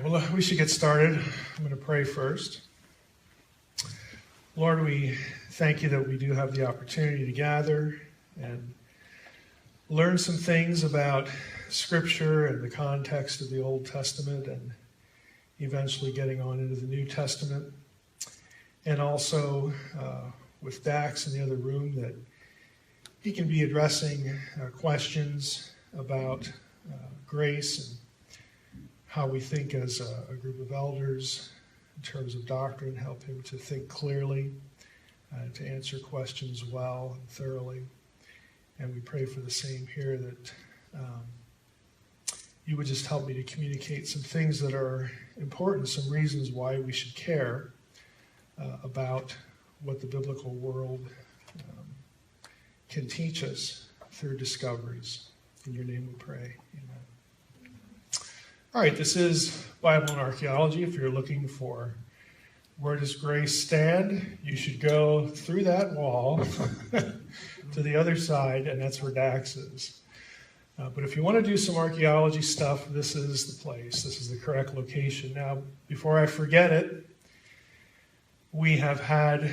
right, well, we should get started. I'm going to pray first. Lord, we thank you that we do have the opportunity to gather and learn some things about Scripture and the context of the Old Testament and eventually getting on into the New Testament. And also with Dax in the other room, that he can be addressing questions about grace and how we think as a group of elders in terms of doctrine, help him to think clearly, to answer questions well and thoroughly. And we pray for the same here, that you would just help me to communicate some things that are important, some reasons why we should care about what the biblical world can teach us through discoveries. In your name we pray. Amen. All right, this is Bible and Archaeology. If you're looking for where does grace stand, you should go through that wall to the other side, and that's where Dax is. But if you want to do some archaeology stuff, this is the place. This is the correct location. Now, before I forget it, we have had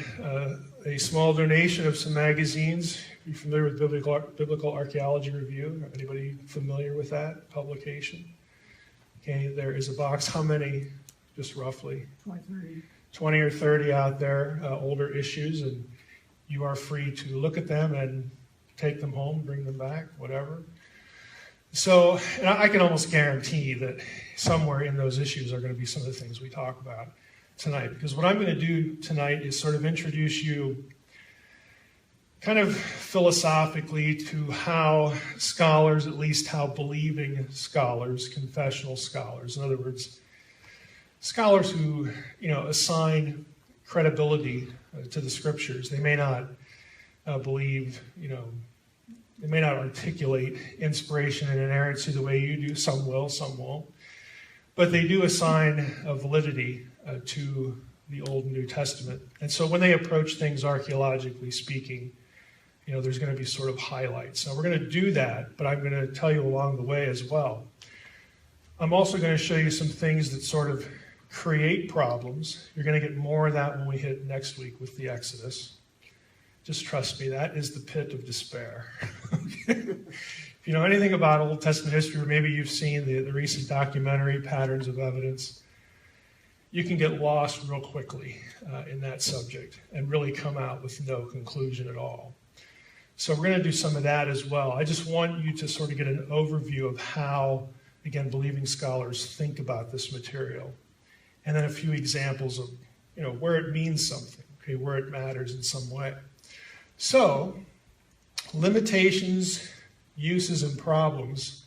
a small donation of some magazines. Are you familiar with Biblical Archaeology Review? Anybody familiar with that publication? Okay, there is a box. How many, just roughly? 20 or 30 out there, older issues, and you are free to look at them and take them home, bring them back, whatever. So I can almost guarantee that somewhere in those issues are going to be some of the things we talk about tonight, because what I'm going to do tonight is sort of introduce you kind of philosophically to how scholars, at least how believing scholars, confessional scholars, in other words, scholars who, assign credibility to the Scriptures. They may not believe, they may not articulate inspiration and inerrancy the way you do. Some will, some won't. But they do assign a validity to the Old and New Testament. And so when they approach things archaeologically speaking, there's going to be sort of highlights. Now, we're going to do that, but I'm going to tell you along the way as well. I'm also going to show you some things that sort of create problems. You're going to get more of that when we hit next week with the Exodus. Just trust me, that is the pit of despair. If you know anything about Old Testament history, or maybe you've seen the recent documentary, Patterns of Evidence, you can get lost real quickly in that subject and really come out with no conclusion at all. So we're going to do some of that as well. I just want you to sort of get an overview of how, again, believing scholars think about this material. And then a few examples of, where it means something, okay, where it matters in some way. So, limitations, uses, and problems.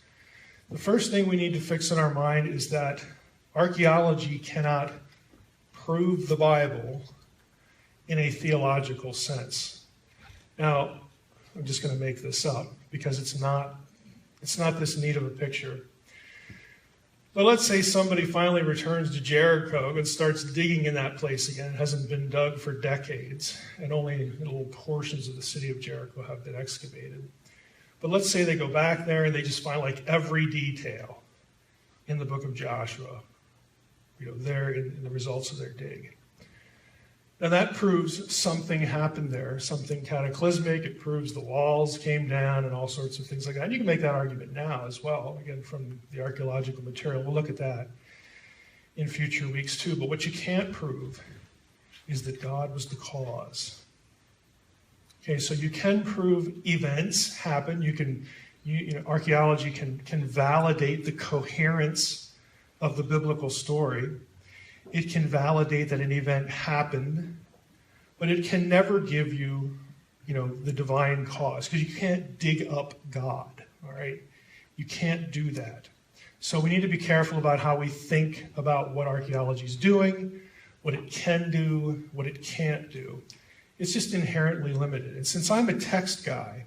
The first thing we need to fix in our mind is that archaeology cannot prove the Bible in a theological sense. Now, I'm just going to make this up because it's not this neat of a picture. But let's say somebody finally returns to Jericho and starts digging in that place again. It hasn't been dug for decades, and only little portions of the city of Jericho have been excavated. But let's say they go back there and they just find like every detail in the book of Joshua, there in the results of their dig. Now that proves something happened there, something cataclysmic. It proves the walls came down and all sorts of things like that. And you can make that argument now as well, again, from the archaeological material. We'll look at that in future weeks too. But what you can't prove is that God was the cause. Okay, so you can prove events happen. Archaeology can validate the coherence of the biblical story. It can validate that an event happened, but it can never give you, the divine cause, because you can't dig up God, all right? You can't do that. So we need to be careful about how we think about what archaeology is doing, what it can do, what it can't do. It's just inherently limited. And since I'm a text guy,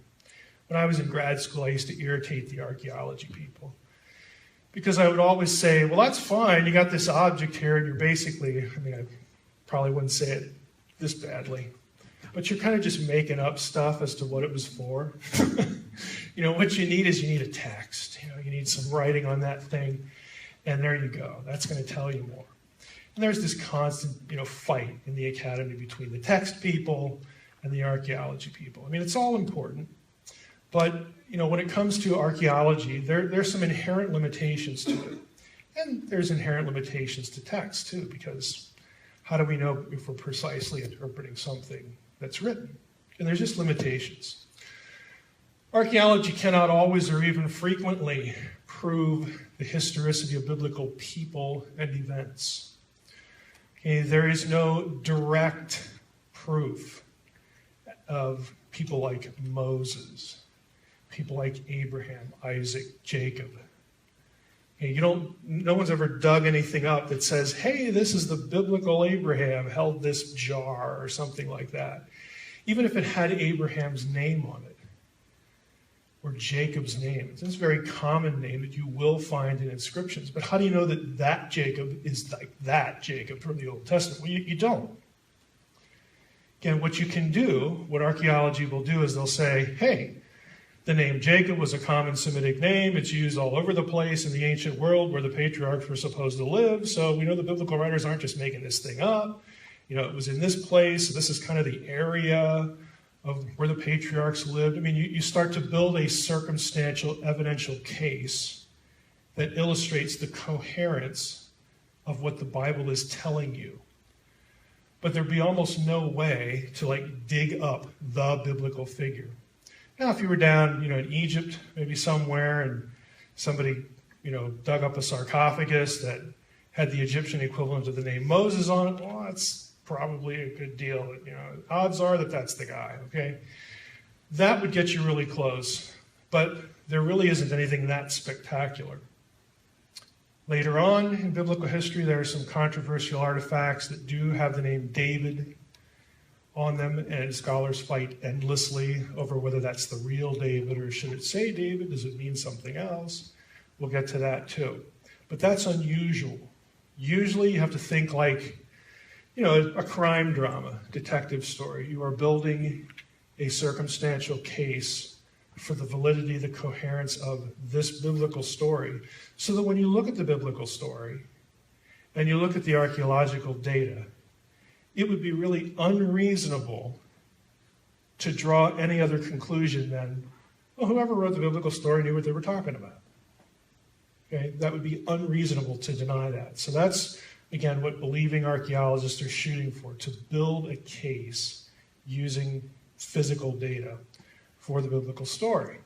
when I was in grad school, I used to irritate the archaeology people. Because I would always say, well, that's fine. You got this object here, and you're basically, I probably wouldn't say it this badly, but you're kind of just making up stuff as to what it was for. What you need is a text. You need some writing on that thing. And there you go. That's going to tell you more. And there's this constant, fight in the academy between the text people and the archaeology people. I mean, it's all important. But, when it comes to archaeology, there's some inherent limitations to it. And there's inherent limitations to text, too, because how do we know if we're precisely interpreting something that's written? And there's just limitations. Archaeology cannot always or even frequently prove the historicity of biblical people and events. Okay, there is no direct proof of people like Moses, people like Abraham, Isaac, Jacob. Okay, no one's ever dug anything up that says, hey, this is the biblical Abraham held this jar or something like that. Even if it had Abraham's name on it, or Jacob's name. It's a very common name that you will find in inscriptions. But how do you know that Jacob is like that Jacob from the Old Testament? Well, you don't. Again, what you can do, what archaeology will do is they'll say, hey, the name Jacob was a common Semitic name. It's used all over the place in the ancient world where the patriarchs were supposed to live. So we know the biblical writers aren't just making this thing up. It was in this place. So this is kind of the area of where the patriarchs lived. I mean, you start to build a circumstantial, evidential case that illustrates the coherence of what the Bible is telling you. But there'd be almost no way to dig up the biblical figure. Now, if you were down, in Egypt, maybe somewhere, and somebody, dug up a sarcophagus that had the Egyptian equivalent of the name Moses on it, well, that's probably a good deal. Odds are that that's the guy, okay? That would get you really close, but there really isn't anything that spectacular. Later on in biblical history, there are some controversial artifacts that do have the name David on them, and scholars fight endlessly over whether that's the real David, or should it say David? Does it mean something else? We'll get to that too. But that's unusual. Usually you have to think like, a crime drama, detective story. You are building a circumstantial case for the validity, the coherence of this biblical story, so that when you look at the biblical story and you look at the archaeological data, it would be really unreasonable to draw any other conclusion than, well, whoever wrote the biblical story knew what they were talking about. Okay, that would be unreasonable to deny that. So that's, again, what believing archaeologists are shooting for, to build a case using physical data for the biblical story.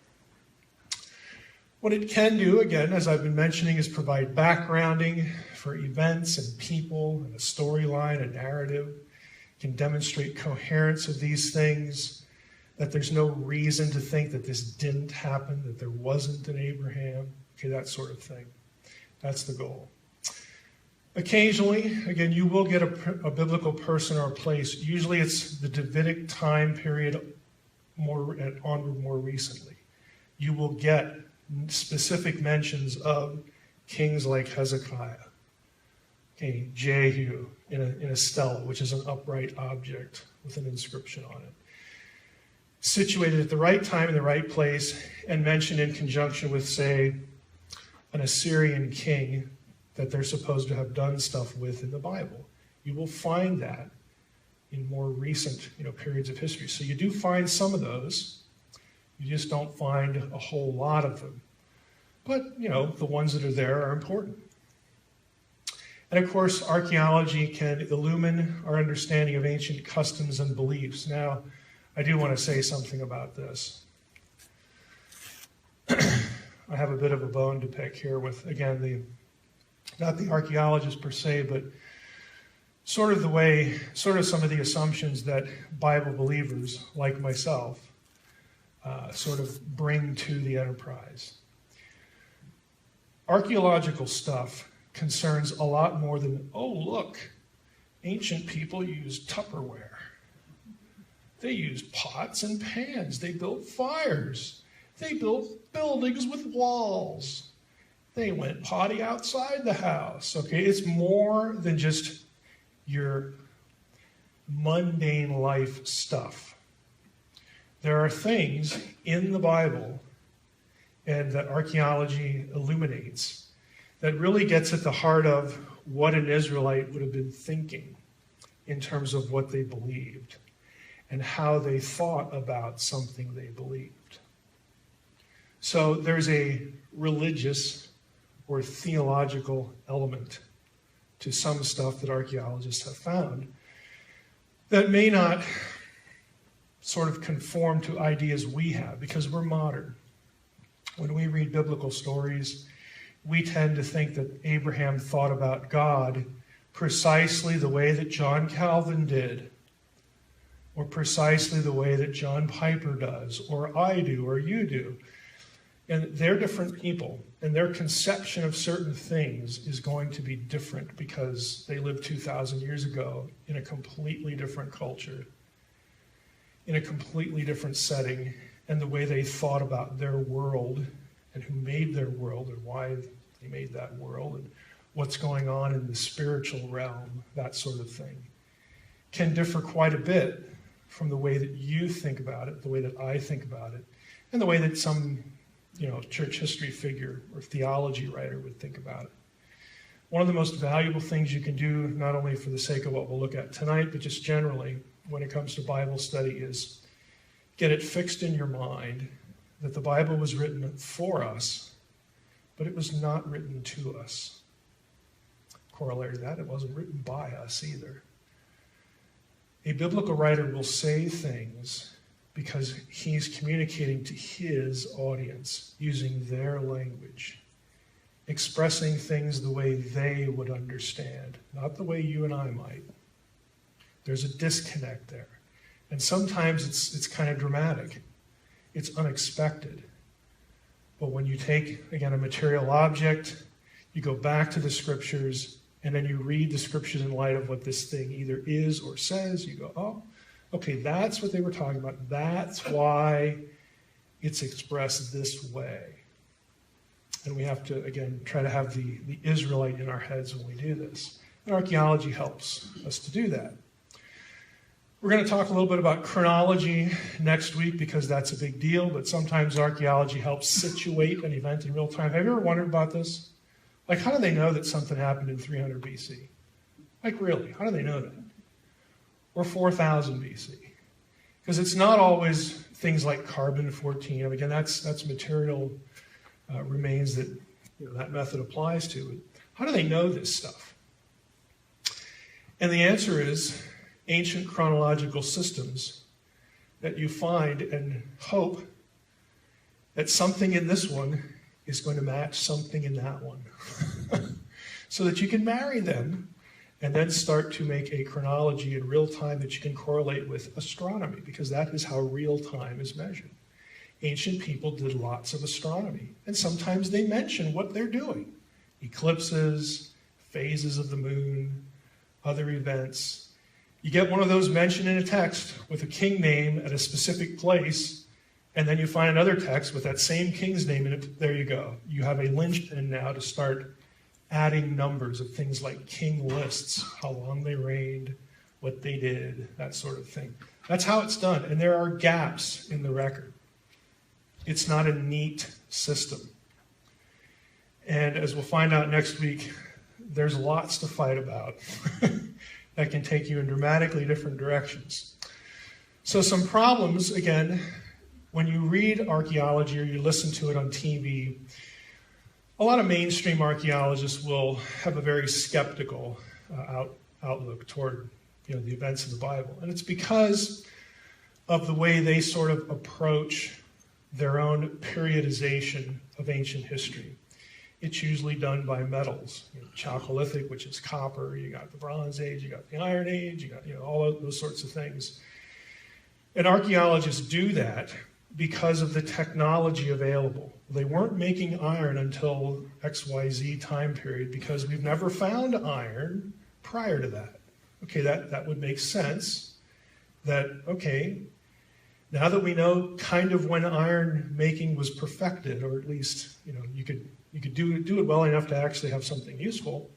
What it can do, again, as I've been mentioning, is provide backgrounding for events and people and a storyline, a narrative. It can demonstrate coherence of these things, that there's no reason to think that this didn't happen, that there wasn't an Abraham, okay, that sort of thing. That's the goal. Occasionally, again, you will get a biblical person or a place. Usually it's the Davidic time period onward more recently. You will get specific mentions of kings like Hezekiah, okay, Jehu in a stela, which is an upright object with an inscription on it. Situated at the right time in the right place and mentioned in conjunction with, say, an Assyrian king that they're supposed to have done stuff with in the Bible. You will find that in more recent periods of history. So you do find some of those. You just don't find a whole lot of them. But, the ones that are there are important. And of course, archaeology can illumine our understanding of ancient customs and beliefs. Now, I do want to say something about this. I have a bit of a bone to pick here with, again, not the archaeologists per se, but sort of some of the assumptions that Bible believers, like myself, sort of bring to the enterprise. Archaeological stuff concerns a lot more than, oh, look, ancient people used Tupperware. They used pots and pans. They built fires. They built buildings with walls. They went potty outside the house. Okay, it's more than just your mundane life stuff. There are things in the Bible and that archaeology illuminates that really gets at the heart of what an Israelite would have been thinking in terms of what they believed and how they thought about something they believed. So there's a religious or theological element to some stuff that archaeologists have found that may not sort of conform to ideas we have because we're modern. When we read biblical stories, we tend to think that Abraham thought about God precisely the way that John Calvin did, or precisely the way that John Piper does, or I do, or you do. And they're different people, and their conception of certain things is going to be different because they lived 2,000 years ago in a completely different culture, in a completely different setting, and the way they thought about their world and who made their world and why they made that world and what's going on in the spiritual realm, that sort of thing, can differ quite a bit from the way that you think about it, the way that I think about it, and the way that some church history figure or theology writer would think about it. One of the most valuable things you can do, not only for the sake of what we'll look at tonight, but just generally when it comes to Bible study, is get it fixed in your mind that the Bible was written for us, but it was not written to us. Corollary to that, it wasn't written by us either. A biblical writer will say things because he's communicating to his audience using their language, expressing things the way they would understand, not the way you and I might. There's a disconnect there. And sometimes it's kind of dramatic. It's unexpected. But when you take, again, a material object, you go back to the scriptures, and then you read the scriptures in light of what this thing either is or says, you go, oh, okay, that's what they were talking about. That's why it's expressed this way. And we have to, again, try to have the Israelite in our heads when we do this. And archaeology helps us to do that. We're going to talk a little bit about chronology next week because that's a big deal, but sometimes archaeology helps situate an event in real time. Have you ever wondered about this? Like, how do they know that something happened in 300 BC? Like, really, how do they know that? Or 4000 BC? Because it's not always things like carbon-14. Again, that's material remains that that method applies to. How do they know this stuff? And the answer is ancient chronological systems that you find and hope that something in this one is going to match something in that one. So that you can marry them and then start to make a chronology in real time that you can correlate with astronomy, because that is how real time is measured. Ancient people did lots of astronomy, and sometimes they mention what they're doing. Eclipses, phases of the moon, other events. You get one of those mentioned in a text with a king name at a specific place, and then you find another text with that same king's name in it. There you go. You have a linchpin now to start adding numbers of things like king lists, how long they reigned, what they did, that sort of thing. That's how it's done, and there are gaps in the record. It's not a neat system. And as we'll find out next week, there's lots to fight about that can take you in dramatically different directions. So some problems, again, when you read archaeology or you listen to it on TV, a lot of mainstream archaeologists will have a very skeptical outlook toward the events of the Bible. And it's because of the way they sort of approach their own periodization of ancient history. It's usually done by metals. Chalcolithic, which is copper, you got the Bronze Age, you got the Iron Age, you got all of those sorts of things. And archaeologists do that because of the technology available. They weren't making iron until XYZ time period because we've never found iron prior to that. Okay, that would make sense. That, okay, now that we know kind of when iron making was perfected, or at least you could do it well enough to actually have something useful.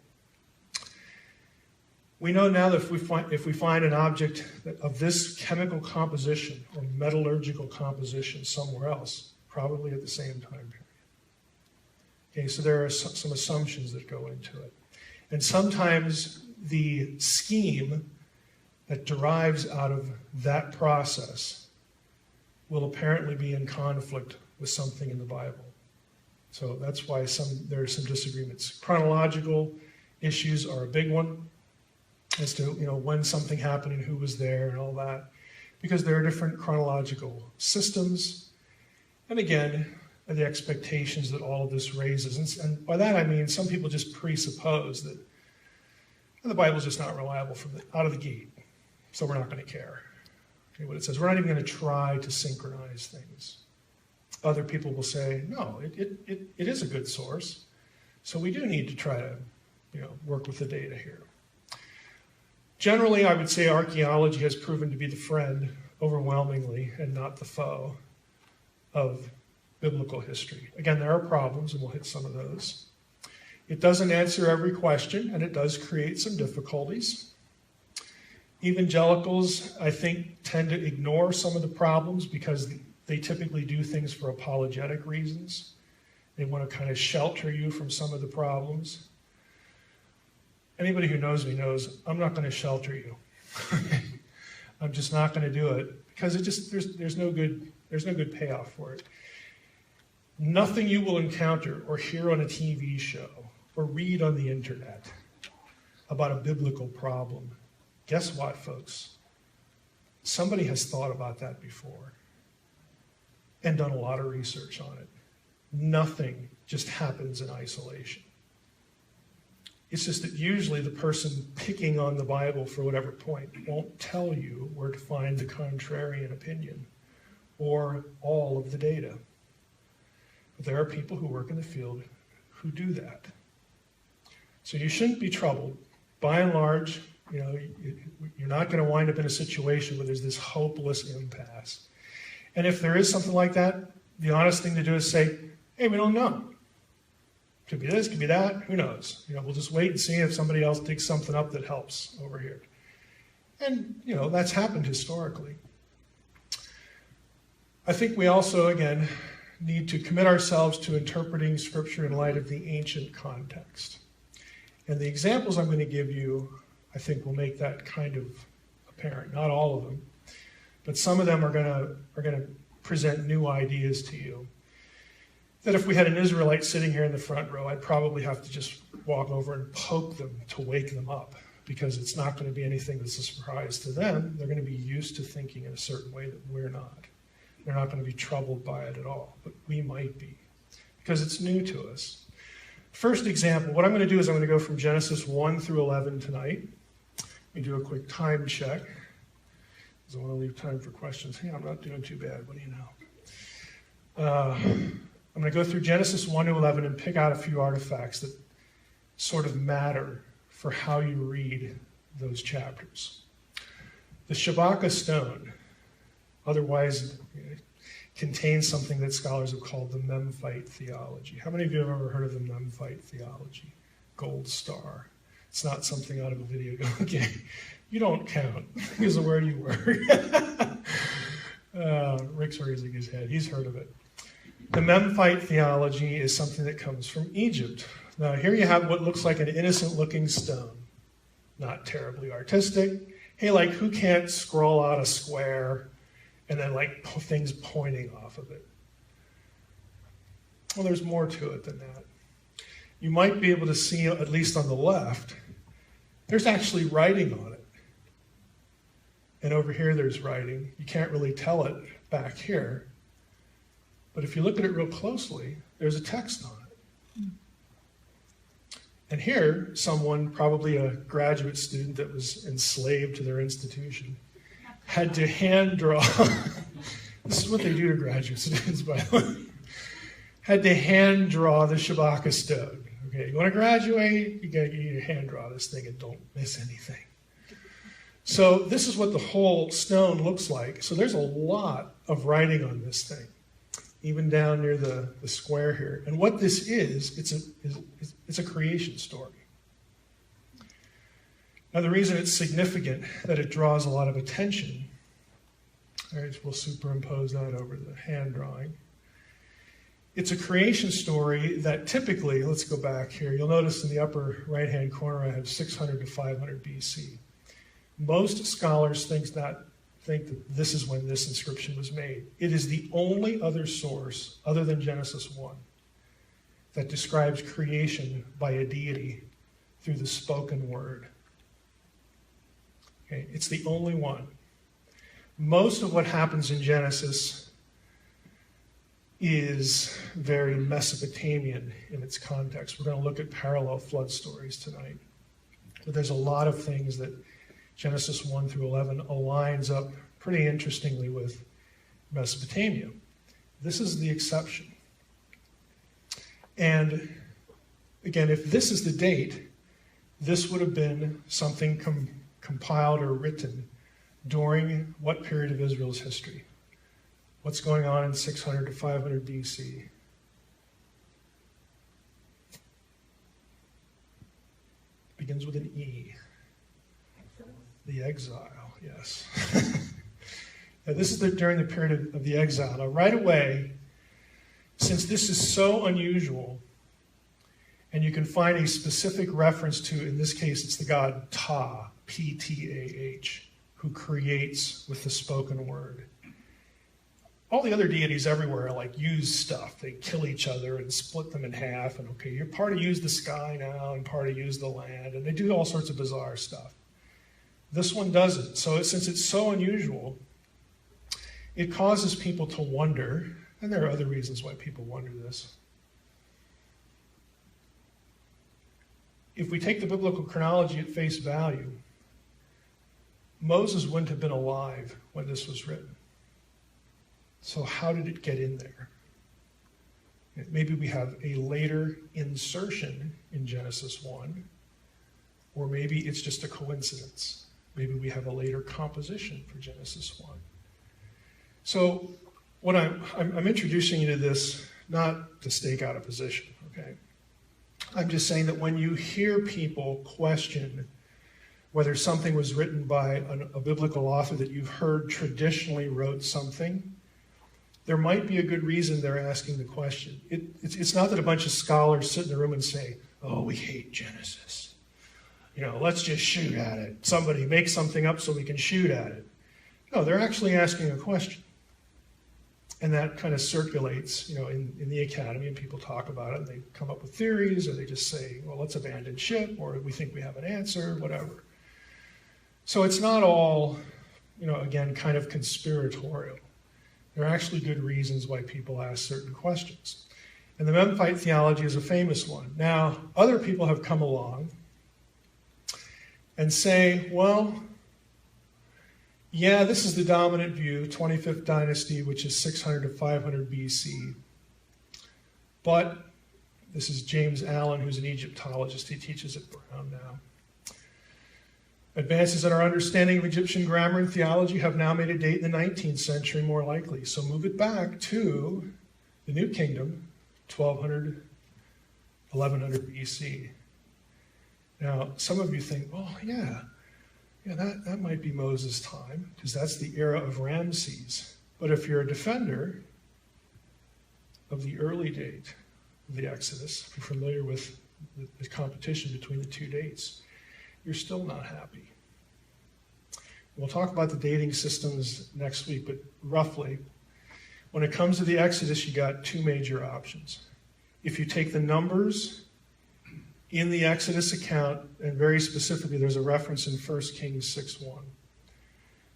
We know now that if we find an object of this chemical composition or metallurgical composition somewhere else, probably at the same time period. Okay, so there are some assumptions that go into it. And sometimes the scheme that derives out of that process will apparently be in conflict with something in the Bible. So that's why there are some disagreements. Chronological issues are a big one as to when something happened and who was there and all that, because there are different chronological systems. And again, the expectations that all of this raises. And by that I mean some people just presuppose that the Bible's just not reliable out of the gate, so we're not going to care. Okay, what it says, we're not even going to try to synchronize things. Other people will say, no, it is a good source, so we do need to try to work with the data here. Generally, I would say archaeology has proven to be the friend, overwhelmingly, and not the foe of biblical history. Again, there are problems, and we'll hit some of those. It doesn't answer every question, and it does create some difficulties. Evangelicals, I think, tend to ignore some of the problems because they typically do things for apologetic reasons. They want to kind of shelter you from some of the problems. Anybody who knows me knows I'm not going to shelter you. I'm just not going to do it because there's no good payoff for it. Nothing you will encounter or hear on a TV show or read on the internet about a biblical problem. Guess what, folks? Somebody has thought about that before and done a lot of research on it. Nothing just happens in isolation. It's just that usually the person picking on the Bible for whatever point won't tell you where to find the contrarian opinion or all of the data. But there are people who work in the field who do that. So you shouldn't be troubled. By and large, you're not going to wind up in a situation where there's this hopeless impasse. And if there is something like that, the honest thing to do is say, hey, we don't know. Could be this, could be that, who knows? We'll just wait and see if somebody else digs something up that helps over here. And, that's happened historically. I think we also, again, need to commit ourselves to interpreting Scripture in light of the ancient context. And the examples I'm going to give you, I think, will make that kind of apparent. Not all of them, but some of them are going to present new ideas to you. That if we had an Israelite sitting here in the front row, I'd probably have to just walk over and poke them to wake them up, because it's not going to be anything that's a surprise to them. They're going to be used to thinking in a certain way that we're not. They're not going to be troubled by it at all, but we might be, because it's new to us. First example, what I'm going to do is I'm going to go from Genesis 1 through 11 tonight. Let me do a quick time check, because I want to leave time for questions. Hey, I'm not doing too bad. What do you know? I'm going to go through Genesis 1 to 11 and pick out a few artifacts that sort of matter for how you read those chapters. The Shabaka stone, otherwise contains something that scholars have called the Memphite theology. How many of you have ever heard of the Memphite theology? Gold star. It's not something out of a video game. Okay, you don't count. Use the word you were. Rick's raising his head. He's heard of it. The Memphite theology is something that comes from Egypt. Now, here you have what looks like an innocent-looking stone. Not terribly artistic. Hey, who can't scroll out a square and then, things pointing off of it? Well, there's more to it than that. You might be able to see, at least on the left, there's actually writing on it. And over here there's writing. You can't really tell it back here. But if you look at it real closely, there's a text on it. And here, someone, probably a graduate student that was enslaved to their institution, had to hand draw. This is what they do to graduate students, by the way. Had to hand draw the Shabaka stone. Okay, you want to graduate, you need to hand draw this thing and don't miss anything. So this is what the whole stone looks like. So there's a lot of writing on this thing, even down near the square here. And what this is, it's a creation story. Now, the reason it's significant, that it draws a lot of attention, all right, we'll superimpose that over the hand drawing, It's a creation story that typically, let's go back here, you'll notice in the upper right-hand corner I have 600 to 500 BC. Most scholars think that this is when this inscription was made. It is the only other source, other than Genesis 1, that describes creation by a deity through the spoken word. Okay, it's the only one. Most of what happens in Genesis is very Mesopotamian in its context. We're going to look at parallel flood stories tonight. But there's a lot of things that Genesis 1 through 11 aligns up pretty interestingly with Mesopotamia. This is the exception. And again, if this is the date, this would have been something compiled or written during what period of Israel's history? What's going on in 600 to 500 BC? Begins with an E. The exile, yes. Now, this is during the period of the exile. Now, right away, since this is so unusual, and you can find a specific reference to, in this case, it's the god Ptah, P-T-A-H, who creates with the spoken word. All the other deities everywhere like use stuff. They kill each other and split them in half, and okay, you're part of use the sky now, and part of use the land, and they do all sorts of bizarre stuff. This one doesn't. So since it's so unusual, it causes people to wonder, and there are other reasons why people wonder this. If we take the biblical chronology at face value, Moses wouldn't have been alive when this was written. So how did it get in there? Maybe we have a later insertion in Genesis 1, or maybe it's just a coincidence. Maybe we have a later composition for Genesis 1. So what I'm introducing you to this not to stake out a position, okay? I'm just saying that when you hear people question whether something was written by a biblical author that you've heard traditionally wrote something, there might be a good reason they're asking the question. It's not that a bunch of scholars sit in a room and say, oh, we hate Genesis. Let's just shoot at it. Somebody make something up so we can shoot at it. No, they're actually asking a question. And that kind of circulates, in the academy, and people talk about it, and they come up with theories, or they just say, well, let's abandon ship, or we think we have an answer, whatever. So it's not all, again, kind of conspiratorial. There are actually good reasons why people ask certain questions. And the Memphite theology is a famous one. Now, other people have come along and say, well, yeah, this is the dominant view, 25th dynasty, which is 600 to 500 BC. But this is James Allen, who's an Egyptologist. He teaches at Brown now. Advances in our understanding of Egyptian grammar and theology have now made a date in the 19th century more likely. So move it back to the New Kingdom, 1200, 1100 BC. Now, some of you think, oh, yeah, that might be Moses' time, because that's the era of Ramses. But if you're a defender of the early date of the Exodus, if you're familiar with the competition between the two dates, you're still not happy. We'll talk about the dating systems next week, but roughly, when it comes to the Exodus, you got two major options. If you take the numbers in the Exodus account, and very specifically, there's a reference in 1 Kings 6:1,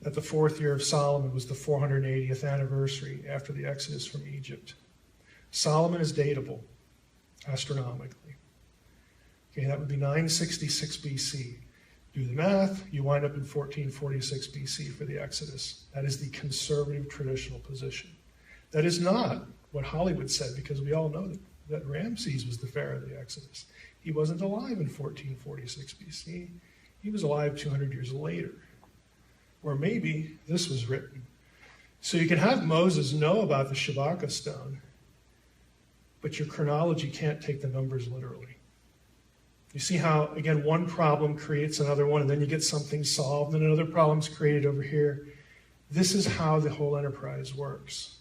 that the 4th year of Solomon was the 480th anniversary after the Exodus from Egypt. Solomon is datable, astronomically. Okay, that would be 966 BC. Do the math, you wind up in 1446 BC for the Exodus. That is the conservative traditional position. That is not what Hollywood said, because we all know that Ramses was the pharaoh of the Exodus. He wasn't alive in 1446 BC. He was alive 200 years later. Or maybe this was written. So you can have Moses know about the Shabaka stone, but your chronology can't take the numbers literally. You see how, again, one problem creates another one, and then you get something solved, and another problem's created over here. This is how the whole enterprise works.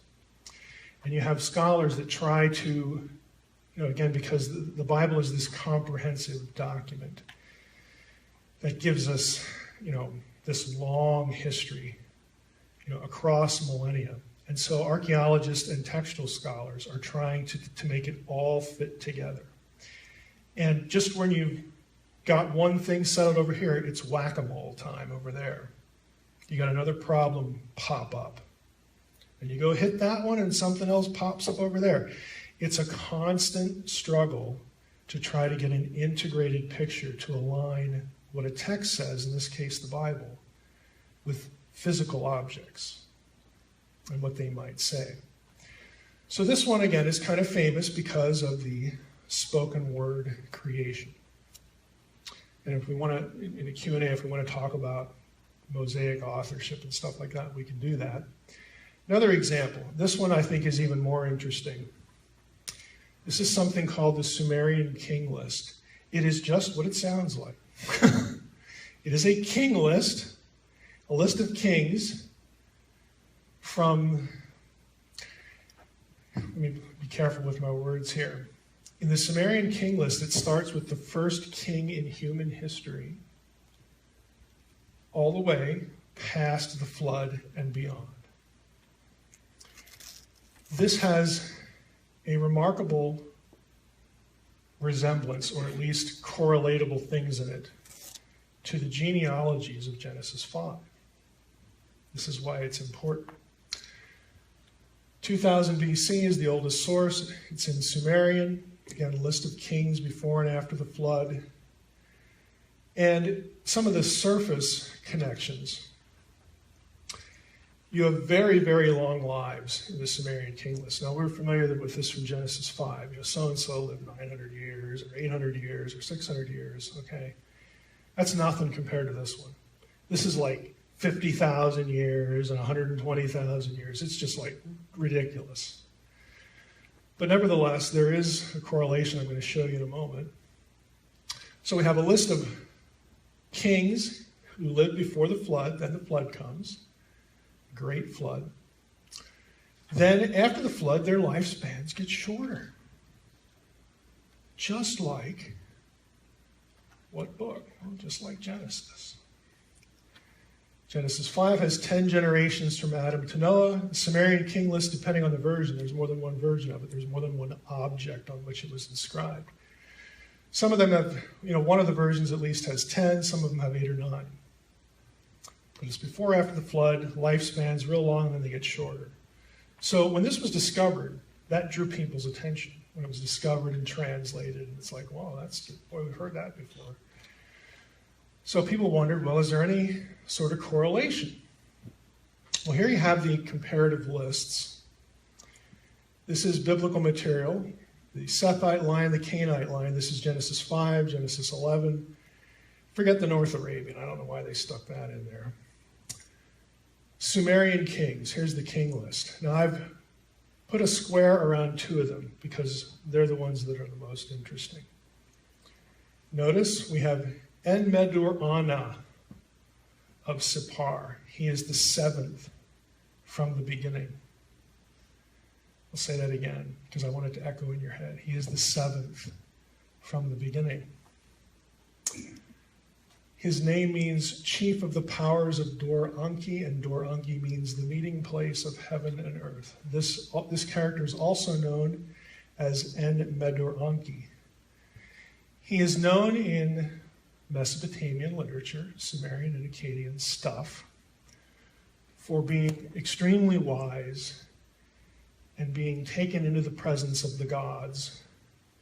And you have scholars that try to, again, because the Bible is this comprehensive document that gives us, this long history, across millennia. And so archaeologists and textual scholars are trying to make it all fit together. And just when you've got one thing settled over here, it's whack-a-mole time over there. You got another problem pop up. And you go hit that one and something else pops up over there. It's a constant struggle to try to get an integrated picture to align what a text says, in this case the Bible, with physical objects and what they might say. So this one, again, is kind of famous because of the spoken word creation. And if we want to, in a Q&A, if we want to talk about Mosaic authorship and stuff like that, we can do that. Another example, this one I think is even more interesting. This is something called the Sumerian king list. It is just what it sounds like. It is a king list, a list of kings from, let me be careful with my words here. In the Sumerian king list, it starts with the first king in human history, all the way past the flood and beyond. This has a remarkable resemblance, or at least correlatable things in it, to the genealogies of Genesis 5. This is why it's important. 2000 BC is the oldest source. It's in Sumerian. Again, a list of kings before and after the flood. And some of the surface connections. You have very, very long lives in the Sumerian king list. Now, we're familiar with this from Genesis 5. So-and-so lived 900 years, or 800 years, or 600 years, okay? That's nothing compared to this one. This is like 50,000 years and 120,000 years. It's just like ridiculous. But nevertheless, there is a correlation I'm going to show you in a moment. So we have a list of kings who lived before the flood, then the flood comes. Great flood. Then after the flood, their lifespans get shorter. Just like what book? Well, just like Genesis. Genesis 5 has 10 generations from Adam to Noah. The Sumerian king list, depending on the version, there's more than one version of it. There's more than one object on which it was inscribed. Some of them have, one of the versions at least has 10. Some of them have 8 or 9. But it's before, after the flood, lifespans real long, and then they get shorter. So when this was discovered, that drew people's attention. When it was discovered and translated, and it's like, wow, we've heard that before. So people wondered, well, is there any sort of correlation? Well, here you have the comparative lists. This is biblical material. The Sethite line, the Canaanite line. This is Genesis 5, Genesis 11. Forget the North Arabian. I don't know why they stuck that in there. Sumerian kings. Here's the king list. Now, I've put a square around 2 of them because they're the ones that are the most interesting. Notice we have En-Medur-Ana of Sippar. He is the 7th from the beginning. I'll say that again because I want it to echo in your head. He is the 7th from the beginning. His name means chief of the powers of Dor-Anki, and Dor-Anki means the meeting place of heaven and earth. This character is also known as En-Medur-Anki. He is known in Mesopotamian literature, Sumerian and Akkadian stuff, for being extremely wise and being taken into the presence of the gods,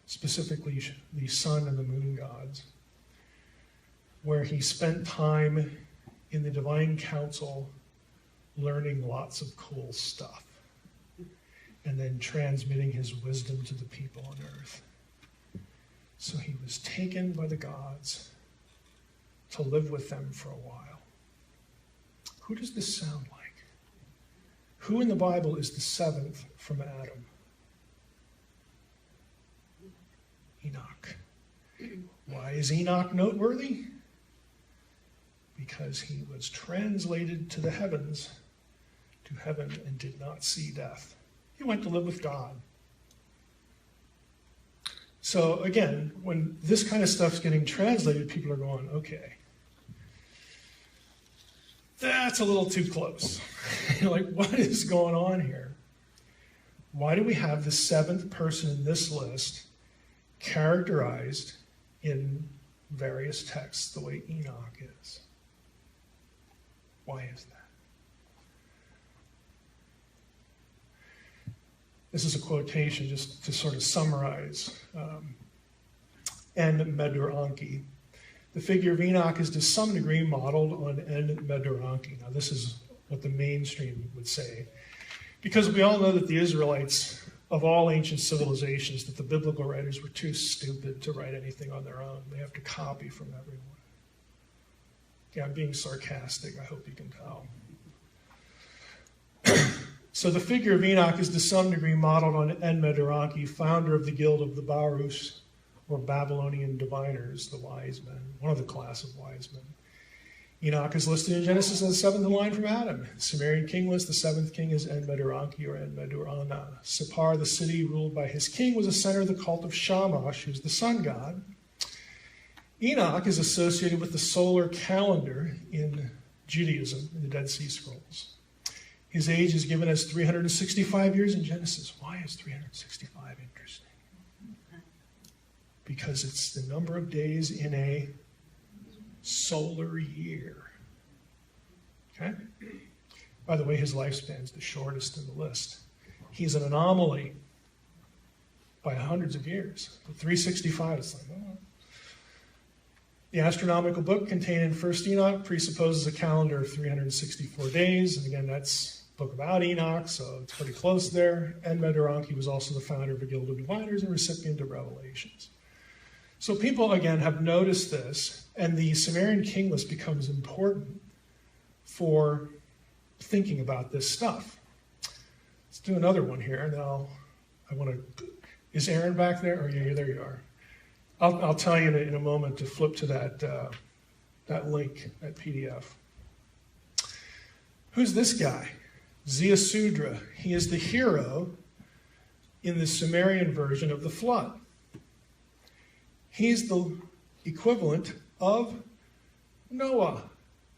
specifically the sun and the moon gods, where he spent time in the divine council learning lots of cool stuff and then transmitting his wisdom to the people on earth. So he was taken by the gods to live with them for a while. Who does this sound like? Who in the Bible is the 7th from Adam? Enoch. Why is Enoch noteworthy? Because he was translated to the heavens, to heaven, and did not see death. He went to live with God. So again, when this kind of stuff's getting translated, people are going, okay, that's a little too close. You're like, what is going on here? Why do we have the seventh person in this list characterized in various texts the way Enoch is? Why is that? This is a quotation just to sort of summarize En Medur Anki. The figure of Enoch is to some degree modeled on En Medur Anki. Now this is what the mainstream would say. Because we all know that the Israelites of all ancient civilizations, that the biblical writers were too stupid to write anything on their own. They have to copy from everyone. Yeah, I'm being sarcastic, I hope you can tell. So the figure of Enoch is to some degree modeled on En Medur Anki, founder of the guild of the Barus, or Babylonian diviners, the wise men, one of the class of wise men. Enoch is listed in Genesis as the seventh in line from Adam. Sumerian king list, the seventh king is En Medur Anki or En Medur Ana. Sippar, the city ruled by his king, was a center of the cult of Shamash, who's the sun god. Enoch is associated with the solar calendar in Judaism, in the Dead Sea Scrolls. His age is given as 365 years in Genesis. Why is 365 interesting? Because it's the number of days in a solar year. Okay? By the way, his lifespan's the shortest in the list. He's an anomaly by hundreds of years. But 365 is like, oh. The astronomical book contained in 1st Enoch presupposes a calendar of 364 days. And again, that's a book about Enoch, so it's pretty close there. En Medur Anki was also the founder of a guild of diviners and recipient of revelations. So people, again, have noticed this, and the Sumerian king list becomes important for thinking about this stuff. Let's do another one here. Now, is Aaron back there? Oh, yeah, there you are. I'll tell you in a moment to flip to that link, that PDF. Who's this guy? Ziusudra. He is the hero in the Sumerian version of the flood. He's the equivalent of Noah,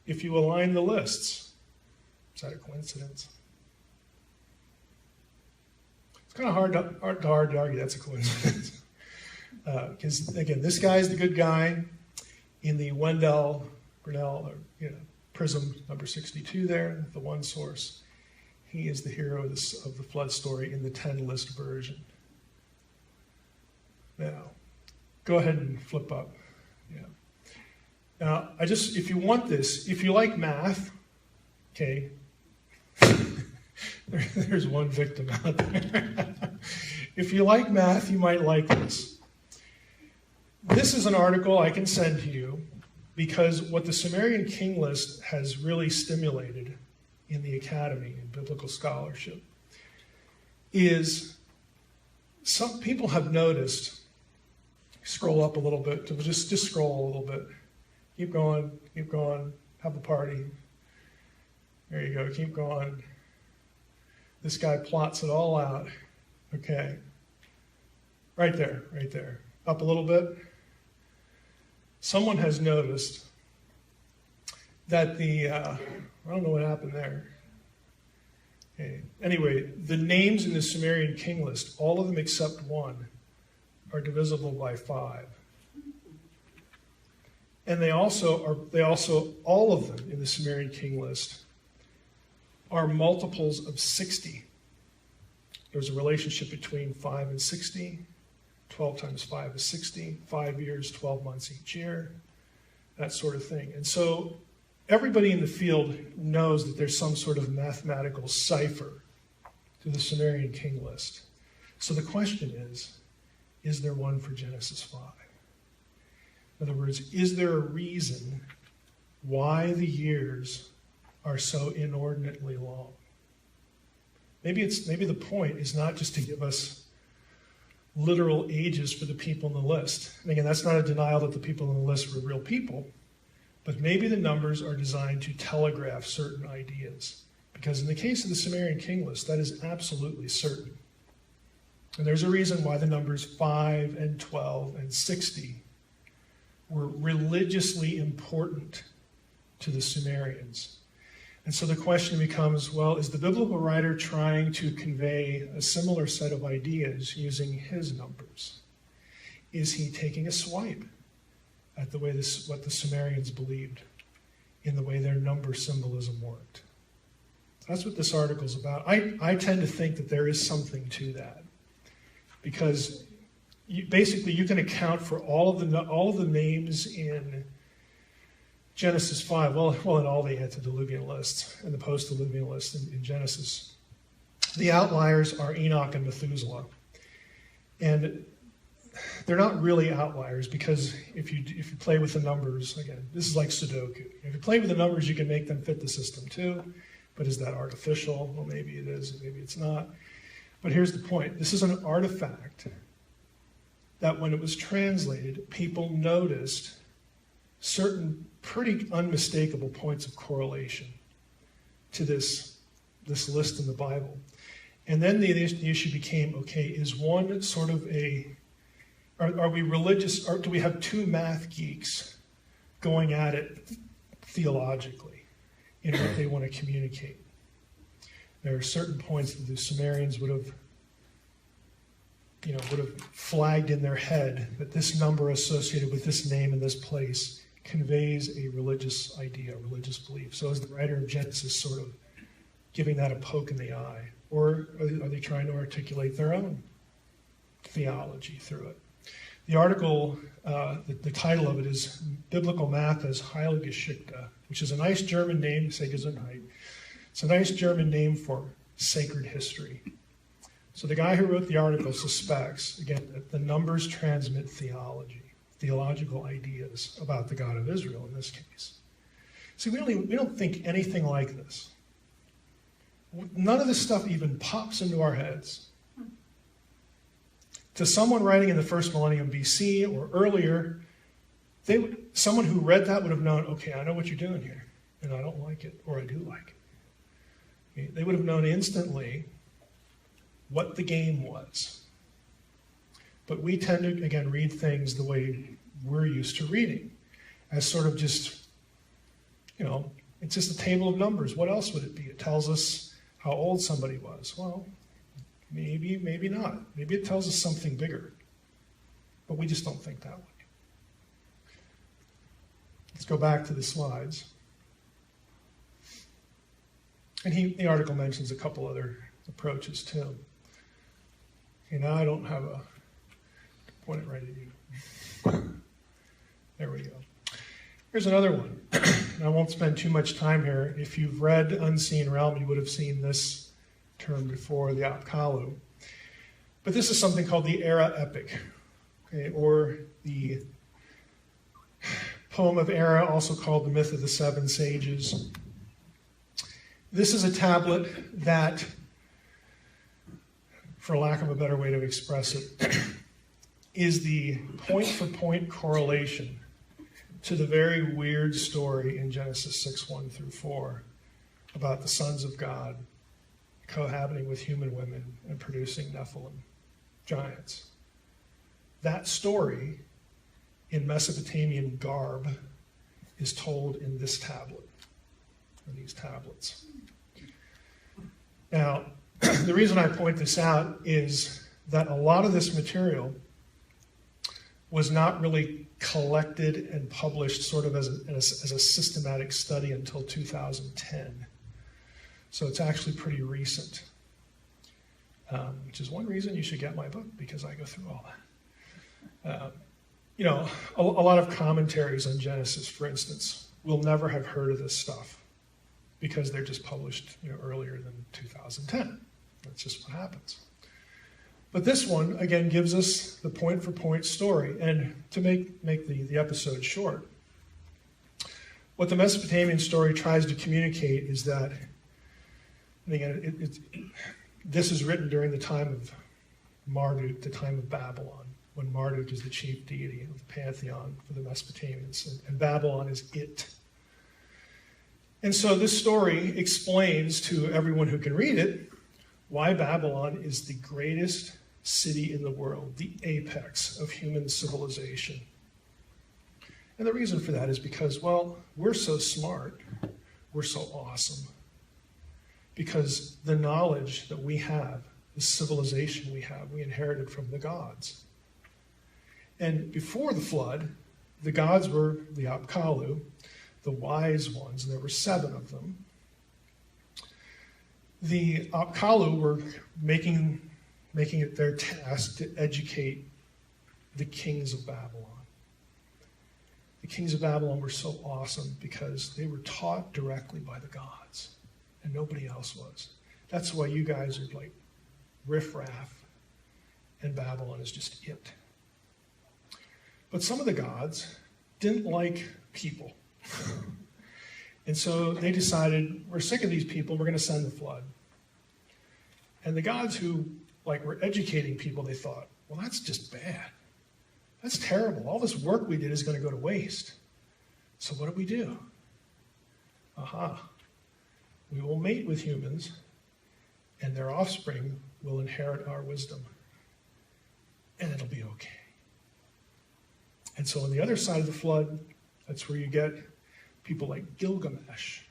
if you align the lists. Is that a coincidence? It's kind of hard to argue that's a coincidence. Because, again, this guy's the good guy in the Wendell, Grinnell, or, Prism number 62 there, the one source. He is the hero of the flood story in the 10-list version. Now, go ahead and flip up. Yeah. Now, if you want this, if you like math, okay, there's one victim out there. If you like math, you might like this. This is an article I can send to you because what the Sumerian king list has really stimulated in the academy in biblical scholarship is some people have noticed. Scroll up a little bit, just scroll a little bit. Keep going, have a party. There you go, keep going. This guy plots it all out. Okay. Right there. Up a little bit. Someone has noticed that I don't know what happened there. Okay. Anyway, the names in the Sumerian king list, all of them except one, are divisible by 5. And all of them in the Sumerian king list are multiples of 60. There's a relationship between 5 and 60. 12 times 5 is 60. 5 years, 12 months each year. That sort of thing. And so everybody in the field knows that there's some sort of mathematical cipher to the Sumerian king list. So the question is there one for Genesis 5? In other words, is there a reason why the years are so inordinately long? Maybe the point is not just to give us literal ages for the people in the list. And again, that's not a denial that the people in the list were real people, but maybe the numbers are designed to telegraph certain ideas. Because in the case of the Sumerian king list, that is absolutely certain. And there's a reason why the numbers 5 and 12 and 60 were religiously important to the Sumerians. And so the question becomes, well, is the biblical writer trying to convey a similar set of ideas using his numbers? Is he taking a swipe at the way what the Sumerians believed in the way their number symbolism worked? That's what this article is about. I tend to think that there is something to that, because basically you can account for all of the names in Genesis 5, well, in all the antediluvian lists and the post-diluvian lists in Genesis. The outliers are Enoch and Methuselah. And they're not really outliers, because if you play with the numbers, again, this is like Sudoku. If you play with the numbers, you can make them fit the system too. But is that artificial? Well, maybe it is, maybe it's not. But here's the point. This is an artifact that when it was translated, people noticed certain pretty unmistakable points of correlation to this list in the Bible. And then the issue became, okay, is one sort of are we religious, or do we have two math geeks going at it theologically in what they want to communicate? There are certain points that the Sumerians would have flagged in their head that this number associated with this name in this place conveys a religious idea, a religious belief. So is the writer of Genesis sort of giving that a poke in the eye? Or are they trying to articulate their own theology through it? The article, the title of it is Biblical Math as Heilgeschichte, which is a nice German name, Gesundheit. It's a nice German name for sacred history. So the guy who wrote the article suspects, again, that the numbers transmit theology, theological ideas about the God of Israel in this case. See, we don't think anything like this. None of this stuff even pops into our heads. To someone writing in the first millennium BC or earlier, someone who read that would have known, okay, I know what you're doing here, and I don't like it, or I do like it. Okay, they would have known instantly what the game was. But we tend to, again, read things the way we're used to reading, as sort of just, it's just a table of numbers. What else would it be? It tells us how old somebody was. Well, maybe, maybe not. Maybe it tells us something bigger. But we just don't think that way. Let's go back to the slides. And the article mentions a couple other approaches too. Okay, now I don't have point it right at you. There we go. Here's another one. I won't spend too much time here. If you've read Unseen Realm, you would have seen this term before, the Apkallu. But this is something called the Era Epic, okay, or the poem of Era, also called the Myth of the Seven Sages. This is a tablet that, for lack of a better way to express it, is the point-for-point correlation to the very weird story in Genesis 6:1 through 4 about the sons of God cohabiting with human women and producing Nephilim, giants. That story, in Mesopotamian garb, is told in this tablet, or these tablets. Now, the reason I point this out is that a lot of this material was not really collected and published sort of as a systematic study until 2010. So it's actually pretty recent, which is one reason you should get my book, because I go through all that. A lot of commentaries on Genesis, for instance, will never have heard of this stuff because they're just published earlier than 2010. That's just what happens. But this one, again, gives us the point-for-point story. And to make the episode short, what the Mesopotamian story tries to communicate is that, and again, this is written during the time of Marduk, the time of Babylon, when Marduk is the chief deity of the pantheon for the Mesopotamians, and Babylon is it. And so this story explains to everyone who can read it why Babylon is the greatest city in the world, the apex of human civilization. And the reason for that is because, well, we're so smart, we're so awesome, because the knowledge that we have, the civilization we have, we inherited from the gods. And before the flood, the gods were the Apkallu, the wise ones, and there were 7 of them. The Apkallu were making it their task to educate the kings of Babylon. The kings of Babylon were so awesome because they were taught directly by the gods, and nobody else was. That's why you guys are like riffraff, and Babylon is just it. But some of the gods didn't like people. And so they decided, we're sick of these people, we're going to send the flood. And the gods who were educating people, they thought, well, that's just bad. That's terrible. All this work we did is going to go to waste. So what do? Aha. We will mate with humans, and their offspring will inherit our wisdom. And it'll be okay. And so on the other side of the flood, that's where you get people like Gilgamesh.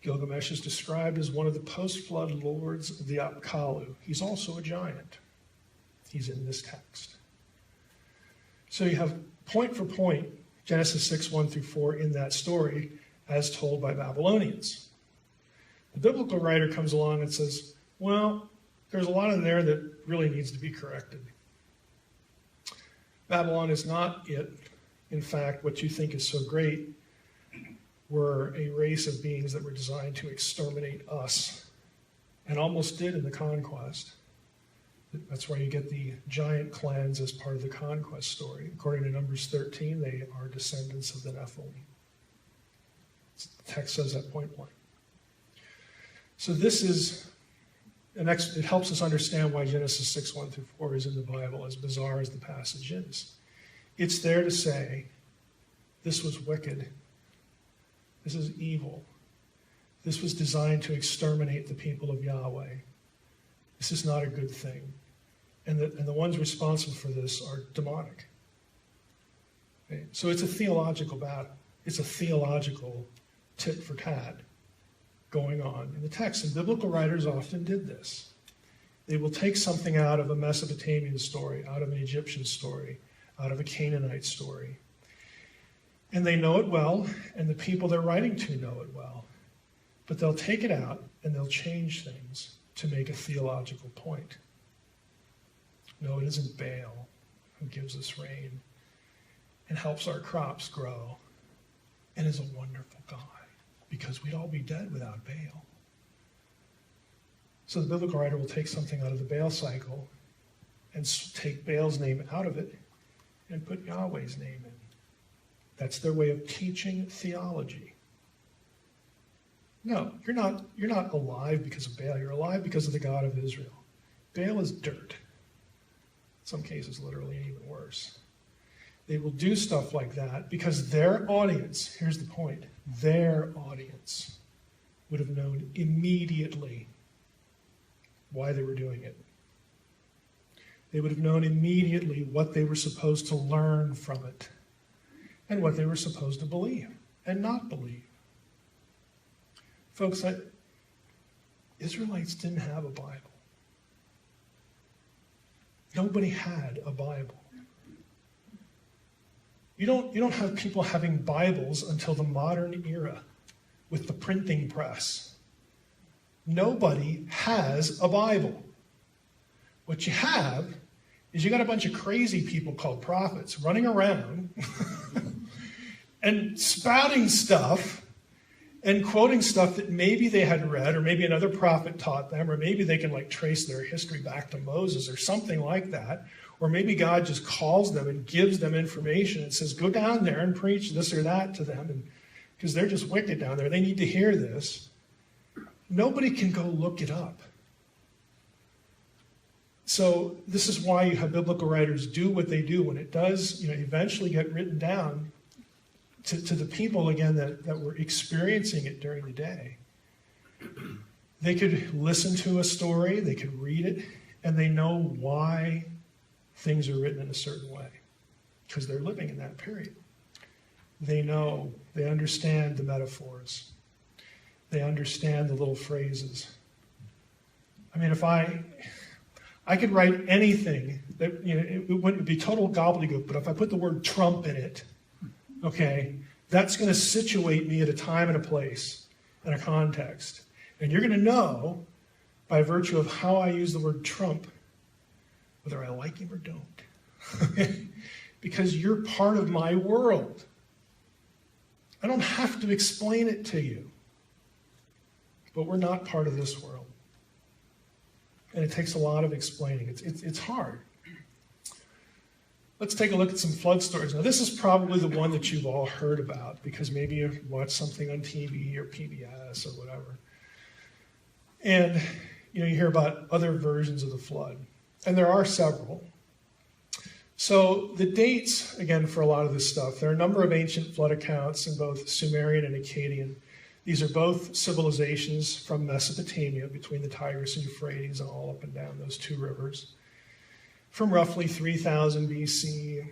Gilgamesh is described as one of the post-flood lords of the Apkallu. He's also a giant. He's in this text. So you have point for point Genesis 6, 1 through 4 in that story as told by Babylonians. The biblical writer comes along and says, well, there's a lot in there that really needs to be corrected. Babylon is not it. In fact, what you think is so great were a race of beings that were designed to exterminate us, and almost did in the conquest. That's why you get the giant clans as part of the conquest story. According to Numbers 13, they are descendants of the Nephilim. The text says that point blank. So this is it helps us understand why Genesis 6, 1 through 4 is in the Bible, as bizarre as the passage is. It's there to say, this was wicked. This is evil. This was designed to exterminate the people of Yahweh. This is not a good thing. And the ones responsible for this are demonic. Okay? So it's a theological battle. It's a theological tit for tat going on in the text. And biblical writers often did this. They will take something out of a Mesopotamian story, out of an Egyptian story, out of a Canaanite story. And they know it well, and the people they're writing to know it well. But they'll take it out, and they'll change things to make a theological point. No, it isn't Baal who gives us rain and helps our crops grow and is a wonderful God, because we'd all be dead without Baal. So the biblical writer will take something out of the Baal cycle and take Baal's name out of it and put Yahweh's name in. That's their way of teaching theology. No, you're not alive because of Baal. You're alive because of the God of Israel. Baal is dirt. In some cases, literally, and even worse. They will do stuff like that because their audience, here's the point, their audience would have known immediately why they were doing it. They would have known immediately what they were supposed to learn from it and what they were supposed to believe and not believe. Folks, Israelites didn't have a Bible. Nobody had a Bible. You don't have people having Bibles until the modern era with the printing press. Nobody has a Bible. What you have is you got a bunch of crazy people called prophets running around and spouting stuff and quoting stuff that maybe they had read, or maybe another prophet taught them, or maybe they can trace their history back to Moses or something like that. Or maybe God just calls them and gives them information and says, go down there and preach this or that to them, and because they're just wicked down there. They need to hear this. Nobody can go look it up. So this is why you have biblical writers do what they do. When it does eventually get written down, to the people, again, that were experiencing it during the day, they could listen to a story, they could read it, and they know why things are written in a certain way, because they're living in that period. They know, they understand the metaphors. They understand the little phrases. I mean, if I could write anything that, it wouldn't be total gobbledygook, but if I put the word Trump in it, okay, that's going to situate me at a time and a place and a context. And you're going to know, by virtue of how I use the word Trump, whether I like him or don't. Because you're part of my world. I don't have to explain it to you. But we're not part of this world. And it takes a lot of explaining. It's hard. Let's take a look at some flood stories. Now, this is probably the one that you've all heard about, because maybe you've watched something on TV or PBS or whatever. And you hear about other versions of the flood. And there are several. So the dates, again, for a lot of this stuff, there are a number of ancient flood accounts in both Sumerian and Akkadian. These are both civilizations from Mesopotamia, between the Tigris and Euphrates and all up and down those two rivers, from roughly 3000 BC.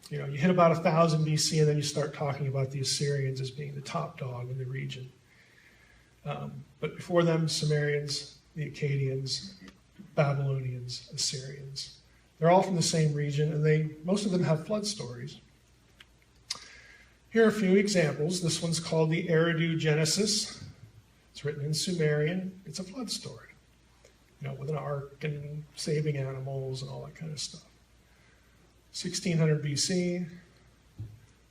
You hit about 1000 BC, and then you start talking about the Assyrians as being the top dog in the region. But before them, Sumerians, the Akkadians, Babylonians, Assyrians. They're all from the same region, and most of them have flood stories. Here are a few examples. This one's called the Eridu Genesis. It's written in Sumerian. It's a flood story, with an ark and saving animals and all that kind of stuff. 1600 BC.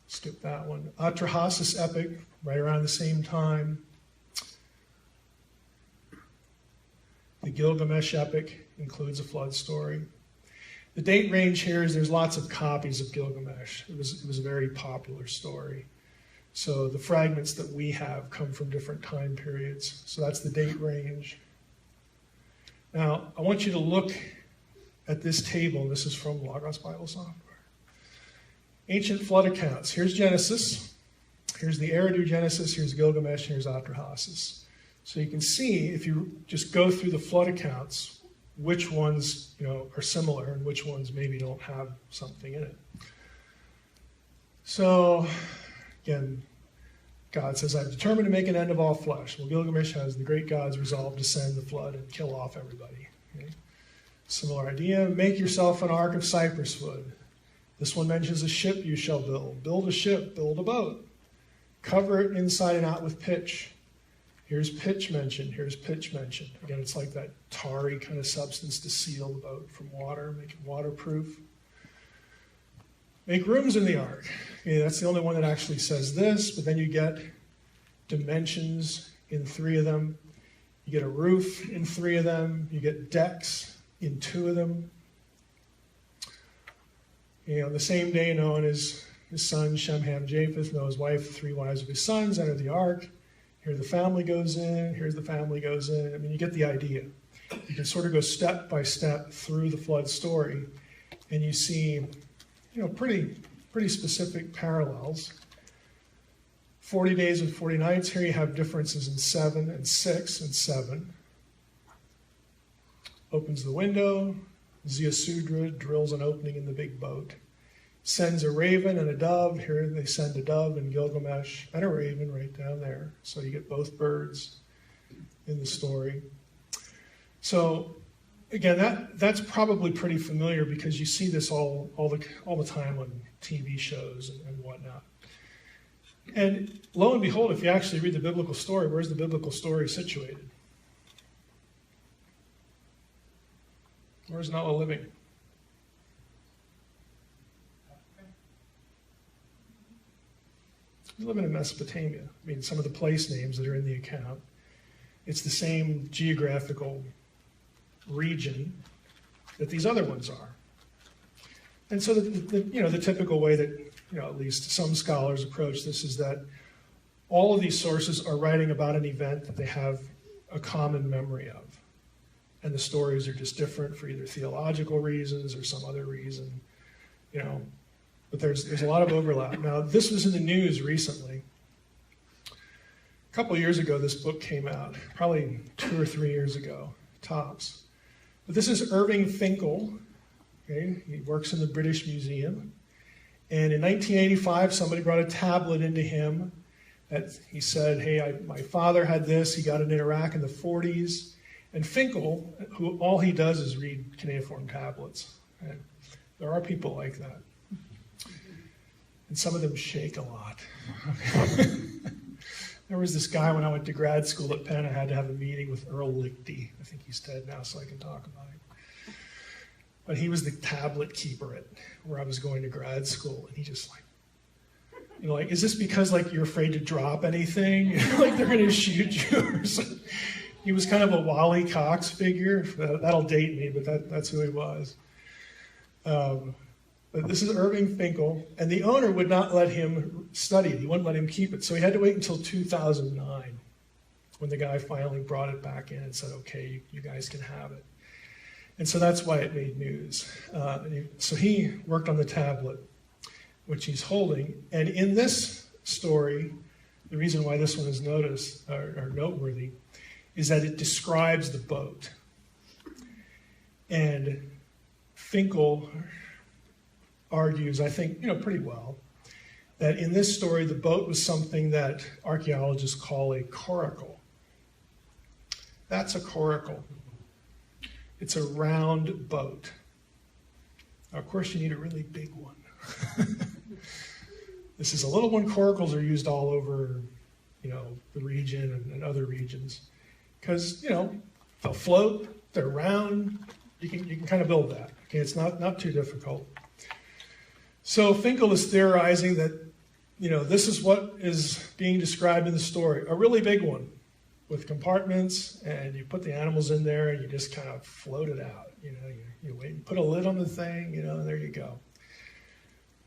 Skip that one. Atrahasis epic, right around the same time. The Gilgamesh epic includes a flood story. The date range here is there's lots of copies of Gilgamesh. It was a very popular story. So the fragments that we have come from different time periods. So that's the date range. Now, I want you to look at this table, and this is from Logos Bible Software. Ancient flood accounts. Here's Genesis. Here's the Eridu Genesis. Here's Gilgamesh. Here's Atrahasis. So you can see, if you just go through the flood accounts, which ones are similar and which ones maybe don't have something in it. So, again, God says, I've determined to make an end of all flesh. Well, Gilgamesh has the great gods resolved to send the flood and kill off everybody. Okay? Similar idea, make yourself an ark of cypress wood. This one mentions a ship you shall build. Build a ship, build a boat. Cover it inside and out with pitch. Here's pitch mentioned, here's pitch mentioned. Again, it's like that tarry kind of substance to seal the boat from water, make it waterproof. Make rooms in the ark. Okay, that's the only one that actually says this, but then you get dimensions in 3 of them. You get a roof in 3 of them. You get decks in 2 of them. On the same day, Noah and his sons, Shem, Ham, Japheth, Noah's wife, the 3 wives of his sons, enter the ark. Here the family goes in, here's the family goes in. I mean, you get the idea. You can sort of go step by step through the flood story, and you see, pretty specific parallels. 40 days and 40 nights. Here you have differences in 7 and 6 and 7. Opens the window. Ziasudra drills an opening in the big boat. Sends a raven and a dove. Here they send a dove in Gilgamesh and a raven right down there. So you get both birds in the story. So again, that's probably pretty familiar because you see this all the time on TV shows and whatnot. And lo and behold, if you actually read the biblical story, where's the biblical story situated? Where's Noah living? He's living in Mesopotamia. I mean, some of the place names that are in the account, it's the same geographical region that these other ones are. And so the typical way that at least some scholars approach this is that all of these sources are writing about an event that they have a common memory of. And the stories are just different for either theological reasons or some other reason. But there's a lot of overlap. Now, this was in the news recently. A couple years ago, this book came out, probably 2 or 3 years ago, tops. But this is Irving Finkel. Okay? He works in the British Museum. And in 1985, somebody brought a tablet into him that he said, hey, my father had this. He got it in Iraq in the 40s. And Finkel, who all he does is read cuneiform tablets. And there are people like that. And some of them shake a lot. There was this guy when I went to grad school at Penn, I had to have a meeting with Earl Lichty. I think he's dead now, so I can talk about him. But he was the tablet keeper at where I was going to grad school, and he just like, is this because you're afraid to drop anything? Like they're going to shoot you or something? He was kind of a Wally Cox figure. That'll date me, but that's who he was. But this is Irving Finkel, and the owner would not let him study it. He wouldn't let him keep it. So he had to wait until 2009 when the guy finally brought it back in and said, okay, you guys can have it. And so that's why it made news. So he worked on the tablet, which he's holding. And in this story, the reason why this one is noteworthy is that it describes the boat. And Finkel argues, I think, pretty well, that in this story, the boat was something that archaeologists call a coracle. That's a coracle. It's a round boat. Now, of course, you need a really big one. This is a little one. Coracles are used all over, the region and other regions. Because, they'll float, they're round, you can kind of build that. Okay, it's not too difficult. So Finkel is theorizing that, this is what is being described in the story. A really big one with compartments, and you put the animals in there and you just kind of float it out. You wait, you put a lid on the thing, and there you go.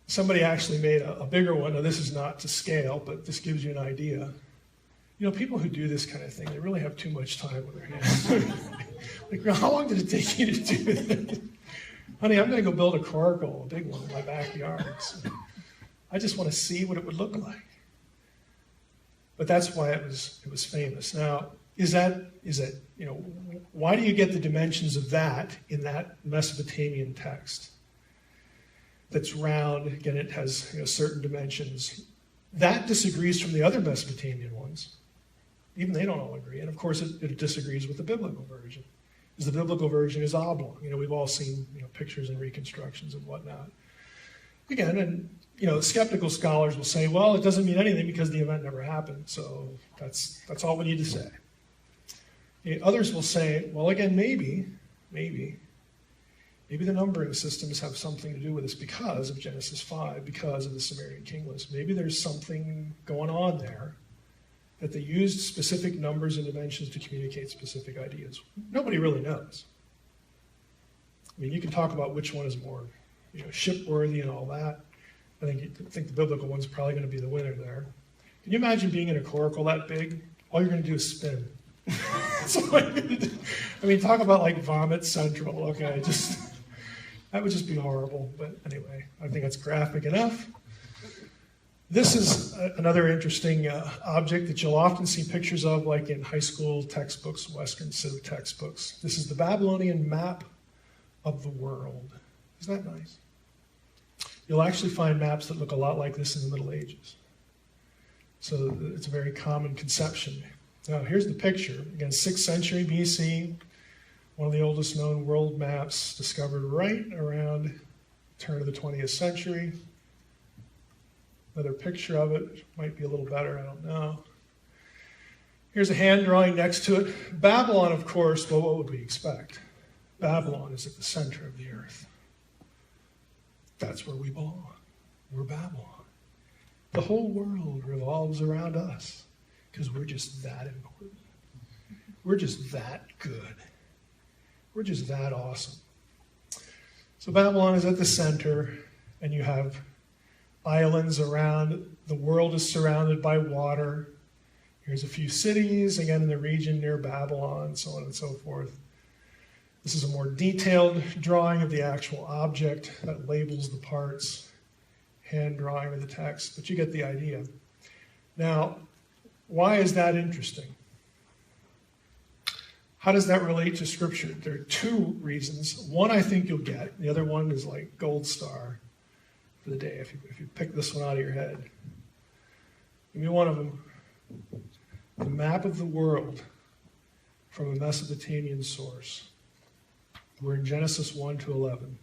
Somebody actually made a bigger one. Now, this is not to scale, but this gives you an idea. People who do this kind of thing, they really have too much time with their hands. How long did it take you to do this? Honey, I'm going to go build a coracle, a big one in my backyard. So I just want to see what it would look like. But that's why it was famous. Now, is that why do you get the dimensions of that in that Mesopotamian text? That's round, again, it has certain dimensions. That disagrees from the other Mesopotamian ones. Even they don't all agree. And of course, it disagrees with the biblical version. Because the biblical version is oblong. We've all seen pictures and reconstructions and whatnot. Again, and skeptical scholars will say, well, it doesn't mean anything because the event never happened. So that's all we need to say. Others will say, well, again, maybe the numbering systems have something to do with this because of Genesis 5, because of the Sumerian king list. Maybe there's something going on there that they used specific numbers and dimensions to communicate specific ideas. Nobody really knows. You can talk about which one is more shipworthy and all that. I think the biblical one's probably going to be the winner there. Can you imagine being in a coracle that big? All you're going to do is spin. Talk about vomit central. Okay, that would just be horrible. But anyway, I think that's graphic enough. This is another interesting object that you'll often see pictures of, like in high school textbooks, Western Civ textbooks. This is the Babylonian map of the world. Isn't that nice? You'll actually find maps that look a lot like this in the Middle Ages. So it's a very common conception. Now, here's the picture. Again, 6th century BC, one of the oldest known world maps discovered right around the turn of the 20th century. Another picture of it might be a little better, I don't know. Here's a hand drawing next to it. Babylon, of course, well, what would we expect? Babylon is at the center of the earth. That's where we belong. We're Babylon. The whole world revolves around us because we're just that important. We're just that good. We're just that awesome. So Babylon is at the center, and you have islands around. The world is surrounded by water. Here's a few cities, again in the region near Babylon, so on and so forth. This is a more detailed drawing of the actual object that labels the parts. hand drawing of the text, but you get the idea. Now, why is that interesting? How does that relate to Scripture? There are two reasons. One I think you'll get. The other one is like gold star for the day, if you pick this one out of your head. Give me one of them. The map of the world from a Mesopotamian source. We're in Genesis 1 to 11.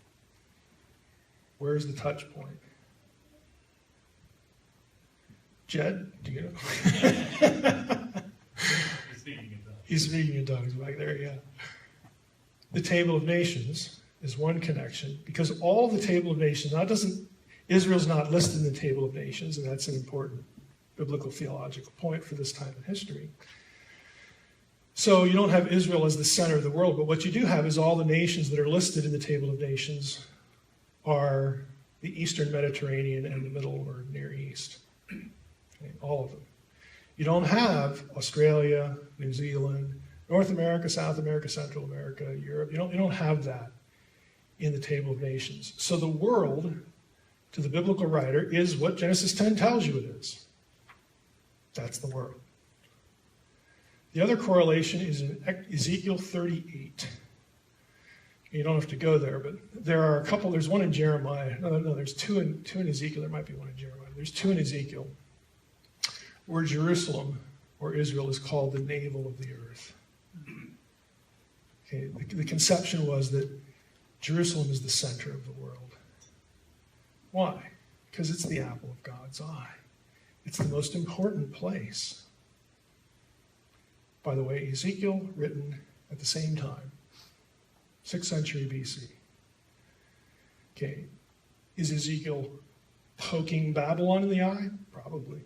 Where's the touch point? Jed, do you know? He's speaking in tongues back there, yeah. The Table of Nations is one connection, because all of the Table of Nations, Israel's not listed in the Table of Nations, and that's an important biblical theological point for this time in history. So you don't have Israel as the center of the world, but what you do have is all the nations that are listed in the Table of Nations are the Eastern Mediterranean and the Middle or Near East. Okay, all of them. You don't have Australia, New Zealand, North America, South America, Central America, Europe. You don't have that in the Table of Nations. So the world, to the biblical writer, is what Genesis 10 tells you it is. That's the world. The other correlation is in Ezekiel 38. You don't have to go there, but there are a couple. There's one in Jeremiah. No, there's two in Ezekiel. There might be one in Jeremiah. There's two in Ezekiel, where Jerusalem, or Israel, is called the navel of the earth. Okay, the conception was that Jerusalem is the center of the world. Why? Because it's the apple of God's eye. It's the most important place. By the way, Ezekiel written at the same time, 6th century BC. Okay, is Ezekiel poking Babylon in the eye? Probably.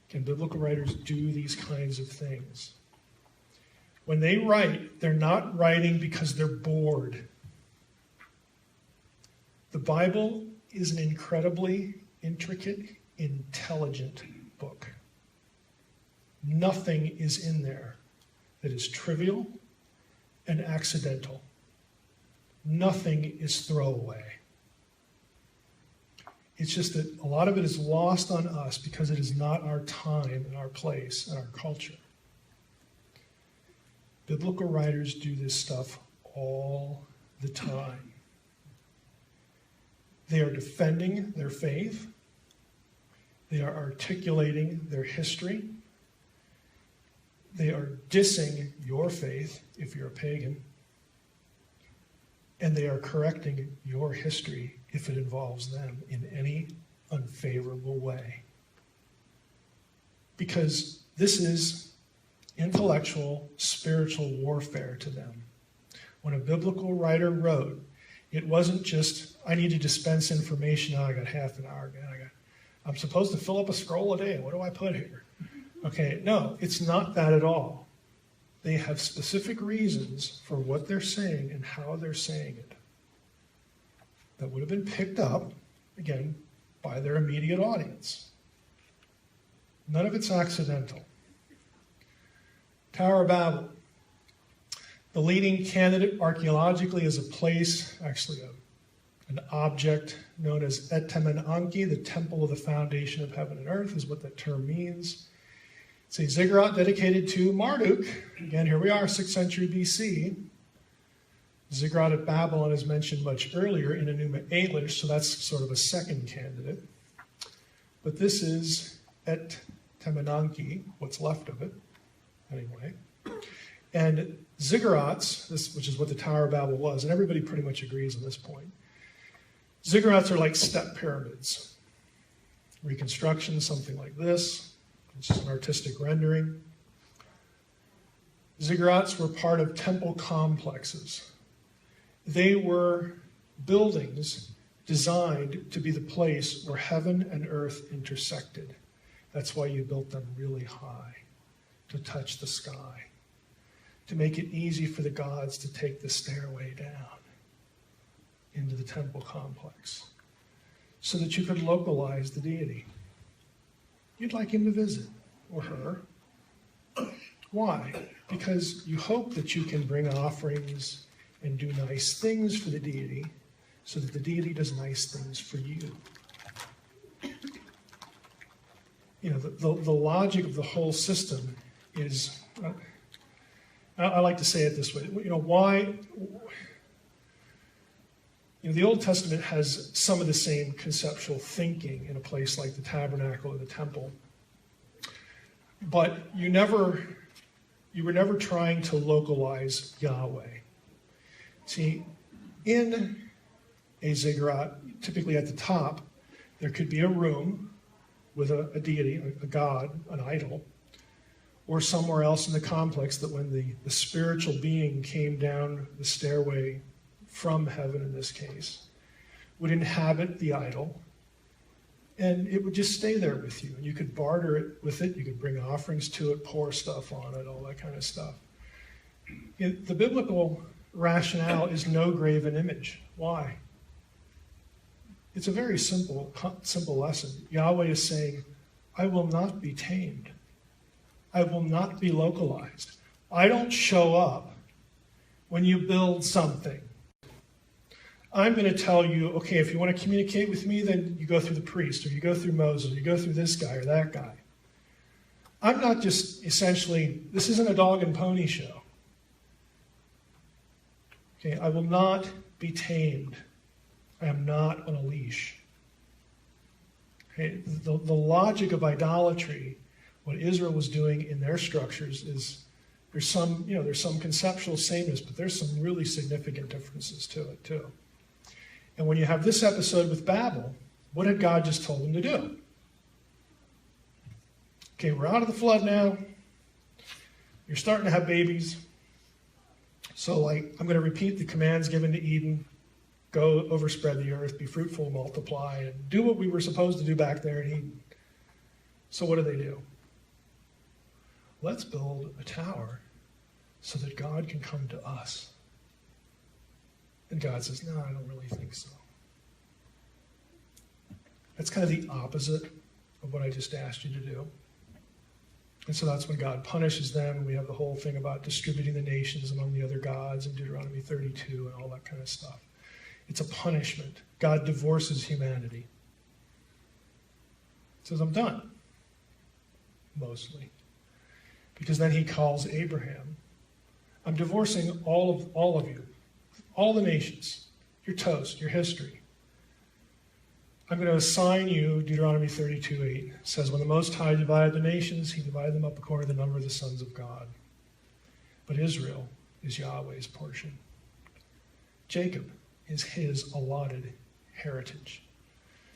Can biblical writers do these kinds of things? When they write, they're not writing because they're bored. The Bible is an incredibly intricate, intelligent book. Nothing is in there that is trivial and accidental. Nothing is throwaway. It's just that a lot of it is lost on us because it is not our time and our place and our culture. Biblical writers do this stuff all the time. They are defending their faith. They are articulating their history. They are dissing your faith if you're a pagan. And they are correcting your history if it involves them in any unfavorable way. Because this is intellectual, spiritual warfare to them. When a biblical writer wrote, it wasn't just, I need to dispense information. Now I got half an hour. I'm supposed to fill up a scroll a day. What do I put here? Okay, no, it's not that at all. They have specific reasons for what they're saying and how they're saying it that would have been picked up, again, by their immediate audience. None of it's accidental. Tower of Babel. The leading candidate archaeologically is a place, actually an object known as Et Temen Anki, the temple of the foundation of heaven and earth, is what that term means. It's a ziggurat dedicated to Marduk. Again, here we are, 6th century BC. Ziggurat at Babylon is mentioned much earlier in Enuma Elish, so that's sort of a second candidate. But this is Et Temen Anki, what's left of it, anyway. And ziggurats, which is what the Tower of Babel was, and everybody pretty much agrees on this point. Ziggurats are like step pyramids. Reconstruction, something like this. It's just an artistic rendering. Ziggurats were part of temple complexes. They were buildings designed to be the place where heaven and earth intersected. That's why you built them really high, to touch the sky, to make it easy for the gods to take the stairway down into the temple complex, so that you could localize the deity. You'd like him to visit, or her. Why? Because you hope that you can bring offerings and do nice things for the deity so that the deity does nice things for you. You know, the logic of the whole system is, I like to say it this way, you know, why, you know, the Old Testament has some of the same conceptual thinking in a place like the tabernacle or the temple, but you were never trying to localize Yahweh. See, in a ziggurat, typically at the top, there could be a room with a deity, a god, an idol, or somewhere else in the complex that when the spiritual being came down the stairway from heaven in this case, would inhabit the idol, and it would just stay there with you. And you could barter it with it, you could bring offerings to it, pour stuff on it, all that kind of stuff. The biblical rationale is no graven image. Why? It's a very simple lesson. Yahweh is saying, I will not be tamed. I will not be localized. I don't show up when you build something. I'm going to tell you, okay, if you want to communicate with me, then you go through the priest, or you go through Moses, or you go through this guy or that guy. I'm not just essentially, this isn't a dog and pony show. Okay, I will not be tamed. I am not on a leash. Okay, the logic of idolatry, what Israel was doing in their structures is, there's some conceptual sameness, but there's some really significant differences to it too. And when you have this episode with Babel, what had God just told them to do? Okay, we're out of the flood now. You're starting to have babies. So I'm going to repeat the commands given to Eden. Go overspread the earth, be fruitful, multiply, and do what we were supposed to do back there in Eden. So what do? Let's build a tower so that God can come to us. And God says, no, I don't really think so. That's kind of the opposite of what I just asked you to do. And so that's when God punishes them, and we have the whole thing about distributing the nations among the other gods in Deuteronomy 32 and all that kind of stuff. It's a punishment. God divorces humanity. Says, I'm done. Mostly. Because then he calls Abraham. I'm divorcing all of you. All the nations. You're toast. Your history. I'm going to assign you, Deuteronomy 32:8 says, when the Most High divided the nations, he divided them up according to the number of the sons of God. But Israel is Yahweh's portion. Jacob is his allotted heritage.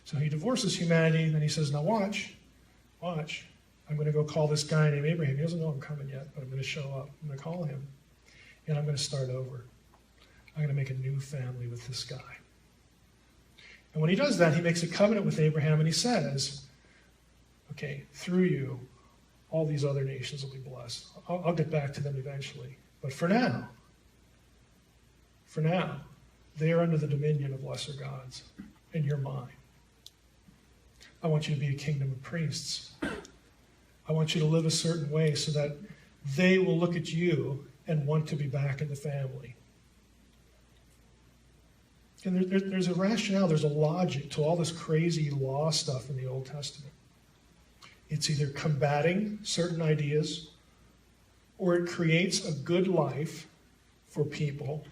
So he divorces humanity, and then he says, now watch. I'm going to go call this guy named Abraham. He doesn't know I'm coming yet, but I'm going to show up. I'm going to call him, and I'm going to start over. I'm going to make a new family with this guy. And when he does that, he makes a covenant with Abraham, and he says, okay, through you, all these other nations will be blessed. I'll get back to them eventually. But for now, they are under the dominion of lesser gods, and you're mine. I want you to be a kingdom of priests. I want you to live a certain way so that they will look at you and want to be back in the family. And there's a rationale, there's a logic to all this crazy law stuff in the Old Testament. It's either combating certain ideas, or it creates a good life for people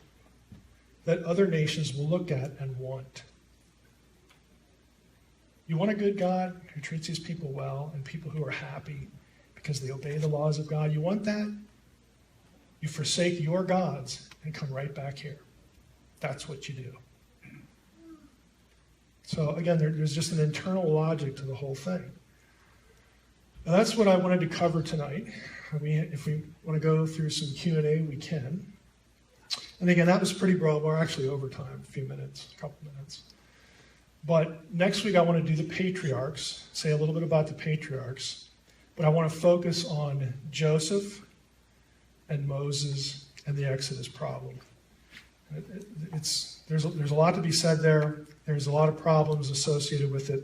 that other nations will look at and want. You want a good God who treats these people well and people who are happy because they obey the laws of God. You want that? You forsake your gods and come right back here. That's what you do. So again, there's just an internal logic to the whole thing. Now, that's what I wanted to cover tonight. I mean, if we want to go through some Q&A, we can. And again, that was pretty broad. We're actually over time, a couple minutes. But next week I want to do the patriarchs, say a little bit about the patriarchs. But I want to focus on Joseph and Moses and the Exodus problem. There's a lot to be said there. There's a lot of problems associated with it.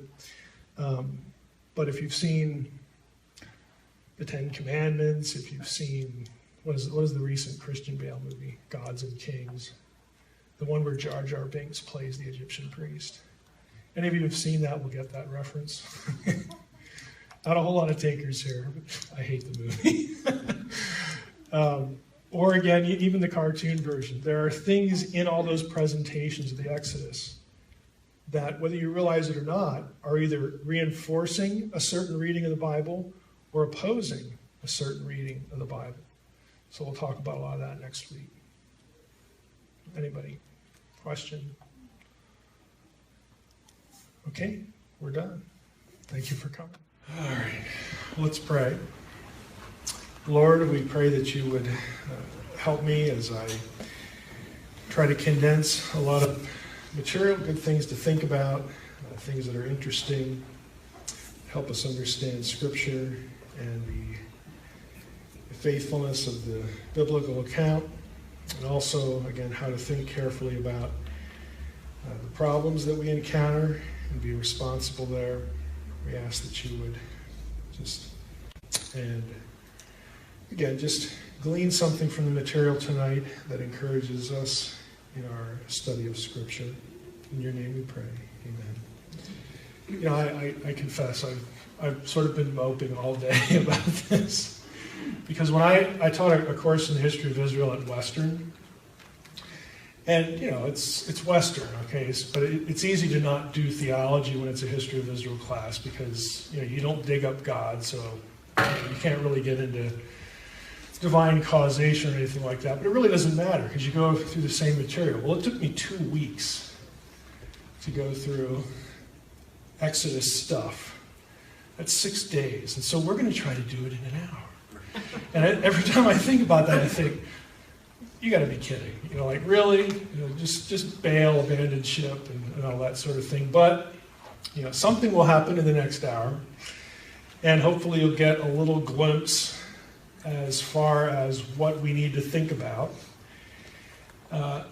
But if you've seen the Ten Commandments, if you've seen, what is the recent Christian Bale movie, Gods and Kings? the one where Jar Jar Binks plays the Egyptian priest. Any of you have seen that will get that reference. Not a whole lot of takers here, but I hate the movie. Or again, even the cartoon version. There are things in all those presentations of the Exodus that, whether you realize it or not, are either reinforcing a certain reading of the Bible or opposing a certain reading of the Bible. So we'll talk about a lot of that next week. Anybody? Question? Okay, we're done. Thank you for coming. All right, let's pray. Lord, we pray that you would help me as I try to condense a lot of material, good things to think about, things that are interesting, help us understand Scripture and the faithfulness of the biblical account, and also, again, how to think carefully about the problems that we encounter and be responsible there. We ask that you would just glean something from the material tonight that encourages us in our study of Scripture. In your name we pray. Amen. You know, I confess, I've sort of been moping all day about this. Because when I taught a course in the history of Israel at Western, and, you know, it's Western, okay, but it's easy to not do theology when it's a history of Israel class because, you know, you don't dig up God, so you can't really get into divine causation or anything like that. But it really doesn't matter because you go through the same material. Well, it took me 2 weeks to go through Exodus stuff. That's 6 days. And so we're going to try to do it in an hour. And every time I think about that, I think, you got to be kidding. You know, like, really? You know, just bail, abandon ship, and all that sort of thing. But, you know, something will happen in the next hour. And hopefully you'll get a little glimpse as far as what we need to think about.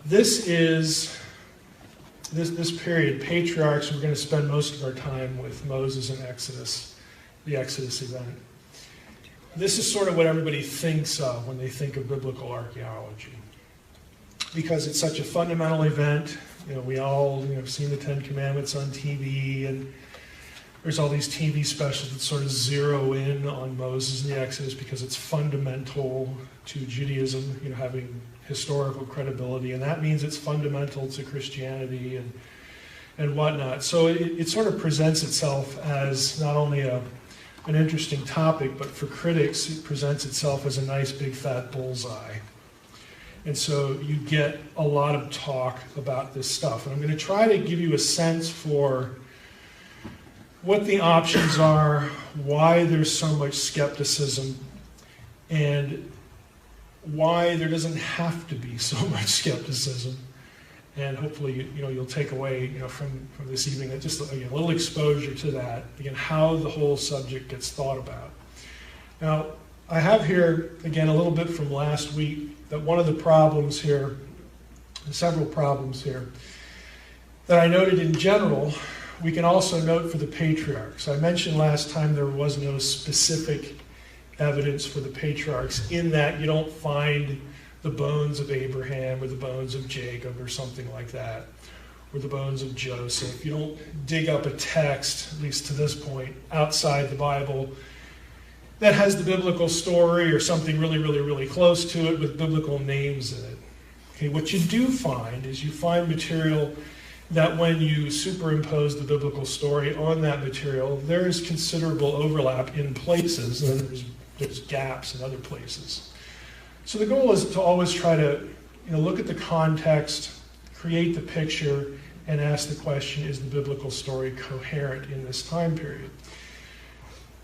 This period, patriarchs, we're going to spend most of our time with Moses and Exodus, the Exodus event. This is sort of what everybody thinks of when they think of biblical archaeology. Because it's such a fundamental event. You know, we all have seen the Ten Commandments on TV, and there's all these TV specials that sort of zero in on Moses and the Exodus because it's fundamental to Judaism, you know, having historical credibility, and that means it's fundamental to Christianity and whatnot. So it sort of presents itself as not only an interesting topic, but for critics, it presents itself as a nice big fat bullseye. And so you get a lot of talk about this stuff. And I'm going to try to give you a sense for what the options are, why there's so much skepticism, and why there doesn't have to be so much skepticism. And hopefully, you'll take away, from this evening just a little exposure to that. Again, how the whole subject gets thought about. Now, I have here again a little bit from last week that one of the problems here, several problems here, that I noted in general, we can also note for the patriarchs. I mentioned last time there was no specific evidence for the patriarchs in that you don't find the bones of Abraham or the bones of Jacob or something like that, or the bones of Joseph. You don't dig up a text, at least to this point, outside the Bible that has the biblical story or something really, really, really close to it with biblical names in it. Okay, what you do find is you find material that when you superimpose the biblical story on that material, there is considerable overlap in places, and there's gaps in other places. So the goal is to always try to look at the context, create the picture, and ask the question, is the biblical story coherent in this time period?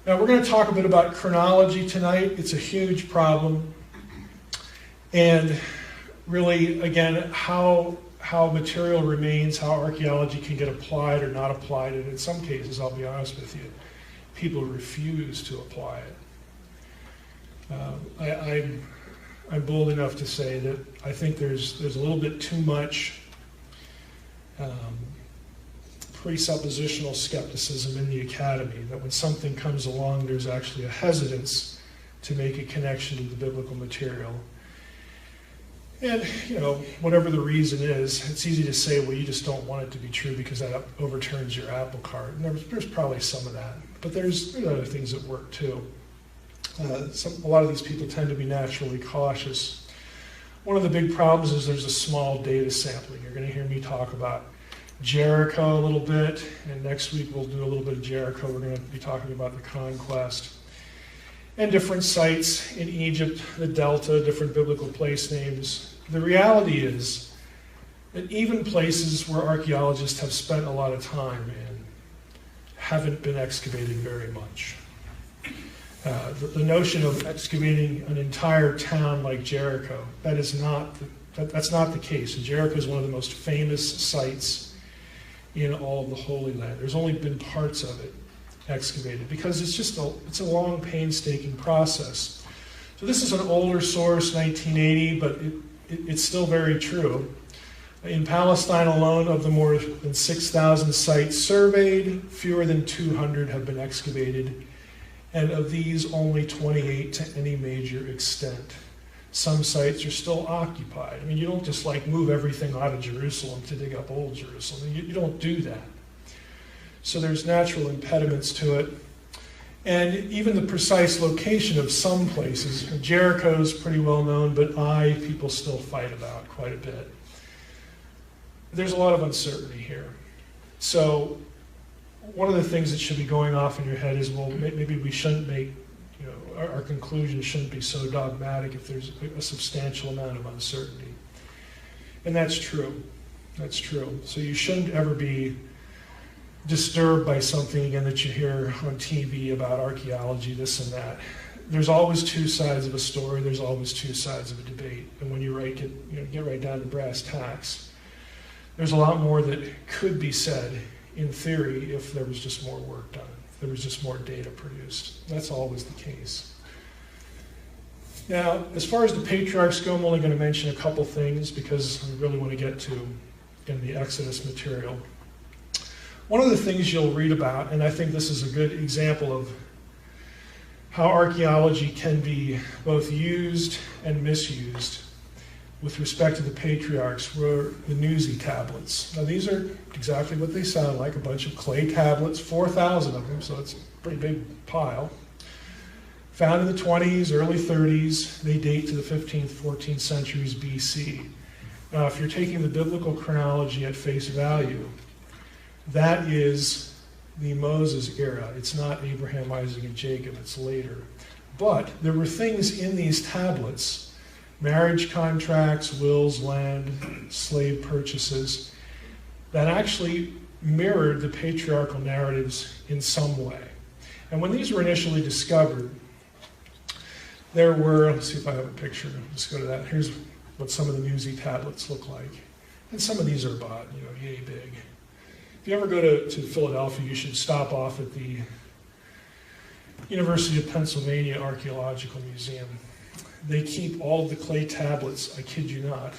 Now we're going to talk a bit about chronology tonight. It's a huge problem. And really, again, how material remains, how archaeology can get applied or not applied. And in some cases, I'll be honest with you, people refuse to apply it. I'm bold enough to say that I think there's a little bit too much presuppositional skepticism in the academy, that when something comes along, there's actually a hesitance to make a connection to the biblical material. And, whatever the reason is, it's easy to say, well, you just don't want it to be true because that overturns your apple cart. And there's probably some of that. But there's other things that work too. A lot of these people tend to be naturally cautious. One of the big problems is there's a small data sampling. You're going to hear me talk about Jericho a little bit, and next week we'll do a little bit of Jericho. We're going to be talking about the conquest. And different sites in Egypt, the Delta, different biblical place names. The reality is that even places where archaeologists have spent a lot of time in haven't been excavated very much. The notion of excavating an entire town like Jericho, that's not the case. And Jericho is one of the most famous sites in all of the Holy Land. There's only been parts of it excavated because it's a long, painstaking process. So this is an older source, 1980, but it's still very true. In Palestine alone, of the more than 6,000 sites surveyed, fewer than 200 have been excavated, and of these, only 28 to any major extent. Some sites are still occupied. I mean, you don't just move everything out of Jerusalem to dig up old Jerusalem. You don't do that. So there's natural impediments to it. And even the precise location of some places, Jericho's pretty well known, but people still fight about quite a bit. There's a lot of uncertainty here. So one of the things that should be going off in your head is, well, maybe we shouldn't make, our conclusion shouldn't be so dogmatic if there's a substantial amount of uncertainty. And that's true. That's true. So you shouldn't ever be disturbed by something, again, that you hear on TV about archaeology, this and that. There's always two sides of a story. There's always two sides of a debate. And when you get right down to brass tacks, there's a lot more that could be said in theory if there was just more work done, if there was just more data produced. That's always the case. Now, as far as the patriarchs go, I'm only going to mention a couple things because I really want to get to the Exodus material. One of the things you'll read about, and I think this is a good example of how archaeology can be both used and misused with respect to the patriarchs, were the Nuzi tablets. Now these are exactly what they sound like, a bunch of clay tablets, 4,000 of them, so it's a pretty big pile. Found in the 20s, early 30s, they date to the 15th, 14th centuries BC. Now if you're taking the biblical chronology at face value, that is the Moses era. It's not Abraham, Isaac, and Jacob, it's later. But there were things in these tablets, marriage contracts, wills, land, slave purchases, that actually mirrored the patriarchal narratives in some way. And when these were initially discovered, there were, let's see if I have a picture, let's go to that. Here's what some of the Nuzi tablets look like. And some of these are about, yay big. If you ever go to Philadelphia, you should stop off at the University of Pennsylvania Archaeological Museum. They keep all of the clay tablets, I kid you not,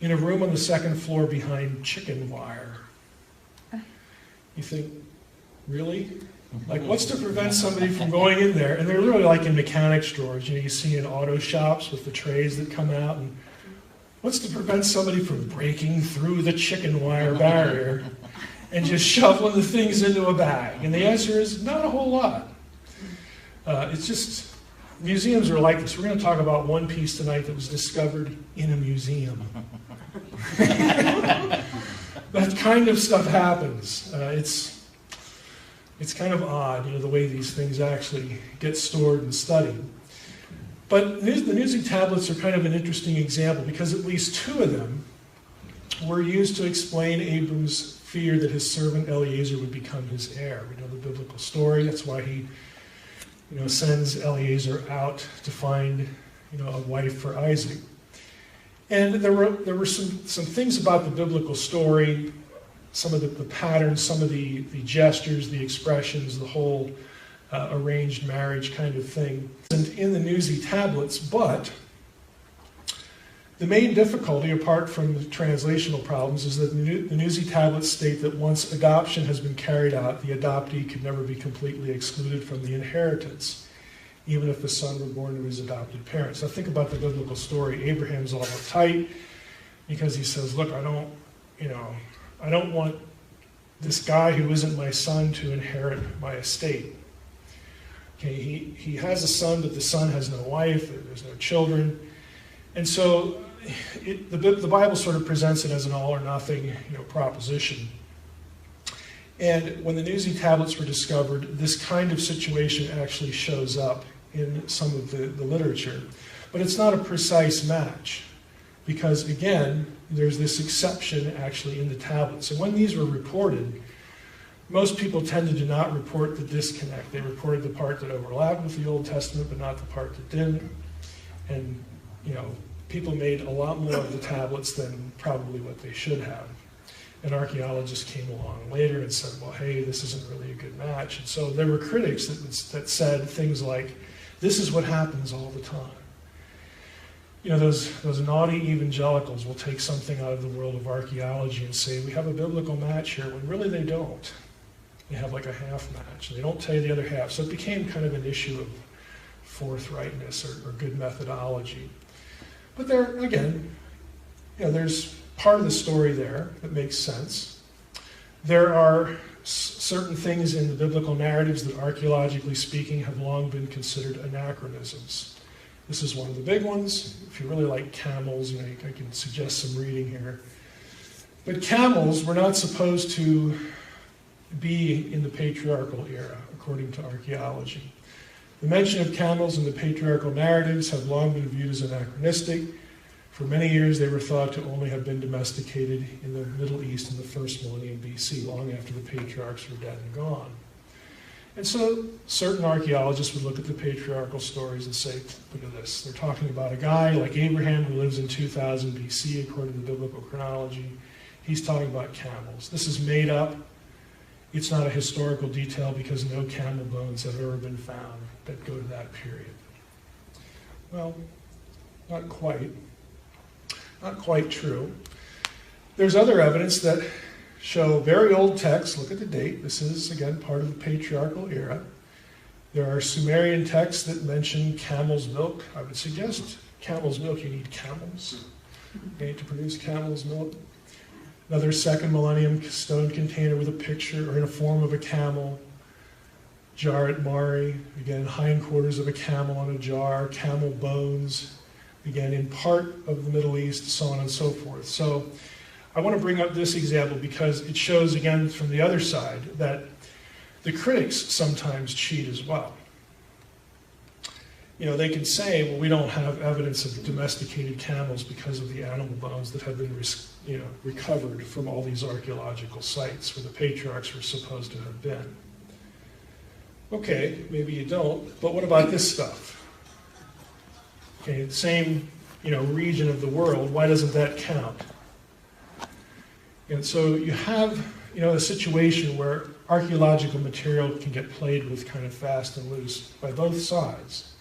in a room on the second floor behind chicken wire. You think, really? What's to prevent somebody from going in there? And they're literally like in mechanics drawers. You see in auto shops with the trays that come out. And what's to prevent somebody from breaking through the chicken wire barrier and just shoveling the things into a bag? And the answer is not a whole lot. It's just, museums are like this. We're going to talk about one piece tonight that was discovered in a museum. That kind of stuff happens. It's kind of odd, the way these things actually get stored and studied. But the Nuzi tablets are kind of an interesting example because at least two of them were used to explain Abram's fear that his servant Eliezer would become his heir. We know the biblical story. That's why he sends Eliezer out to find a wife for Isaac. And there were some things about the biblical story, some of the patterns, some of the gestures, the expressions, the whole arranged marriage kind of thing, and in the Nuzi tablets. But the main difficulty, apart from the translational problems, is that the Nuzi tablets state that once adoption has been carried out, the adoptee could never be completely excluded from the inheritance. even if the son were born to his adopted parents. Now think about the biblical story. Abraham's all uptight because he says, look, I don't want this guy who isn't my son to inherit my estate. Okay, he has a son, but the son has no wife, there's no children. And so the Bible sort of presents it as an all or nothing proposition. And when the Nuzi tablets were discovered, this kind of situation actually shows up in some of the literature. But it's not a precise match because, again, there's this exception actually in the tablets. And when these were reported, most people tended to not report the disconnect. They reported the part that overlapped with the Old Testament, but not the part that didn't. And, people made a lot more of the tablets than probably what they should have. An archaeologist came along later and said, well, hey, this isn't really a good match. And so there were critics that said things like, this is what happens all the time. Those naughty evangelicals will take something out of the world of archaeology and say, we have a biblical match here, when really they don't. They have like a half match. They don't tell you the other half. So it became kind of an issue of forthrightness or good methodology. But there, again, there's part of the story there that makes sense. There are certain things in the biblical narratives that, archaeologically speaking, have long been considered anachronisms. This is one of the big ones. If you really like camels, I can suggest some reading here. But camels were not supposed to be in the patriarchal era, according to archaeology. The mention of camels in the patriarchal narratives have long been viewed as anachronistic. For many years, they were thought to only have been domesticated in the Middle East in the first millennium BC, long after the patriarchs were dead and gone. And so certain archaeologists would look at the patriarchal stories and say, look at this. They're talking about a guy like Abraham who lives in 2000 BC, according to the biblical chronology. He's talking about camels. This is made up. It's not a historical detail because no camel bones have ever been found that go to that period. Well, not quite. Not quite true. There's other evidence that show very old texts. Look at the date. This is, again, part of the patriarchal era. There are Sumerian texts that mention camel's milk. I would suggest camel's milk, you need camels. You need to produce camel's milk. Another second millennium stone container with a picture or in a form of a camel. Jar at Mari, again, hindquarters of a camel on a jar, camel bones, again, in part of the Middle East, so on and so forth. So I want to bring up this example because it shows, again, from the other side, that the critics sometimes cheat as well. They can say, well, we don't have evidence of domesticated camels because of the animal bones that have been recovered from all these archaeological sites where the patriarchs were supposed to have been. Okay, maybe you don't, but what about this stuff? Okay, the same region of the world, why doesn't that count? And so you have a situation where archaeological material can get played with kind of fast and loose by both sides.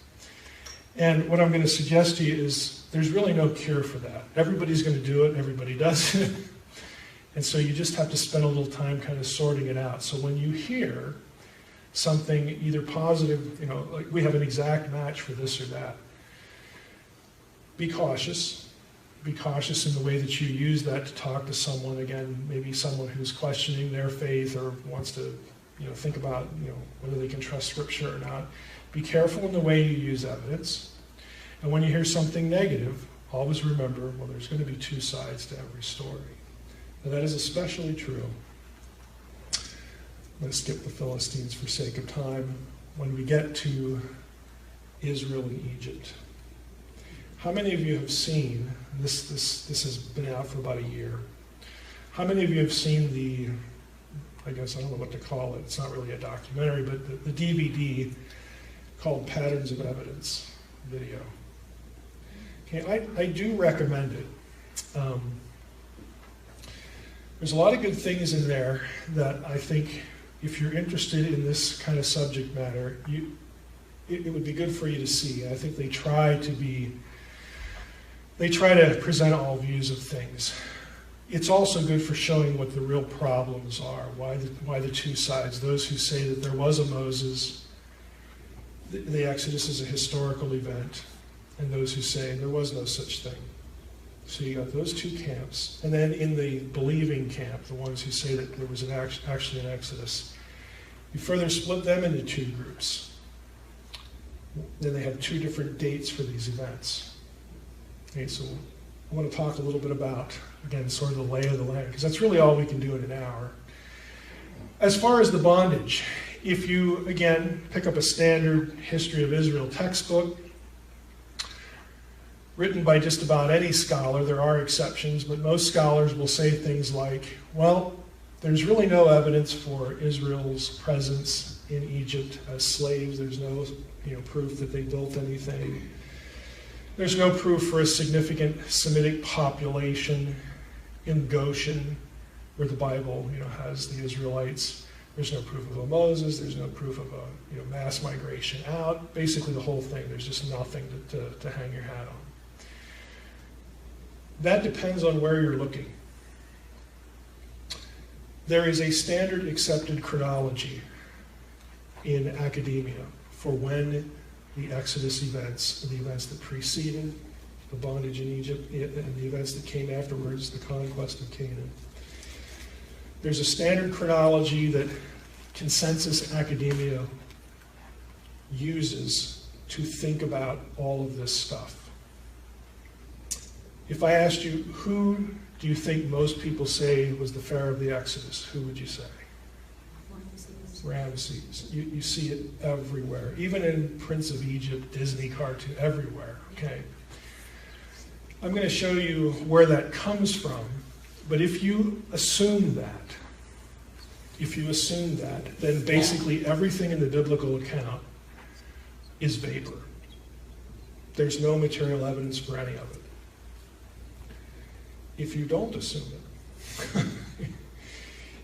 And what I'm going to suggest to you is there's really no cure for that. Everybody's going to do it, everybody does it. And so you just have to spend a little time kind of sorting it out. So when you hear something either positive, like we have an exact match for this or that, be cautious. Be cautious in the way that you use that to talk to someone, again, maybe someone who's questioning their faith or wants to think about whether they can trust Scripture or not. Be careful in the way you use evidence. And when you hear something negative, always remember, well, there's going to be two sides to every story. Now, that is especially true. I'm going to skip the Philistines for sake of time. When we get to Israel and Egypt, how many of you have seen, this has been out for about a year, how many of you have seen the, I guess I don't know what to call it, it's not really a documentary, but the DVD called Patterns of Evidence video? Okay, I do recommend it. There's a lot of good things in there that I think if you're interested in this kind of subject matter, it would be good for you to see. I think they try to present all views of things. It's also good for showing what the real problems are, why the two sides, those who say that there was a Moses, the Exodus is a historical event, and those who say there was no such thing. So you got those two camps. And then in the believing camp, the ones who say that there was actually an Exodus, you further split them into two groups. Then they have two different dates for these events. Okay, so I want to talk a little bit about, again, sort of the lay of the land, because that's really all we can do in an hour. As far as the bondage, if you, again, pick up a standard history of Israel textbook, written by just about any scholar, there are exceptions, but most scholars will say things like, well, there's really no evidence for Israel's presence in Egypt as slaves. There's no proof that they built anything. There's no proof for a significant Semitic population in Goshen, where the Bible has the Israelites. There's no proof of a Moses. There's no proof of a mass migration out. Basically the whole thing. There's just nothing to hang your hat on. That depends on where you're looking. There is a standard accepted chronology in academia for when the Exodus events, the events that preceded the bondage in Egypt, and the events that came afterwards, the conquest of Canaan. There's a standard chronology that consensus academia uses to think about all of this stuff. If I asked you, who do you think most people say was the pharaoh of the Exodus, who would you say? Ramses. You see it everywhere, even in Prince of Egypt, Disney cartoon, everywhere, okay? I'm going to show you where that comes from, but if you assume that, then basically everything in the biblical account is vapor. There's no material evidence for any of it. If you don't assume it,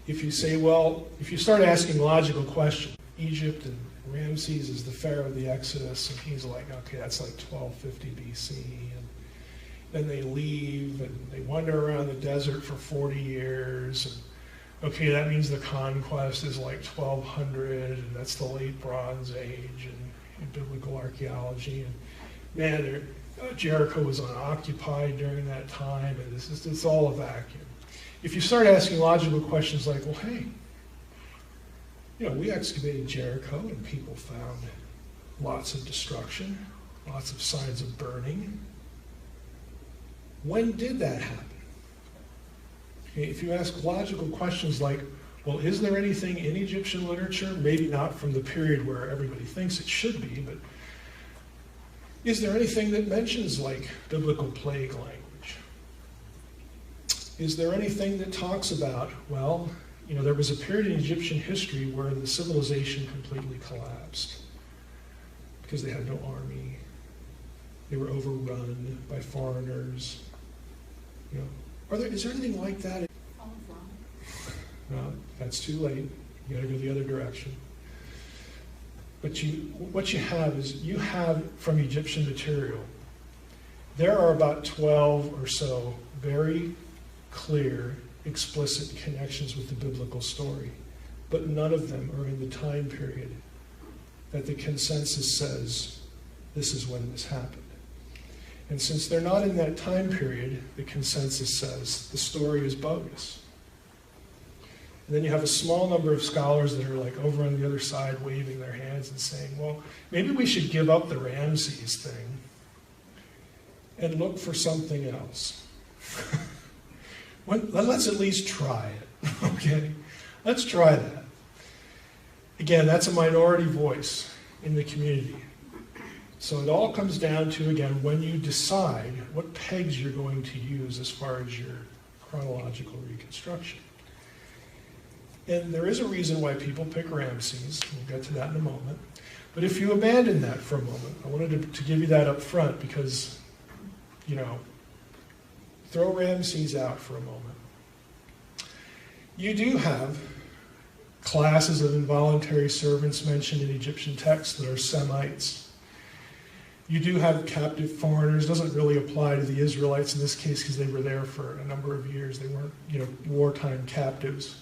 if you say, well, if you start asking logical questions, Egypt and Ramses is the pharaoh of the Exodus, and he's like, okay, that's like 1250 BC, and then they leave, and they wander around the desert for 40 years, and okay, that means the conquest is like 1200, and that's the late Bronze Age, and in biblical archaeology, and man, Jericho was unoccupied during that time, and it's all a vacuum. If you start asking logical questions like, well, hey, we excavated Jericho and people found lots of destruction, lots of signs of burning. When did that happen? Okay, if you ask logical questions like, well, is there anything in Egyptian literature, maybe not from the period where everybody thinks it should be, but is there anything that mentions like biblical plague language? Is there anything that talks about, well, there was a period in Egyptian history where the civilization completely collapsed because they had no army. They were overrun by foreigners. Is there anything like that? No, that's too late. You got to go the other direction. But what you have is, you have from Egyptian material, there are about 12 or so very clear, explicit connections with the biblical story, but none of them are in the time period that the consensus says this is when this happened. And since they're not in that time period, the consensus says the story is bogus. And then you have a small number of scholars that are like over on the other side waving their hands and saying, well, maybe we should give up the Ramses thing and look for something else. Let's at least try it, okay? Let's try that. Again, that's a minority voice in the community. So it all comes down to, again, when you decide what pegs you're going to use as far as your chronological reconstruction. And there is a reason why people pick Ramses. We'll get to that in a moment. But if you abandon that for a moment, I wanted to give you that up front because, throw Ramses out for a moment. You do have classes of involuntary servants mentioned in Egyptian texts that are Semites. You do have captive foreigners. It doesn't really apply to the Israelites in this case because they were there for a number of years. They weren't, wartime captives.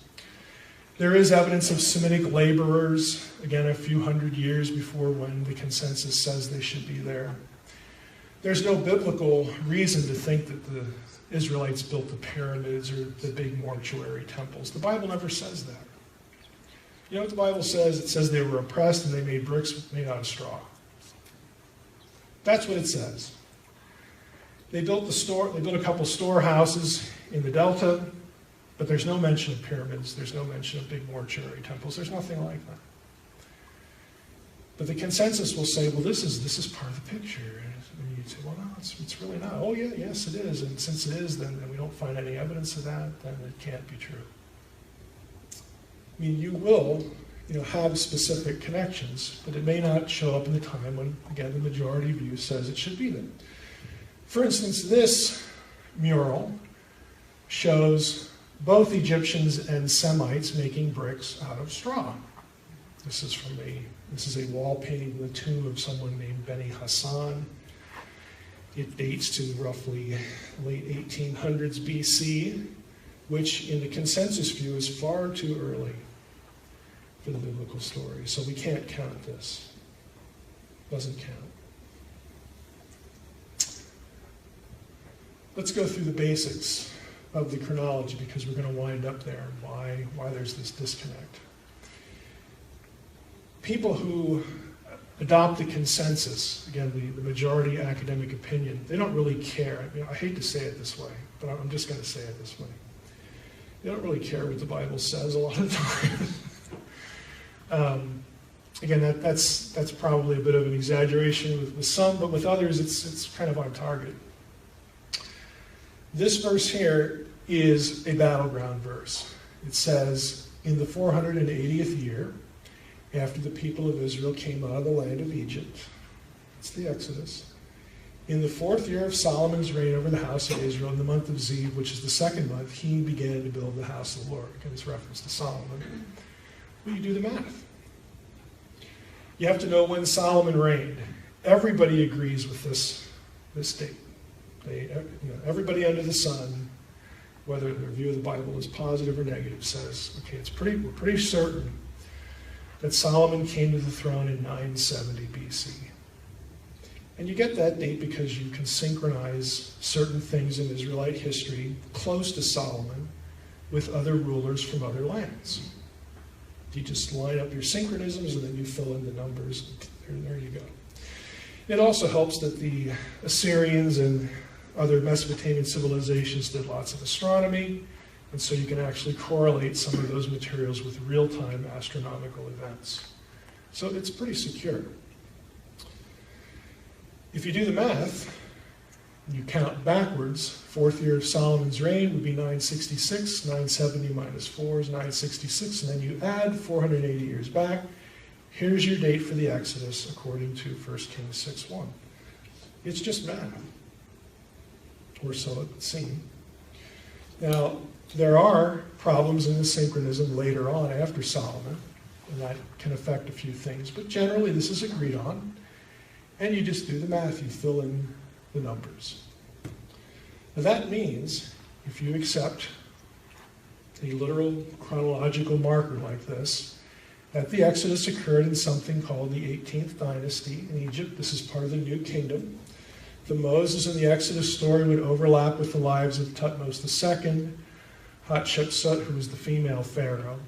There is evidence of Semitic laborers, again, a few hundred years before when the consensus says they should be there. There's no biblical reason to think that the Israelites built the pyramids or the big mortuary temples. The Bible never says that. You know what the Bible says? It says they were oppressed and they made bricks made out of straw. That's what it says. They built a couple storehouses in the Delta, but there's no mention of pyramids. There's no mention of big mortuary temples. There's nothing like that. But the consensus will say, well, this is part of the picture. And you say, well, no, it's really not. Oh, yeah, yes, it is. And since it is, then we don't find any evidence of that, then it can't be true. I mean, you will, have specific connections, but it may not show up in the time when, again, the majority view says it should be there. For instance, this mural shows both Egyptians and Semites making bricks out of straw. This is a wall painting in the tomb of someone named Beni Hassan. It dates to roughly late 1800s BC, which in the consensus view is far too early for the biblical story. So we can't count this. Doesn't count. Let's go through the basics of the chronology because we're going to wind up there and why there's this disconnect. People who adopt the consensus, again, the majority academic opinion, they don't really care. I hate to say it this way, but I'm just going to say it this way. They don't really care what the Bible says a lot of times. Again, that's probably a bit of an exaggeration with some, but with others, it's kind of on target. This verse here is a battleground verse. It says, in the 480th year, after the people of Israel came out of the land of Egypt, it's the Exodus, in the 4th year of Solomon's reign over the house of Israel, in the month of Ziv, which is the 2nd month, he began to build the house of the Lord. Again, it's reference to Solomon. Well, you do the math. You have to know when Solomon reigned. Everybody agrees with this date. Everybody under the sun, whether their view of the Bible is positive or negative, says, okay, we're pretty certain that Solomon came to the throne in 970 BC. And you get that date because you can synchronize certain things in Israelite history close to Solomon with other rulers from other lands. You just line up your synchronisms and then you fill in the numbers. There you go. It also helps that the Assyrians and other Mesopotamian civilizations did lots of astronomy, and so you can actually correlate some of those materials with real-time astronomical events. So it's pretty secure. If you do the math, you count backwards, 4th year of Solomon's reign would be 966, 970 minus 4 is 966, and then you add 480 years back. Here's your date for the Exodus according to 1 Kings 6:1. It's just math, or so it would seem. Now, there are problems in the synchronism later on after Solomon, and that can affect a few things, but generally this is agreed on, and you just do the math, you fill in the numbers. Now that means, if you accept a literal chronological marker like this, that the Exodus occurred in something called the 18th dynasty in Egypt. This is part of the New Kingdom. The Moses and the Exodus story would overlap with the lives of Thutmose II, Hatshepsut, who was the female pharaoh,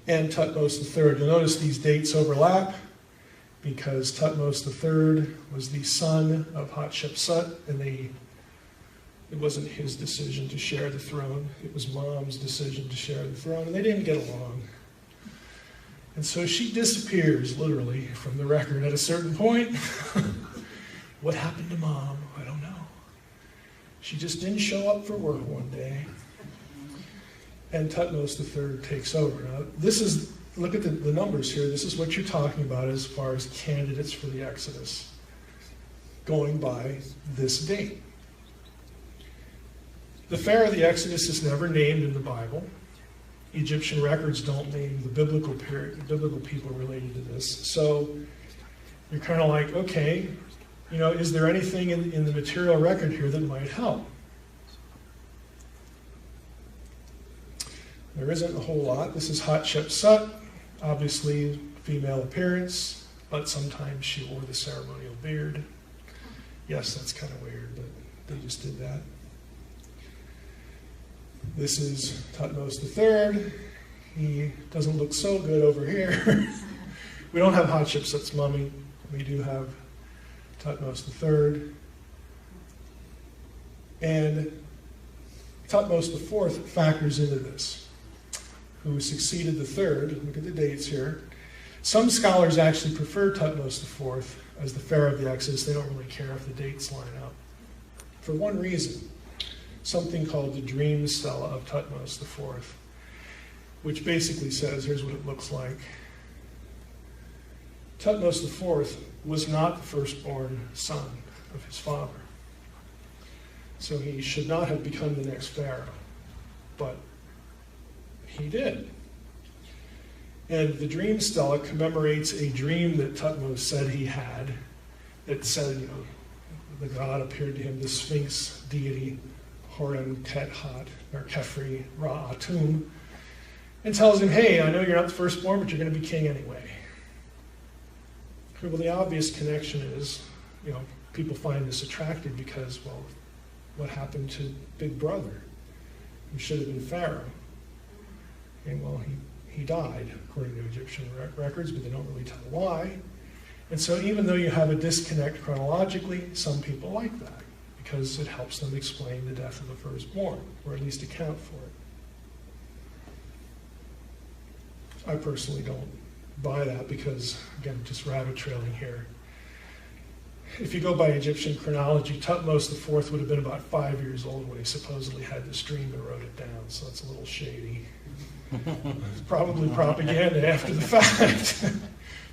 and Thutmose III. You'll notice these dates overlap because Thutmose III was the son of Hatshepsut, and it wasn't his decision to share the throne. It was Mom's decision to share the throne, and they didn't get along. And so she disappears, literally, from the record at a certain point. What happened to Mom? I don't know. She just didn't show up for work one day. And Thutmose III takes over. Now, look at the numbers here. This is what you're talking about as far as candidates for the Exodus, going by this date. The Pharaoh of the Exodus is never named in the Bible. Egyptian records don't name the biblical people related to this. So you're kind of like, okay, is there anything in the material record here that might help? There isn't a whole lot. This is Hatshepsut, obviously female appearance, but sometimes she wore the ceremonial beard. Yes, that's kind of weird, but they just did that. This is Thutmose III. He doesn't look so good over here. We don't have Hatshepsut's mummy. We do have Thutmose III. And Thutmose IV factors into this, who succeeded the third. Look at the dates here. Some scholars actually prefer Thutmose IV as the pharaoh of the Exodus. They don't really care if the dates line up. For one reason, something called the dream stela of Thutmose IV, which basically says, here's what it looks like. Thutmose IV was not the firstborn son of his father. So he should not have become the next pharaoh. But he did. And the dream stela commemorates a dream that Thutmose said he had that said, the god appeared to him, the Sphinx deity, Horem Kethat, or Kefri Ra Atum, and tells him, hey, I know you're not the firstborn, but you're going to be king anyway. Well, the obvious connection is, people find this attractive because, well, what happened to Big Brother, who should have been Pharaoh? And well, he died, according to Egyptian records, but they don't really tell why. And so even though you have a disconnect chronologically, some people like that because it helps them explain the death of the firstborn, or at least account for it. I personally don't buy that because, again, just rabbit trailing here. If you go by Egyptian chronology, Thutmose IV would have been about 5 years old when he supposedly had this dream and wrote it down, so that's a little shady. It's probably propaganda after the fact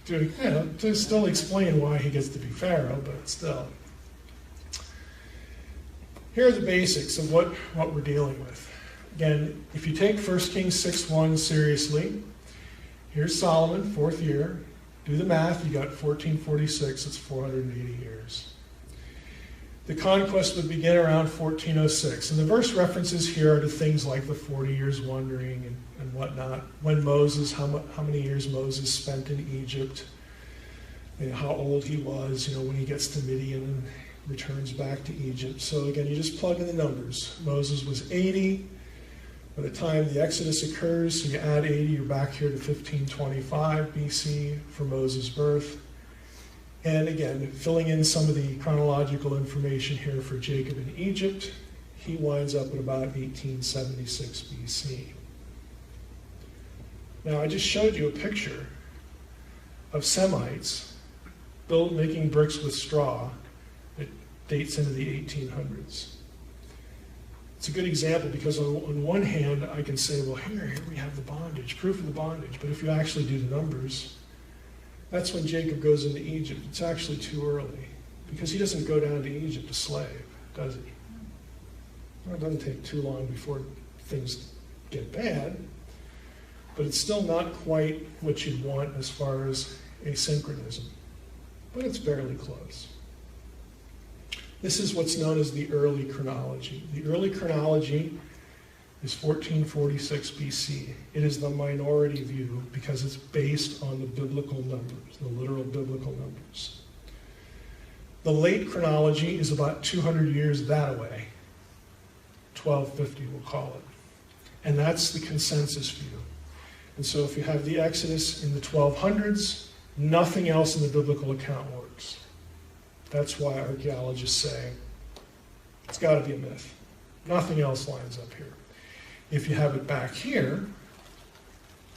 to still explain why he gets to be pharaoh, but still. Here are the basics of what we're dealing with. Again, if you take 1 Kings 6:1 seriously, here's Solomon, 4th year. Do the math, you got 1446, it's 480 years. The conquest would begin around 1406. And the verse references here are to things like the 40 years wandering and whatnot. When Moses, how many years Moses spent in Egypt, how old he was, when he gets to Midian and returns back to Egypt. So again, you just plug in the numbers. Moses was 80. By the time the Exodus occurs, so you add 80, you're back here to 1525 BC for Moses' birth. And again, filling in some of the chronological information here for Jacob in Egypt, he winds up at about 1876 BC. Now, I just showed you a picture of Semites making bricks with straw that dates into the 1800s. It's a good example because on one hand, I can say, well, here we have the bondage, proof of the bondage. But if you actually do the numbers, that's when Jacob goes into Egypt. It's actually too early because he doesn't go down to Egypt a slave, does he? Well, it doesn't take too long before things get bad, but it's still not quite what you'd want as far as asynchronism, but it's fairly close. This is what's known as the early chronology. The early chronology is 1446 BC. It is the minority view because it's based on the biblical numbers, the literal biblical numbers. The late chronology is about 200 years that way. 1250 we'll call it. And that's the consensus view. And so if you have the Exodus in the 1200s, nothing else in the biblical account works. That's why archaeologists say it's got to be a myth. Nothing else lines up here. If you have it back here,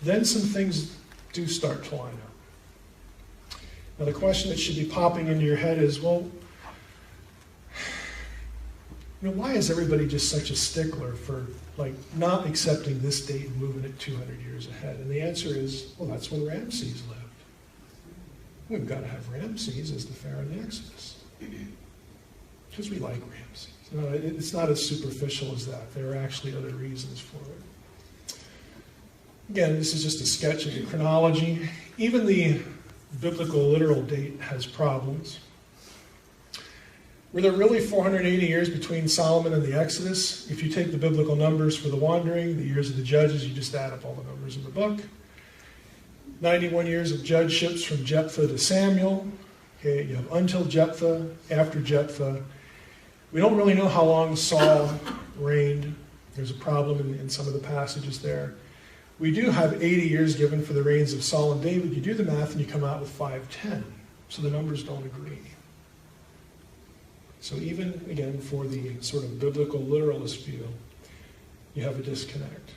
then some things do start to line up. Now the question that should be popping into your head is, well, why is everybody just such a stickler for not accepting this date and moving it 200 years ahead? And the answer is, well, that's when Ramses lived. We've got to have Ramses as the pharaoh of the Exodus. Because we like Ramses. It's not as superficial as that. There are actually other reasons for it. Again, this is just a sketch of the chronology. Even the biblical literal date has problems. Were there really 480 years between Solomon and the Exodus? If you take the biblical numbers for the wandering, the years of the judges, you just add up all the numbers in the book. 91 years of judgeships from Jephthah to Samuel. Okay, you have until Jephthah, after Jephthah. We don't really know how long Saul reigned. There's a problem in some of the passages there. We do have 80 years given for the reigns of Saul and David. You do the math and you come out with 510. So the numbers don't agree. So even, again, for the sort of biblical literalist view, you have a disconnect.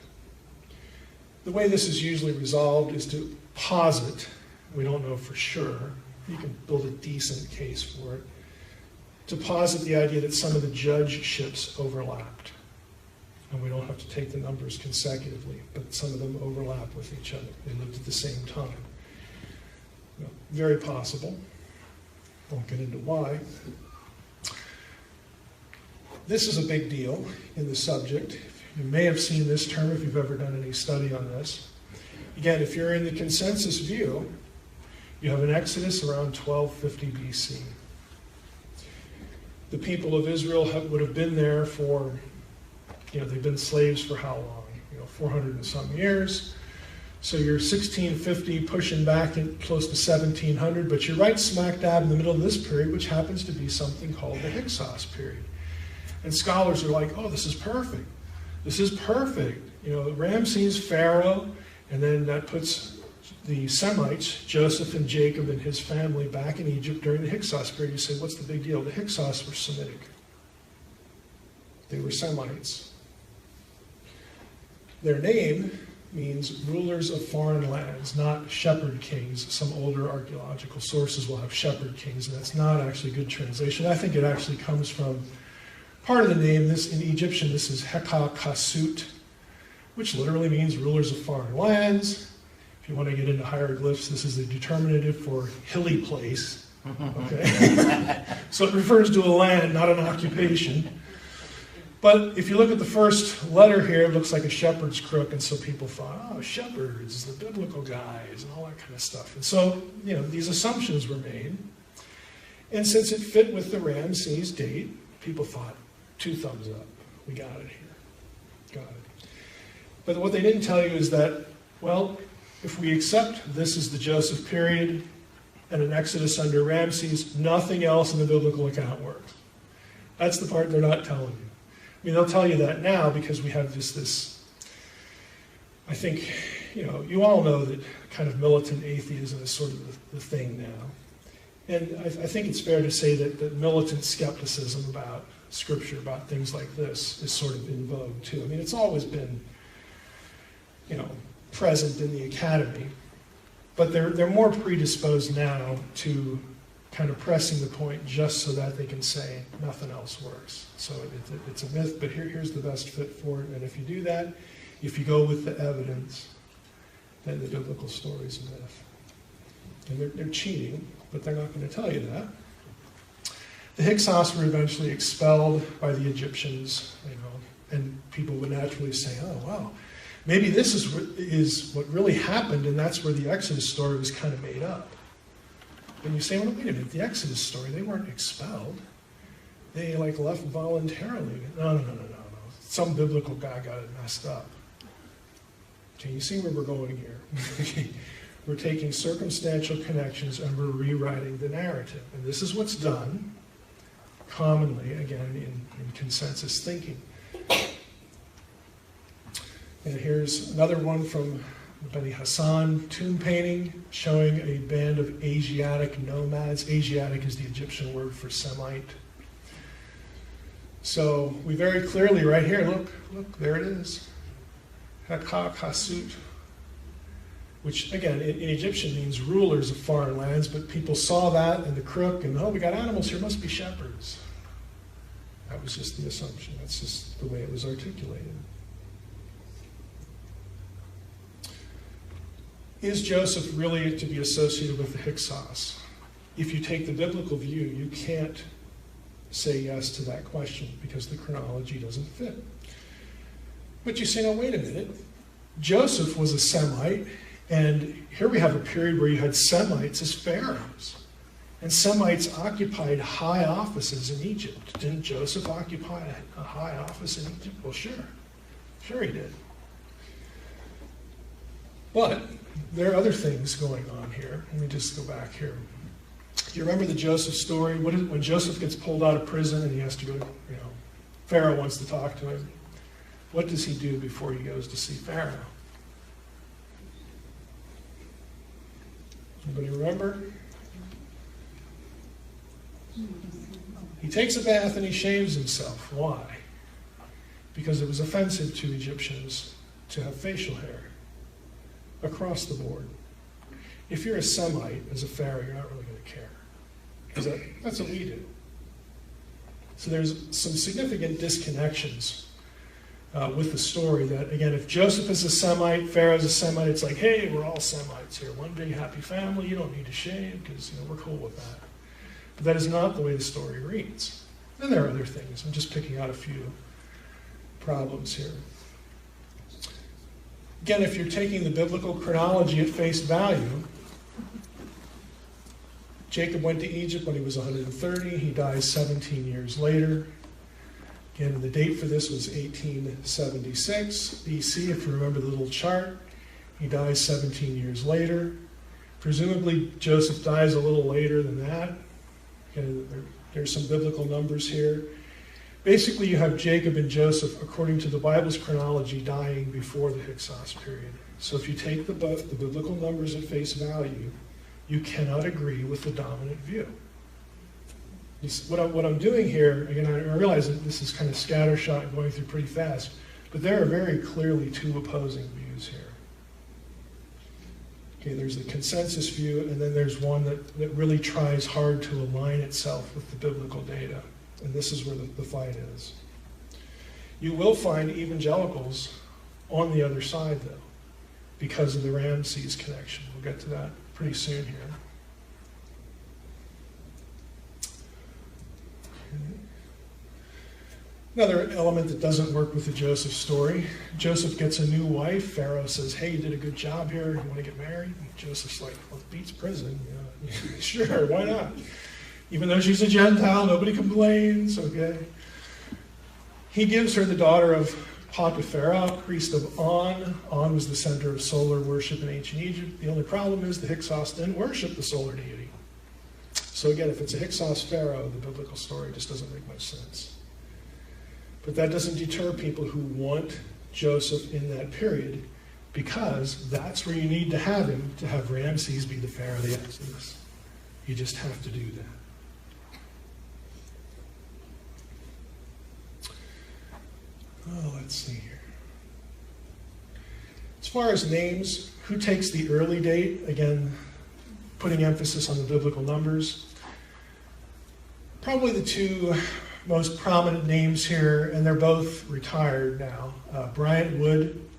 The way this is usually resolved is to posit, we don't know for sure, you can build a decent case for it, to posit the idea that some of the judgeships overlapped. And we don't have to take the numbers consecutively, but some of them overlap with each other. They lived at the same time. You know, very possible. Won't get into why. This is a big deal in the subject. You may have seen this term if you've ever done any study on this. Again, if you're in the consensus view, you have an Exodus around 1250 BC. The people of Israel would have been there for, they've been slaves for how long? 400 and some years. So you're 1650 pushing back in close to 1700, but you're right smack dab in the middle of this period, which happens to be something called the Hyksos period. And scholars are like, oh, this is perfect. This is perfect. Ramses, Pharaoh, and then that puts the Semites, Joseph and Jacob and his family, back in Egypt during the Hyksos period. You say, what's the big deal? The Hyksos were Semitic. They were Semites. Their name means rulers of foreign lands, not shepherd kings. Some older archaeological sources will have shepherd kings, and that's not actually a good translation. I think it actually comes from part of the name. This in Egyptian, this is Heka Kasut, which literally means rulers of foreign lands. If you want to get into hieroglyphs, this is the determinative for hilly place. Okay? So it refers to a land, not an occupation. But if you look at the first letter here, it looks like a shepherd's crook, and so people thought, oh, shepherds, the biblical guys, and all that kind of stuff. And so, these assumptions were made. And since it fit with the Ramses date, people thought, 2 thumbs up. We got it here. Got it. But what they didn't tell you is that, well, if we accept this is the Joseph period and an Exodus under Ramses, nothing else in the biblical account works. That's the part they're not telling you. I mean, they'll tell you that now because we have this I think, you all know that kind of militant atheism is sort of the thing now. And I think it's fair to say that militant skepticism about Scripture, about things like this, is sort of in vogue too. I mean, it's always been, present in the academy, but they're more predisposed now to kind of pressing the point just so that they can say nothing else works. So it's a myth, but here's the best fit for it. And if you do that, if you go with the evidence, then the biblical story is a myth. And they're cheating, but they're not going to tell you that. The Hyksos were eventually expelled by the Egyptians, and people would naturally say, oh, wow, maybe this is what really happened, and that's where the Exodus story was kind of made up. And you say, well, wait a minute, the Exodus story, they weren't expelled. They left voluntarily. No. Some biblical guy got it messed up. Okay, you see where we're going here. We're taking circumstantial connections and we're rewriting the narrative. And this is what's done commonly, again, in consensus thinking. And here's another one from Beni Hassan tomb painting showing a band of Asiatic nomads. Asiatic is the Egyptian word for Semite. So we very clearly right here, look, there it is. Heka Kasut, which again in Egyptian means rulers of foreign lands, but people saw that and the crook and, oh, we got animals here, must be shepherds. That was just the assumption. That's just the way it was articulated. Is Joseph really to be associated with the Hyksos? If you take the biblical view, you can't say yes to that question because the chronology doesn't fit. But you say, no, wait a minute. Joseph was a Semite, and here we have a period where you had Semites as pharaohs. And Semites occupied high offices in Egypt. Didn't Joseph occupy a high office in Egypt? Well, sure. Sure he did. But there are other things going on here. Let me just go back here. Do you remember the Joseph story? When Joseph gets pulled out of prison and he has to go, Pharaoh wants to talk to him. What does he do before he goes to see Pharaoh? Anybody remember? He takes a bath and he shaves himself. Why? Because it was offensive to Egyptians to have facial hair across the board. If you're a Semite as a Pharaoh, you're not really going to care. Because that's what we do. So there's some significant disconnections with the story that, again, if Joseph is a Semite, Pharaoh's a Semite, it's like, hey, we're all Semites here. One big happy family. You don't need to shave because we're cool with that. But that is not the way the story reads. And there are other things. I'm just picking out a few problems here. Again, if you're taking the biblical chronology at face value, Jacob went to Egypt when he was 130. He dies 17 years later. Again, the date for this was 1876 BC, if you remember the little chart. He dies 17 years later. Presumably, Joseph dies a little later than that. Again, there's some biblical numbers here. Basically, you have Jacob and Joseph, according to the Bible's chronology, dying before the Hyksos period. So if you take the biblical numbers at face value, you cannot agree with the dominant view. What I'm doing here, again, I realize that this is kind of scattershot and going through pretty fast, but there are very clearly two opposing views here. Okay, there's the consensus view, and then there's one that really tries hard to align itself with the biblical data. And this is where the fight is. You will find evangelicals on the other side, though, because of the Ramses connection. We'll get to that pretty soon here. Okay. Another element that doesn't work with the Joseph story. Joseph gets a new wife. Pharaoh says, hey, you did a good job here. You want to get married? And Joseph's like, well, it beats prison. Sure, why not? Even though she's a Gentile, nobody complains, okay? He gives her the daughter of Potiphar, priest of On. On was the center of solar worship in ancient Egypt. The only problem is the Hyksos didn't worship the solar deity. So again, if it's a Hyksos pharaoh, the biblical story just doesn't make much sense. But that doesn't deter people who want Joseph in that period, because that's where you need to have him to have Ramses be the pharaoh of the Exodus. You just have to do that. Oh, let's see here. As far as names, who takes the early date? Again, putting emphasis on the biblical numbers. Probably the two most prominent names here, and they're both retired now. Bryant Wood,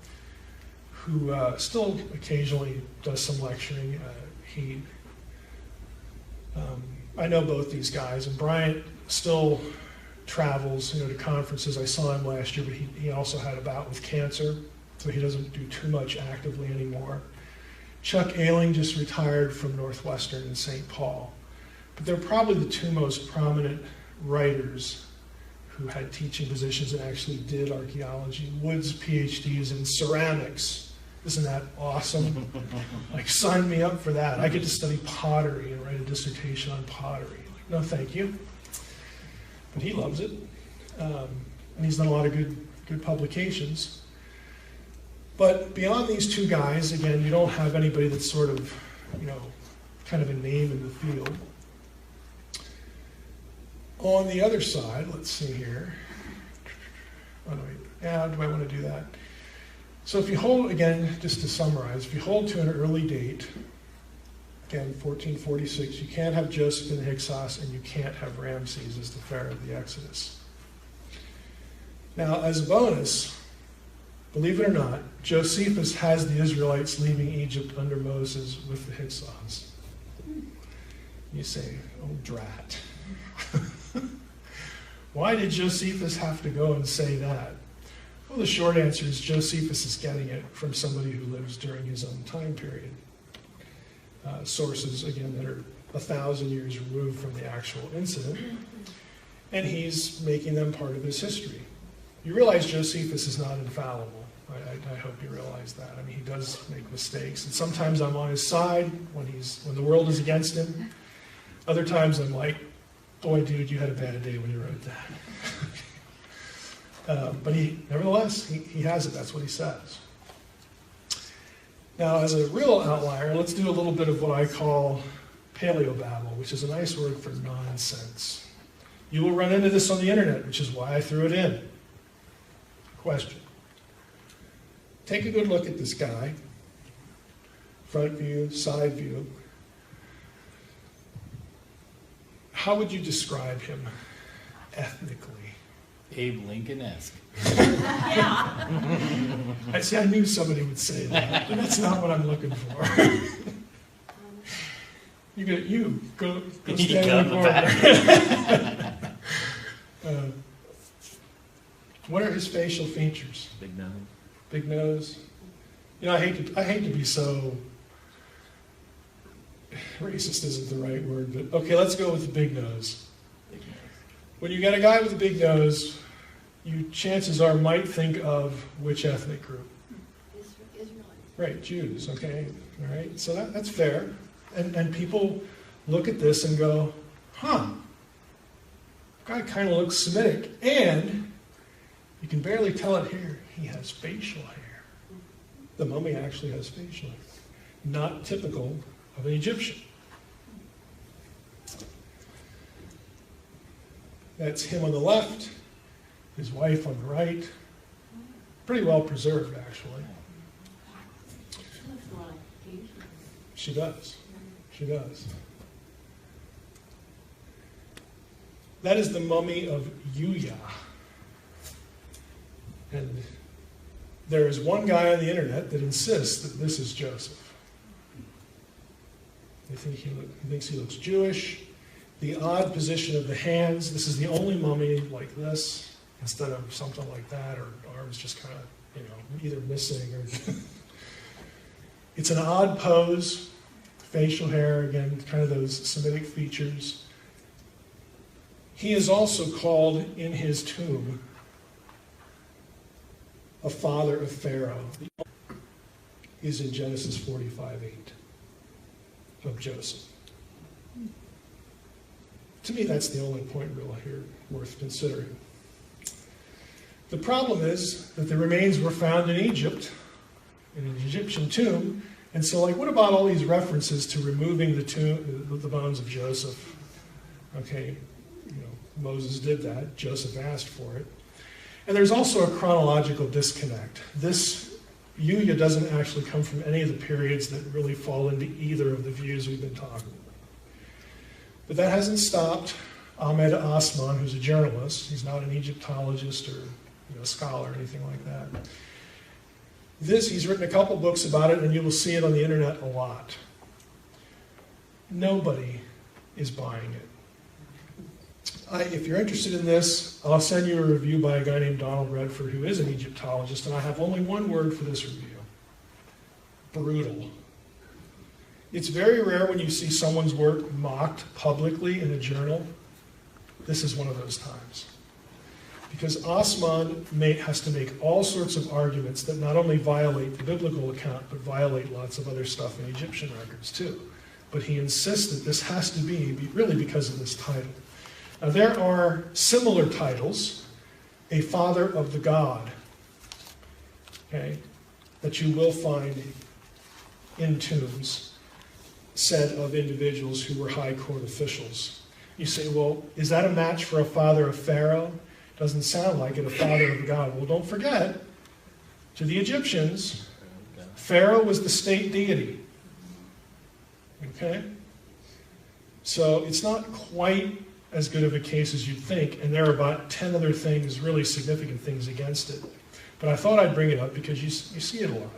who still occasionally does some lecturing. I know both these guys, and Bryant still travels, to conferences. I saw him last year, but he also had a bout with cancer, so he doesn't do too much actively anymore. Chuck Ailing just retired from Northwestern in St. Paul. But they're probably the two most prominent writers who had teaching positions and actually did archaeology. Wood's PhD is in ceramics. Isn't that awesome? Like, sign me up for that. I get to study pottery and write a dissertation on pottery. Like, no, thank you. But he loves it. And he's done a lot of good publications. But beyond these two guys, again, you don't have anybody that's sort of, kind of a name in the field. On the other side, let's see here. Do I want to do that? So if you hold, again, just to summarize, if you hold to an early date, again, 1446, you can't have Joseph in the Hyksos, and you can't have Ramses as the pharaoh of the Exodus. Now, as a bonus, believe it or not, Josephus has the Israelites leaving Egypt under Moses with the Hyksos. You say, oh, drat. Why did Josephus have to go and say that? Well, the short answer is Josephus is getting it from somebody who lives during his own time period. Sources, again, that are 1,000 years removed from the actual incident, and he's making them part of his history. You realize Josephus is not infallible. I hope you realize that. I mean, he does make mistakes, and sometimes I'm on his side when the world is against him. Other times I'm like, boy, dude, you had a bad day when you wrote that. But nevertheless, he has it. That's what he says. Now, as a real outlier, let's do a little bit of what I call paleobabble, which is a nice word for nonsense. You will run into this on the internet, which is why I threw it in. Question. Take a good look at this guy. Front view, side view. How would you describe him ethnically? Abe Lincoln-esque. I knew somebody would say that, but that's not what I'm looking for. Go stand in the corner. What are his facial features? Big nose. Big nose. You know, I hate to be so racist isn't the right word, but okay, let's go with the big nose. Big nose. When you got a guy with a big nose, you chances are might think of which ethnic group? Israelites. Right, Jews, okay. All right, so that's fair. And people look at this and go, huh, guy kind of looks Semitic. And you can barely tell it here. He has facial hair. The mummy actually has facial hair. Not typical of an Egyptian. That's him on the left, his wife on the right. Pretty well preserved, actually. She looks more like Asian. She does. She does. That is the mummy of Yuya. And there is one guy on the internet that insists that this is Joseph. They think he thinks he looks Jewish. The odd position of the hands. This is the only mummy like this, instead of something like that, or arms just kind of, either missing or. It's an odd pose. Facial hair, again, kind of those Semitic features. He is also called in his tomb a father of Pharaoh. Is in Genesis 45:8 of Joseph. To me, that's the only point real here worth considering. The problem is that the remains were found in Egypt, in an Egyptian tomb, and so, what about all these references to removing the bones of Joseph? Okay, Moses did that. Joseph asked for it. And there's also a chronological disconnect. This Yuya doesn't actually come from any of the periods that really fall into either of the views we've been talking about. But that hasn't stopped Ahmed Osman, who's a journalist. He's not an Egyptologist or a scholar or anything like that. He's written a couple books about it, and you will see it on the internet a lot. Nobody is buying it. If you're interested in this, I'll send you a review by a guy named Donald Redford, who is an Egyptologist, and I have only one word for this review. Brutal. It's very rare when you see someone's work mocked publicly in a journal. This is one of those times. Because Osman has to make all sorts of arguments that not only violate the biblical account, but violate lots of other stuff in Egyptian records too. But he insists that this has to be really because of this title. Now there are similar titles, a father of the god, okay, that you will find in tombs said of individuals who were high court officials. You say, well, is that a match for a father of Pharaoh? Doesn't sound like it, a father of God. Well, don't forget, to the Egyptians, Pharaoh was the state deity. Okay? So it's not quite as good of a case as you'd think, and there are about 10 other things, really significant things against it. But I thought I'd bring it up because you see it a lot.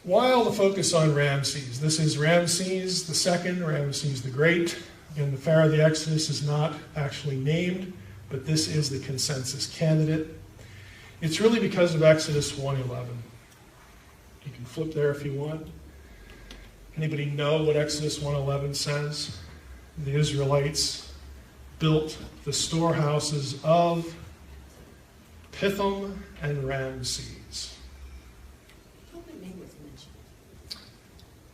Why all the focus on Ramses? This is Ramses II, Ramses the Great. Again, the Pharaoh of the Exodus is not actually named, but this is the consensus candidate. It's really because of Exodus 1:11. You can flip there if you want. Anybody know what Exodus 1:11 says? The Israelites built the storehouses of Pithom and Ramses. I thought the name was mentioned.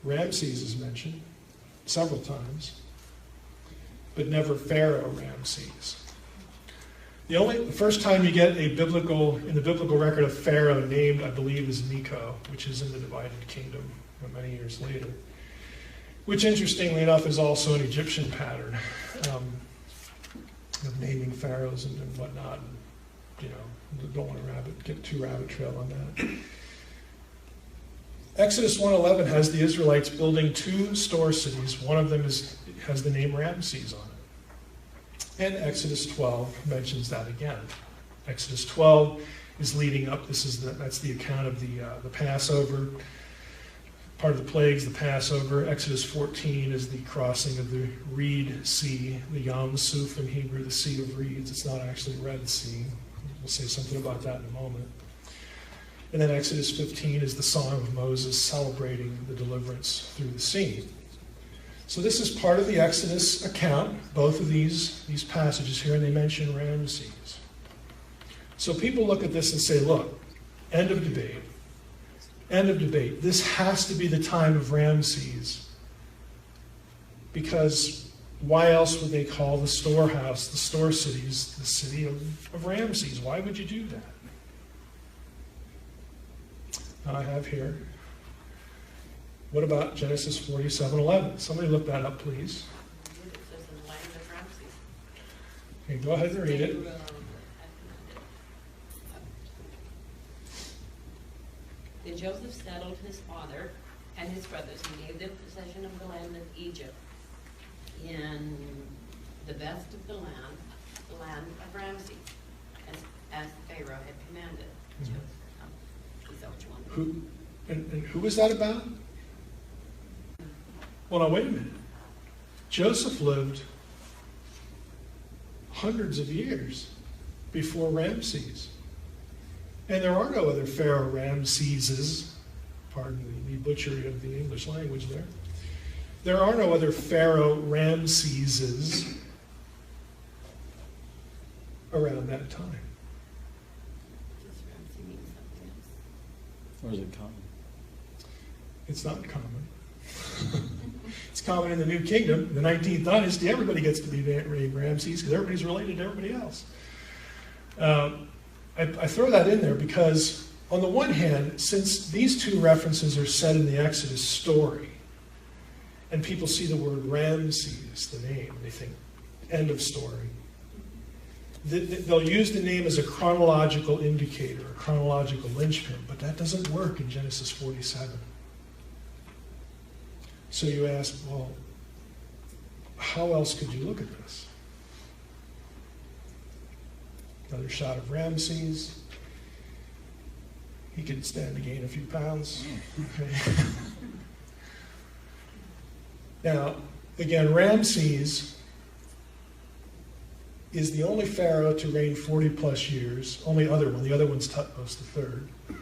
Ramses is mentioned several times, but never Pharaoh Ramses. The first time you get in the biblical record of Pharaoh named, I believe, is Necho, which is in the divided kingdom many years later. Which, interestingly enough, is also an Egyptian pattern of naming pharaohs and whatnot. And, don't want to get too rabbit trail on that. Exodus 1:11 has the Israelites building 2 store cities. One of them has the name Ramses on it. And Exodus 12 mentions that again. Exodus 12 is leading up. That's the account of the Passover. Part of the plagues, the Passover. Exodus 14 is the crossing of the Reed Sea, the Yam Suf in Hebrew, the Sea of Reeds. It's not actually Red Sea. We'll say something about that in a moment. And then Exodus 15 is the Song of Moses celebrating the deliverance through the sea. So this is part of the Exodus account, both of these passages here, and they mention Ramses. So people look at this and say, look, end of debate. End of debate. This has to be the time of Ramses. Because why else would they call the storehouse, the store cities, the city of Ramses? Why would you do that? I have here. What about Genesis 47:11? Somebody look that up, please. It says in the land of Ramses. Okay, go ahead and read it. Then Joseph settled his father and his brothers and gave them possession of the land of Egypt in the best of the land of Ramses, as Pharaoh had commanded. Mhm. Is that what you want? And who was that about? Well, now wait a minute. Joseph lived hundreds of years before Ramses. And there are no other Pharaoh Ramseses, pardon the butchery of the English language there. There are no other Pharaoh Ramseses around that time. Does Ramses mean something else? Or is it common? It's not common. It's common in the New Kingdom, the 19th dynasty. Everybody gets to be named Ramses because everybody's related to everybody else. I throw that in there because, on the one hand, since these 2 references are set in the Exodus story, and people see the word Ramses, the name, they think, end of story, they'll use the name as a chronological indicator, a chronological linchpin, but that doesn't work in Genesis 47. So you ask, well, how else could you look at this? Another shot of Ramses. He could stand to gain a few pounds. Okay. Now, again, Ramses is the only pharaoh to reign 40 plus years. The other one's Tutmos III.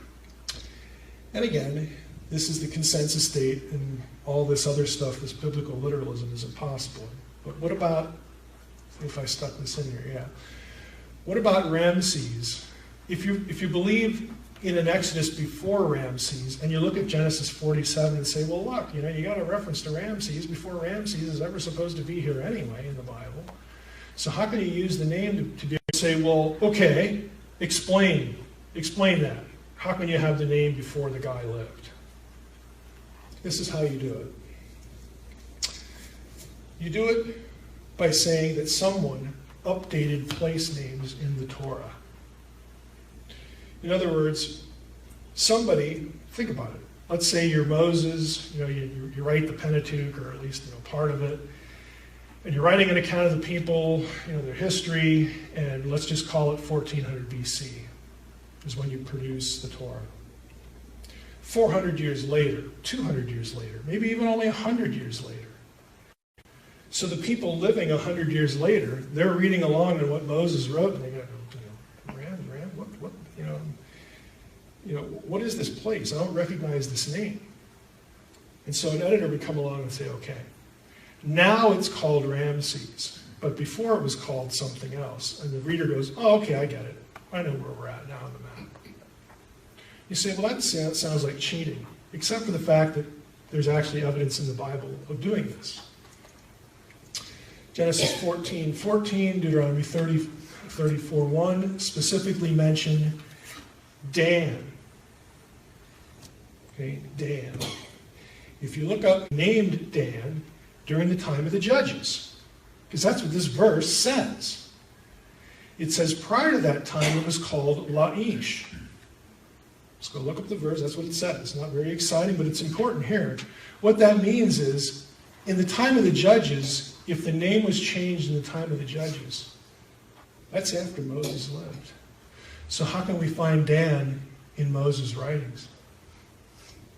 And again, this is the consensus date, and all this other stuff, this biblical literalism, is impossible. But what about, if I stuck this in here, yeah. What about Ramses? If you believe in an Exodus before Ramses, and you look at Genesis 47 and say, well, look, you got a reference to Ramses before Ramses is ever supposed to be here anyway in the Bible. So how can you use the name to be able to say, well, okay, explain that. How can you have the name before the guy lived? This is how you do it. You do it by saying that someone updated place names in the Torah. In other words, somebody, think about it. Let's say you're Moses, you write the Pentateuch, or at least part of it, and you're writing an account of the people, their history, and let's just call it 1400 BC is when you produce the Torah. 400 years later, 200 years later, maybe even only 100 years later. So the people living 100 years later, they're reading along in what Moses wrote, and they go, what is this place? I don't recognize this name. And so an editor would come along and say, okay, now it's called Ramses, but before it was called something else. And the reader goes, oh, okay, I get it. I know where we're at now on the map. You say, well, that sounds like cheating, except for the fact that there's actually evidence in the Bible of doing this. Genesis 14:14, Deuteronomy 34:1 specifically mention Dan. Okay, Dan. If you look up named Dan during the time of the Judges, because that's what this verse says. It says prior to that time it was called Laish. Let's go look up the verse, that's what it says. It's not very exciting, but it's important here. What that means is, in the time of the Judges, if the name was changed in the time of the Judges, that's after Moses lived. So how can we find Dan in Moses' writings?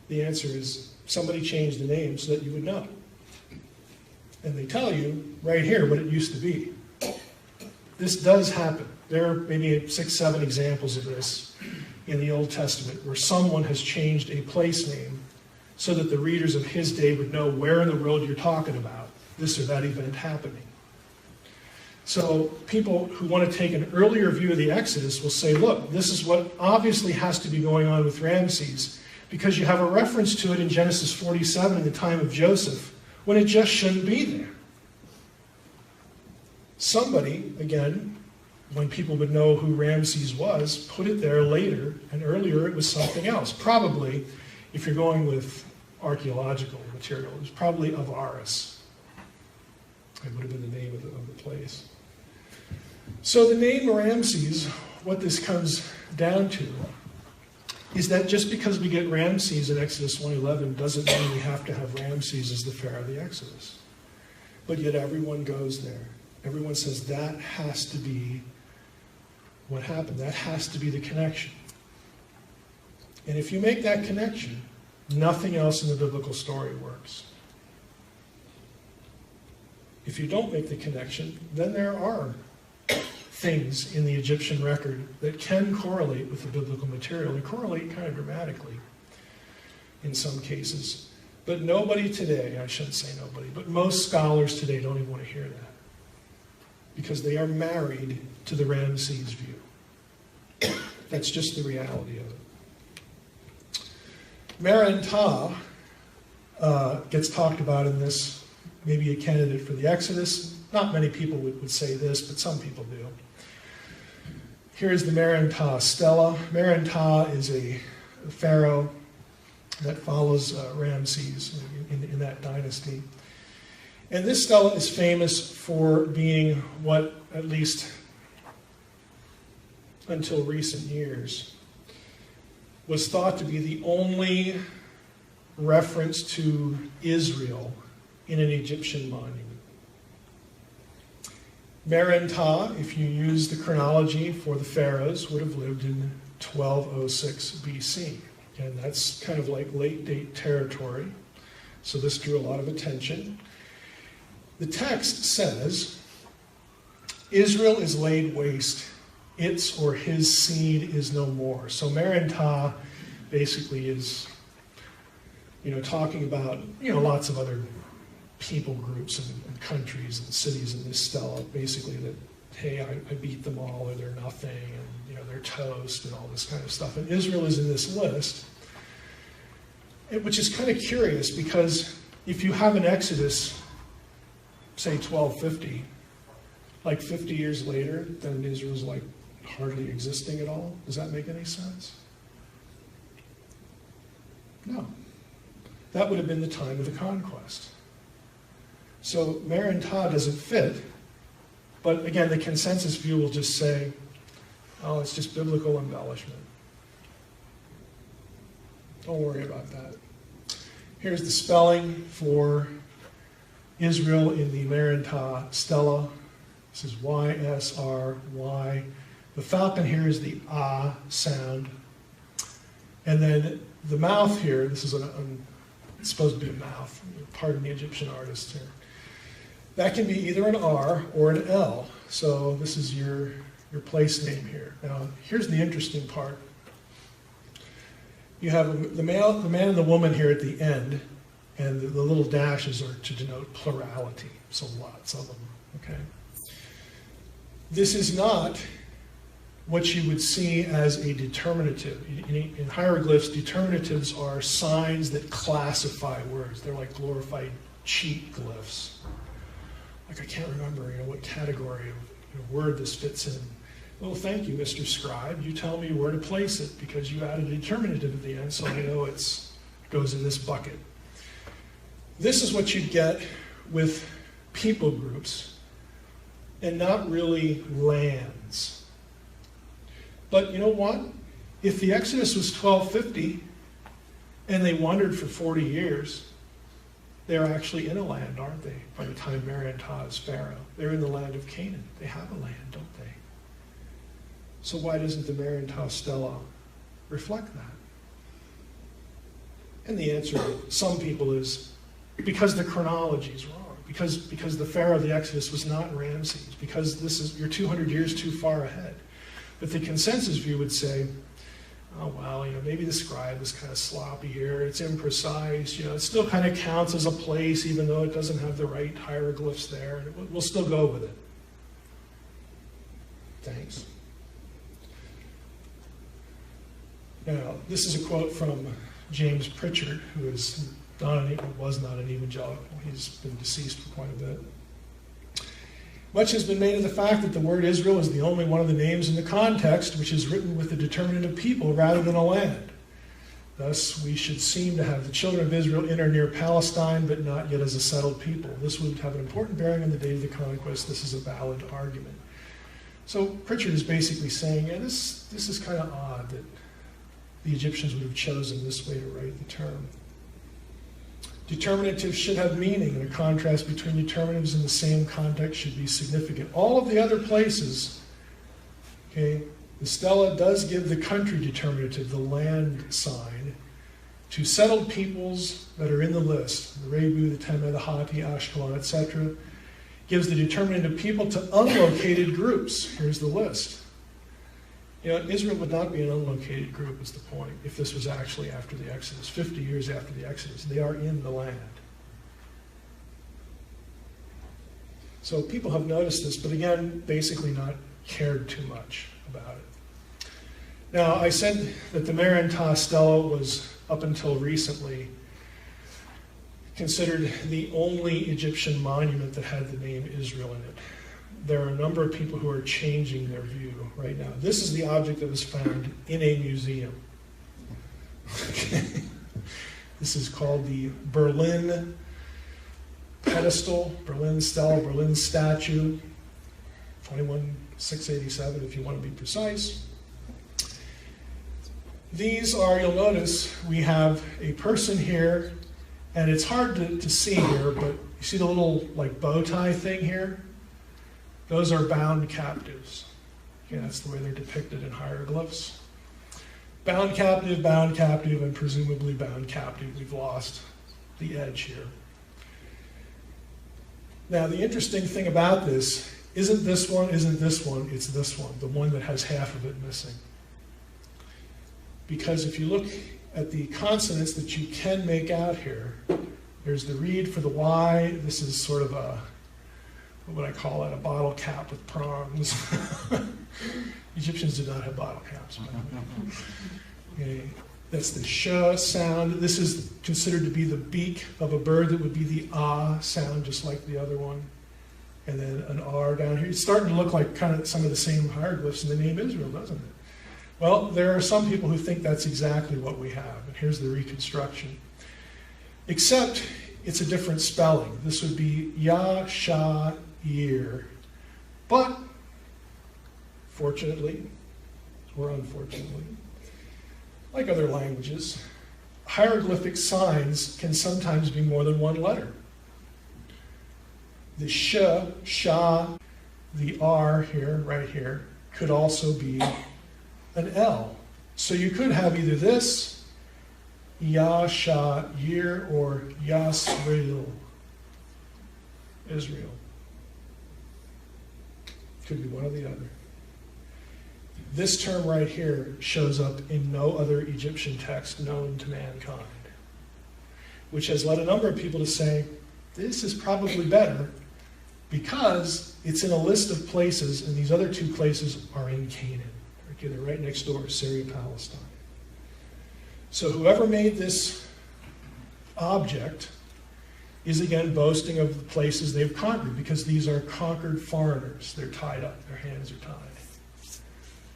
The answer is somebody changed the name so that you would know. And they tell you right here what it used to be. This does happen. There are maybe 6, 7 examples of this in the Old Testament where someone has changed a place name so that the readers of his day would know where in the world you're talking about this or that event happening. So people who want to take an earlier view of the Exodus will say, look, this is what obviously has to be going on with Ramses, because you have a reference to it in Genesis 47 in the time of Joseph, when it just shouldn't be there. Somebody, again, when people would know who Ramses was, put it there later, and earlier it was something else. Probably, if you're going with archaeological material, it was probably Avaris. It would have been the name of the place. So the name Ramses, what this comes down to, is that just because we get Ramses in Exodus 1:11 doesn't mean we have to have Ramses as the Pharaoh of the Exodus. But yet everyone goes there. Everyone says that has to be what happened. That has to be the connection. And if you make that connection, nothing else in the biblical story works. If you don't make the connection, then there are things in the Egyptian record that can correlate with the biblical material and correlate kind of dramatically in some cases. But nobody today, I shouldn't say nobody, but most scholars today don't even want to hear that because they are married to the Ramses view. That's just the reality of it. Merentah gets talked about in this, maybe a candidate for the Exodus. Not many people would say this, but some people do. Here's the Merentah stela. Merentah is a pharaoh that follows Ramses in that dynasty. And this stela is famous for being what, at least until recent years, was thought to be the only reference to Israel in an Egyptian monument. Merentah, if you use the chronology for the pharaohs, would have lived in 1206 BC. And that's kind of like late date territory. So this drew a lot of attention. The text says, Israel is laid waste. Its or his seed is no more. So Merentah basically is, talking about, lots of other people groups and countries and cities in this stela, basically that, hey, I beat them all, or they're nothing, and they're toast, and all this kind of stuff. And Israel is in this list, which is kind of curious, because if you have an Exodus, say 1250, like 50 years later, then Israel's like hardly existing at all. Does that make any sense? No. That would have been the time of the conquest. So Merentah doesn't fit, but again, the consensus view will just say, oh, it's just biblical embellishment. Don't worry about that. Here's the spelling for Israel in the Merentah stela. This is Y-S-R-Y. The falcon here is the ah sound. And then the mouth here, this is it's supposed to be a mouth. Pardon the Egyptian artists here. That can be either an R or an L. So this is your place name here. Now, here's the interesting part. You have the man and the woman here at the end, And the little dashes are to denote plurality, so lots of them, okay? This is not what you would see as a determinative. In hieroglyphs, determinatives are signs that classify words. They're like glorified cheat glyphs. Like I can't remember, what category of word this fits in. Well, thank you, Mr. Scribe. You tell me where to place it because you added a determinative at the end, so I know it goes in this bucket. This is what you get with people groups and not really lands. But you know what? If the Exodus was 1250 and they wandered for 40 years, they're actually in a land, aren't they? By the time Maranatha is Pharaoh. They're in the land of Canaan. They have a land, don't they? So why doesn't the Maranatha Stela reflect that? And the answer to some people is because the chronology is wrong. Because the Pharaoh of the Exodus was not Ramses. Because you're 200 years too far ahead. But the consensus view would say, oh, well, maybe the scribe was kind of sloppy here. It's imprecise. It still kind of counts as a place, even though it doesn't have the right hieroglyphs there. We'll still go with it. Thanks. Now, this is a quote from James Pritchard, who was not an evangelical. He's been deceased for quite a bit. Much has been made of the fact that the word Israel is the only one of the names in the context which is written with the determinative people rather than a land. Thus, we should seem to have the children of Israel in or near Palestine, but not yet as a settled people. This would have an important bearing on the date of the conquest. This is a valid argument. So Pritchard is basically saying, this is kind of odd that the Egyptians would have chosen this way to write the term. Determinatives should have meaning, and a contrast between determinatives in the same context should be significant. All of the other places, okay, the stela does give the country determinative, the land sign, to settled peoples that are in the list, the Rebu, the Temeh, the Hatti, Ashkelon, etc. Gives the determinative people to unlocated groups. Here's the list. Israel would not be an unlocated group, is the point, if this was actually after the Exodus, 50 years after the Exodus. They are in the land. So people have noticed this, but again, basically not cared too much about it. Now, I said that the Maranatha Stela was, up until recently, considered the only Egyptian monument that had the name Israel in it. There are a number of people who are changing their view right now. This is the object that was found in a museum. Okay. This is called the Berlin pedestal, Berlin stele, Berlin statue, 21687 if you want to be precise. These are, you'll notice, we have a person here, and it's hard to see here, but you see the little bow tie thing here? Those are bound captives. Okay, that's the way they're depicted in hieroglyphs. Bound captive, and presumably bound captive. We've lost the edge here. Now, the interesting thing about this isn't this one, it's this one, the one that has half of it missing. Because if you look at the consonants that you can make out here, there's the reed for the Y. This is sort of what would I call it, a bottle cap with prongs. Egyptians did not have bottle caps. Okay. That's the sh sound. This is considered to be the beak of a bird. That would be the ah sound, just like the other one. And then an R down here. It's starting to look like kind of some of the same hieroglyphs in the name Israel, doesn't it? Well, there are some people who think that's exactly what we have. And here's the reconstruction. Except it's a different spelling. This would be Ya-Sha-Yir. But, fortunately, or unfortunately, like other languages, hieroglyphic signs can sometimes be more than one letter. The sh, sha, the r here, right here, could also be an L. So you could have either this, Ya-Sha-Yir, or Yasrael, Israel. Could be one or the other. This term right here shows up in no other Egyptian text known to mankind. which has led a number of people to say, this is probably better because it's in a list of places, and these other two places are in Canaan. Okay, they're right next door, Syria, Palestine. So whoever made this object is again boasting of the places they've conquered, because these are conquered foreigners. They're tied up, their hands are tied.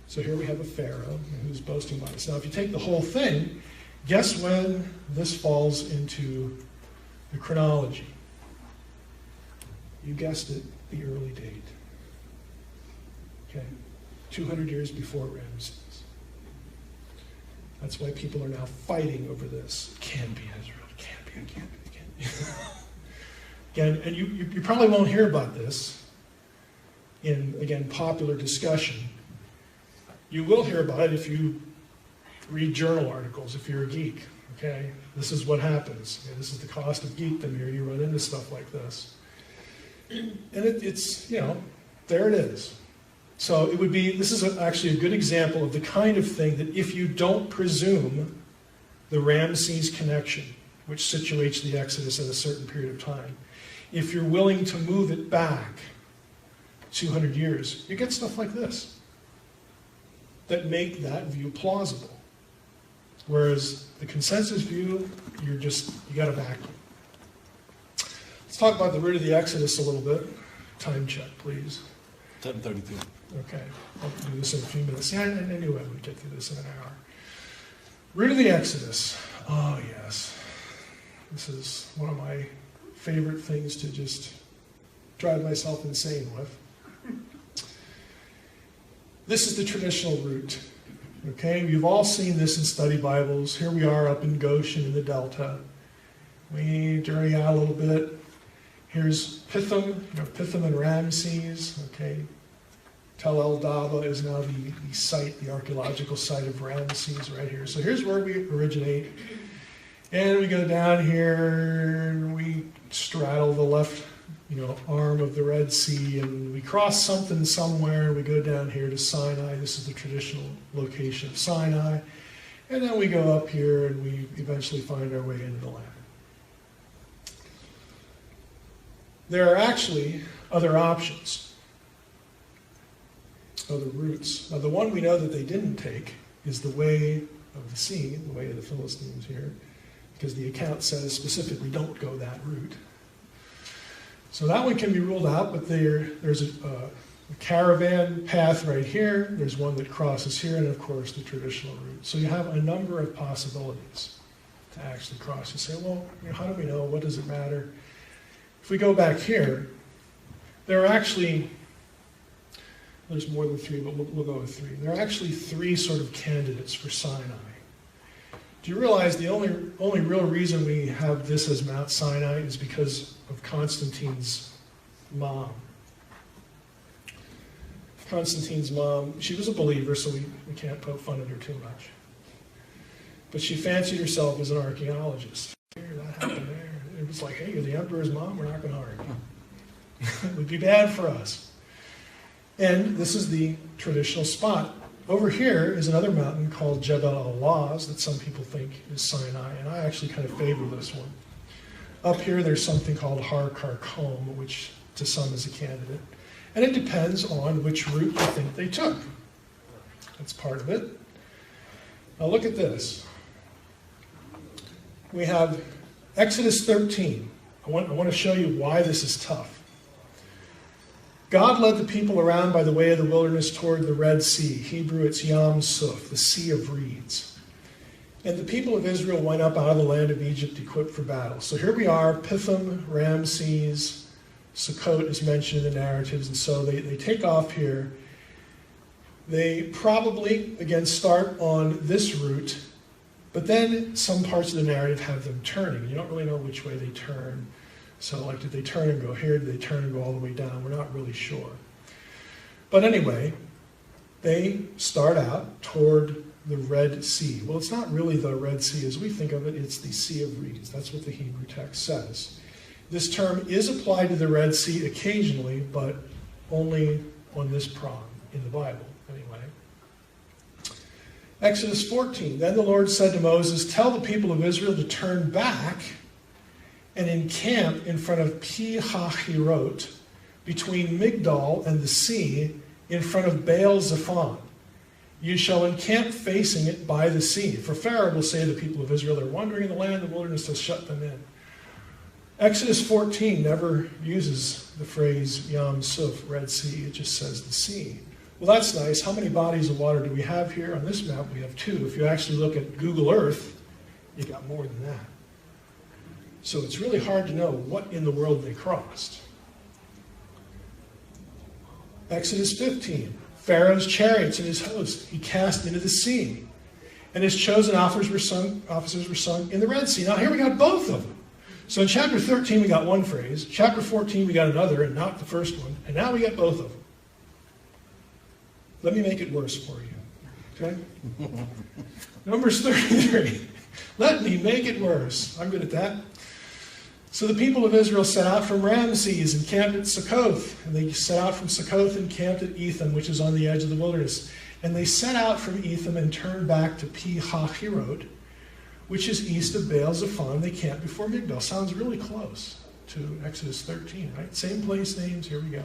So here we have a pharaoh who's boasting about this. Now if you take the whole thing, guess when this falls into the chronology? You guessed it, the early date. Okay, 200 years before Ramses. That's why people are now fighting over this. It can't be Israel, it can't be, it can't be, it can't be. Again, and you probably won't hear about this in, again, popular discussion. You will hear about it if you read journal articles, if you're a geek. Okay, this is what happens. Okay, this is the cost of geekdom here. You run into stuff like this. And it's, there it is. So it would be, this is actually a good example of the kind of thing that if you don't presume the Ramses connection, which situates the Exodus at a certain period of time, if you're willing to move it back 200 years, you get stuff like this that make that view plausible. Whereas the consensus view, you got a vacuum. Let's talk about the root of the Exodus a little bit. Time check, please. 10:32. Okay, I'll do this in a few minutes. Yeah, I knew I would get through this in an hour. Root of the Exodus. Oh, yes. This is one of my favorite things to just drive myself insane with. This is the traditional route. Okay, we've all seen this in study Bibles. Here we are up in Goshen in the Delta. We journey out a little bit. Here's Pithom, Pithom and Ramses. Okay, Tel El Daba is now the site, the archaeological site of Ramses right here. So here's where we originate. And we go down here, and we straddle the left arm of the Red Sea, and we cross something somewhere, and we go down here to Sinai. This is the traditional location of Sinai. And then we go up here, and we eventually find our way into the land. There are actually other options, other routes. Now, the one we know that they didn't take is the way of the sea, the way of the Philistines here, because the account says specifically don't go that route. So that one can be ruled out, but there's a caravan path right here. There's one that crosses here, and of course the traditional route. So you have a number of possibilities to actually cross. You say, well, how do we know? What does it matter? If we go back here, there are actually, there's more than three, but we'll go with three. There are actually three sort of candidates for Sinai. Do you realize the only real reason we have this as Mount Sinai is because of Constantine's mom? Constantine's mom, she was a believer, so we can't poke fun at her too much. But she fancied herself as an archaeologist. Here, that happened there. It was like, hey, you're the emperor's mom, we're not going to argue. It would be bad for us. And this is the traditional spot. Over here is another mountain called Jebel al-Lawz that some people think is Sinai, and I actually kind of favor this one. Up here there's something called Har Karkom, which to some is a candidate. And it depends on which route you think they took. That's part of it. Now look at this. We have Exodus 13. I want to show you why this is tough. God led the people around by the way of the wilderness toward the Red Sea. Hebrew, it's Yam Suf, the Sea of Reeds. And the people of Israel went up out of the land of Egypt equipped for battle. So here we are, Pithom, Ramses, Sukkot is mentioned in the narratives, and so they take off here. They probably, again, start on this route, but then some parts of the narrative have them turning. You don't really know which way they turn. So, like, did they turn and go here? Did they turn and go all the way down? We're not really sure. But anyway, they start out toward the Red Sea. Well, it's not really the Red Sea as we think of it. It's the Sea of Reeds. That's what the Hebrew text says. This term is applied to the Red Sea occasionally, but only on this prong in the Bible, anyway. Exodus 14. Then the Lord said to Moses, tell the people of Israel to turn back and encamp in front of Pi-Hahirot, between Migdol and the sea, in front of Baal-Zephon. You shall encamp facing it by the sea. For Pharaoh will say to the people of Israel, they're wandering in the land, the wilderness has shut them in. Exodus 14 never uses the phrase Yam Suf, Red Sea. It just says the sea. Well, that's nice. How many bodies of water do we have here? On this map, we have 2. If you actually look at Google Earth, you got more than that. So it's really hard to know what in the world they crossed. Exodus 15. Pharaoh's chariots and his host he cast into the sea. And his chosen officers were sunk in the Red Sea. Now here we got both of them. So in chapter 13 we got one phrase. Chapter 14 we got another, and not the first one. And now we got both of them. Let me make it worse for you. Okay? Numbers 33. Let me make it worse. I'm good at that. So the people of Israel set out from Ramses and camped at Succoth. And they set out from Succoth and camped at Etham, which is on the edge of the wilderness. And they set out from Etham and turned back to Pi-Hahirot, which is east of Baal-Zephon. They camped before Migdol. Sounds really close to Exodus 13, right? Same place names, here we go.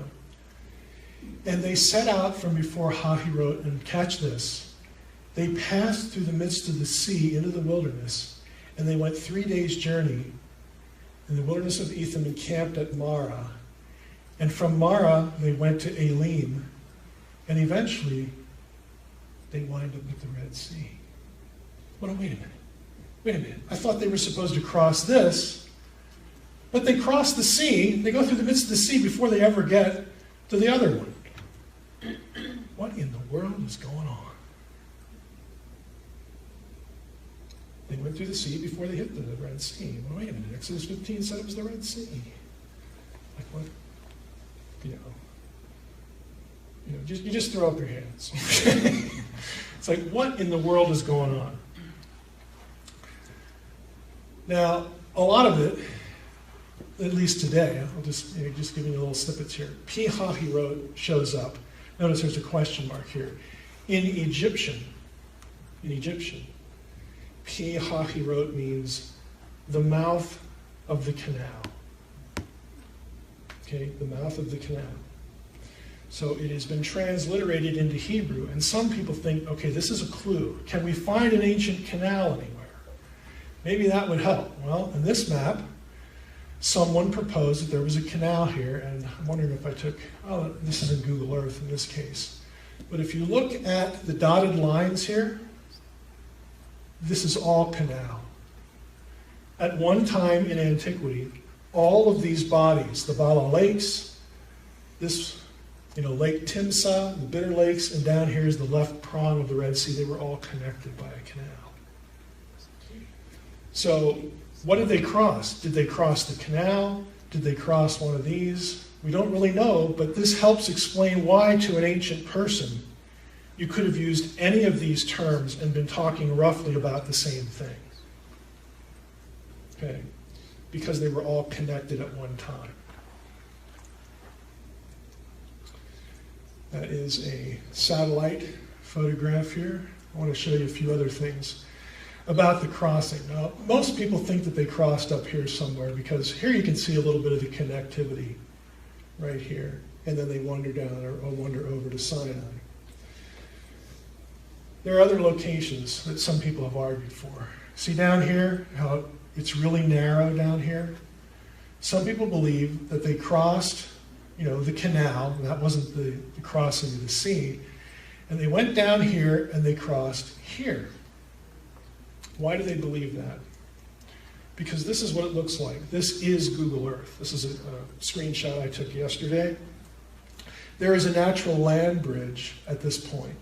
And they set out from before Hahirot, and catch this, they passed through the midst of the sea into the wilderness, and they went 3 days' journey in the wilderness of Etham and camped at Marah. And from Marah, they went to Elim, and eventually they wind up at the Red Sea. Well, wait a minute. I thought they were supposed to cross this, but they cross the sea, they go through the midst of the sea before they ever get to the other one. What in the world is going on? They went through the sea before they hit the Red Sea. Well, wait a minute. Exodus 15 said it was the Red Sea. Like what? You just throw up your hands. It's like, what in the world is going on? Now, a lot of it, at least today, I'll just giving you little snippets here. Pi-Hahirot shows up. Notice there's a question mark here. In Egyptian, Pi-Hahirot means the mouth of the canal. Okay, the mouth of the canal. So it has been transliterated into Hebrew, and some people think, okay, this is a clue. Can we find an ancient canal anywhere? Maybe that would help. Well, in this map, someone proposed that there was a canal here, and I'm wondering if I took, this is in Google Earth in this case. But if you look at the dotted lines here, this is all canal. At one time in antiquity, all of these bodies, the Bala Lakes, this, Lake Timsah, the Bitter Lakes, and down here is the left prong of the Red Sea, they were all connected by a canal. So, what did they cross? Did they cross the canal? Did they cross one of these? We don't really know, but this helps explain why, to an ancient person, you could have used any of these terms and been talking roughly about the same thing. Okay? Because they were all connected at one time. That is a satellite photograph here. I want to show you a few other things about the crossing. Now, most people think that they crossed up here somewhere, because here you can see a little bit of the connectivity right here, and then they wander down or wander over to Sinai. There are other locations that some people have argued for. See down here how it's really narrow down here? Some people believe that they crossed, the canal, and that wasn't the crossing of the sea, and they went down here and they crossed here. Why do they believe that? Because this is what it looks like. This is Google Earth. This is a screenshot I took yesterday. There is a natural land bridge at this point.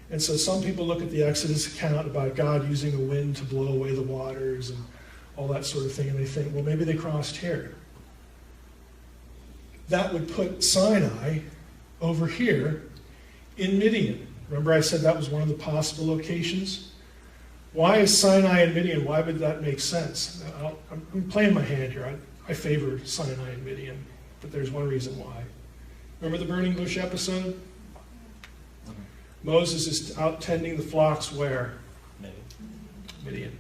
And so some people look at the Exodus account about God using a wind to blow away the waters and all that sort of thing, and they think, well, maybe they crossed here. That would put Sinai over here in Midian. Remember I said that was one of the possible locations? Why is Sinai and Midian? Why would that make sense? I'm playing my hand here. I favor Sinai and Midian, but there's one reason why. Remember the burning bush episode? Moses is out tending the flocks where? Midian.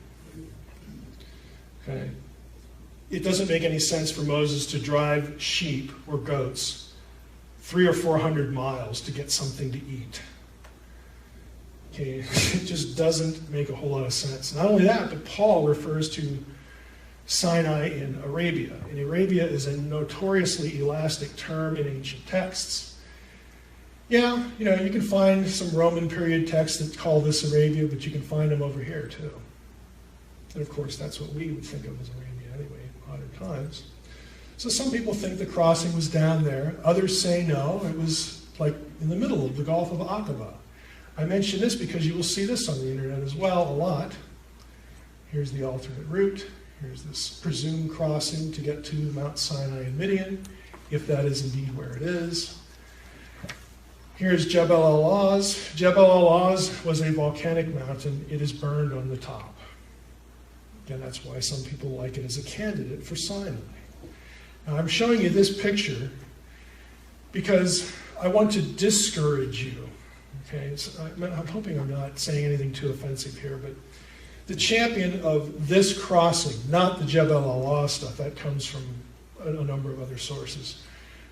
Okay. it doesn't make any sense for Moses to drive sheep or goats 300 or 400 miles to get something to eat. Okay, it just doesn't make a whole lot of sense. Not only that, but Paul refers to Sinai in Arabia. And Arabia is a notoriously elastic term in ancient texts. Yeah, you know, you can find some Roman period texts that call this Arabia, but you can find them over here too. And of course, that's what we would think of as Arabia anyway in modern times. So some people think the crossing was down there. Others say no, it was like in the middle of the Gulf of Aqaba. I mention this because you will see this on the internet as well a lot. Here's the alternate route. Here's this presumed crossing to get to Mount Sinai in Midian, if that is indeed where it is. Here's Jebel al-Oz. Jebel al-Oz was a volcanic mountain. It is burned on the top. Again, that's why some people like it as a candidate for Sinai. Now, I'm showing you this picture because I want to discourage you. Okay, so I'm hoping I'm not saying anything too offensive here, but the champion of this crossing, not the Jebel al-Oz stuff, that comes from a number of other sources,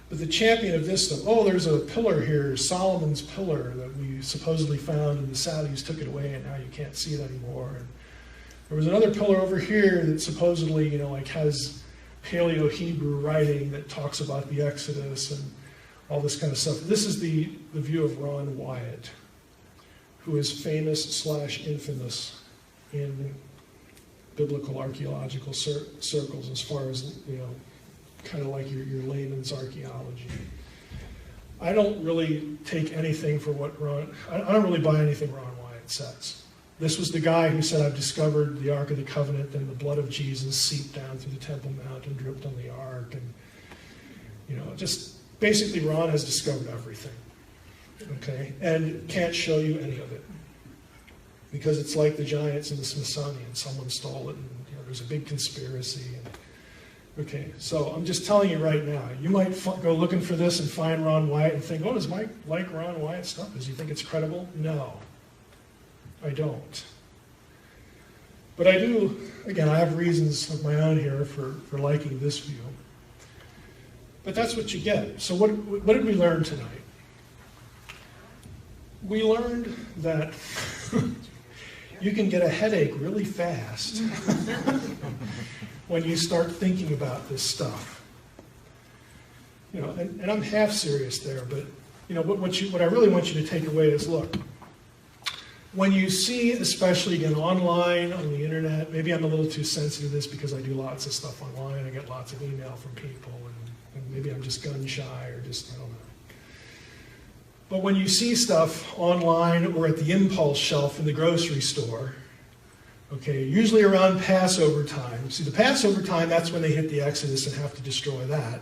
but the champion of this stuff, oh, there's a pillar here, Solomon's pillar, that we supposedly found and the Saudis took it away and now you can't see it anymore. And there was another pillar over here that supposedly, you know, like has Paleo-Hebrew writing that talks about the Exodus and all this kind of stuff. This is the view of Ron Wyatt, who is famous / infamous in biblical archaeological circles as far as, you know, kind of like your layman's archaeology. I don't really take anything for what I don't really buy anything Ron Wyatt says. This was the guy who said, I've discovered the Ark of the Covenant, and the blood of Jesus seeped down through the Temple Mount and dripped on the Ark. And, you know, just basically Ron has discovered everything, okay, and can't show you any of it. Because it's like the giants in the Smithsonian. Someone stole it, and you know, there's a big conspiracy. And, okay, so I'm just telling you right now, you might go looking for this and find Ron Wyatt and think, oh, does Mike like Ron Wyatt stuff? Does he think it's credible? No, I don't. But I do, again, I have reasons of my own here for liking this view. But that's what you get. So what did we learn tonight? We learned that you can get a headache really fast when you start thinking about this stuff. You know, and I'm half serious there, but you know what I really want you to take away is, look, when you see, especially again online, on the internet, maybe I'm a little too sensitive to this because I do lots of stuff online, I get lots of email from people, and maybe I'm just gun shy or just, I don't know. But when you see stuff online or at the impulse shelf in the grocery store, okay, usually around Passover time. See, the Passover time, that's when they hit the Exodus and have to destroy that.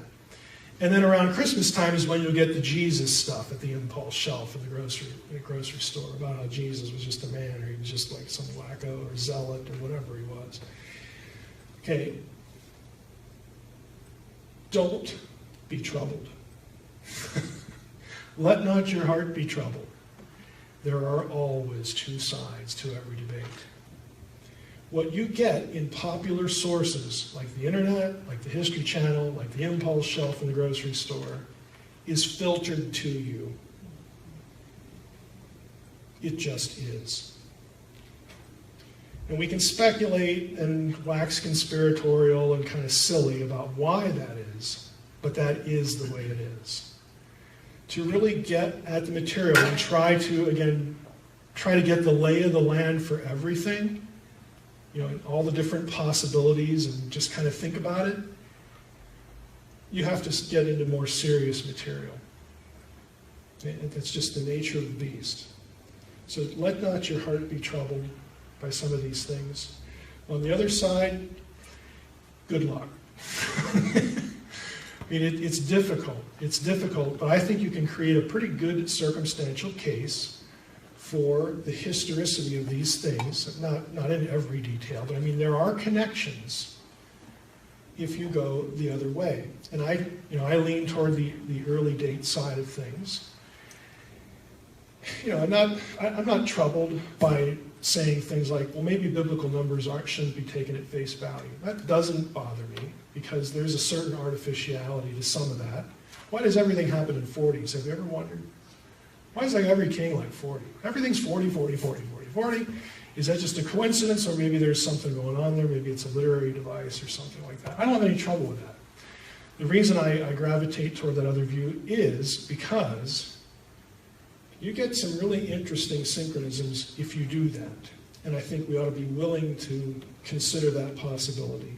And then around Christmas time is when you'll get the Jesus stuff at the impulse shelf in the grocery store about how Jesus was just a man, or he was just like some wacko or zealot or whatever he was. Okay, don't be troubled. Let not your heart be troubled. There are always two sides to every debate. What you get in popular sources, like the internet, like the History Channel, like the impulse shelf in the grocery store, is filtered to you. It just is. And we can speculate and wax conspiratorial and kind of silly about why that is, but that is the way it is. To really get at the material and try to get the lay of the land for everything, you know, and all the different possibilities, and just kind of think about it, you have to get into more serious material. That's just the nature of the beast. So let not your heart be troubled by some of these things. On the other side, good luck. I mean, it's difficult. It's difficult, but I think you can create a pretty good circumstantial case for the historicity of these things. Not in every detail, but I mean, there are connections if you go the other way. And I lean toward the early date side of things. You know, I'm not troubled by saying things like, well, maybe biblical numbers shouldn't be taken at face value. That doesn't bother me, because there's a certain artificiality to some of that. Why does everything happen in 40s? Have you ever wondered? Why is like every king like 40? Everything's 40, 40, 40, 40, 40. Is that just a coincidence, or maybe there's something going on there? Maybe it's a literary device or something like that. I don't have any trouble with that. The reason I gravitate toward that other view is because you get some really interesting synchronisms if you do that. And I think we ought to be willing to consider that possibility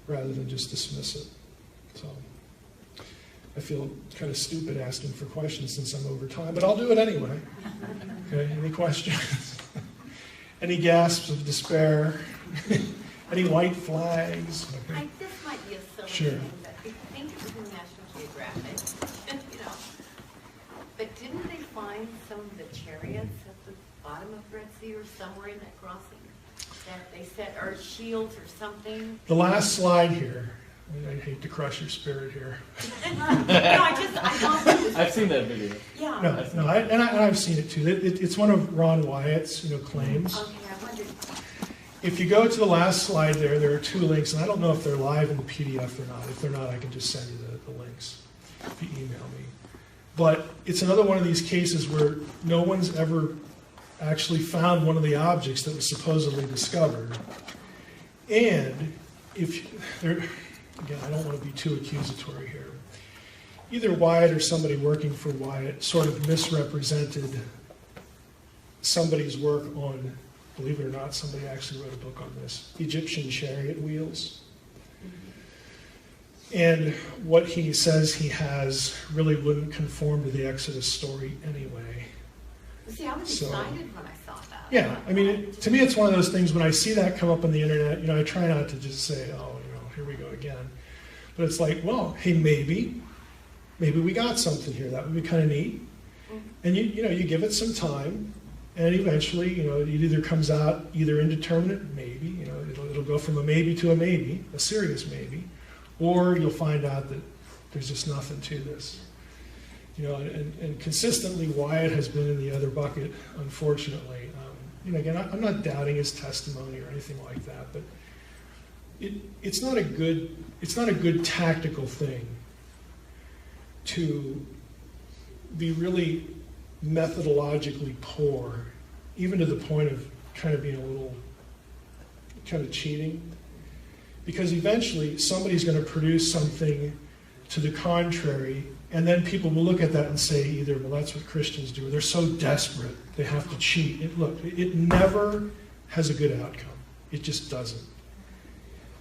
rather than just dismiss it. So I feel kind of stupid asking for questions since I'm over time, but I'll do it anyway. Okay, any questions? Any gasps of despair? Any white flags? Okay. This might be a silly Sure. thing, but I think it was in National Geographic, you know. But didn't they find some of the chariots at the bottom of Red Sea or somewhere in that crossing? That they said, or shields or something? The last slide here. I hate to crush your spirit here. No, I thought it was, I've seen that video. yeah. No, I've seen it too. It's one of Ron Wyatt's, claims. Okay, I wondered. If you go to the last slide there are 2 links, and I don't know if they're live in the PDF or not. If they're not, I can just send you the links if you email me. But it's another one of these cases where no one's ever actually found one of the objects that was supposedly discovered. And if they're, again, I don't want to be too accusatory here. Either Wyatt or somebody working for Wyatt sort of misrepresented somebody's work on, believe it or not, somebody actually wrote a book on this, Egyptian chariot wheels. And what he says he has really wouldn't conform to the Exodus story anyway. See, I was excited when I saw that. Yeah, I mean, to me it's one of those things when I see that come up on the internet, I try not to just say, oh, here we go again. But it's like, well, hey, maybe we got something here. That would be kind of neat. And you give it some time, and eventually, it either comes out either indeterminate, maybe, it'll go from a maybe to a maybe, a serious maybe, or you'll find out that there's just nothing to this. And consistently, Wyatt has been in the other bucket, unfortunately. Again, I'm not doubting his testimony or anything like that, but it's not a good tactical thing to be really methodologically poor, even to the point of kind of being a little kind of cheating, because eventually somebody's going to produce something to the contrary, and then people will look at that and say either, well, that's what Christians do, or they're so desperate they have to cheat. It never has a good outcome. It just doesn't.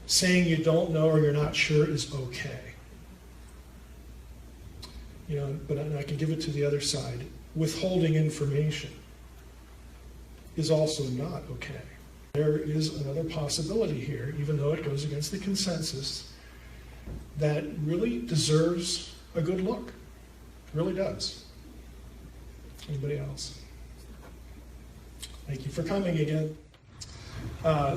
Saying you don't know or you're not sure is okay. But I can give it to the other side. Withholding information is also not okay. There is another possibility here, even though it goes against the consensus, that really deserves a good look. It really does. Anybody else? Thank you for coming again.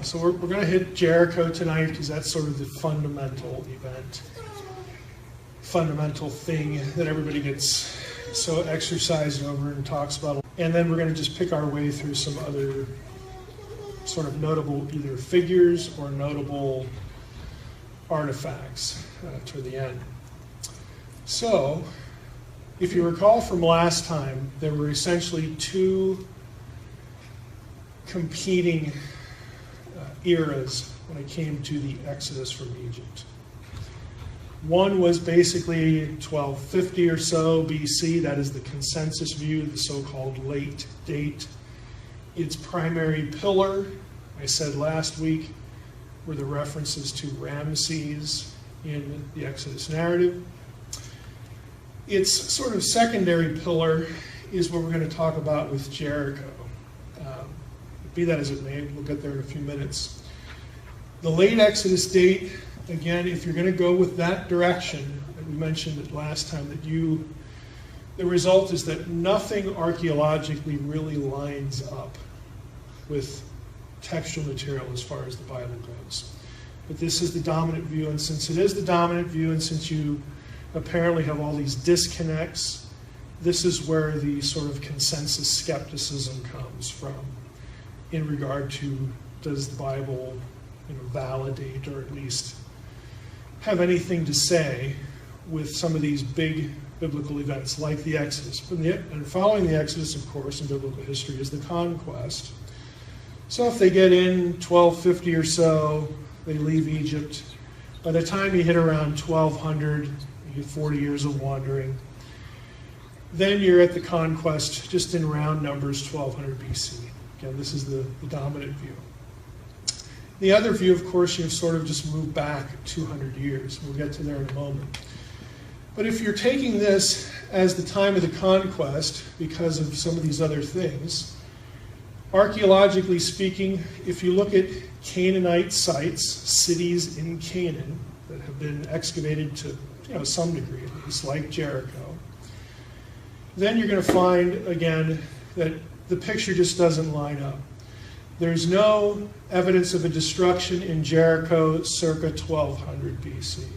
So we're going to hit Jericho tonight because that's sort of the fundamental event, fundamental thing that everybody gets so exercised over and talks about. And then we're going to just pick our way through some other sort of notable either figures or notable artifacts toward the end. So, if you recall from last time, there were essentially 2 competing eras when it came to the Exodus from Egypt. One was basically 1250 or so BC. That is the consensus view, the so-called late date. Its primary pillar, I said last week, were the references to Ramses in the Exodus narrative. Its sort of secondary pillar is what we're going to talk about with Jericho. Be that as it may, we'll get there in a few minutes. The late Exodus date, again, if you're going to go with that direction, and we mentioned it last time, that the result is that nothing archaeologically really lines up with textual material as far as the Bible goes. But this is the dominant view, and since it is the dominant view, and since you apparently have all these disconnects, this is where the sort of consensus skepticism comes from. in regard to, does the Bible validate or at least have anything to say with some of these big biblical events like the Exodus. And following the Exodus, of course, in biblical history is the conquest. So if they get in 1250 or so, they leave Egypt. By the time you hit around 1200, you get 40 years of wandering. Then you're at the conquest, just in round numbers, 1200 BC. Again, this is the dominant view. The other view, of course, you've sort of just moved back 200 years. We'll get to there in a moment. But if you're taking this as the time of the conquest because of some of these other things, archaeologically speaking, if you look at Canaanite sites, cities in Canaan that have been excavated to some degree, at least, like Jericho, then you're going to find, again, that the picture just doesn't line up. There's no evidence of a destruction in Jericho circa 1200 BC.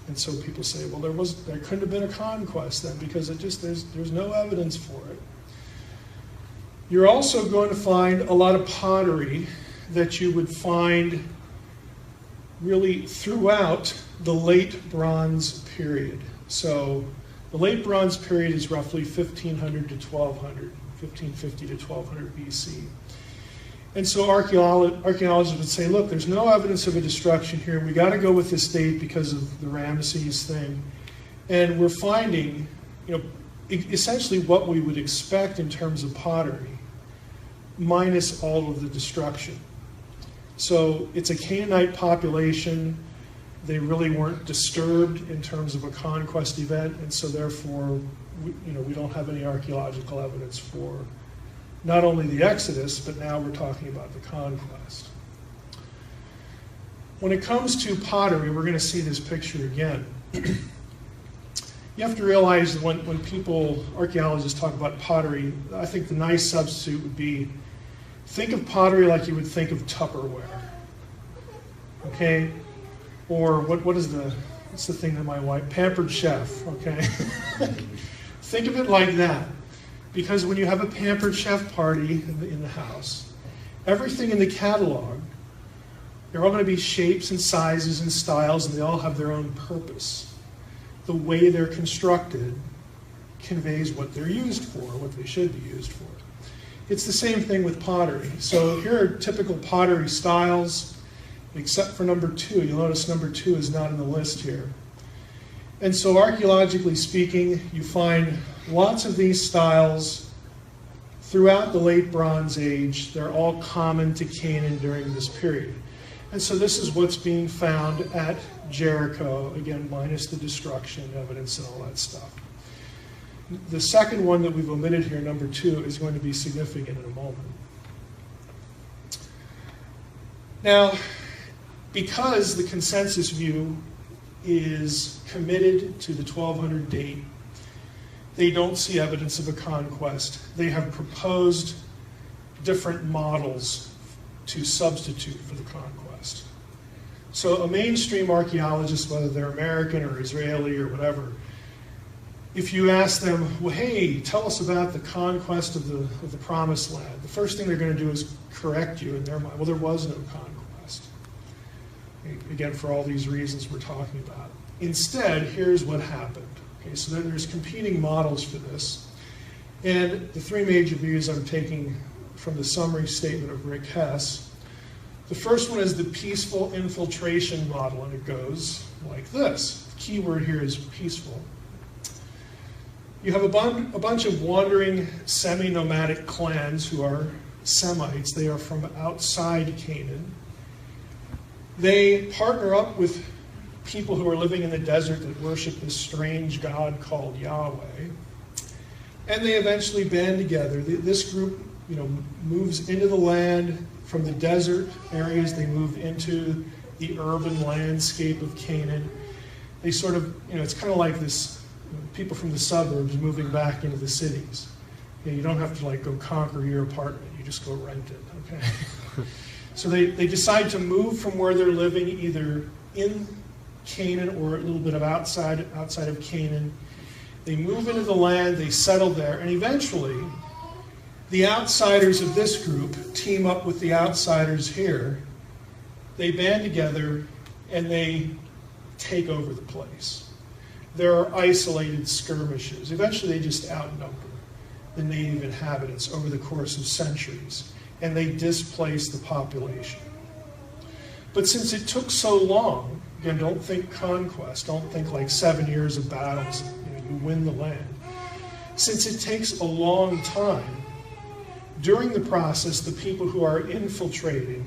And so people say, well, there couldn't have been a conquest then because there's no evidence for it. You're also going to find a lot of pottery that you would find really throughout the late Bronze period. So the late Bronze period is roughly 1500 to 1200, 1550 to 1200 BC. And so archaeologists would say, look, there's no evidence of a destruction here. We got to go with this date because of the Ramesses thing. And we're finding, essentially what we would expect in terms of pottery, minus all of the destruction. So it's a Canaanite population. They really weren't disturbed in terms of a conquest event, and so therefore, we don't have any archaeological evidence for not only the Exodus, but now we're talking about the conquest. When it comes to pottery, we're going to see this picture again. You have to realize that when archaeologists talk about pottery, I think the nice substitute would be, think of pottery like you would think of Tupperware. Okay? Or what's the thing that my wife, Pampered Chef, okay? Think of it like that. Because when you have a Pampered Chef party in the house, everything in the catalog, they're all going to be shapes and sizes and styles, and they all have their own purpose. The way they're constructed conveys what they're used for, what they should be used for. It's the same thing with pottery. So here are typical pottery styles, except for number 2. You'll notice number 2 is not in the list here. And so archaeologically speaking, you find lots of these styles throughout the late Bronze Age. They're all common to Canaan during this period. And so this is what's being found at Jericho, again, minus the destruction evidence and all that stuff. The second one that we've omitted here, number 2, is going to be significant in a moment. Now, because the consensus view is committed to the 1200 date, they don't see evidence of a conquest. They have proposed different models to substitute for the conquest. So a mainstream archaeologist, whether they're American or Israeli or whatever, if you ask them, well, hey, tell us about the conquest of the Promised Land, the first thing they're going to do is correct you in their mind. Well, there was no conquest. Again, for all these reasons we're talking about. Instead, here's what happened. Okay, so then there's competing models for this. And the 3 major views I'm taking from the summary statement of Rick Hess. The first one is the peaceful infiltration model, and it goes like this. The key word here is peaceful. You have a bunch of wandering semi-nomadic clans who are Semites. They are from outside Canaan. They partner up with people who are living in the desert that worship this strange god called Yahweh. And they eventually band together. This group, moves into the land from the desert areas. They move into the urban landscape of Canaan. They sort of, it's kind of like this, people from the suburbs moving back into the cities. You don't have to go conquer your apartment. You just go rent it, okay? So they decide to move from where they're living, either in Canaan or a little bit of outside of Canaan. They move into the land, they settle there, and eventually the outsiders of this group team up with the outsiders here. They band together and they take over the place. There are isolated skirmishes. Eventually they just outnumber the native inhabitants over the course of centuries, and they displace the population. But since it took so long, again, don't think conquest, don't think like 7 years of battles, you win the land. Since it takes a long time, during the process, the people who are infiltrating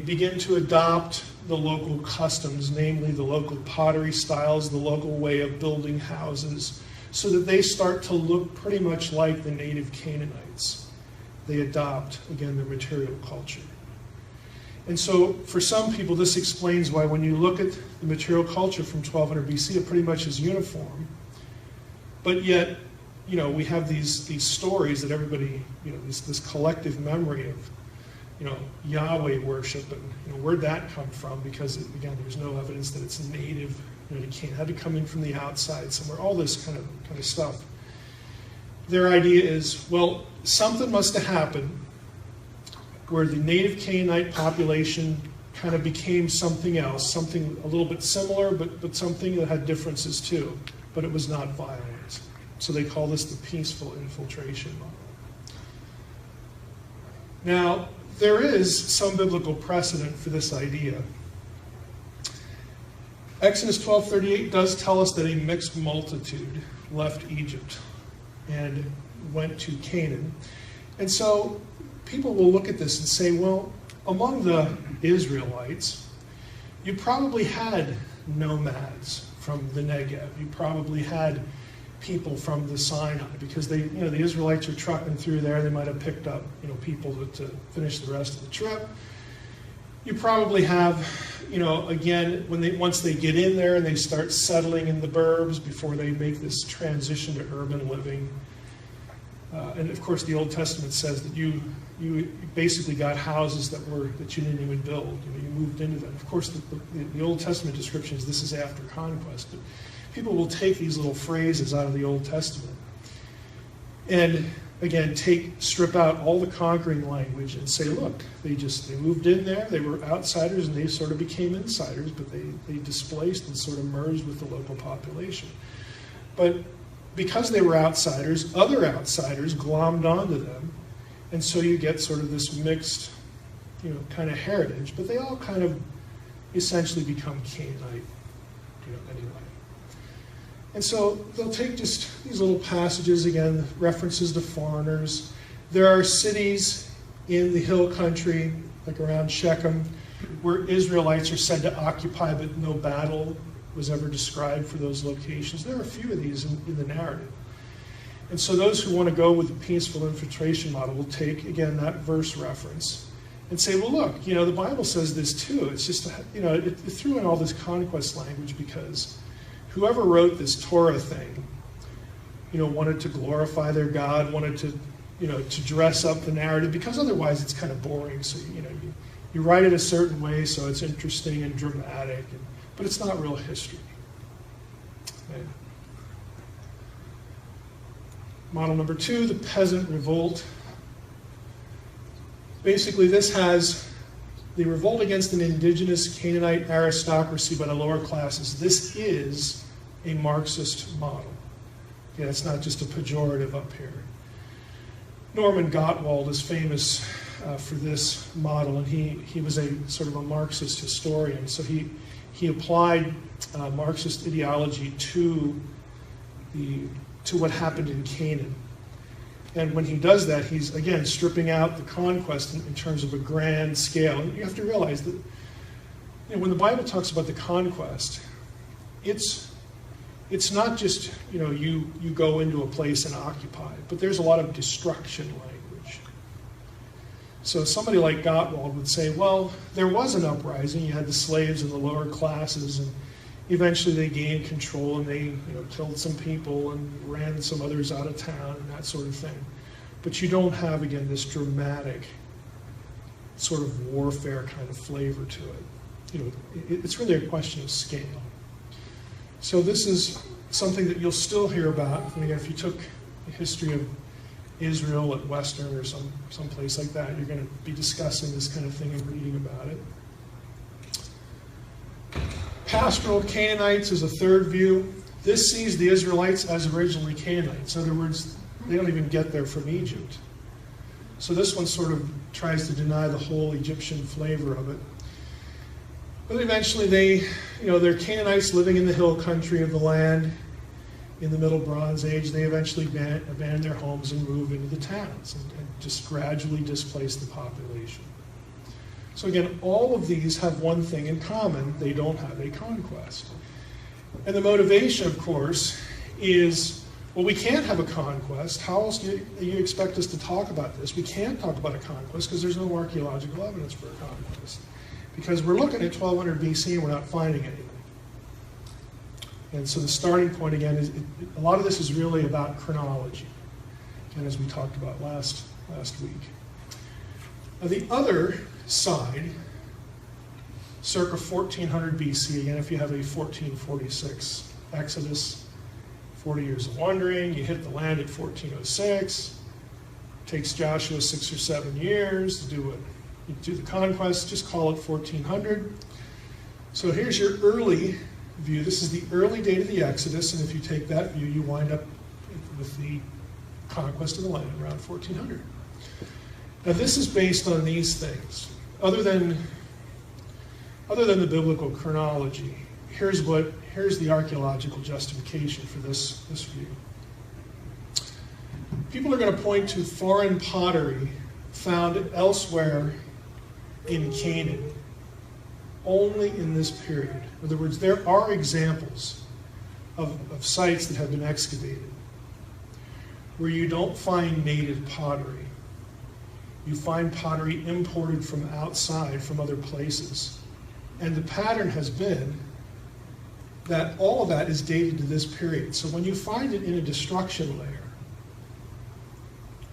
begin to adopt the local customs, namely the local pottery styles, the local way of building houses, so that they start to look pretty much like the native Canaanites. They adopt, again, their material culture. And so for some people, this explains why when you look at the material culture from 1200 BC, it pretty much is uniform. But yet, we have these stories that everybody, this collective memory of, Yahweh worship, and where'd that come from? Because, again, there's no evidence that it's native. It had to come in from the outside somewhere, all this kind of stuff. Their idea is, well, something must have happened where the native Canaanite population kind of became something else, something a little bit similar, but something that had differences too, but it was not violent. So they call this the peaceful infiltration model. Now, there is some biblical precedent for this idea. Exodus 12:38 does tell us that a mixed multitude left Egypt and went to Canaan. And so people will look at this and say, well, among the Israelites, you probably had nomads from the Negev. You probably had people from the Sinai, because the Israelites are trucking through there. They might have picked up, people to finish the rest of the trip. You probably have, again, once they get in there and they start settling in the burbs before they make this transition to urban living. And of course, the Old Testament says that you basically got houses that you didn't even build. You moved into them. Of course, the Old Testament description is this is after conquest. But people will take these little phrases out of the Old Testament and, again, strip out all the conquering language and say, look, they moved in there, they were outsiders, and they sort of became insiders, but they displaced and sort of merged with the local population. But because they were outsiders, other outsiders glommed onto them, and so you get sort of this mixed, kind of heritage, but they all kind of essentially become Canaanite, anyway. And so they'll take just these little passages, again, references to foreigners. There are cities in the hill country, like around Shechem, where Israelites are said to occupy, but no battle was ever described for those locations. There are a few of these in the narrative. And so those who want to go with the peaceful infiltration model will take, again, that verse reference and say, well, look, the Bible says this too. It's just, it threw in all this conquest language because whoever wrote this Torah thing, wanted to glorify their God, wanted to, to dress up the narrative, because otherwise it's kind of boring. So, you write it a certain way so it's interesting and dramatic, but it's not real history. Okay. Model number 2, the peasant revolt. Basically, this has the revolt against an indigenous Canaanite aristocracy by the lower classes. This is a Marxist model. Yeah, it's not just a pejorative up here. Norman Gottwald is famous for this model, and he was a sort of a Marxist historian. So he applied Marxist ideology to what happened in Canaan. And when he does that, he's, again, stripping out the conquest in terms of a grand scale. And you have to realize that when the Bible talks about the conquest, it's not just, you go into a place and occupy, but there's a lot of destruction language. So somebody like Gottwald would say, well, there was an uprising. You had the slaves and the lower classes, and eventually they gained control, and they killed some people and ran some others out of town and that sort of thing. But you don't have, again, this dramatic sort of warfare kind of flavor to it. It's really a question of scale. So this is something that you'll still hear about. And again, if you took the history of Israel at Western or some place like that. You're going to be discussing this kind of thing and reading about it. Pastoral Canaanites is a third view. This sees the Israelites as originally Canaanites. In other words, they don't even get there from Egypt. So this one sort of tries to deny the whole Egyptian flavor of it. But eventually they're Canaanites living in the hill country of the land in the Middle Bronze Age. They eventually abandon their homes and move into the towns and just gradually displace the population. So again, all of these have one thing in common: they don't have a conquest. And the motivation, of course, is, well, we can't have a conquest. How else do you expect us to talk about this? We can't talk about a conquest because there's no archaeological evidence for a conquest. Because we're looking at 1200 BC and we're not finding anything. And so the starting point, again, is a lot of this is really about chronology, and as we talked about last week. Now, the other side, circa 1400 BC, again, if you have a 1446 Exodus, 40 years of wandering, you hit the land at 1406, takes Joshua 6 or 7 years to do the conquest, just call it 1400. So here's your early view. This is the early date of the Exodus, and if you take that view, you wind up with the conquest of the land around 1400. Now this is based on these things. Other than the biblical chronology, here's the archaeological justification for this view. People are going to point to foreign pottery found elsewhere in Canaan, only in this period. In other words, there are examples of sites that have been excavated where you don't find native pottery. You find pottery imported from outside, from other places. And the pattern has been that all of that is dated to this period. So when you find it in a destruction layer,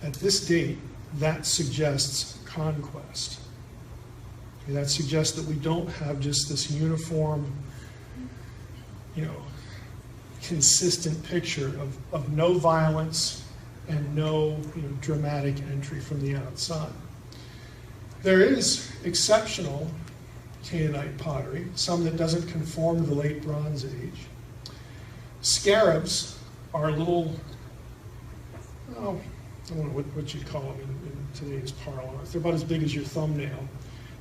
at this date, that suggests conquest. Okay, that suggests that we don't have just this uniform, consistent picture of no violence and no dramatic entry from the outside. There is exceptional Canaanite pottery, some that doesn't conform to the late Bronze Age. Scarabs are little, I don't know what you'd call them in today's parlance. They're about as big as your thumbnail.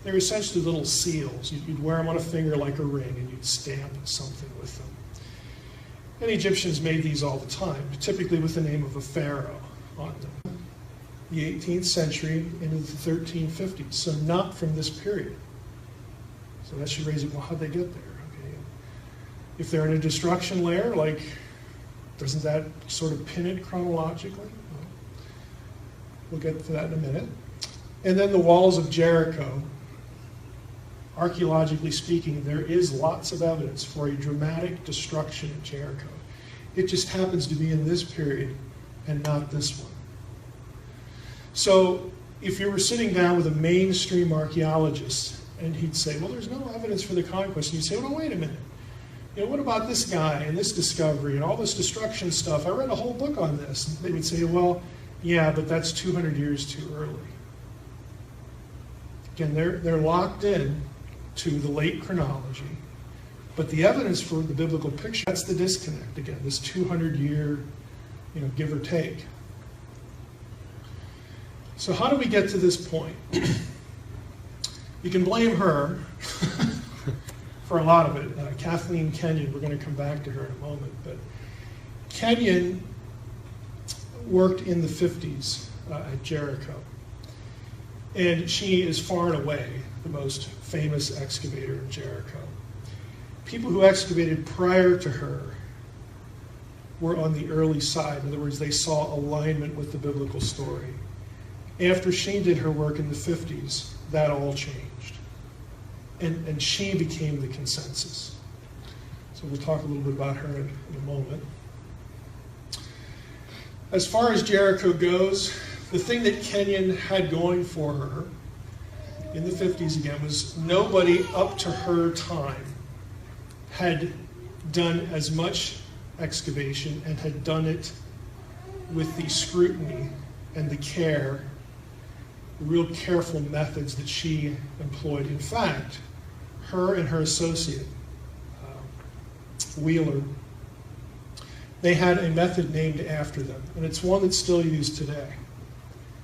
They're essentially little seals. You'd wear them on a finger like a ring, and you'd stamp something with them. And Egyptians made these all the time, typically with the name of a pharaoh on them. The 18th century into the 1350s, so not from this period. So that should raise it, well, how'd they get there? Okay. If they're in a destruction layer, doesn't that sort of pin it chronologically? Well, we'll get to that in a minute. And then the walls of Jericho. Archaeologically speaking, there is lots of evidence for a dramatic destruction at Jericho. It just happens to be in this period and not this one. So if you were sitting down with a mainstream archaeologist and he'd say, well, there's no evidence for the conquest, and you'd say, well, wait a minute. What about this guy and this discovery and all this destruction stuff? I read a whole book on this. And they would say, well, yeah, but that's 200 years too early. Again, they're locked in to the late chronology, but the evidence for the biblical picture, that's the disconnect again, this 200-year, give or take. So how do we get to this point? You can blame her for a lot of it. Kathleen Kenyon, we're going to come back to her in a moment, but Kenyon worked in the 50s at Jericho. And she is far and away the most famous excavator in Jericho. People who excavated prior to her were on the early side. In other words, they saw alignment with the biblical story. After she did her work in the 50s, that all changed. And she became the consensus. So we'll talk a little bit about her in a moment. As far as Jericho goes, the thing that Kenyon had going for her in the 50s again was nobody up to her time had done as much excavation and had done it with the scrutiny and the care, the real careful methods that she employed. In fact, her and her associate, Wheeler, they had a method named after them, and it's one that's still used today.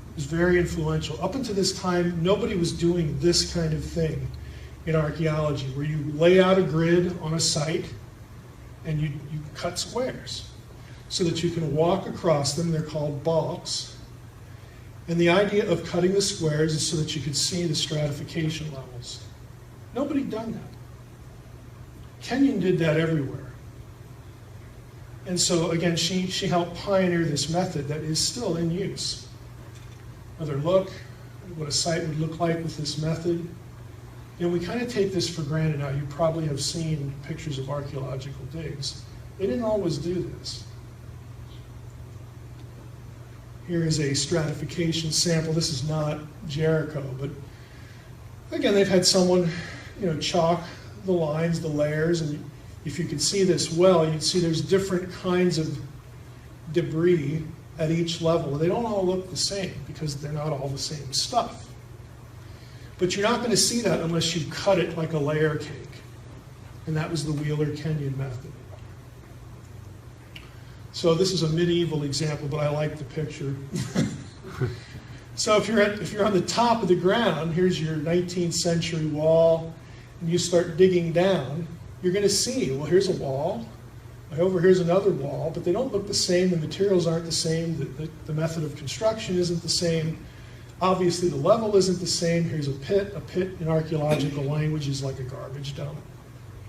It was very influential. Up until this time, nobody was doing this kind of thing in archaeology, where you lay out a grid on a site and you cut squares so that you can walk across them. They're called balks. And the idea of cutting the squares is so that you could see the stratification levels. Nobody done that. Kenyon did that everywhere. And so, again, she helped pioneer this method that is still in use. Another look at what a site would look like with this method. And we kind of take this for granted now. You probably have seen pictures of archaeological digs. They didn't always do this. Here is a stratification sample. This is not Jericho, but again, they've had someone, chalk the lines, the layers, and if you could see this well, you'd see there's different kinds of debris at each level. They don't all look the same because they're not all the same stuff. But you're not going to see that unless you cut it like a layer cake. And that was the Wheeler-Kenyon method. So this is a medieval example, but I like the picture. So if you're on the top of the ground, here's your 19th century wall, and you start digging down, you're going to see, well, here's a wall, over here's another wall, but they don't look the same, the materials aren't the same, the method of construction isn't the same, obviously the level isn't the same. Here's a pit in archaeological language is like a garbage dump.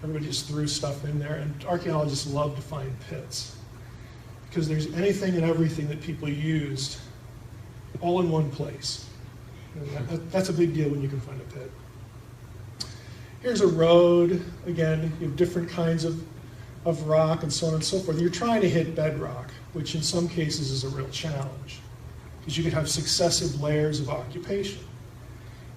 Everybody just threw stuff in there, and archaeologists love to find pits because there's anything and everything that people used all in one place. And that's a big deal when you can find a pit. Here's a road. Again, you have different kinds of rock and so on and so forth. You're trying to hit bedrock, which in some cases is a real challenge, because you could have successive layers of occupation.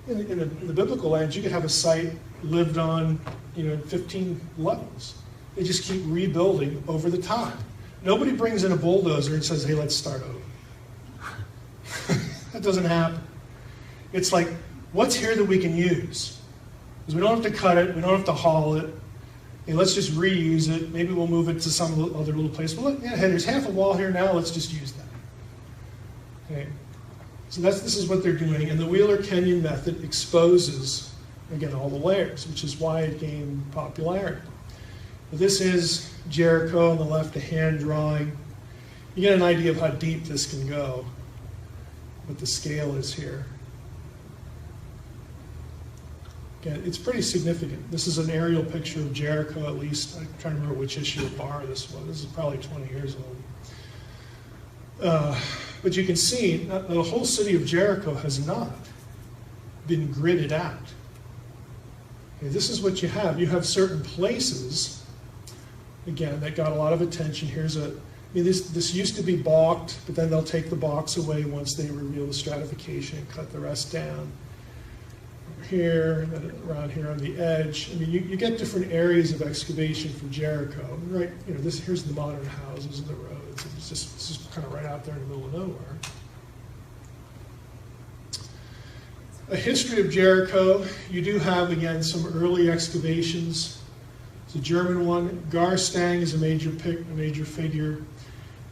In the biblical lands, you could have a site lived on, 15 levels. They just keep rebuilding over the time. Nobody brings in a bulldozer and says, hey, let's start over. That doesn't happen. It's like, what's here that we can use? Because we don't have to cut it, we don't have to haul it. Hey, let's just reuse it. Maybe we'll move it to some other little place. Well, hey, there's half a wall here now, let's just use that. Okay. So this is what they're doing, and the Wheeler-Kenyon method exposes, again, all the layers, which is why it gained popularity. But this is Jericho on the left, a hand drawing. You get an idea of how deep this can go, what the scale is here. Again, it's pretty significant. This is an aerial picture of Jericho, at least. I'm trying to remember which issue of Bar this was. This is probably 20 years old. But you can see that the whole city of Jericho has not been gridded out. Okay, this is what you have. You have certain places, again, that got a lot of attention. This used to be balked, but then they'll take the balks away once they reveal the stratification and cut the rest down. Over here, and then around here on the edge. You get different areas of excavation for Jericho. Right, here's the modern houses and the roads. This is kind of right out there in the middle of nowhere. A history of Jericho. You do have, again, some early excavations. It's a German one. Garstang is a major figure.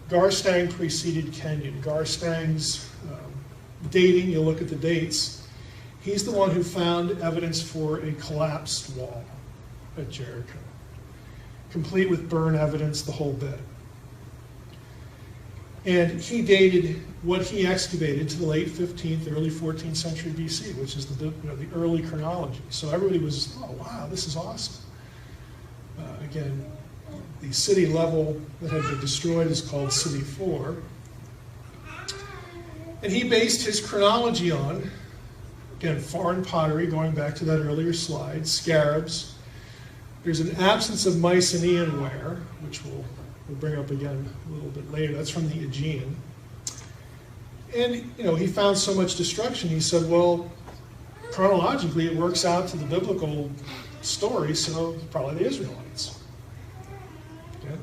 Garstang preceded Kenyon. Garstang's dating, you'll look at the dates. He's the one who found evidence for a collapsed wall at Jericho, complete with burn evidence, the whole bit. And he dated what he excavated to the late 15th, early 14th century BC, which is the early chronology. So everybody was, oh wow, this is awesome. Again, the city level that had been destroyed is called City 4. And he based his chronology on, again, foreign pottery, going back to that earlier slide, scarabs. There's an absence of Mycenaean ware, which we'll bring up again a little bit later. That's from the Aegean. And, he found so much destruction, he said, well, chronologically, it works out to the biblical story, so probably the Israelites. Okay?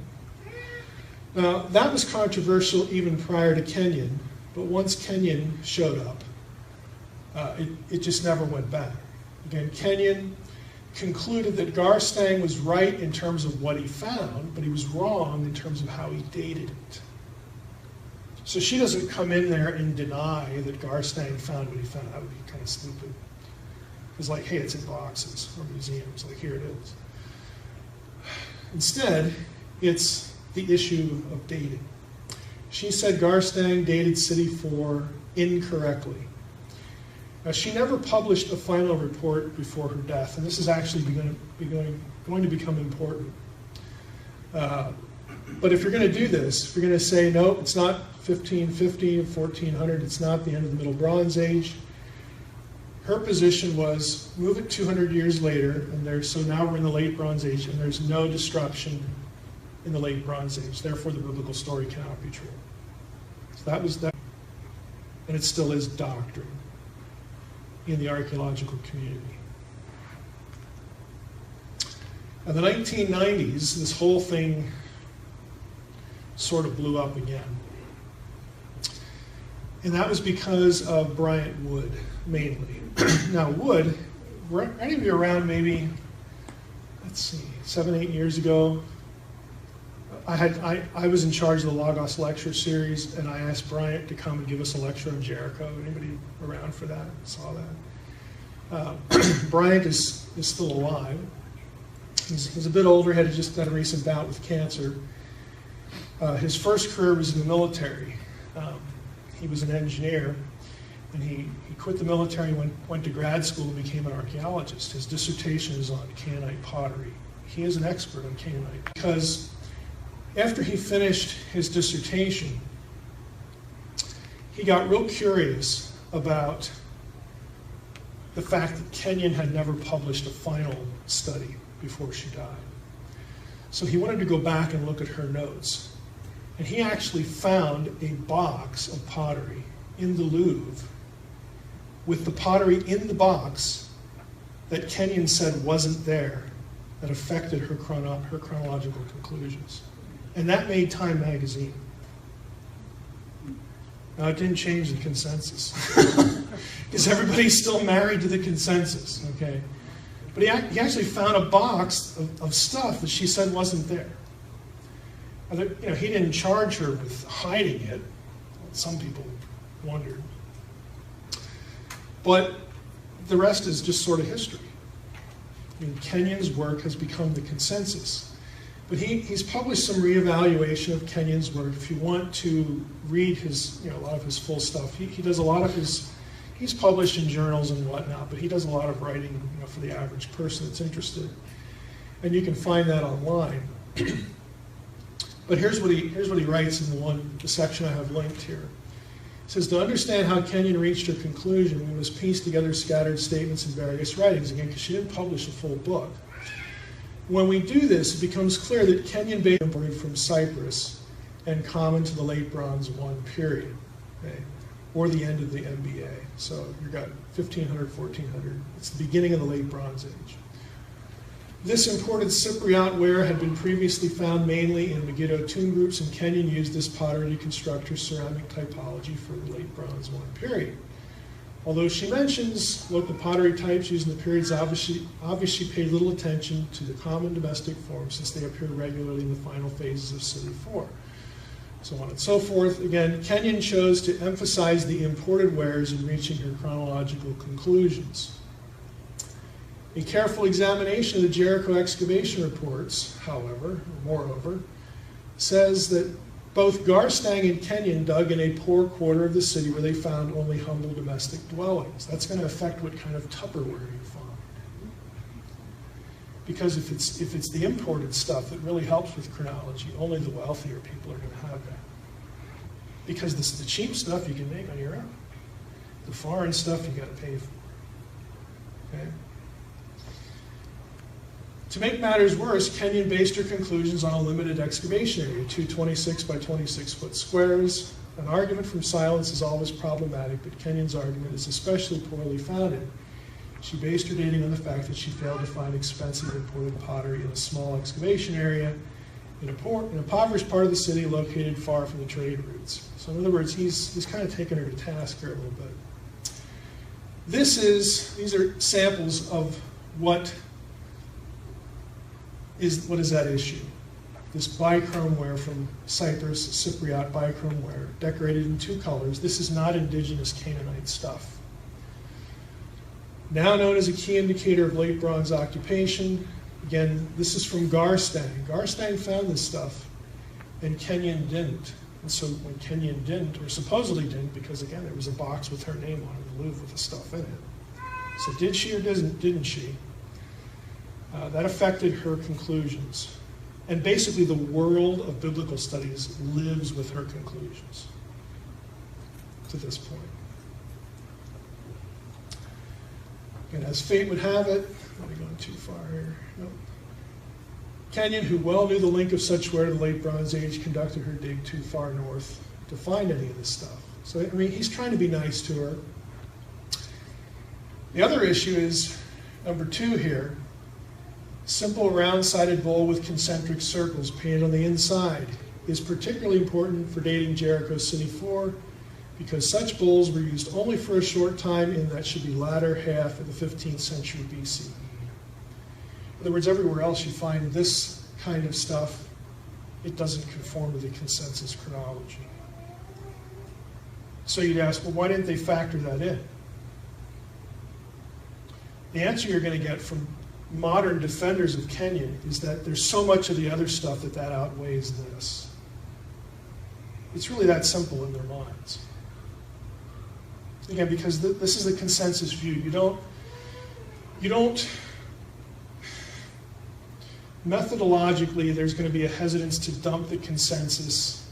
Now, that was controversial even prior to Kenyon, But once Kenyon showed up, it just never went back. Again, Kenyon concluded that Garstang was right in terms of what he found, but he was wrong in terms of how he dated it. So she doesn't come in there and deny that Garstang found what he found. That would be kind of stupid. It's like, hey, it's in boxes or museums. Like, here it is. Instead, it's the issue of dating. She said Garstang dated City 4 incorrectly. Now, she never published a final report before her death, and this is actually going to become important. But if you're going to do this, if you're going to say, no, it's not 1550 or 1400, it's not the end of the Middle Bronze Age, her position was move it 200 years later, and so now we're in the Late Bronze Age, and there's no destruction in the Late Bronze Age. Therefore, the biblical story cannot be true. So that was that, and it still is doctrine in the archaeological community. In the 1990s, this whole thing sort of blew up again. And that was because of Bryant Wood, mainly. Now, Wood, were any of you around maybe, let's see, 7, 8 years ago? I was in charge of the Logos lecture series, and I asked Bryant to come and give us a lecture on Jericho. Anybody around for that? Saw that? Bryant is still alive. He's a bit older, had just done a recent bout with cancer. His first career was in the military. He was an engineer, and he quit the military, went to grad school, and became an archaeologist. His dissertation is on Canaanite pottery. He is an expert on Canaanite because after he finished his dissertation, he got real curious about the fact that Kenyon had never published a final study before she died. So he wanted to go back and look at her notes. And he actually found a box of pottery in the Louvre with the pottery in the box that Kenyon said wasn't there, that affected her chronological conclusions. And that made Time magazine. Now, it didn't change the consensus, because everybody's still married to the consensus, okay? But he actually found a box of stuff that she said wasn't there. He didn't charge her with hiding it. Some people wondered. But the rest is just sort of history. Kenyon's work has become the consensus. But he's published some reevaluation of Kenyon's work. If you want to read a lot of his full stuff, he does a lot of he's published in journals and whatnot, but he does a lot of writing for the average person that's interested. And you can find that online. But here's what he writes in the section I have linked here. He says, to understand how Kenyon reached her conclusion, we must piece together scattered statements in various writings, again, because she didn't publish a full book. When we do this, it becomes clear that Kenyon based imported from Cyprus and common to the Late Bronze I period, okay, or the end of the MBA. So you've got 1500, 1400. It's the beginning of the Late Bronze Age. This imported Cypriot ware had been previously found mainly in Megiddo tomb groups, and Kenyon used this pottery to construct her ceramic typology for the Late Bronze I period. Although she mentions local pottery types used in the periods, obviously paid little attention to the common domestic forms since they appear regularly in the final phases of City 4. So on and so forth. Again, Kenyon chose to emphasize the imported wares in reaching her chronological conclusions. A careful examination of the Jericho excavation reports, however, or moreover, says that both Garstang and Kenyon dug in a poor quarter of the city where they found only humble domestic dwellings. That's going to affect what kind of Tupperware you find. Because if it's the imported stuff that really helps with chronology, only the wealthier people are going to have that. Because the cheap stuff you can make on your own. The foreign stuff you got to pay for. Okay? To make matters worse, Kenyon based her conclusions on a limited excavation area, 2 26 by 26 foot squares. An argument from silence is always problematic, but Kenyon's argument is especially poorly founded. She based her dating on the fact that she failed to find expensive imported pottery in a small excavation area, in an impoverished part of the city located far from the trade routes. So in other words, he's kind of taking her to task here a little bit. These are samples of what is that issue. This bichromeware from Cyprus, Cypriot bichromeware, decorated in 2 colors. This is not indigenous Canaanite stuff. Now known as a key indicator of late bronze occupation. Again, this is from Garstang. Garstang found this stuff, and Kenyon didn't. And so when Kenyon didn't, or supposedly didn't, because again, there was a box with her name on it in the Louvre with the stuff in it. So did she or didn't she? That affected her conclusions. And basically the world of biblical studies lives with her conclusions to this point. And as fate would have it, am I going too far here? Nope. Kenyon, who well knew the link of such ware to the late Bronze Age, conducted her dig too far north to find any of this stuff. So, I mean, he's trying to be nice to her. The other issue is number 2 here. Simple round-sided bowl with concentric circles painted on the inside is particularly important for dating Jericho City 4 because such bowls were used only for a short time in that should be latter half of the 15th century BCE. In other words, everywhere else you find this kind of stuff, it doesn't conform to the consensus chronology. So you'd ask, well, why didn't they factor that in? The answer you're going to get from modern defenders of Kenyon is that there's so much of the other stuff that outweighs this. It's really that simple in their minds. Again, because this is the consensus view. You don't, methodologically, there's going to be a hesitance to dump the consensus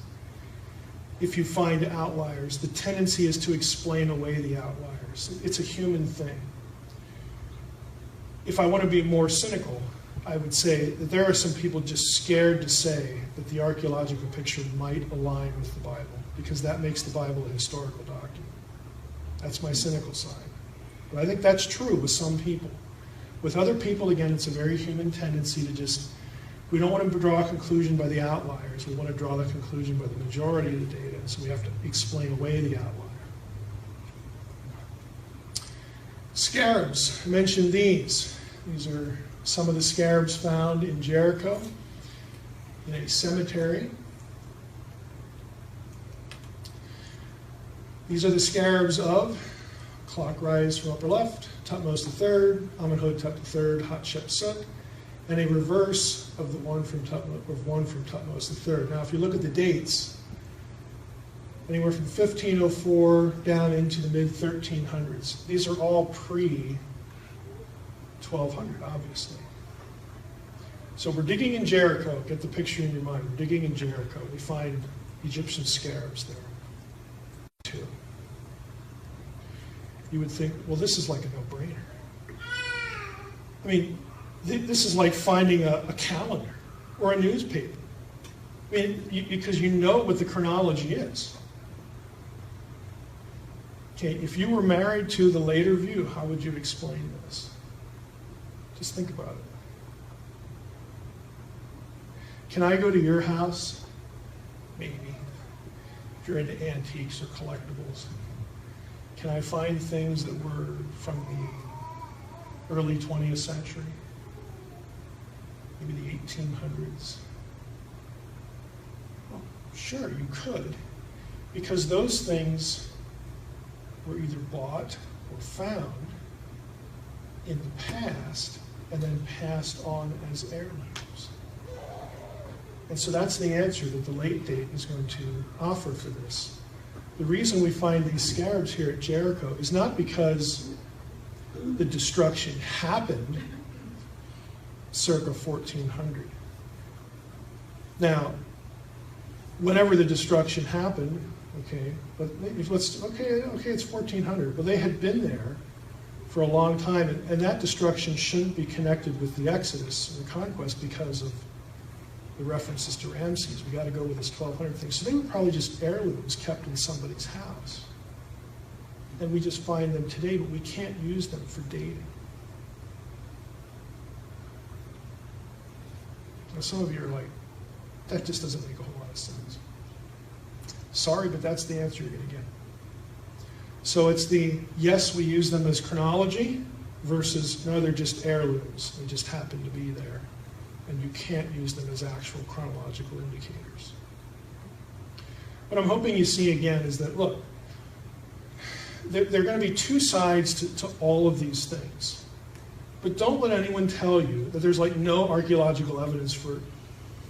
if you find outliers. The tendency is to explain away the outliers. It's a human thing. If I want to be more cynical, I would say that there are some people just scared to say that the archaeological picture might align with the Bible, because that makes the Bible a historical document. That's my cynical side. But I think that's true with some people. With other people, again, it's a very human tendency to just, we don't want to draw a conclusion by the outliers. We want to draw the conclusion by the majority of the data, so we have to explain away the outlier. Scarabs, I mentioned these. These are some of the scarabs found in Jericho in a cemetery. These are the scarabs of clock rise from upper left, Tutmosis III, Amenhotep III, Hatshepsut, and a reverse of the one from Tutmosis III. Now, if you look at the dates, anywhere from 1504 down into the mid-1300s. These are all pre-1200, obviously. So we're digging in Jericho. Get the picture in your mind. We're digging in Jericho. We find Egyptian scarabs there, too. You would think, well, this is like a no-brainer. I mean, this is like finding a calendar or a newspaper. I mean, because you know what the chronology is. Okay, if you were married to the later view, how would you explain this? Just think about it. Can I go to your house? Maybe. If you're into antiques or collectibles. Can I find things that were from the early 20th century? Maybe the 1800s? Well, sure, you could. Because those things were either bought or found in the past and then passed on as heirlooms. And so that's the answer that the late date is going to offer for this. The reason we find these scarabs here at Jericho is not because the destruction happened circa 1400. Now, whenever the destruction happened, okay, but it's 1400, but they had been there for a long time, and that destruction shouldn't be connected with the Exodus and the conquest because of the references to Ramses. We got to go with this 1200 thing. So they were probably just heirlooms kept in somebody's house. And we just find them today, but we can't use them for dating. Now some of you are like, That just doesn't make a whole lot of sense. Sorry, but that's the answer you're going to get. So it's the, yes, we use them as chronology, versus, no, they're just heirlooms. They just happen to be there. And you can't use them as actual chronological indicators. What I'm hoping you see again is that, look, there are going to be two sides to all of these things. But don't let anyone tell you that there's like no archaeological evidence for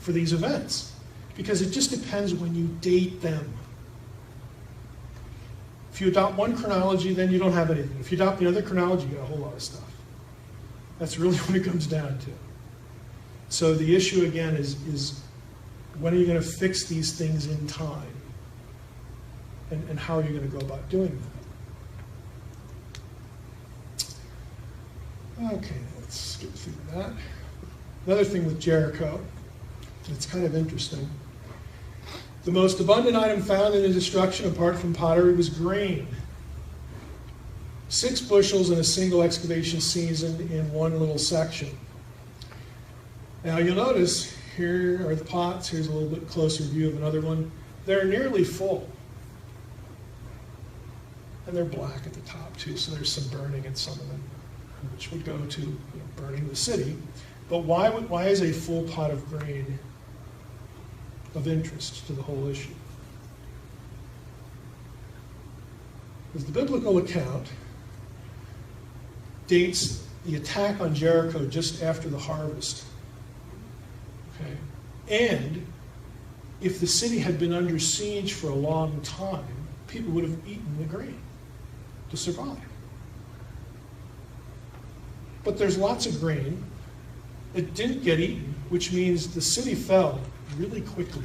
these events. Because it just depends when you date them. If you adopt one chronology, then you don't have anything. If you adopt the other chronology, you got a whole lot of stuff. That's really what it comes down to. So the issue again is when are you going to fix these things in time? And how are you going to go about doing that? Okay, let's skip through that. Another thing with Jericho, it's kind of interesting. The most abundant item found in the destruction, apart from pottery, was grain. 6 bushels in a single excavation season in one little section. Now you'll notice, here are the pots. Here's a little bit closer view of another one. They're nearly full. And they're black at the top too, so there's some burning in some of them, which would go to burning the city. But why is a full pot of grain of interest to the whole issue? Because the biblical account dates the attack on Jericho just after the harvest. Okay? And if the city had been under siege for a long time, people would have eaten the grain to survive. But there's lots of grain that didn't get eaten, which means the city fell really quickly.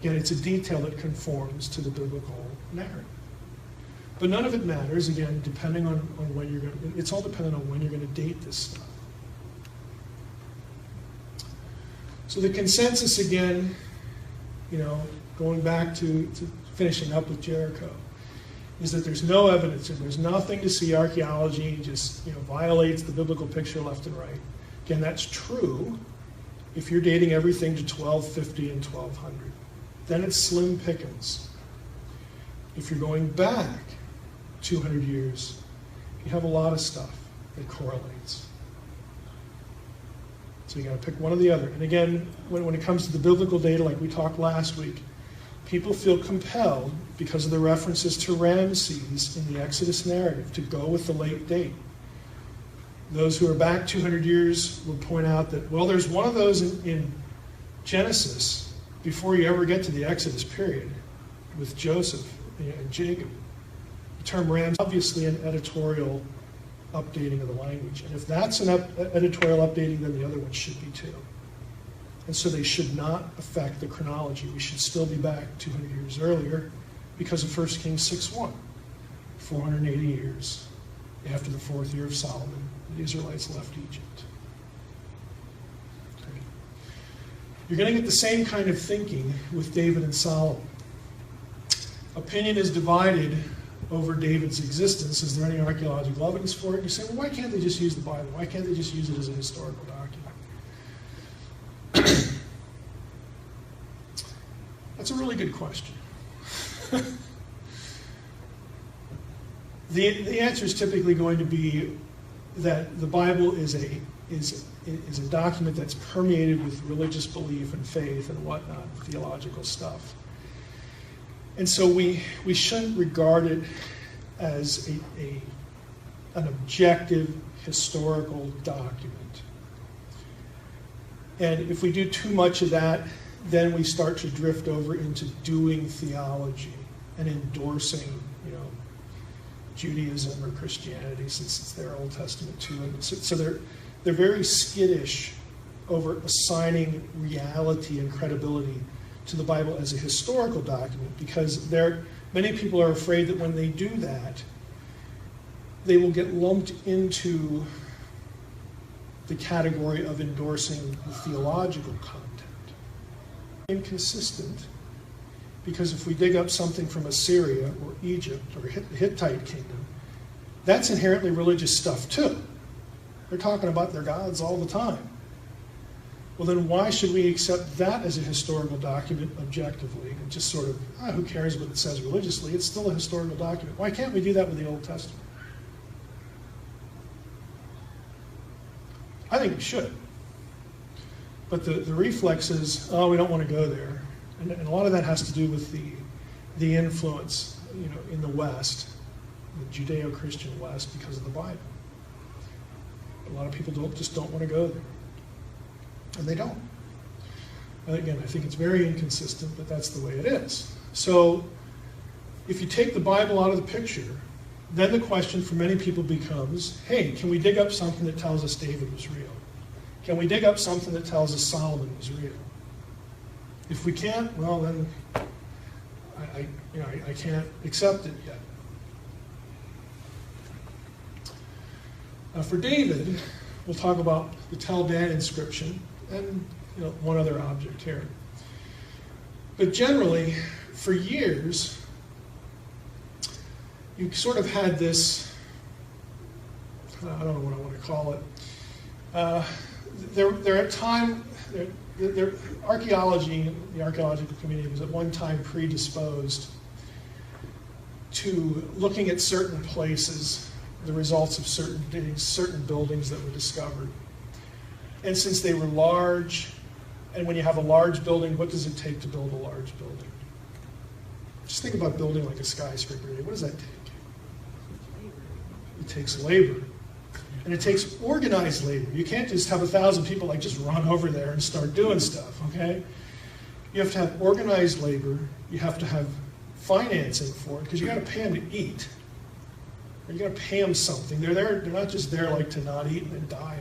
Again, it's a detail that conforms to the biblical narrative. But none of it matters, again, depending on when you're going to, it's all dependent on when you're going to date this stuff. So the consensus again, going back to finishing up with Jericho, is that there's no evidence and there's nothing to see archaeology just violates the biblical picture left and right. Again, that's true if you're dating everything to 1250 and 1200. Then it's slim pickings. If you're going back 200 years, you have a lot of stuff that correlates. So you got to pick one or the other. And again, when it comes to the biblical data, like we talked last week, people feel compelled, because of the references to Ramses in the Exodus narrative, to go with the late date. Those who are back 200 years will point out that, well, there's one of those in Genesis before you ever get to the Exodus period with Joseph and Jacob. The term Ramses is obviously an editorial updating of the language. And if that's an editorial updating, then the other one should be too. And so they should not affect the chronology. We should still be back 200 years earlier because of 1 Kings 6:1. 480 years after the 4th year of Solomon, the Israelites left Egypt. Okay. You're going to get the same kind of thinking with David and Solomon. Opinion is divided over David's existence. Is there any archaeological evidence for it? You say, well, why can't they just use the Bible? Why can't they just use it as a historical document? That's a really good question. The answer is typically going to be that the Bible is a document that's permeated with religious belief and faith and whatnot, theological stuff. And so we shouldn't regard it as an objective historical document. And if we do too much of that, then we start to drift over into doing theology and endorsing, Judaism or Christianity, since it's their Old Testament too. And so they're very skittish over assigning reality and credibility to the Bible as a historical document, because many people are afraid that when they do that, they will get lumped into the category of endorsing the theological content. Inconsistent, because if we dig up something from Assyria or Egypt or the Hittite kingdom, that's inherently religious stuff too. They're talking about their gods all the time. Well, then why should we accept that as a historical document objectively? And just sort of, who cares what it says religiously? It's still a historical document. Why can't we do that with the Old Testament? I think we should. But the reflex is, oh, we don't want to go there. And a lot of that has to do with the influence, in the West, the Judeo-Christian West, because of the Bible. A lot of people just don't want to go there. And they don't. And again, I think it's very inconsistent, but that's the way it is. So if you take the Bible out of the picture, then the question for many people becomes, hey, can we dig up something that tells us David was real? Can we dig up something that tells us Solomon was real? If we can't, well then, I can't accept it yet. For David, we'll talk about the Tel Dan inscription and one other object here. But generally, for years, you sort of had this, I don't know what I want to call it. There at time, archaeology, the archaeological community was at one time predisposed to looking at certain places, the results of certain things, certain buildings that were discovered. And since they were large, and when you have a large building, what does it take to build a large building? Just think about building like a skyscraper. What does that take? It takes labor. And it takes organized labor. You can't just have 1,000 people just run over there and start doing stuff, okay? You have to have organized labor. You have to have financing for it, because you got to pay them to eat. Or you got to pay them something. They're there. They're not just there to not eat and then die.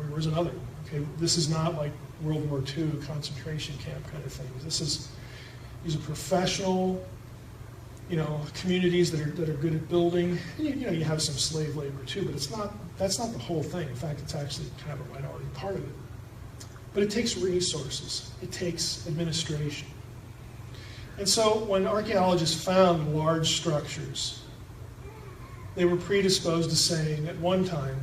Where's another one? Okay, this is not like World War II concentration camp kind of thing. These are professional, communities that are good at building. And you have some slave labor too, but that's not the whole thing. In fact, it's actually kind of a minority part of it. But it takes resources. It takes administration. And so when archaeologists found large structures, they were predisposed to saying at one time,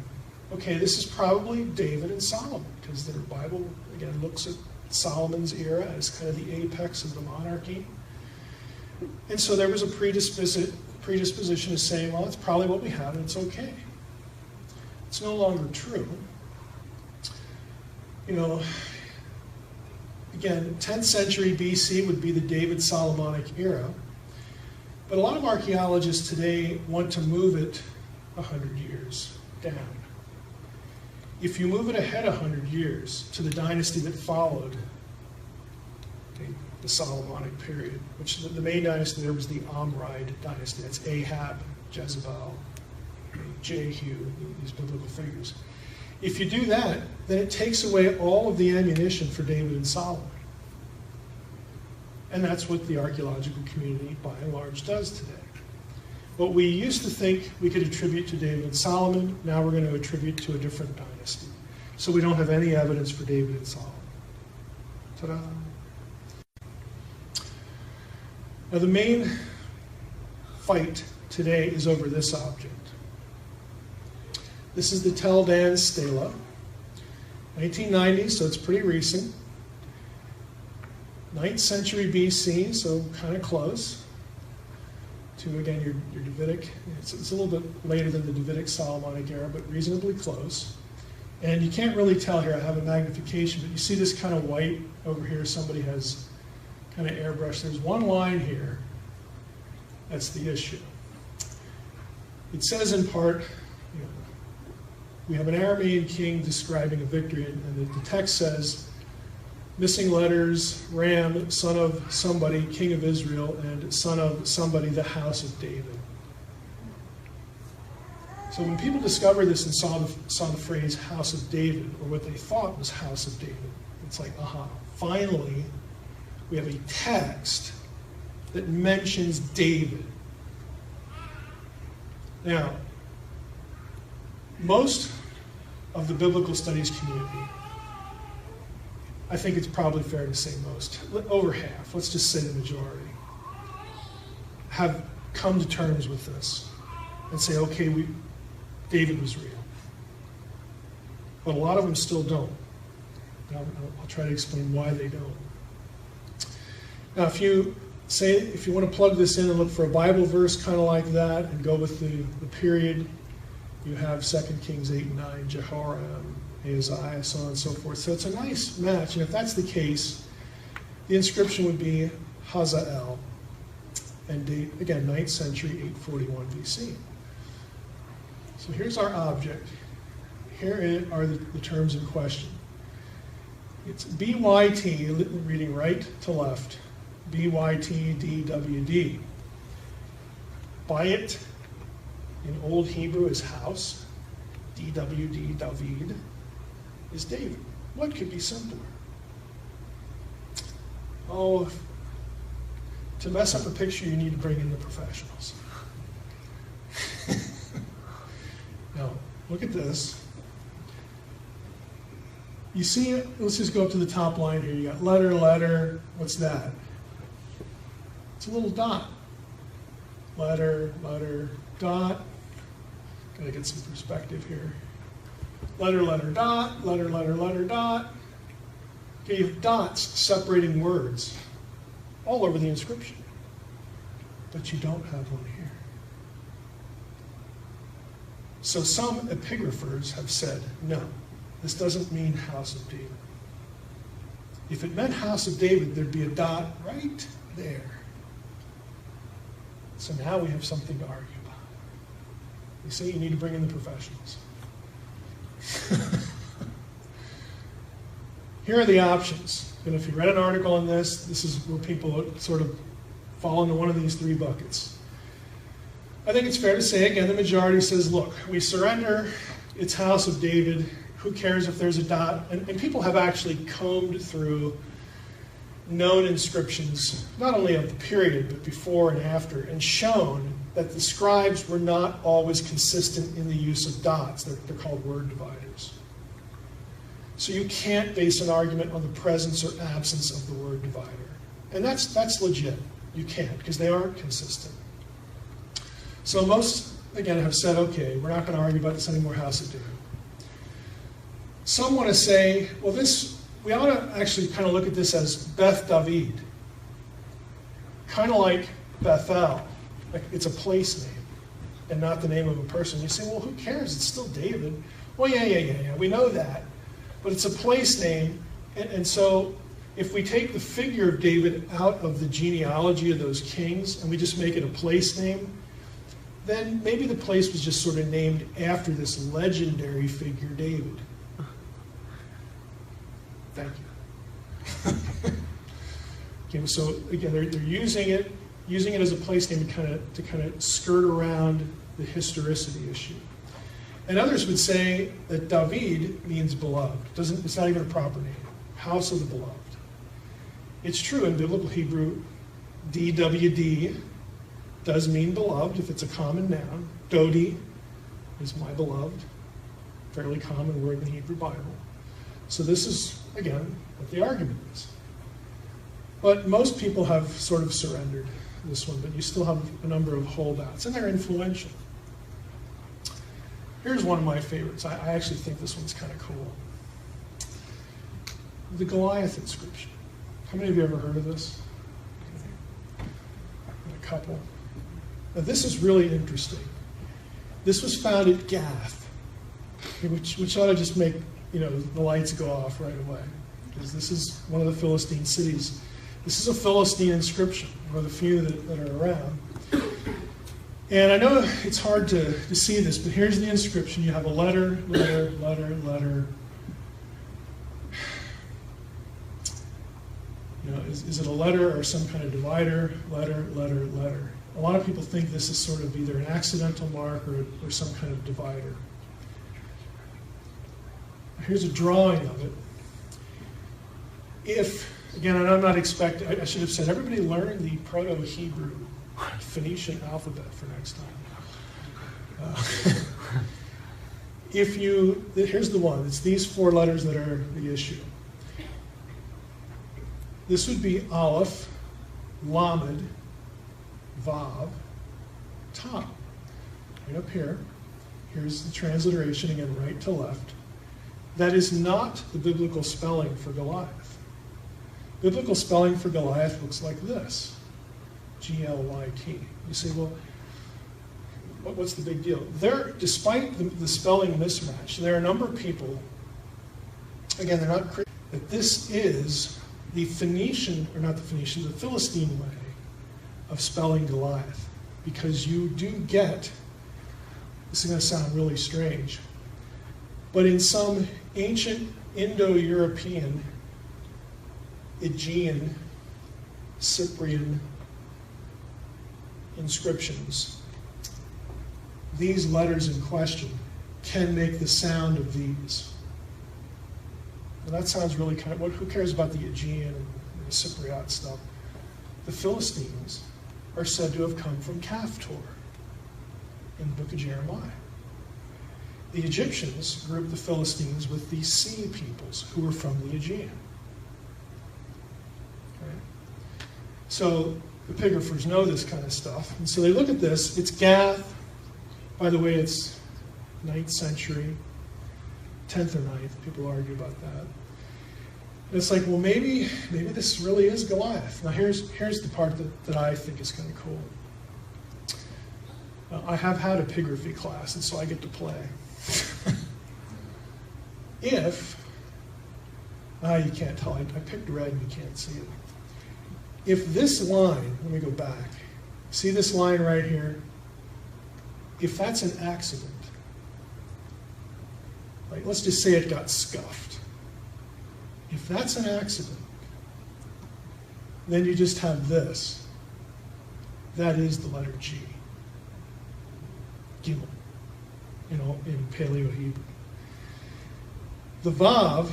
okay, this is probably David and Solomon, because the Bible, again, looks at Solomon's era as kind of the apex of the monarchy. And so there was a predisposition to saying, well, it's probably what we have, and it's okay. It's no longer true. Again, 10th century BC would be the David Solomonic era, but a lot of archaeologists today want to move it 100 years down. If you move it ahead 100 years to the dynasty that followed the Solomonic period, which the main dynasty there was the Omride dynasty. That's Ahab, Jezebel, Jehu, these biblical figures. If you do that, then it takes away all of the ammunition for David and Solomon. And that's what the archaeological community, by and large, does today. What we used to think we could attribute to David and Solomon, now we're going to attribute to a different dynasty. So we don't have any evidence for David and Solomon. Ta-da! Now the main fight today is over this object. This is the Tel Dan Stela, 1990s, so it's pretty recent. 9th century BC, so kind of close to, again, your Davidic. It's a little bit later than the Davidic Solomonic era, but reasonably close. And you can't really tell here, I have a magnification, but you see this kind of white over here, somebody has kind of airbrushed. There's one line here, that's the issue. It says in part, we have an Aramean king describing a victory, and the text says, missing letters, Ram, son of somebody, king of Israel, and son of somebody, the house of David. So when people discovered this and saw the phrase house of David, or what they thought was house of David, it's like, aha, finally we have a text that mentions David. Now, most of the biblical studies community, I think it's probably fair to say most, over half, let's just say the majority, have come to terms with this and say, okay, David was real. But a lot of them still don't. I'll try to explain why they don't. Now, if you want to plug this in and look for a Bible verse kind of like that and go with the period, you have 2 Kings 8 and 9, Jehoram, Ahaziah, so on and so forth. So it's a nice match. And if that's the case, the inscription would be Hazael, and date, again, 9th century, 841 BC. So here's our object. Here are the terms in question. It's BYT, reading right to left, BYTDWD. Bayit in Old Hebrew is house, DWD, David, is David. What could be simpler? Oh, to mess up a picture, you need to bring in the professionals. Now, look at this. You see it? Let's just go up to the top line here. You got letter, letter. What's that? It's a little dot. Letter, letter, dot. Gotta get some perspective here. Letter, letter, dot. Letter, letter, letter, dot. Okay, you have dots separating words all over the inscription. But you don't have one here. So some epigraphers have said, no, this doesn't mean House of David. If it meant House of David, there'd be a dot right there. So now we have something to argue about. You say you need to bring in the professionals. Here are the options. And if you read an article on this, this is where people sort of fall into one of these three buckets. I think it's fair to say, again, the majority says, look, we surrender, it's House of David, who cares if there's a dot? And people have actually combed through known inscriptions, not only of the period, but before and after, and shown that the scribes were not always consistent in the use of dots. They're called word dividers. So you can't base an argument on the presence or absence of the word divider. And that's legit. You can't, because they aren't consistent. So most, again, have said, okay, we're not going to argue about this anymore, House of David. Some want to say, well, we ought to actually kind of look at this as Beth David. Kind of like Bethel. Like it's a place name and not the name of a person. You say, well, who cares? It's still David. Well, yeah. We know that. But it's a place name. And so if we take the figure of David out of the genealogy of those kings and we just make it a place name, then maybe the place was just sort of named after this legendary figure, David. Thank you. Okay, so again, they're using it as a place name to kind of skirt around the historicity issue. And others would say that David means beloved. It's not even a proper name. House of the beloved. It's true in biblical Hebrew, DWD does mean beloved if it's a common noun. Dodi is my beloved. Fairly common word in the Hebrew Bible. So this is, again, what the argument is. But most people have sort of surrendered this one, but you still have a number of holdouts, and they're influential. Here's one of my favorites. I actually think this one's kind of cool. The Goliath inscription. How many of you ever heard of this? A couple. Now this is really interesting. This was found at Gath, which ought to just make the lights go off right away, because this is one of the Philistine cities. This is a Philistine inscription, one of the few that are around. And I know it's hard to see this, but here's the inscription. You have a letter, letter, letter, letter. Is it a letter or some kind of divider? Letter, letter, letter. A lot of people think this is sort of either an accidental mark or some kind of divider. Here's a drawing of it. Again, and I'm not expecting, I should have said, everybody learn the Proto-Hebrew Phoenician alphabet for next time. Here's the one. It's these four letters that are the issue. This would be Aleph, Lamed, Vav, Tav. Right up here. Here's the transliteration, again, right to left. That is not the biblical spelling for Goliath. Biblical spelling for Goliath looks like this, G-L-Y-T. You say, well, what's the big deal? Despite the spelling mismatch, there are a number of people, again, they're not Christian, that this is the Phoenician, or not the Phoenician, the Philistine way of spelling Goliath. Because you do get, this is going to sound really strange, but in some ancient Indo-European, Aegean, Cyprian inscriptions, these letters in question can make the sound of these. And that sounds really kind of, who cares about the Aegean and the Cypriot stuff? The Philistines are said to have come from Caphtor in the book of Jeremiah. The Egyptians grouped the Philistines with the sea peoples who were from the Aegean. Okay? So the epigraphers know this kind of stuff. And so they look at this. It's Gath. By the way, it's 9th century, 10th or 9th. People argue about that. And it's like, well, maybe this really is Goliath. Now, here's the part that I think is kind of cool. I have had epigraphy class, and so I get to play. If, you can't tell, I picked red and you can't see it. If this line, let me go back, see this line right here? If that's an accident, like let's just say it got scuffed. If that's an accident, then you just have this. That is the letter G. Gimel, in Paleo-Hebrew. The Vav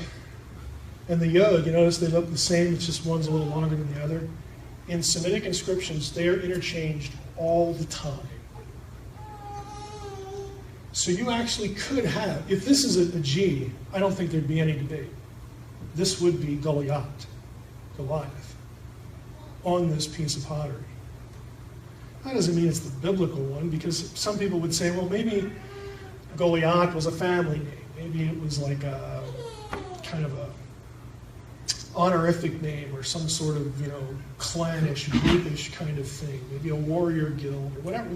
and the Yod, you notice they look the same, it's just one's a little longer than the other. In Semitic inscriptions, they are interchanged all the time. So you actually could have, if this is a G, I don't think there'd be any debate. This would be Goliath, on this piece of pottery. That doesn't mean it's the biblical one, because some people would say, well, maybe Goliath was a family name. Maybe it was like a kind of a honorific name or some sort of, clannish, groupish kind of thing. Maybe a warrior guild or whatever,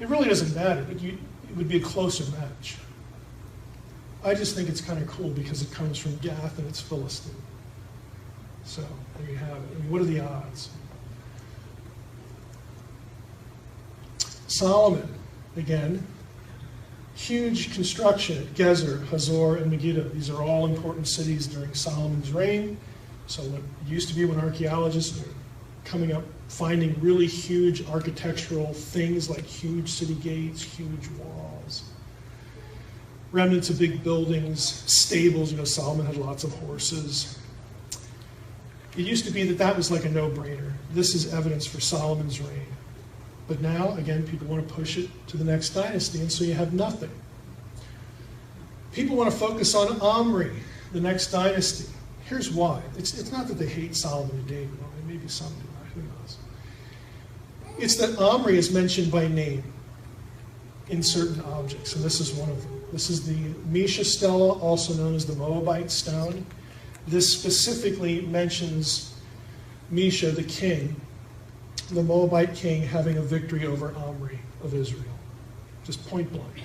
It really doesn't matter, but it would be a closer match. I just think it's kind of cool because it comes from Gath and it's Philistine. So there you have it. I mean, what are the odds? Solomon, again, huge construction at Gezer, Hazor, and Megiddo. These are all important cities during Solomon's reign. So what used to be when archaeologists are coming up, finding really huge architectural things like huge city gates, huge walls, remnants of big buildings, stables. Solomon had lots of horses. It used to be that was like a no-brainer. This is evidence for Solomon's reign. But now, again, people want to push it to the next dynasty, and so you have nothing. People want to focus on Omri, the next dynasty. Here's why. It's not that they hate Solomon and David. Well, maybe some do. Who knows? It's that Omri is mentioned by name in certain objects, and this is one of them. This is the Mesha stela, also known as the Moabite stone. This specifically mentions Mesha, the king, the Moabite king, having a victory over Omri of Israel. Just point blank.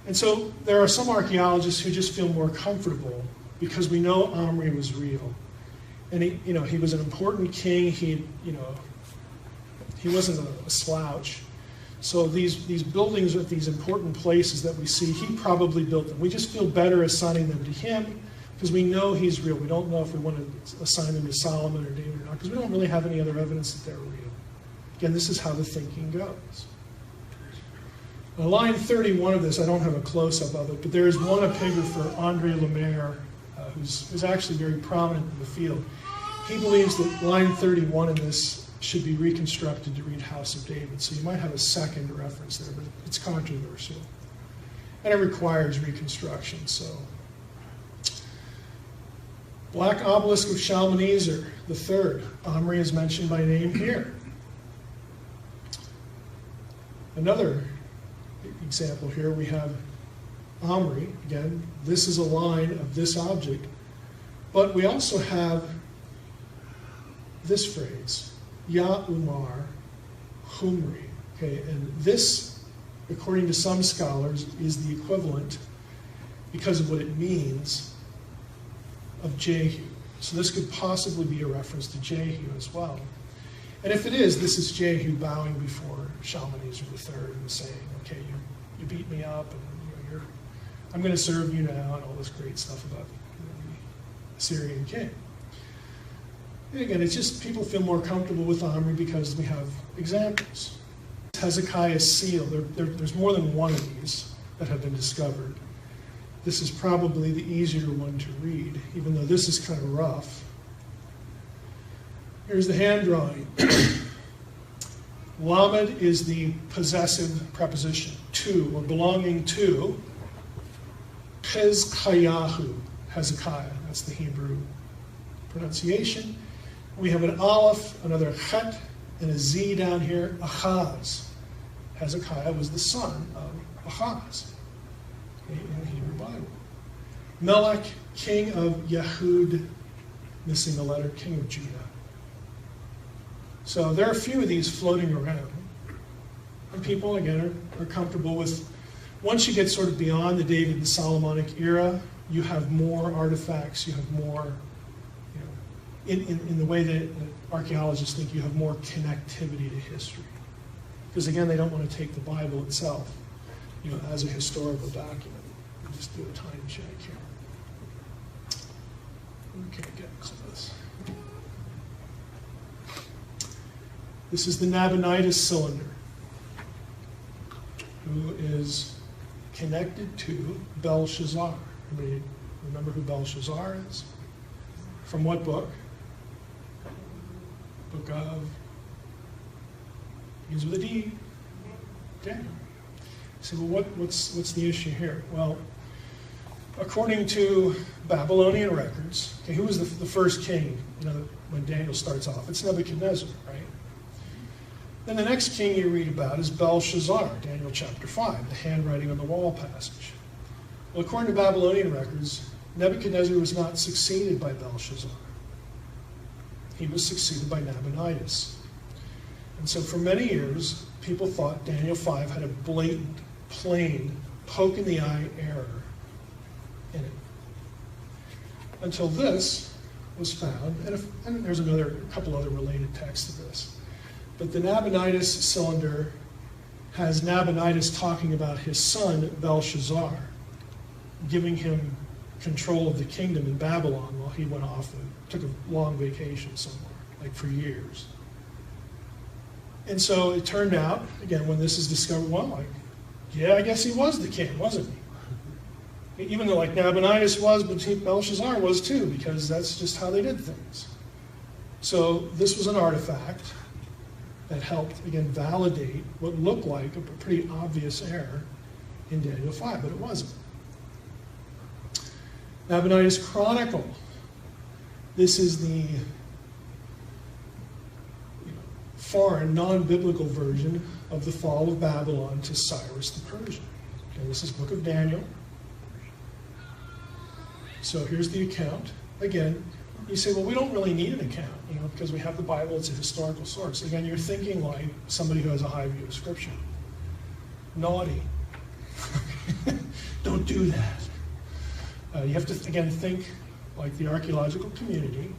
And so there are some archaeologists who just feel more comfortable because we know Omri was real. And he was an important king. He wasn't a slouch. So these buildings at these important places that we see, he probably built them. We just feel better assigning them to him because we know he's real. We don't know if we want to assign them to Solomon or David or not because we don't really have any other evidence that they're real. Again, this is how the thinking goes. Now, line 31 of this, I don't have a close-up of it, but there is one epigrapher, Andre Lemaire, who's actually very prominent in the field. He believes that line 31 in this should be reconstructed to read House of David. So you might have a second reference there, but it's controversial. And it requires reconstruction, so. Black obelisk of Shalmaneser, the third. Omri is mentioned by name here. Another example here, we have Omri. Again, this is a line of this object. But we also have this phrase, Ya Umar Humri. Okay, and this, according to some scholars, is the equivalent, because of what it means, of Jehu. So this could possibly be a reference to Jehu as well. And if it is, this is Jehu bowing before Shalmaneser III and saying, okay, you beat me up, and I'm going to serve you now, and all this great stuff about the Assyrian king. And again, it's just people feel more comfortable with Omri because we have examples. Hezekiah's seal, there's more than one of these that have been discovered. This is probably the easier one to read, even though this is kind of rough. Here's the hand drawing. Lamed is the possessive preposition, to, or belonging to. Hezkayahu, Hezekiah, that's the Hebrew pronunciation. We have an aleph, another chet, and a z down here, Ahaz. Hezekiah was the son of Ahaz in the Hebrew Bible. Melech, king of Yehud, missing the letter, king of Judah. So there are a few of these floating around. And people, again, are comfortable with, once you get sort of beyond the David and Solomonic era, you have more artifacts, you have more, in the way that archaeologists think, you have more connectivity to history. Because again, they don't want to take the Bible itself, as a historical document. We'll just do a time check here. Okay, get close. This is the Nabonidus cylinder, who is connected to Belshazzar. Everybody remember who Belshazzar is? From what book? Book of, begins with a D. Daniel. So what's the issue here? Well, according to Babylonian records, okay, who was the first king? When Daniel starts off, it's Nebuchadnezzar, right? Then the next king you read about is Belshazzar, Daniel chapter 5, the handwriting on the wall passage. Well, according to Babylonian records, Nebuchadnezzar was not succeeded by Belshazzar. He was succeeded by Nabonidus. And so for many years, people thought Daniel 5 had a blatant, plain, poke-in-the-eye error in it. Until this was found, and there's a couple other related texts to this. But the Nabonidus cylinder has Nabonidus talking about his son, Belshazzar, giving him control of the kingdom in Babylon while he went off and took a long vacation somewhere, like for years. And so it turned out, again, when this is discovered, I guess he was the king, wasn't he? Even though Nabonidus was, but Belshazzar was too, because that's just how they did things. So this was an artifact that helped, again, validate what looked like a pretty obvious error in Daniel 5, but it wasn't. Nabonidus Chronicle. This is the foreign, non-biblical version of the fall of Babylon to Cyrus the Persian. Okay, this is Book of Daniel. So here's the account. Again, you say, well, we don't really need an account, because we have the Bible, it's a historical source. Again, you're thinking like somebody who has a high view of Scripture. Naughty. Don't do that. You have to, again, think like the archaeological community.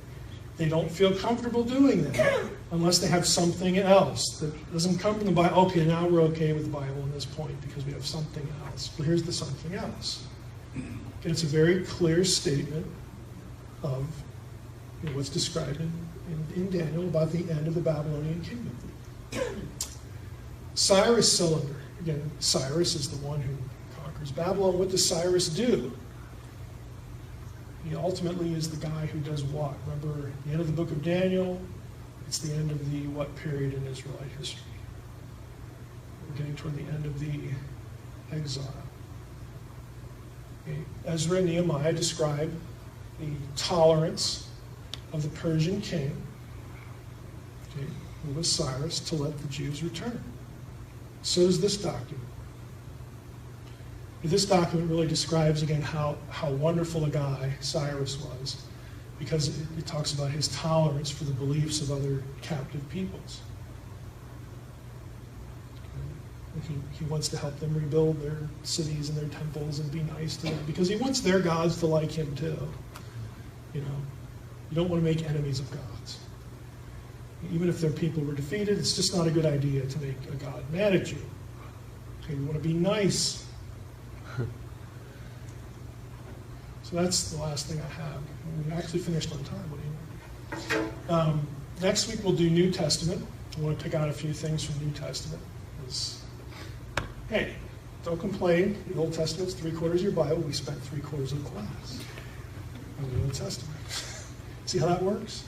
They don't feel comfortable doing that unless they have something else that doesn't come from the Bible. Okay, now we're okay with the Bible at this point because we have something else. But here's the something else. And it's a very clear statement of what's described in Daniel about the end of the Babylonian kingdom. Cyrus cylinder. Again, Cyrus is the one who conquers Babylon. What does Cyrus do? He ultimately is the guy who does what? Remember, the end of the book of Daniel, it's the end of the what period in Israelite history? We're getting toward the end of the exile. Okay. Ezra and Nehemiah describe the tolerance of the Persian king, who was Cyrus, to let the Jews return. So does this document. But this document really describes, again, how wonderful a guy Cyrus was, because it talks about his tolerance for the beliefs of other captive peoples. He wants to help them rebuild their cities and their temples and be nice to them, because he wants their gods to like him too. You don't want to make enemies of gods. Even if their people were defeated, it's just not a good idea to make a god mad at you. Okay, you want to be nice. So that's the last thing I have. We actually finished on time. What do you know? Next week we'll do New Testament. I want to pick out a few things from New Testament. Hey, don't complain. The Old Testament's 3/4 of your Bible. We spent 3/4 of the class on the Old Testament. See how that works?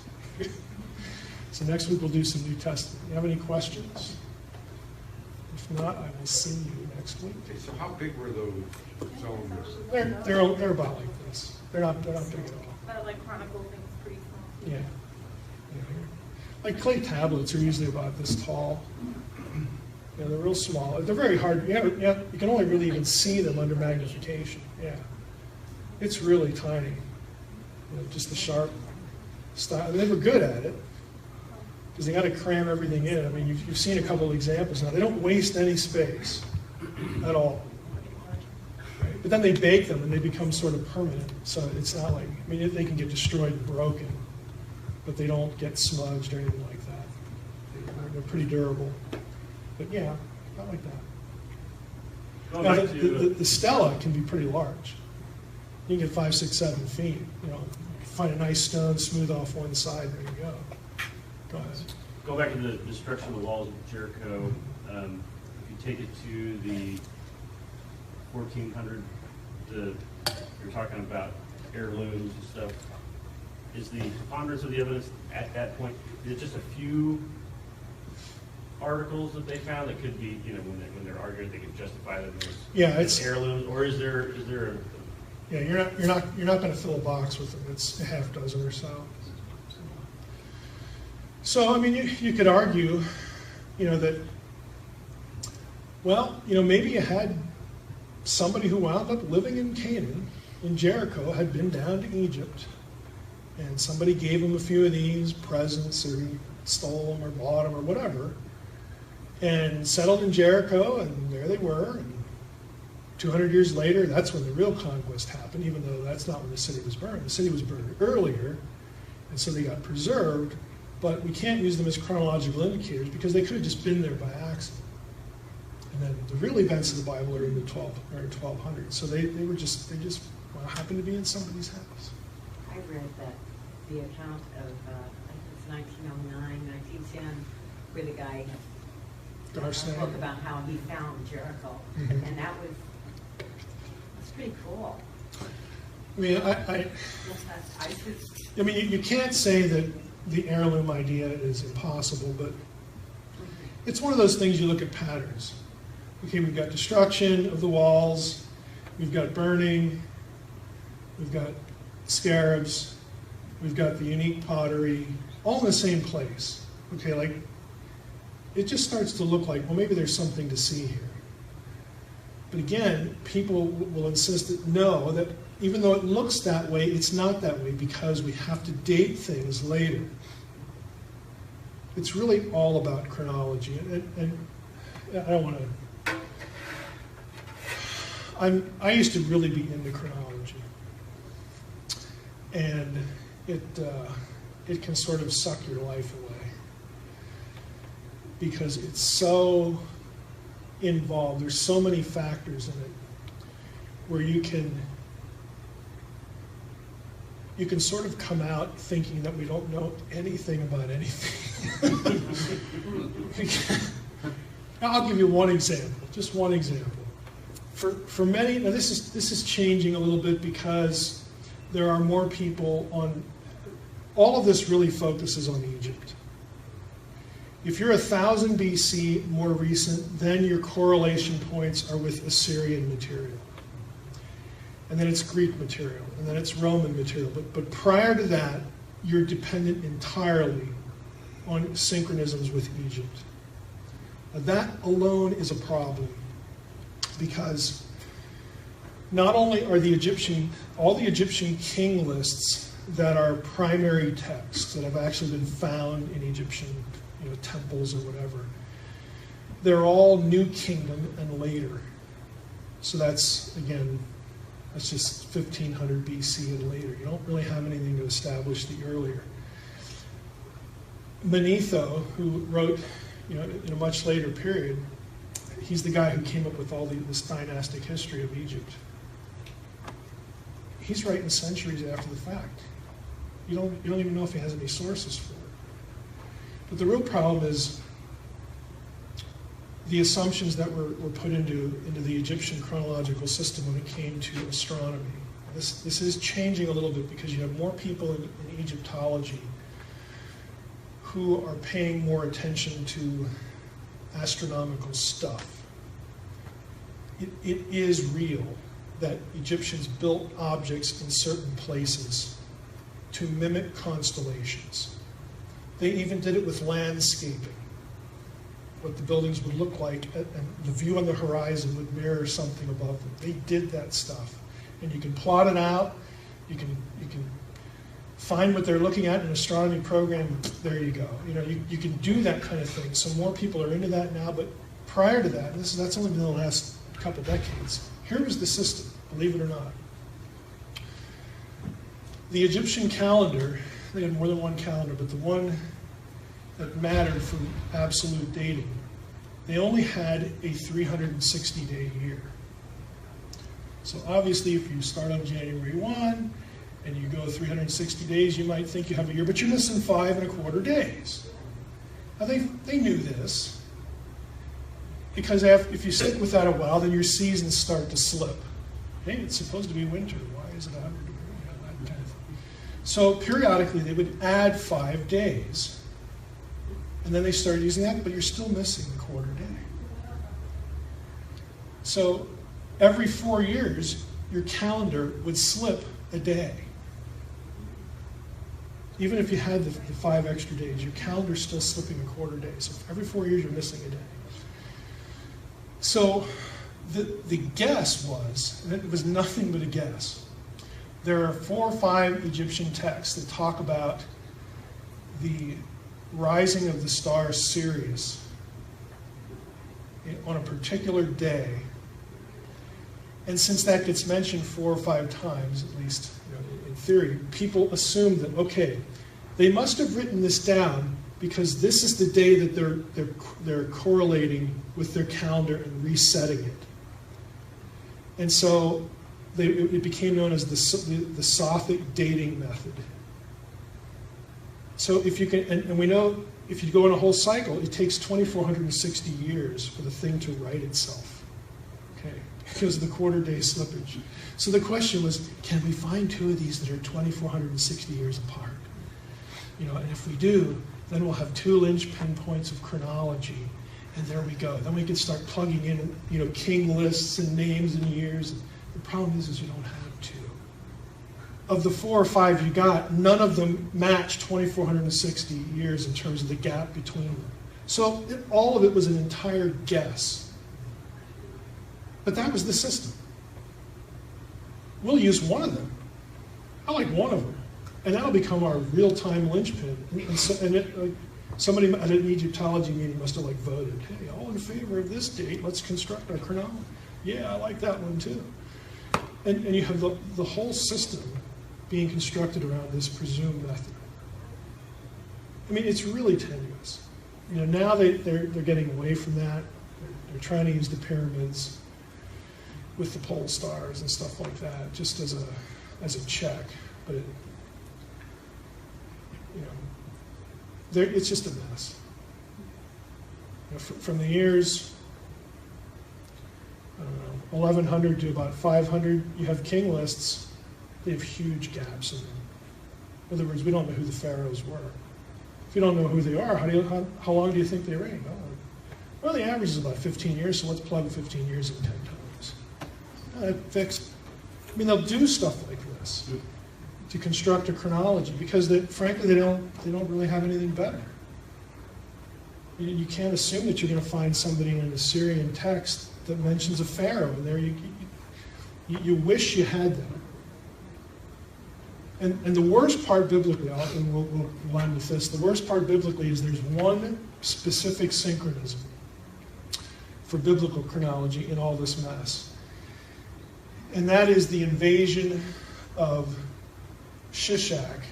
So next week we'll do some New Testament. You have any questions? If not, I will see you next week. Okay, so how big were those cylinders? They're about like this. They're not big at all. But like chronicle things pretty small. Yeah. Like clay tablets are usually about this tall. They're real small. They're very hard. You can only really even see them under magnification. Yeah. It's really tiny. Just the sharp style. They were good at it because they got to cram everything in. I mean, you've seen a couple of examples now. They don't waste any space at all. Right? But then they bake them and they become sort of permanent. So it's not like, I mean, they can get destroyed and broken, but they don't get smudged or anything like that. They're pretty durable. But yeah, not like that. Now, the stela can be pretty large. You can get 5, 6, 7 feet. Find a nice stone, smooth off one side, there you go. Go ahead. Go back to the destruction of the walls of Jericho. If you take it to the 1400, you're talking about heirlooms and stuff. Is the preponderance of the evidence at that point, is it just a few articles that they found that could be, when they're arguing, they can justify them as heirlooms, or is there a... Yeah, you're not going to fill a box with them. It's a half dozen or so. So I mean, you could argue, that, well, maybe you had somebody who wound up living in Canaan, in Jericho, had been down to Egypt, and somebody gave him a few of these presents, or he stole them or bought them or whatever, and settled in Jericho, and there they were. And 200 years later, that's when the real conquest happened, even though that's not when the city was burned. The city was burned earlier, and so they got preserved, but we can't use them as chronological indicators because they could have just been there by accident. And then the real events of the Bible are in the 1200s. So they just happened to be in somebody's house. I read that the account of, I think it's 1909, 1910, where the guy spoke about how he found Jericho, and that's pretty cool. I mean, you can't say that the heirloom idea is impossible, but it's one of those things you look at patterns. Okay, we've got destruction of the walls, we've got burning, we've got scarabs, we've got the unique pottery, all in the same place. Okay, like, it just starts to look like, well, maybe there's something to see here. But again, people will insist that no, that even though it looks that way, it's not that way because we have to date things later. It's really all about chronology. And I don't want to... I used to really be into chronology. And it can sort of suck your life away. Because it's so involved. There's so many factors in it where you can sort of come out thinking that we don't know anything about anything. I'll give you one example, just one example. For many, now this is changing a little bit because there are more people on, all of this really focuses on Egypt. If you're 1000 BC, more recent, then your correlation points are with Assyrian material. And then it's Greek material, and then it's Roman material. But prior to that, you're dependent entirely on synchronisms with Egypt. Now, that alone is a problem because not only are all the Egyptian king lists that are primary texts that have actually been found in Egyptian temples or whatever, they're all New Kingdom and later. So that's just 1500 BC and later. You don't really have anything to establish the earlier. Manetho, who wrote in a much later period, he's the guy who came up with all this dynastic history of Egypt. He's writing centuries after the fact. You don't even know if he has any sources for it. But the real problem is the assumptions that were put into the Egyptian chronological system when it came to astronomy. This is changing a little bit because you have more people in Egyptology who are paying more attention to astronomical stuff. It is real that Egyptians built objects in certain places to mimic constellations. They even did it with landscaping. What the buildings would look like, and the view on the horizon would mirror something above them. They did that stuff. And you can plot it out, you can find what they're looking at in an astronomy program, there you go. You can do that kind of thing. So more people are into that now, but prior to that, that's only been the last couple decades. Here was the system, believe it or not. The Egyptian calendar, they had more than one calendar, but the one that mattered for absolute dating, they only had a 360-day year. So obviously, if you start on January 1 and you go 360 days, you might think you have a year, but you're missing 5¼ days. Now they knew this, because if you sit with that a while, then your seasons start to slip. Hey, it's supposed to be winter. Why is it 100 degrees? That kind of thing. So periodically, they would add 5 days. And then they started using that, but you're still missing the quarter day. So every 4 years, your calendar would slip a day. Even if you had the 5 extra days, your calendar's still slipping a quarter day. So every 4 years, you're missing a day. So the guess was, and it was nothing but a guess, there are 4 or 5 Egyptian texts that talk about the rising of the star Sirius on a particular day. And since that gets mentioned 4 or 5 times, at least in theory, people assume that, okay, they must have written this down because this is the day that they're correlating with their calendar and resetting it. And so it became known as the Sothic dating method. So if you can, and we know if you go in a whole cycle, it takes 2,460 years for the thing to right itself, okay, because of the quarter day slippage. So the question was, can we find 2 of these that are 2,460 years apart? And if we do, then we'll have 2 linchpin points of chronology, and there we go. Then we can start plugging in, king lists and names and years. The problem is you don't have 2. Of the 4 or 5 you got, none of them match 2,460 years in terms of the gap between them. So all of it was an entire guess. But that was the system. We'll use one of them. I like one of them. And that'll become our real-time linchpin. Somebody at an Egyptology meeting must have voted, hey, all in favor of this date, let's construct our chronology. Yeah, I like that one too. And you have the whole system being constructed around this presumed method. I mean, it's really tenuous. Now they're getting away from that. They're trying to use the pyramids with the pole stars and stuff like that, just as a check. But it's just a mess. From the years 1100 to about 500, you have king lists. They have huge gaps in them. In other words, we don't know who the pharaohs were. If you don't know who they are, how long do you think they reigned? Well, the average is about 15 years, so let's plug 15 years in 10 times. Fixed. I mean, they'll do stuff like this to construct a chronology because, frankly, they don't really have anything better. You can't assume that you're going to find somebody in an Assyrian text that mentions a pharaoh, and there you You wish you had them. And the worst part biblically, and we'll end with this, the worst part biblically is there's one specific synchronism for biblical chronology in all this mess. And that is the invasion of Shishak,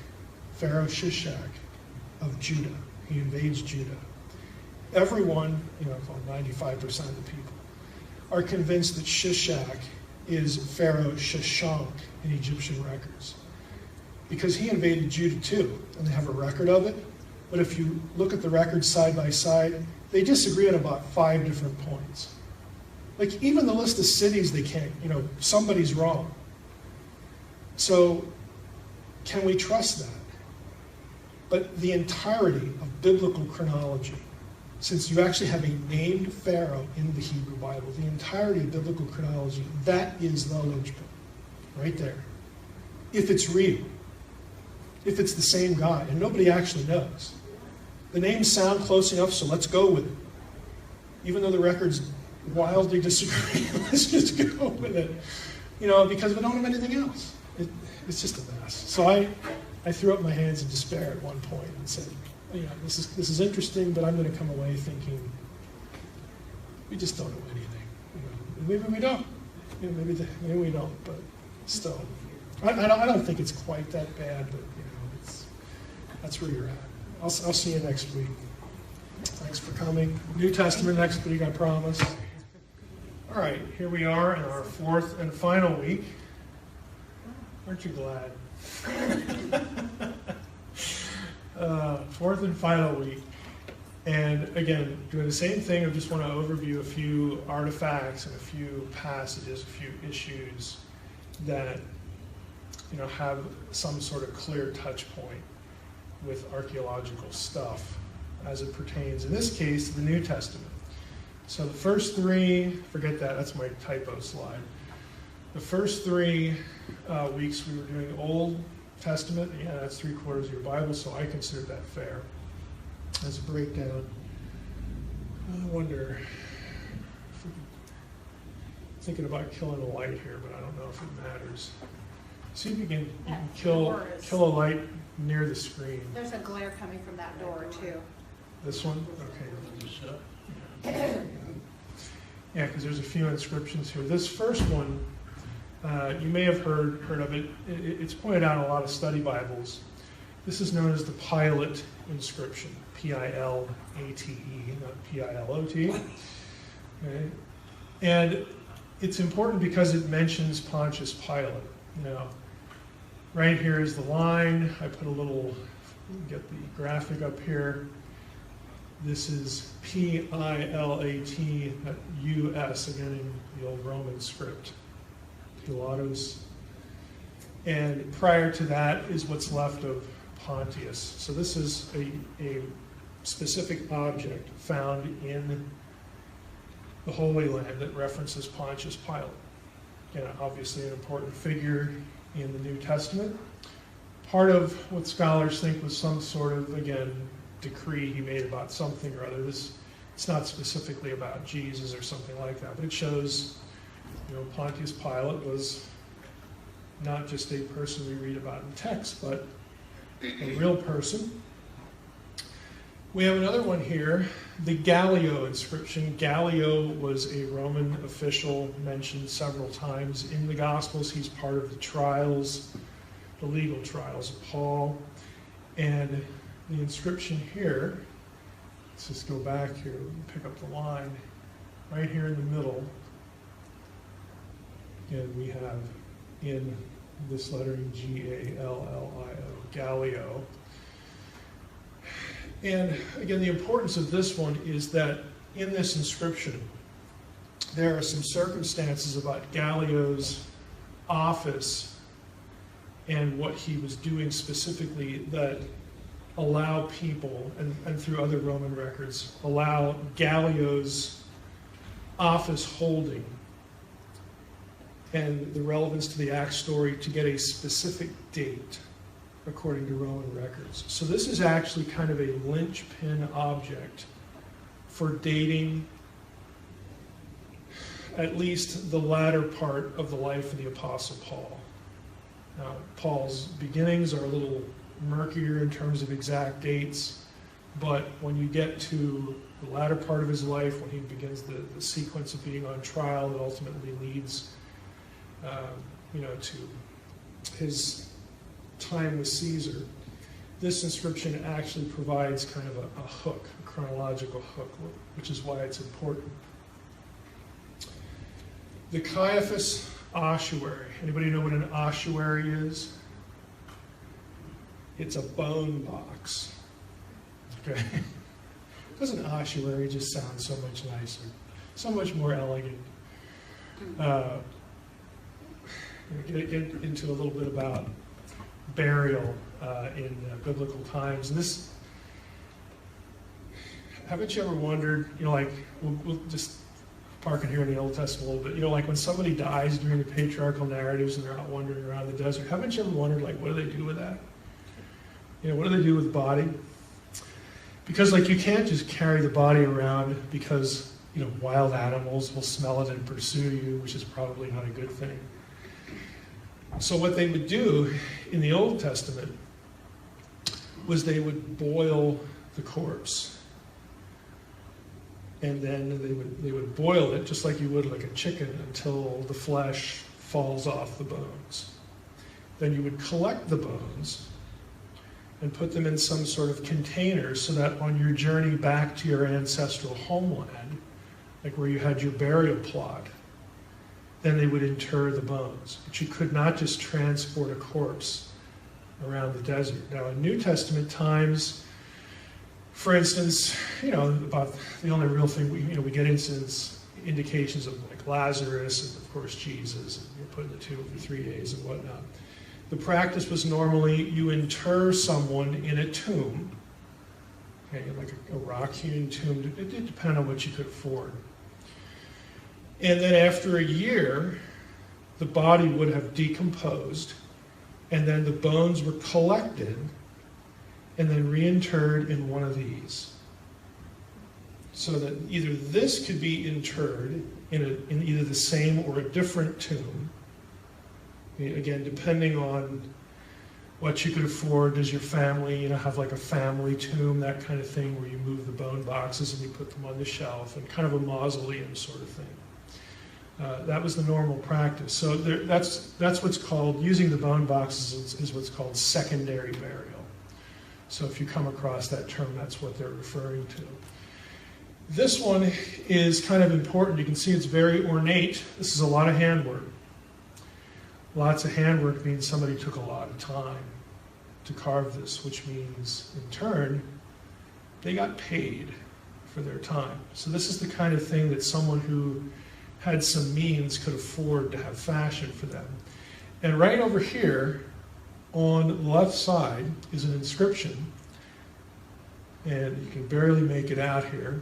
Pharaoh Shishak of Judah. He invades Judah. Everyone, 95% of the people, are convinced that Shishak is Pharaoh Shishak in Egyptian records. Because he invaded Judah too, and they have a record of it. But if you look at the records side by side, they disagree on about 5 different points. Like even the list of cities, they can't, somebody's wrong. So can we trust that? But the entirety of biblical chronology, since you actually have a named Pharaoh in the Hebrew Bible, the entirety of biblical chronology, that is the linchpin, right there. If it's real, if it's the same guy, and nobody actually knows. The names sound close enough, so let's go with it. Even though the records wildly disagree, let's just go with it. Because we don't have anything else. It's just a mess. So I threw up my hands in despair at one point and said, this is interesting, but I'm going to come away thinking, we just don't know anything. Maybe we don't. Maybe we don't, but still. I don't think it's quite that bad, but that's where you're at. I'll see you next week. Thanks for coming. New Testament next week, I promise. All right, here we are in our 4th and final week. Aren't you glad? 4th and final week. And again, doing the same thing, I just want to overview a few artifacts and a few passages, a few issues that have some sort of clear touch point with archaeological stuff as it pertains, in this case, to the New Testament. So the first 3, forget that, that's my typo slide. The first 3 weeks we were doing Old Testament. Yeah, that's 3/4 of your Bible, so I consider that fair as a breakdown. I wonder if we thinking about killing a light here, but I don't know if it matters. See if you can kill a light near the screen. There's a glare coming from that door too. This one? Okay. Yeah, because there's a few inscriptions here. This first one, you may have heard of it. It's pointed out in a lot of study Bibles. This is known as the Pilate inscription, P-I-L-A-T-E, not P-I-L-O-T. Okay. And it's important because it mentions Pontius Pilate. Right here is the line. I put a little, get the graphic up here. This is P-I-L-A-T, U-S, again in the old Roman script, Pilatus. And prior to that is what's left of Pontius. So this is a specific object found in the Holy Land that references Pontius Pilate. Obviously an important figure in the New Testament. Part of what scholars think was some sort of, again, decree he made about something or other. It's not specifically about Jesus or something like that, but it shows, Pontius Pilate was not just a person we read about in text, but a real person. We have another one here, the Gallio inscription. Gallio was a Roman official mentioned several times in the Gospels. He's part of the trials, the legal trials of Paul. And the inscription here, let's just go back here and pick up the line. Right here in the middle, again, we have in this lettering G-A-L-L-I-O, Gallio. And again, the importance of this one is that in this inscription, there are some circumstances about Gallio's office and what he was doing specifically that allow people, and through other Roman records, allow Gallio's office holding and the relevance to the Acts story to get a specific date according to Roman records. So this is actually kind of a linchpin object for dating at least the latter part of the life of the Apostle Paul. Now, Paul's beginnings are a little murkier in terms of exact dates, but when you get to the latter part of his life, when he begins the sequence of being on trial that ultimately leads to his time with Caesar, this inscription actually provides kind of a hook, a chronological hook, which is why it's important. The Caiaphas ossuary. Anybody know what an ossuary is? It's a bone box. Okay? Doesn't ossuary just sound so much nicer, so much more elegant? Get into a little bit about burial in biblical times. And this, haven't you ever wondered, we'll just park in here in the Old Testament a little bit, like when somebody dies during the patriarchal narratives and they're out wandering around the desert, haven't you ever wondered, what do they do with that? What do they do with the body? Because, you can't just carry the body around because, wild animals will smell it and pursue you, which is probably not a good thing. So what they would do in the Old Testament was they would boil the corpse. And then they would boil it just like you would like a chicken until the flesh falls off the bones. Then you would collect the bones and put them in some sort of container so that on your journey back to your ancestral homeland, like where you had your burial plot, then they would inter the bones. But you could not just transport a corpse around the desert. Now in New Testament times, for instance, about the only real thing we get into is indications of Lazarus and of course Jesus, and you're put in the tomb for 3 days and whatnot. The practice was normally you inter someone in a tomb, okay, like a rock-hewn tomb. It depended on what you could afford. And then after a year, the body would have decomposed, and then the bones were collected and then reinterred in one of these. So that either this could be interred in either the same or a different tomb. Again, depending on what you could afford. Does your family, have like a family tomb, that kind of thing, where you move the bone boxes and you put them on the shelf, and kind of a mausoleum sort of thing. That was the normal practice. So that's what's called, using the bone boxes is what's called secondary burial. So if you come across that term, that's what they're referring to. This one is kind of important. You can see it's very ornate. This is a lot of handwork. Lots of handwork means somebody took a lot of time to carve this, which means, in turn, they got paid for their time. So this is the kind of thing that someone who had some means could afford to have fashion for them. And right over here, on the left side, is an inscription. And you can barely make it out here.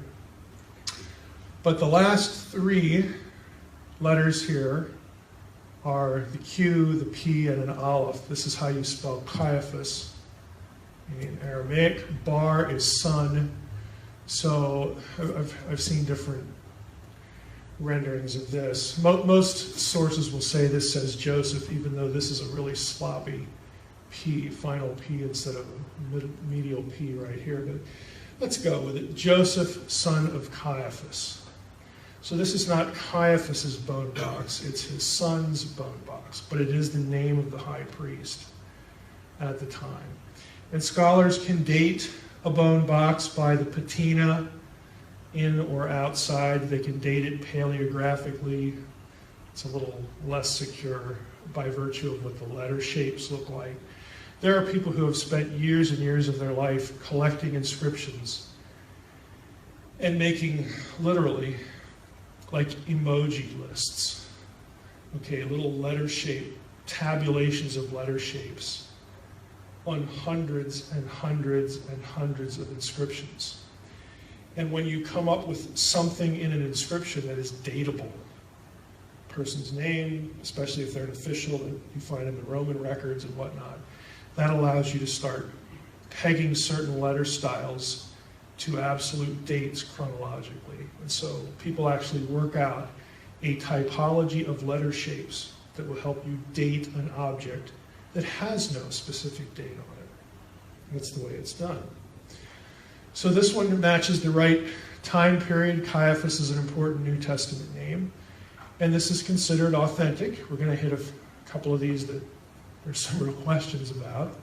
But the last 3 letters here are the Q, the P, and an Aleph. This is how you spell Caiaphas in Aramaic. Bar is son. So I've seen different renderings of this. Most sources will say this says Joseph, even though this is a really sloppy P, final P instead of a medial P right here. But let's go with it. Joseph, son of Caiaphas. So this is not Caiaphas's bone box, it's his son's bone box, but it is the name of the high priest at the time. And scholars can date a bone box by the patina, in or outside. They can date it paleographically. It's a little less secure by virtue of what the letter shapes look like. There are people who have spent years and years of their life collecting inscriptions and making, literally, like emoji lists. Okay, little letter shape, tabulations of letter shapes on hundreds and hundreds and hundreds of inscriptions. And when you come up with something in an inscription that is datable, person's name, especially if they're an official that you find in the Roman records and whatnot, that allows you to start pegging certain letter styles to absolute dates chronologically. And so people actually work out a typology of letter shapes that will help you date an object that has no specific date on it. That's the way it's done. So this one matches the right time period. Caiaphas is an important New Testament name, and this is considered authentic. We're going to hit a couple of these that there's some real questions about.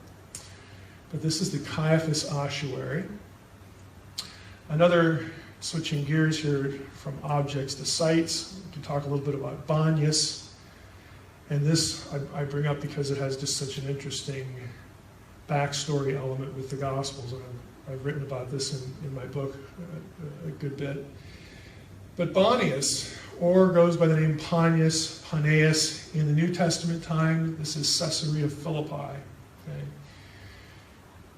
But this is the Caiaphas ossuary. Another, switching gears here from objects to sites, we can talk a little bit about Banyas. And this I bring up because it has just such an interesting backstory element with the Gospels. And I've written about this in my book a good bit. But Banyas, or goes by the name Panias, Paneas, in the New Testament time, this is Caesarea Philippi. Okay?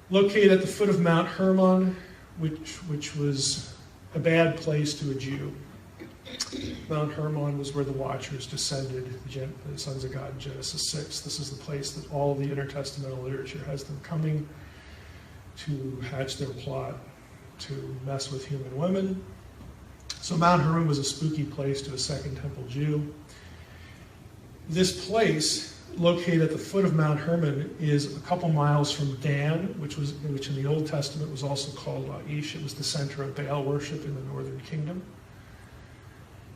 Located at the foot of Mount Hermon, which was a bad place to a Jew. Mount Hermon was where the Watchers descended, the sons of God in Genesis 6. This is the place that all of the intertestamental literature has them coming to hatch their plot to mess with human women. So Mount Hermon was a spooky place to a Second Temple Jew. This place, located at the foot of Mount Hermon, is a couple miles from Dan, which in the Old Testament was also called Laish. It was the center of Baal worship in the northern kingdom.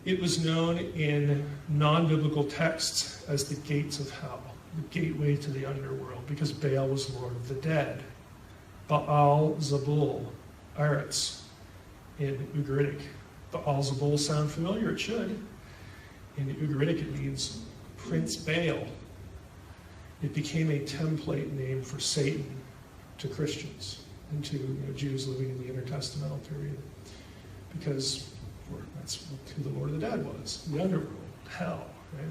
It was known in non-biblical texts as the gates of hell, the gateway to the underworld, because Baal was lord of the dead. Baal Zabul, Eretz, in Ugaritic. Baal Zabul sound familiar? It should. In Ugaritic it means Prince Baal. It became a template name for Satan to Christians and to Jews living in the intertestamental period, because that's who the Lord of the Dead was, the underworld, hell. Right?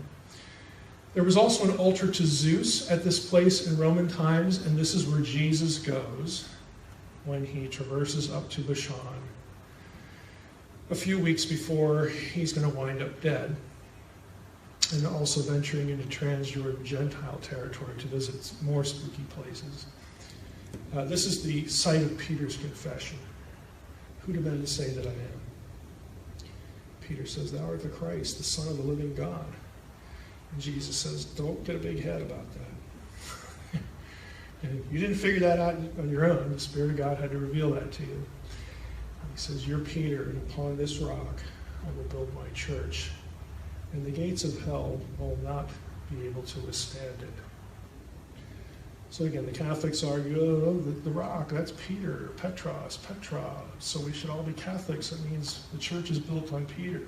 There was also an altar to Zeus at this place in Roman times, and this is where Jesus goes when he traverses up to Bashan a few weeks before he's going to wind up dead, and also venturing into Transjordan Gentile territory to visit more spooky places. This is the site of Peter's confession. Who do men say that I am? Peter says, thou art the Christ, the Son of the living God. And Jesus says, don't get a big head about that. And you didn't figure that out on your own. The Spirit of God had to reveal that to you. And he says, you're Peter, and upon this rock I will build my church. And the gates of hell will not be able to withstand it. So again, the Catholics argue, oh, the rock, that's Peter, Petros, Petra. So we should all be Catholics. That means the church is built on Peter.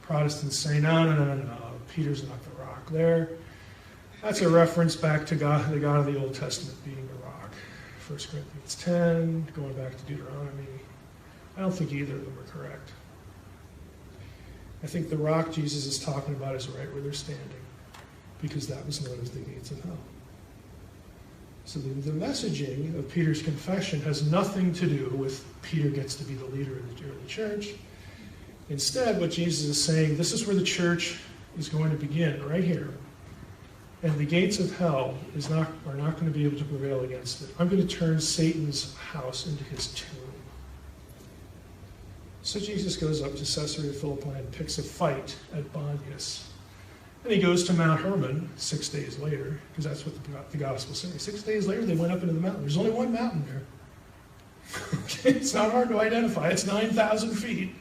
Protestants say, no. Peter's not the rock there. That's a reference back to God, the God of the Old Testament being the rock. 1 Corinthians 10, going back to Deuteronomy. I don't think either of them are correct. I think the rock Jesus is talking about is right where they're standing, because that was known as the gates of hell. So the messaging of Peter's confession has nothing to do with Peter gets to be the leader of the early church. Instead, what Jesus is saying, this is where the church is going to begin, right here. And the gates of hell are not going to be able to prevail against it. I'm going to turn Satan's house into his tomb. So Jesus goes up to Caesarea Philippi and picks a fight at Banyas. And he goes to Mount Hermon 6 days later, because that's what the Gospel says. 6 days later, they went up into the mountain. There's only one mountain there. Okay? It's not hard to identify. It's 9,000 feet.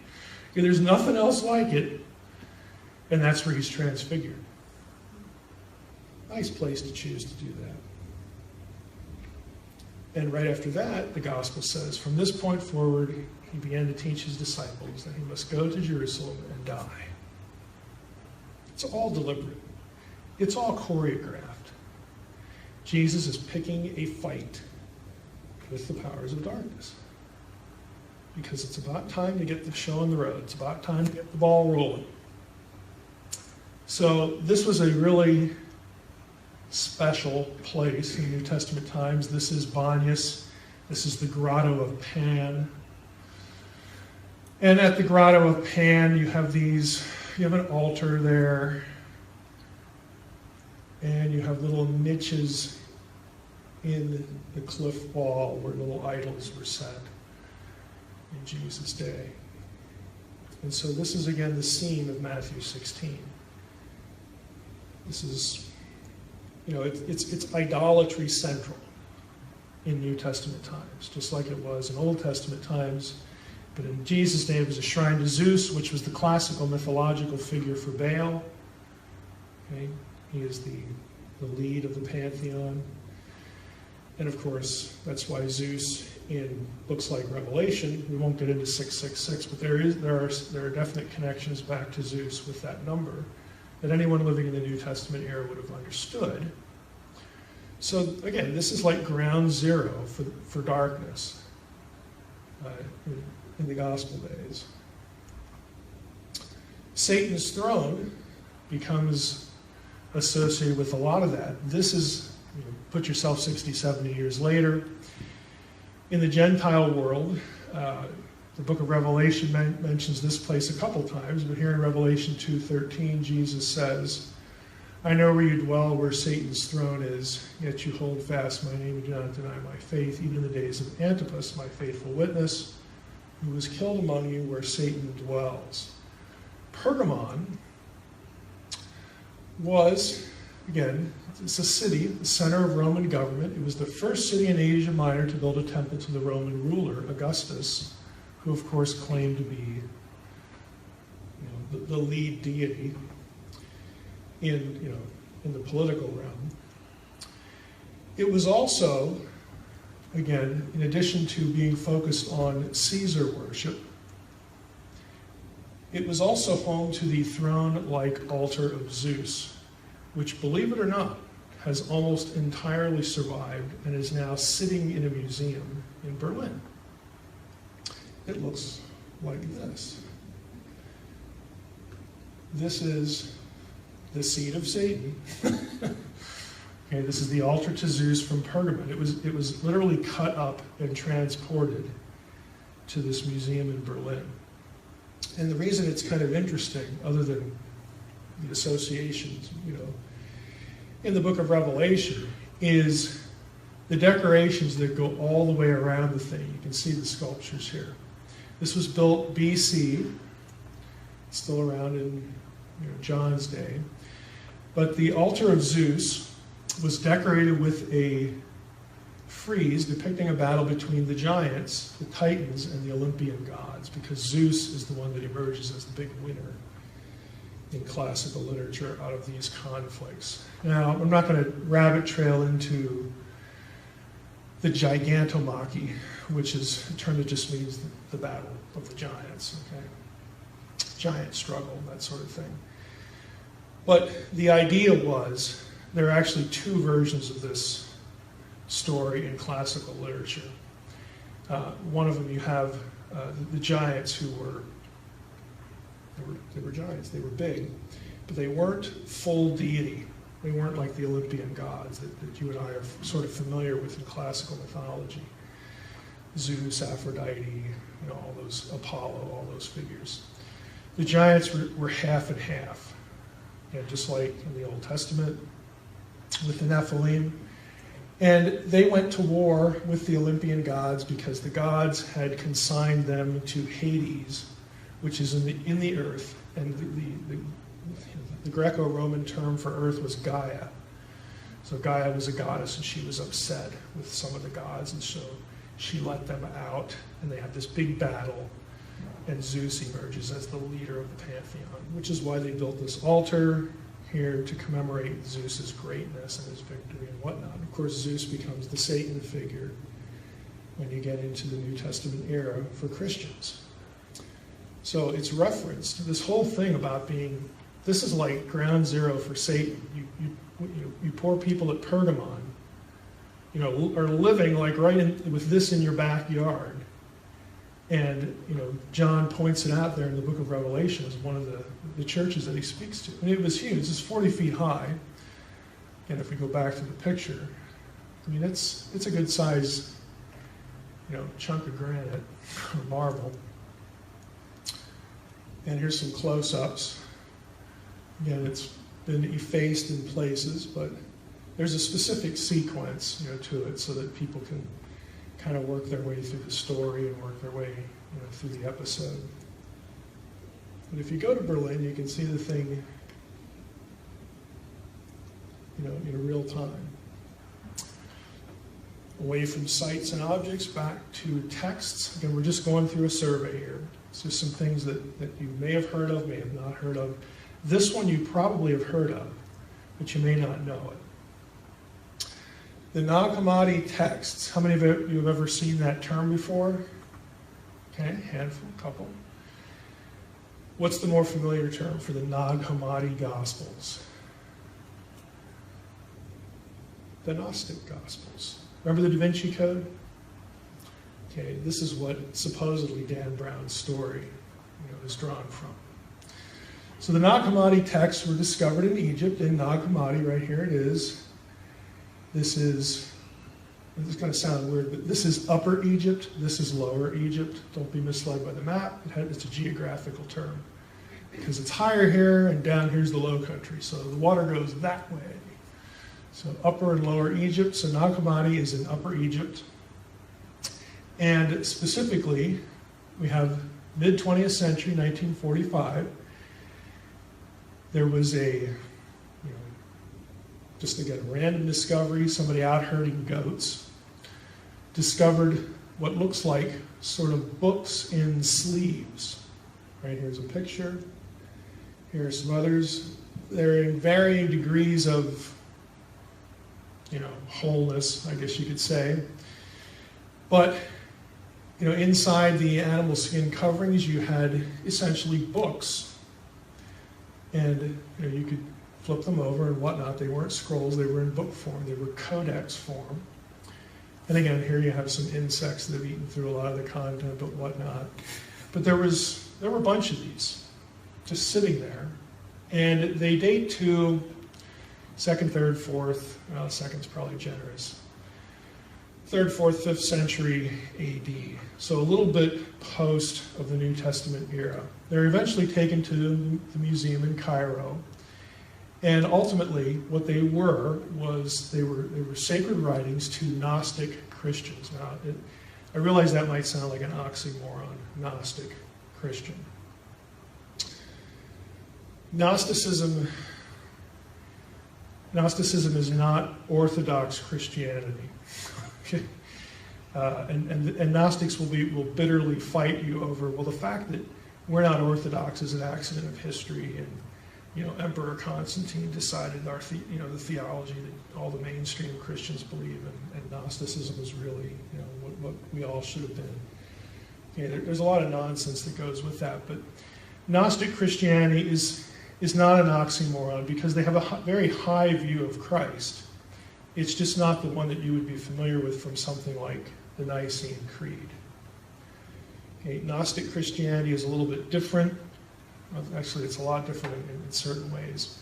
Okay, there's nothing else like it. And that's where he's transfigured. Nice place to choose to do that. And right after that, the Gospel says, from this point forward, he began to teach his disciples that he must go to Jerusalem and die. It's all deliberate. It's all choreographed. Jesus is picking a fight with the powers of darkness, because it's about time to get the show on the road. It's about time to get the ball rolling. So this was a really special place in New Testament times. This is Banyas. This is the Grotto of Pan. And at the Grotto of Pan, you have an altar there, and you have little niches in the cliff wall where little idols were set in Jesus' day. And so this is again the scene of Matthew 16. This is, it's idolatry central in New Testament times, just like it was in Old Testament times. But in Jesus' day, it was a shrine to Zeus, which was the classical mythological figure for Baal. Okay? He is the lead of the pantheon. And of course, that's why Zeus in books like Revelation, we won't get into 666, but there are definite connections back to Zeus with that number that anyone living in the New Testament era would have understood. So again, this is like ground zero for darkness in the gospel days. Satan's throne becomes associated with a lot of that. This is, put yourself 60, 70 years later. In the Gentile world, the book of Revelation mentions this place a couple times, but here in Revelation 2:13, Jesus says, I know where you dwell, where Satan's throne is, yet you hold fast my name and do not deny my faith, even in the days of Antipas, my faithful witness, who was killed among you where Satan dwells. Pergamon was, again, it's a city, the center of Roman government. It was the first city in Asia Minor to build a temple to the Roman ruler, Augustus, who of course claimed to be the lead deity in the political realm. It was also, again, in addition to being focused on Caesar worship, it was also home to the throne-like altar of Zeus, which, believe it or not, has almost entirely survived and is now sitting in a museum in Berlin. It looks like this. This is the seat of Satan. Okay, this is the altar to Zeus from Pergamon. It was literally cut up and transported to this museum in Berlin. And the reason it's kind of interesting, other than the associations, in the book of Revelation, is the decorations that go all the way around the thing. You can see the sculptures here. This was built BC, still around in John's day. But the altar of Zeus was decorated with a frieze depicting a battle between the giants, the Titans, and the Olympian gods, because Zeus is the one that emerges as the big winner in classical literature out of these conflicts. Now, I'm not going to rabbit trail into the gigantomachy, which is a term that just means the battle of the giants, okay? Giant struggle, that sort of thing. But the idea was, there are actually two versions of this story in classical literature. One of them you have the giants who were giants, they were big, but they weren't full deity. They weren't like the Olympian gods that you and I are sort of familiar with in classical mythology. Zeus, Aphrodite, all those, Apollo, all those figures. The giants were half and half, just like in the Old Testament with the Nephilim. And they went to war with the Olympian gods because the gods had consigned them to Hades, which is in the earth. And the Greco-Roman term for earth was Gaia. So Gaia was a goddess, and she was upset with some of the gods, and so she let them out, and they had this big battle, and Zeus emerges as the leader of the pantheon, which is why they built this altar here to commemorate Zeus's greatness and his victory and whatnot. Of course, Zeus becomes the Satan figure when you get into the New Testament era for Christians. So it's referenced, this whole thing about being, this is like ground zero for Satan. You poor people at Pergamon, are living like right with this in your backyard. And, John points it out there in the book of Revelation as one of the churches that he speaks to. And it was huge. It's 40 feet high. And if we go back to the picture, it's a good size, chunk of granite or marble. And here's some close-ups. Again, it's been effaced in places, but there's a specific sequence, to it so that people can kind of work their way through the story and work their way through the episode. But if you go to Berlin, you can see the thing, in real time. Away from sites and objects, back to texts. Again, we're just going through a survey here. It's just some things that you may have heard of, may have not heard of. This one you probably have heard of, but you may not know it. The Nag Hammadi texts. How many of you have ever seen that term before? Okay, handful, couple. What's the more familiar term for the Nag Hammadi Gospels? The Gnostic Gospels. Remember the Da Vinci Code? Okay, this is what supposedly Dan Brown's story is drawn from. So the Nag Hammadi texts were discovered in Egypt, in Nag Hammadi, right here it is. This is going to sound weird, but this is Upper Egypt, this is Lower Egypt. Don't be misled by the map. It's a geographical term because it's higher here and down here's the low country. So the water goes that way. So Upper and Lower Egypt. So Nag Hammadi is in Upper Egypt. And specifically, we have mid-20th century, 1945. There was just again, random discovery. Somebody out herding goats discovered what looks like sort of books in sleeves. Right, here's a picture. Here are some others. They're in varying degrees of wholeness, I guess you could say. But, inside the animal skin coverings, you had essentially books. And, you could flip them over and whatnot. They weren't scrolls, they were in book form, they were codex form. And again, here you have some insects that have eaten through a lot of the content, but whatnot. But there were a bunch of these just sitting there. And they date to 2nd, 3rd, 4th, well, 2nd's probably generous. 3rd, 4th, 5th century AD. So a little bit post of the New Testament era. They're eventually taken to the museum in Cairo. And ultimately, what they were was they were sacred writings to Gnostic Christians. Now, I realize that might sound like an oxymoron, Gnostic Christian. Gnosticism is not Orthodox Christianity. Okay? And Gnostics will bitterly fight you over, well, the fact that we're not Orthodox is an accident of history, and Emperor Constantine decided the theology that all the mainstream Christians believe in, and Gnosticism is really what we all should have been. Okay, there's a lot of nonsense that goes with that, but Gnostic Christianity is not an oxymoron because they have a very high view of Christ. It's just not the one that you would be familiar with from something like the Nicene Creed. Okay, Gnostic Christianity is a little bit different. Well, actually, it's a lot different in certain ways.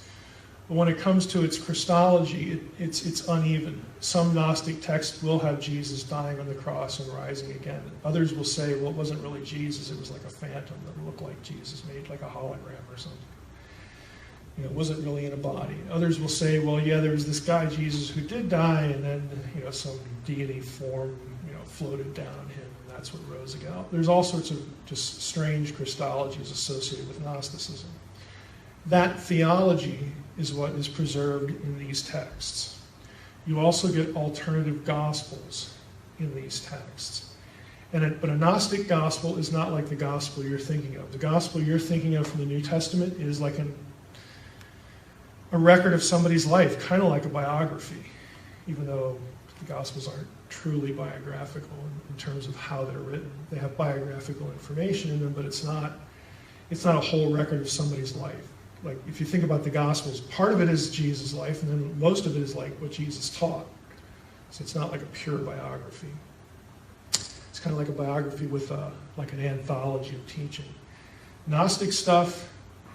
But when it comes to its Christology, it's uneven. Some Gnostic texts will have Jesus dying on the cross and rising again. Others will say, well, it wasn't really Jesus, it was like a phantom that looked like Jesus, made like a hologram or something. It wasn't really in a body. Others will say, well, yeah, there was this guy, Jesus, who did die, and then, some deity form, floated down on him, and that's what rose again. There's all sorts of just strange Christologies associated with Gnosticism. That theology is what is preserved in these texts. You also get alternative gospels in these texts. But a Gnostic gospel is not like the gospel you're thinking of. The gospel you're thinking of from the New Testament is like a record of somebody's life, kind of like a biography, even though the Gospels aren't truly biographical in terms of how they're written. They have biographical information in them, but it's not a whole record of somebody's life. Like, if you think about the Gospels, part of it is Jesus' life, and then most of it is like what Jesus taught. So it's not like a pure biography. It's kind of like a biography with like an anthology of teaching. Gnostic stuff,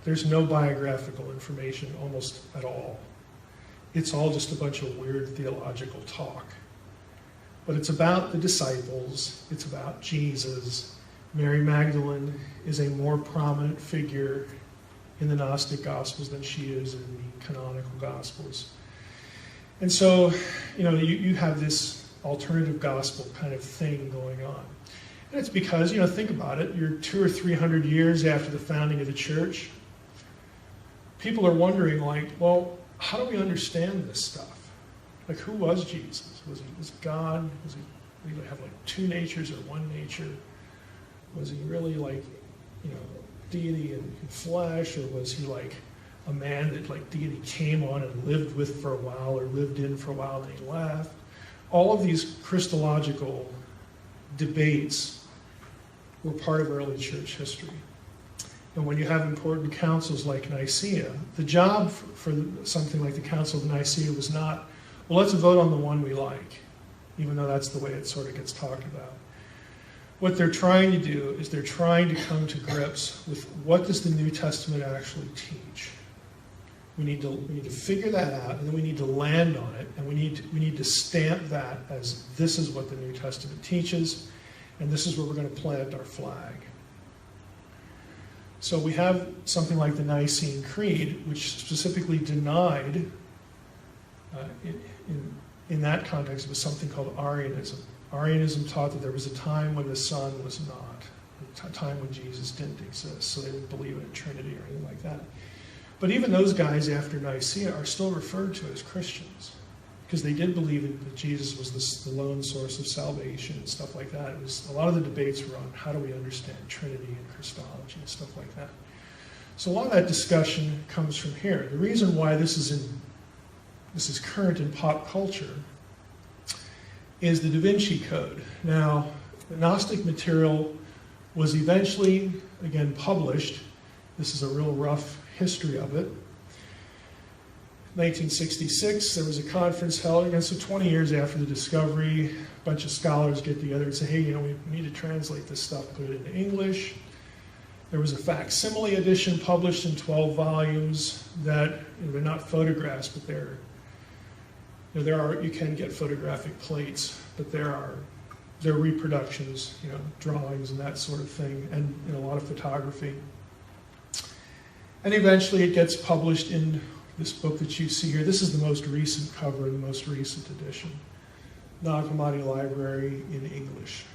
there's no biographical information almost at all. It's all just a bunch of weird theological talk. But it's about the disciples. It's about Jesus. Mary Magdalene is a more prominent figure in the Gnostic Gospels than she is in the canonical Gospels. And so, you have this alternative gospel kind of thing going on. And it's because, think about it, you're 200 or 300 years after the founding of the church. People are wondering, well, how do we understand this stuff? Like, who was Jesus? Was he God? Did he have two natures or one nature? Was he really deity in flesh, or was he like a man that deity came on and lived with for a while, or lived in for a while and he left? All of these Christological debates were part of early church history. And when you have important councils like Nicaea, the job for something like the Council of Nicaea was not, well, let's vote on the one we like, even though that's the way it sort of gets talked about. What they're trying to do is they're trying to come to grips with what does the New Testament actually teach. We need to figure that out, and then we need to land on it, and we need to stamp that as this is what the New Testament teaches, and this is where we're going to plant our flag. So we have something like the Nicene Creed, which specifically denied, in that context, it was something called Arianism. Arianism taught that there was a time when the Son was not, a time when Jesus didn't exist, so they didn't believe in a Trinity or anything like that. But even those guys after Nicaea are still referred to as Christians, because they did believe that Jesus was the lone source of salvation and stuff like that. A lot of the debates were on how do we understand Trinity and Christology and stuff like that. So a lot of that discussion comes from here. The reason why this is current in pop culture is the Da Vinci Code. Now, the Gnostic material was eventually, again, published. This is a real rough history of it. 1966, there was a conference held, again, so 20 years after the discovery, a bunch of scholars get together and say, hey, we need to translate this stuff, put it into English. There was a facsimile edition published in 12 volumes that, they're not photographs, but you can get photographic plates, but they're reproductions, drawings and that sort of thing, and a lot of photography. And eventually it gets published in this book that you see here. This is the most recent cover, the most recent edition. Nag Hammadi Library in English.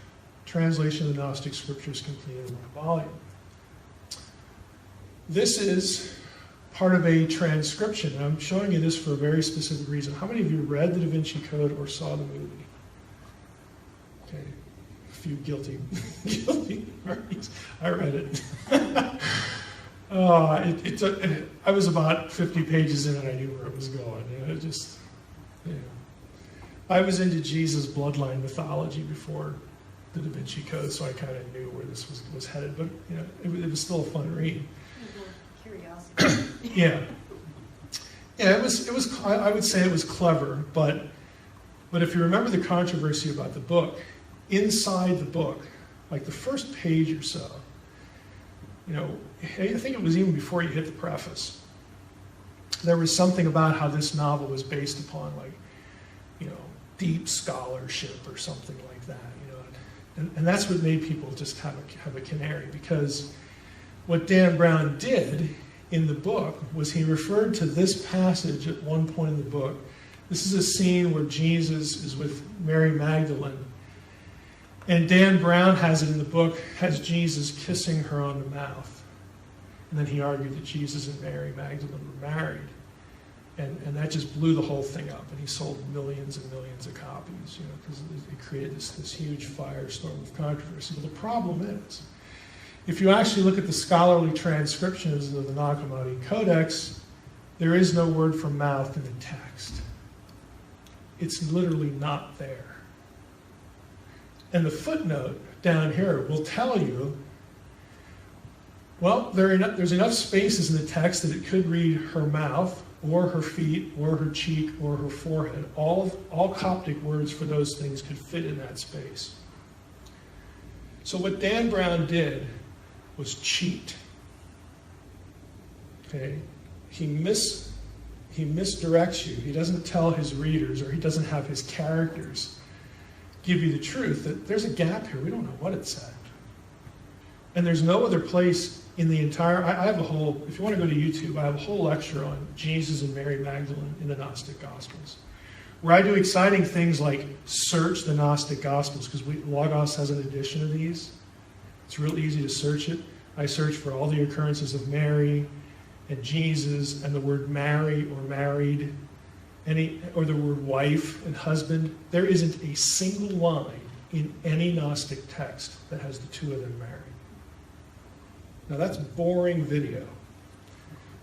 Translation of the Gnostic Scriptures completed in one volume. This is part of a transcription, and I'm showing you this for a very specific reason. How many of you read the Da Vinci Code or saw the movie? Okay, a few guilty parties. I read it. I was about 50 pages in and I knew where it was going. I was into Jesus' bloodline mythology before the Da Vinci Code, so I kind of knew where this was headed. But it was still a fun read. Curiosity. Yeah. It was. I would say it was clever, but if you remember the controversy about the book, inside the book, like the first page or so, I think it was even before you hit the preface, there was something about how this novel was based upon deep scholarship or something like that, and that's what made people just have a canary, because what Dan Brown did in the book was he referred to this passage at one point in the book. This is a scene where Jesus is with Mary Magdalene, and Dan Brown has it in the book, has Jesus kissing her on the mouth. And then he argued that Jesus and Mary Magdalene were married. And that just blew the whole thing up. And he sold millions and millions of copies, because it created this huge firestorm of controversy. But the problem is, if you actually look at the scholarly transcriptions of the Nag Hammadi Codex, there is no word for mouth in the text. It's literally not there. And the footnote down here will tell you, well, there's enough spaces in the text that it could read her mouth, or her feet, or her cheek, or her forehead. All Coptic words for those things could fit in that space. So what Dan Brown did was cheat. Okay? He misdirects you. He doesn't tell his readers, or he doesn't have his characters give you the truth that there's a gap here. We don't know what it said. And there's no other place in the entire, I have a whole, if you want to go to YouTube, I have a whole lecture on Jesus and Mary Magdalene in the Gnostic Gospels, where I do exciting things like search the Gnostic Gospels, because Logos has an edition of these. It's real easy to search it. I search for all the occurrences of Mary and Jesus and the word marry or married, or the word wife and husband. There isn't a single line in any Gnostic text that has the two of them married. Now that's boring video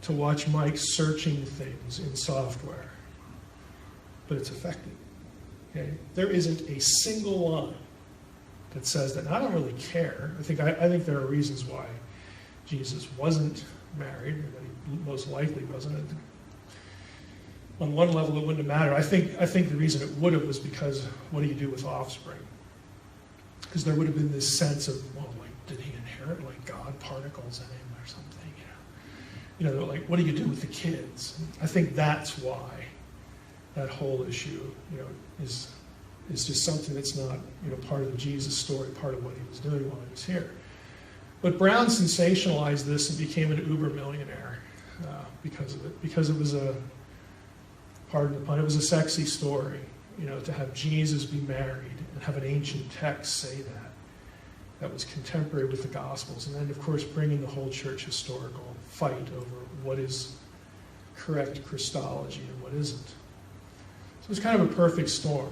to watch Mike searching things in software, but it's effective. Okay? There isn't a single line that says that. And I don't really care. I think there are reasons why Jesus wasn't married, or that he most likely wasn't. On one level, it wouldn't have mattered. I think the reason it would have was because what do you do with offspring? Because there would have been this sense of, well, like, did he inherit like God particles in him or something? They're like, what do you do with the kids? I think that's why that whole issue, is just something that's not, part of the Jesus story, part of what he was doing while he was here. But Brown sensationalized this and became an uber millionaire because of it, because it was pardon the pun, it was a sexy story, to have Jesus be married and have an ancient text say that. That was contemporary with the Gospels. And then, of course, bringing the whole church historical fight over what is correct Christology and what isn't. So it's kind of a perfect storm.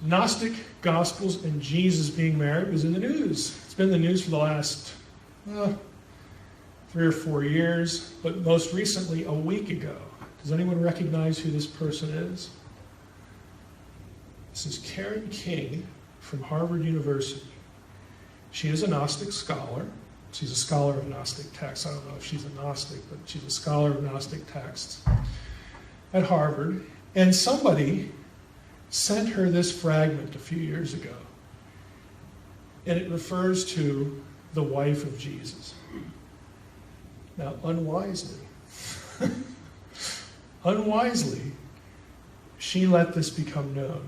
Gnostic Gospels and Jesus being married was in the news. It's been in the news for the last 3 or 4 years, but most recently a week ago. Does anyone recognize who this person is? This is Karen King from Harvard University. She is a Gnostic scholar. She's a scholar of Gnostic texts. I don't know if she's a Gnostic, but she's a scholar of Gnostic texts at Harvard. And somebody sent her this fragment a few years ago. And it refers to the wife of Jesus. Now, unwisely, she let this become known.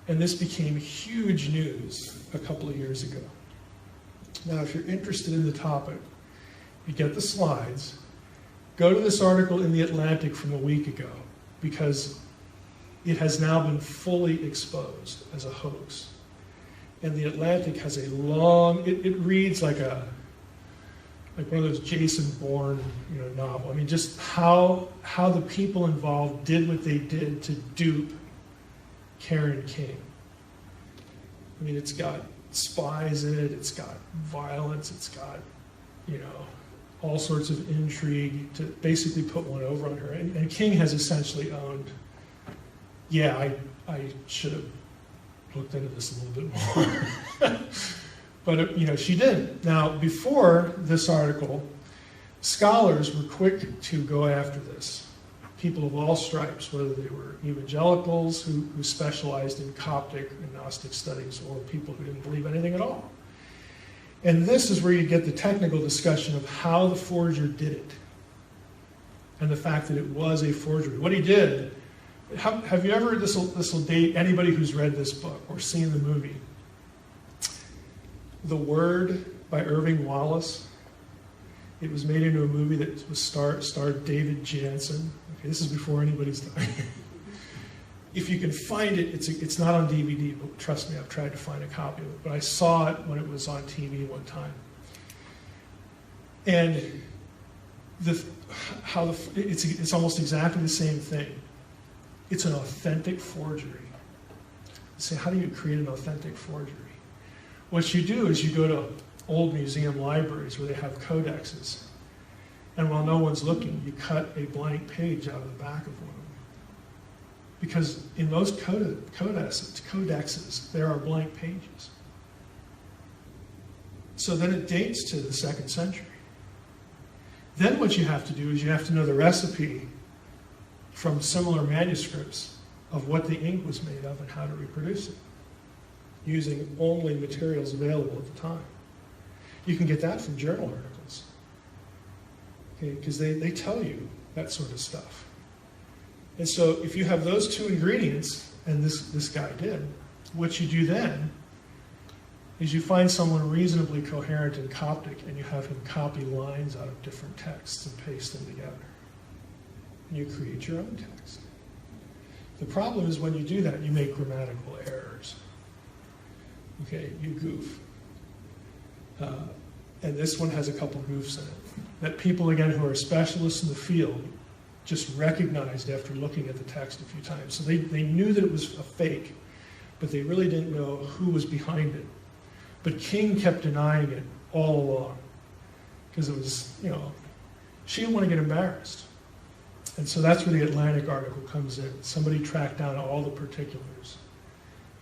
And this became huge news a couple of years ago. Now, if you're interested in the topic, you get the slides, go to this article in The Atlantic from a week ago, because it has now been fully exposed as a hoax. And The Atlantic has a long, it reads like one of those Jason Bourne, novel. I mean, just how the people involved did what they did to dupe Karen King. I mean, it's got spies in it, it's got violence, it's got, all sorts of intrigue to basically put one over on her. And King has essentially owned, I should have looked into this a little bit more. But, she didn't. Now, before this article, scholars were quick to go after this. People of all stripes, whether they were evangelicals who specialized in Coptic and Gnostic studies, or people who didn't believe anything at all. And this is where you get the technical discussion of how the forger did it, and the fact that it was a forgery. What he did, have you ever, this will date anybody who's read this book or seen the movie, The Word by Irving Wallace. It was made into a movie that was starred David Jansen. Okay, this is before anybody's dying. If you can find it, it's not on DVD, but trust me, I've tried to find a copy of it. But I saw it when it was on TV one time. And it's almost exactly the same thing. It's an authentic forgery. So how do you create an authentic forgery? What you do is you go to old museum libraries where they have codexes. And while no one's looking, you cut a blank page out of the back of one of them. Because in most codexes, there are blank pages. So then it dates to the 2nd century. Then what you have to do is you have to know the recipe from similar manuscripts of what the ink was made of and how to reproduce it, using only materials available at the time. You can get that from journal articles, okay, because they tell you that sort of stuff. And so if you have those two ingredients, and this guy did, what you do then is you find someone reasonably coherent in Coptic, and you have him copy lines out of different texts and paste them together. And you create your own text. The problem is when you do that, you make grammatical errors. Okay, you goof. And this one has a couple goofs in it. That people, again, who are specialists in the field just recognized after looking at the text a few times. So they knew that it was a fake, but they really didn't know who was behind it. But King kept denying it all along because it was, she didn't want to get embarrassed. And so that's where the Atlantic article comes in. Somebody tracked down all the particulars.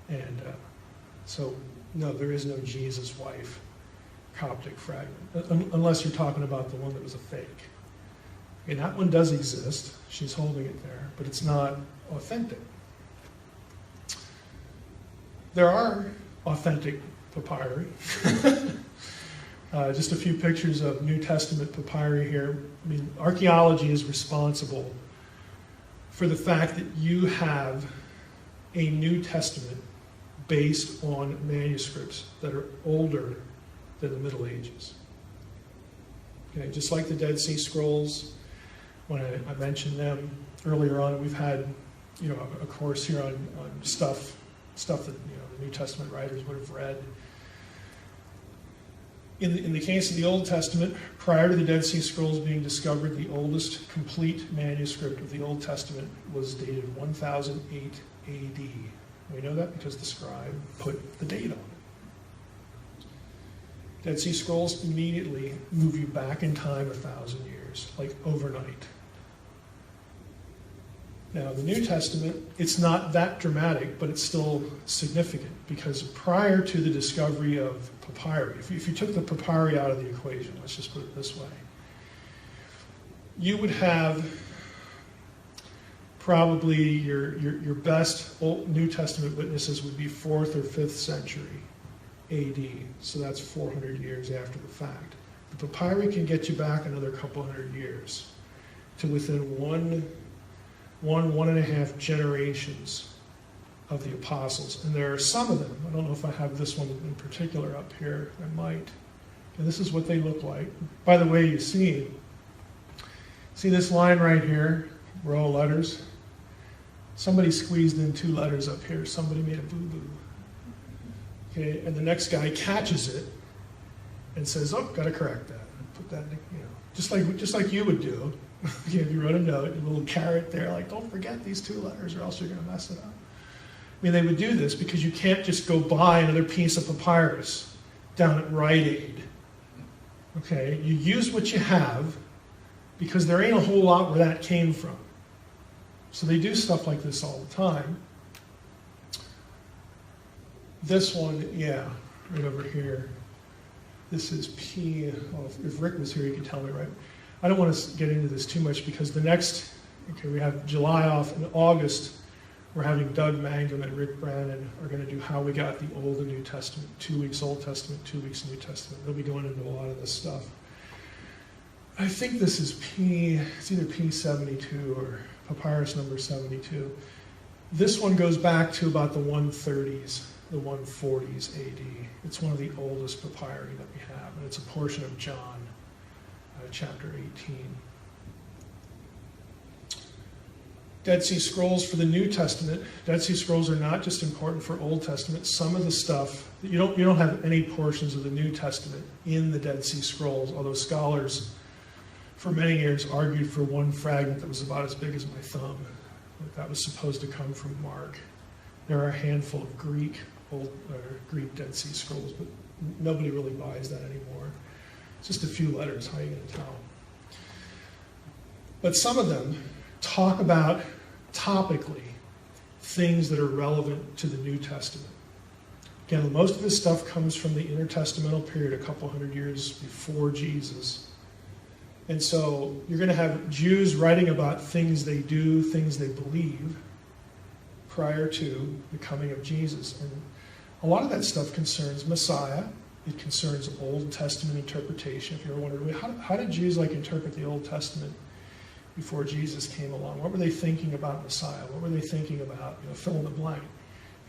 And so, no, there is no Jesus wife Coptic fragment, unless you're talking about the one that was a fake. And that one does exist. She's holding it there, but it's not authentic. There are authentic papyri. Just a few pictures of New Testament papyri here. I mean, archaeology is responsible for the fact that you have a New Testament based on manuscripts that are older than the Middle Ages. Okay, just like the Dead Sea Scrolls, when I mentioned them earlier on, we've had a course here on stuff that the New Testament writers would have read. In the case of the Old Testament, prior to the Dead Sea Scrolls being discovered, the oldest complete manuscript of the Old Testament was dated 1008 AD. We know that because the scribe put the date on it. Dead Sea Scrolls immediately move you back in time 1,000 years, like overnight. Now, the New Testament, it's not that dramatic, but it's still significant because prior to the discovery of papyri, if you took the papyri out of the equation, let's just put it this way, you would have probably your best Old New Testament witnesses would be 4th or 5th century AD, so that's 400 years after the fact. The papyri can get you back another couple hundred years to within one and a half generations of the apostles. And there are some of them, I don't know if I have this one in particular up here, I might. And this is what they look like. By the way, you see this line right here, row of letters? Somebody squeezed in 2 letters up here, somebody made a boo-boo. Okay, and the next guy catches it and says, oh, got to correct that. Put that, just like you would do. If you wrote a note, a little caret there, like, don't forget these 2 letters or else you're going to mess it up. I mean, they would do this because you can't just go buy another piece of papyrus down at Rite Aid. Okay, you use what you have because there ain't a whole lot where that came from. So they do stuff like this all the time. This one, right over here. This is P. Well, if Rick was here, he could tell me, right? I don't want to get into this too much because the next, we have July off. In August, we're having Doug Mangum and Rick Brannon are going to do How We Got the Old and New Testament. 2 weeks Old Testament, 2 weeks New Testament. They'll be going into a lot of this stuff. I think this is it's either P72 or papyrus number 72. This one goes back to about the 130s. The 140s AD. It's one of the oldest papyri that we have, and it's a portion of John, chapter 18. Dead Sea Scrolls for the New Testament. Dead Sea Scrolls are not just important for Old Testament. Some of the stuff, you don't have any portions of the New Testament in the Dead Sea Scrolls, although scholars for many years argued for one fragment that was about as big as my thumb. That was supposed to come from Mark. There are a handful of Greek Dead Sea Scrolls, but nobody really buys that anymore. It's just a few letters, how are you going to tell? But some of them talk about, topically, things that are relevant to the New Testament. Again, most of this stuff comes from the intertestamental period, a couple hundred years before Jesus. And so you're going to have Jews writing about things they do, things they believe, prior to the coming of Jesus. And a lot of that stuff concerns Messiah. It concerns Old Testament interpretation. If you're wondering, how did Jews interpret the Old Testament before Jesus came along? What were they thinking about Messiah? What were they thinking about, fill in the blank?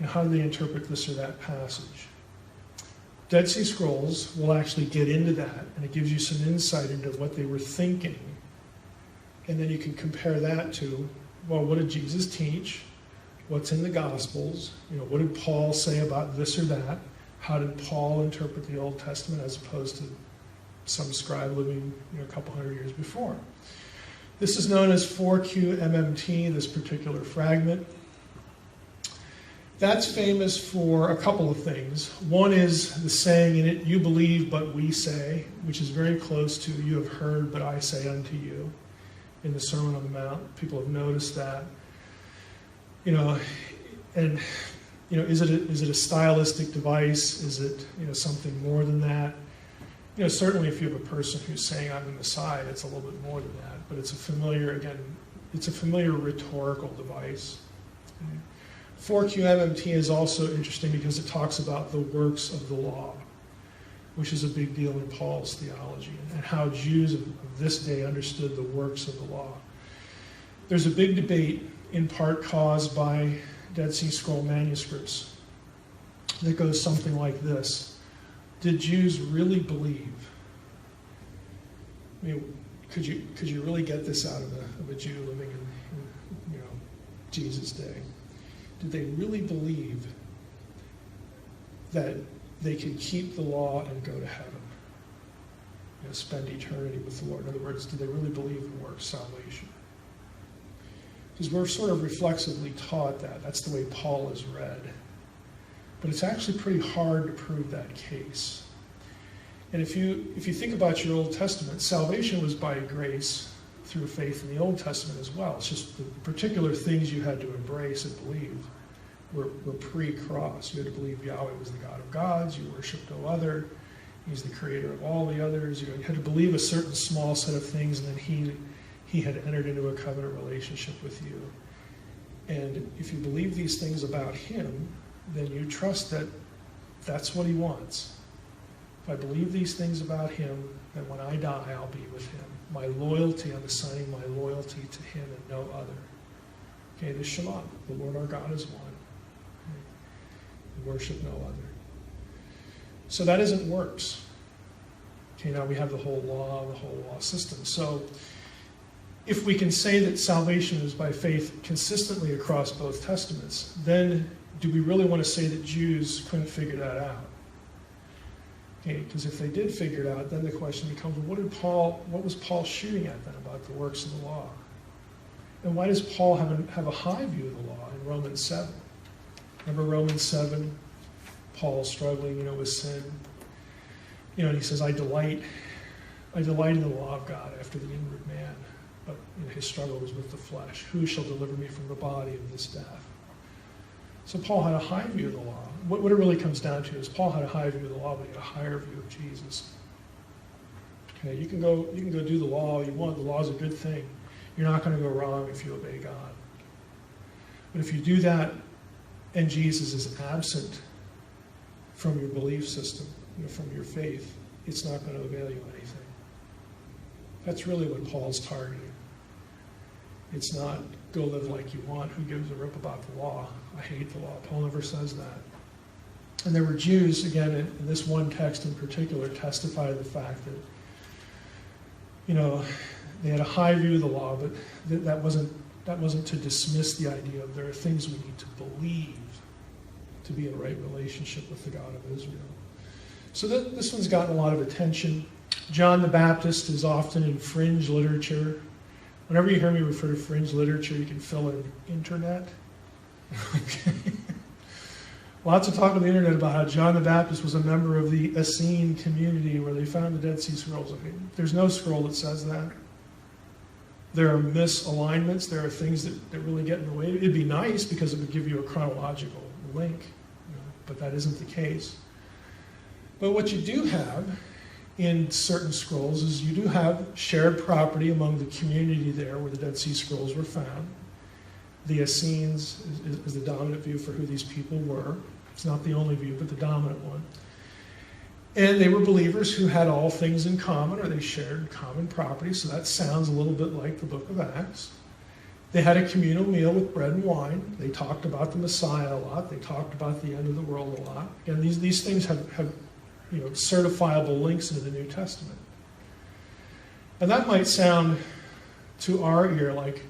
How do they interpret this or that passage? Dead Sea Scrolls will actually get into that, and it gives you some insight into what they were thinking. And then you can compare that to, well, what did Jesus teach? what's in the Gospels. What did Paul say about this or that? How did Paul interpret the Old Testament as opposed to some scribe living a couple hundred years before? This is known as 4QMMT, this particular fragment. That's famous for a couple of things. One is the saying in it, "You believe, but we say," which is very close to "You have heard, but I say unto you," in the Sermon on the Mount. People have noticed that. And is it a stylistic device? Is it something more than that? Certainly if you have a person who's saying "I'm the Messiah," it's a little bit more than that. But it's a familiar rhetorical device. 4QMMT is also interesting because it talks about the works of the law, which is a big deal in Paul's theology, and how Jews of this day understood the works of the law. There's a big debate, in part caused by Dead Sea Scroll manuscripts, that goes something like this. Did Jews really believe? Could you really get this out of a Jew living in Jesus' day? Did they really believe that they could keep the law and go to heaven? Spend eternity with the Lord. In other words, did they really believe in works salvation? Because we're sort of reflexively taught that. That's the way Paul is read. But it's actually pretty hard to prove that case. And if you think about your Old Testament, salvation was by grace through faith in the Old Testament as well. It's just the particular things you had to embrace and believe were pre-cross. You had to believe Yahweh was the God of gods. You worshiped no other. He's the creator of all the others. You had to believe a certain small set of things, and then he had entered into a covenant relationship with you. And if you believe these things about him, then you trust that that's what he wants. If I believe these things about him, then when I die, I'll be with him. My loyalty, I'm assigning my loyalty to him and no other. Okay, the Shema, the Lord our God is one. We worship no other. So that isn't works. Okay, now we have the whole law system. So if we can say that salvation is by faith consistently across both testaments, then do we really want to say that Jews couldn't figure that out? Okay, because if they did figure it out, then the question becomes, what was Paul shooting at then about the works of the law? And why does Paul have a high view of the law in Romans 7? Remember Romans 7? Paul struggling, with sin. And he says, I delight in the law of God after the inward man. But his struggle was with the flesh. Who shall deliver me from the body of this death? So Paul had a high view of the law. What it really comes down to is Paul had a high view of the law, but he had a higher view of Jesus. Okay, you can go do the law all you want. The law is a good thing. You're not going to go wrong if you obey God. But if you do that and Jesus is absent from your belief system, from your faith, it's not going to avail you anything. That's really what Paul's targeting. It's not go live like you want. Who gives a rip about the law? I hate the law. Paul never says that. And there were Jews, again, in this one text in particular, testify to the fact that, they had a high view of the law, but that wasn't to dismiss the idea of there are things we need to believe to be in a right relationship with the God of Israel. So this one's gotten a lot of attention. John the Baptist is often in fringe literature. Whenever you hear me refer to fringe literature, you can fill in internet. Okay. Lots of talk on the internet about how John the Baptist was a member of the Essene community where they found the Dead Sea Scrolls. Okay. There's no scroll that says that. There are misalignments. There are things that really get in the way. It'd be nice because it would give you a chronological link, but that isn't the case. But what you do have in certain scrolls is you do have shared property among the community there where the Dead Sea Scrolls were found. The Essenes is the dominant view for who these people were. It's not the only view, but the dominant one. And they were believers who had all things in common, or they shared common property, so that sounds a little bit like the book of Acts. They had a communal meal with bread and wine. They talked about the Messiah a lot. They talked about the end of the world a lot. And these things have certifiable links into the New Testament. And that might sound to our ear like,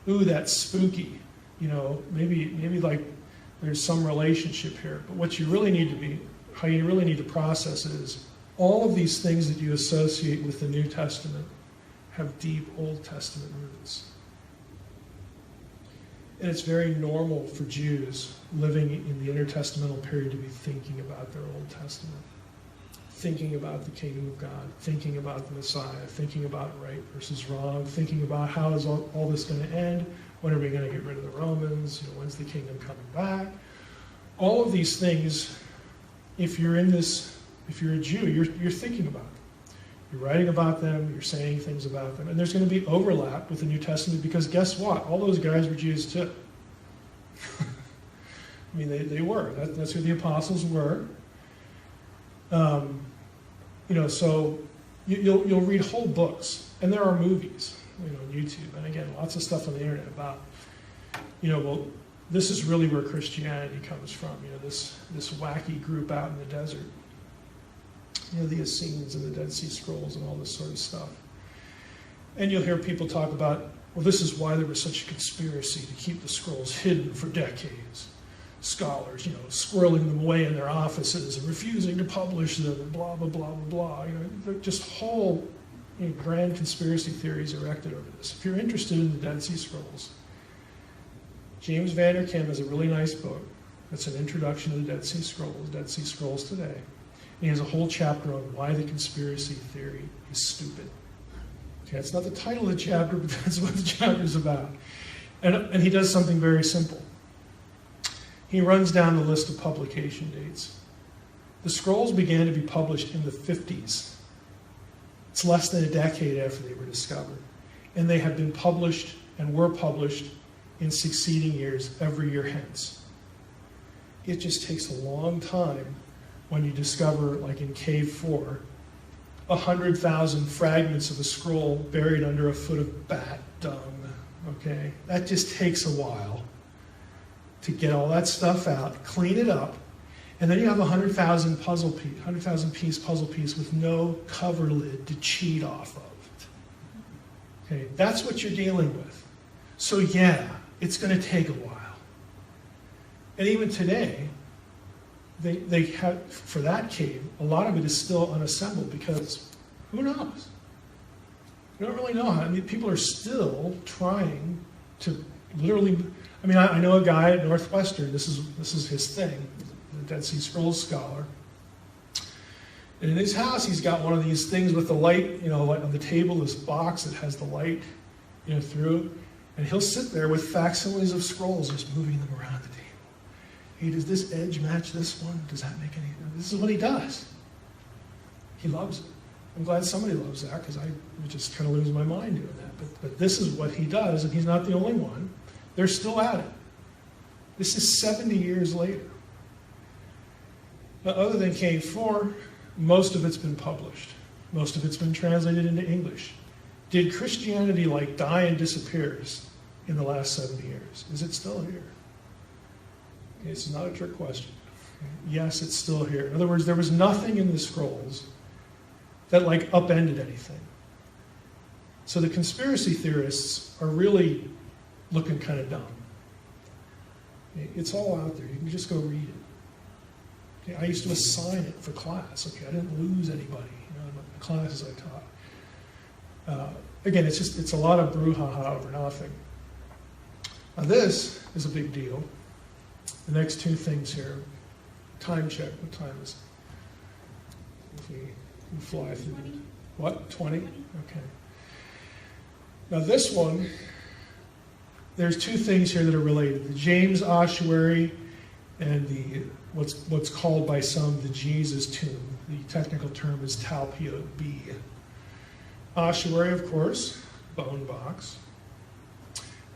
ooh, that's spooky. maybe like there's some relationship here. But what you really need to be, how you really need to process it is all of these things that you associate with the New Testament have deep Old Testament roots. And it's very normal for Jews living in the intertestamental period to be thinking about their Old Testament, thinking about the kingdom of God, thinking about the Messiah, thinking about right versus wrong, thinking about how is all this going to end, when are we going to get rid of the Romans, when's the kingdom coming back. All of these things, if you're a Jew, you're thinking about them. You're writing about them, you're saying things about them, and there's going to be overlap with the New Testament because guess what? All those guys were Jews too. I mean, they were. That's who the apostles were. So you'll read whole books, and there are movies, on YouTube, and again, lots of stuff on the internet about, well, this is really where Christianity comes from. This wacky group out in the desert. The Essenes and the Dead Sea Scrolls and all this sort of stuff. And you'll hear people talk about, well, this is why there was such a conspiracy to keep the scrolls hidden for decades. Scholars, squirreling them away in their offices and refusing to publish them and blah, blah, blah, blah, blah. Just whole grand conspiracy theories erected over this. If you're interested in the Dead Sea Scrolls, James Vander Kim has a really nice book. It's an introduction to the Dead Sea Scrolls Today. And he has a whole chapter on why the conspiracy theory is stupid. Okay, it's not the title of the chapter, but that's what the chapter is about. And he does something very simple. He runs down the list of publication dates. The scrolls began to be published in the 50s. It's less than a decade after they were discovered. And they have been published and were published in succeeding years, every year hence. It just takes a long time when you discover, like in Cave 4, 100,000 fragments of a scroll buried under a foot of bat dung, okay? That just takes a while to get all that stuff out, clean it up, and then you have a 100,000 piece puzzle piece with no cover lid to cheat off of. Okay, that's what you're dealing with. So yeah, it's going to take a while. And even today, they have, for that cave, a lot of it is still unassembled because who knows? We don't really know how. I mean, people are still trying to literally. I mean, I know a guy at Northwestern. This is his thing, the Dead Sea Scrolls scholar. And in his house, he's got one of these things with the light, like on the table, this box that has the light, through. And he'll sit there with facsimiles of scrolls, just moving them around the table. Hey, does this edge match this one? Does that make any sense? This is what he does. He loves it. I'm glad somebody loves that because I would just kind of lose my mind doing that. But this is what he does, and he's not the only one. They're still at it. This is 70 years later. Now, other than Cave 4, most of it's been published. Most of it's been translated into English. Did Christianity die and disappears in the last 70 years? Is it still here? It's not a trick question. Yes, it's still here. In other words, there was nothing in the scrolls that upended anything. So the conspiracy theorists are really looking kind of dumb. It's all out there. You can just go read it. Okay, I used to assign it for class. Okay, I didn't lose anybody in the classes I taught. Again, it's a lot of brouhaha over nothing. Now this is a big deal. The next two things here. Time check. What time is it? If we fly through. 20. What? 20? Okay. Now this one, there's two things here that are related. The James ossuary and the what's called by some the Jesus tomb. The technical term is Talpiot B. Ossuary, of course, bone box.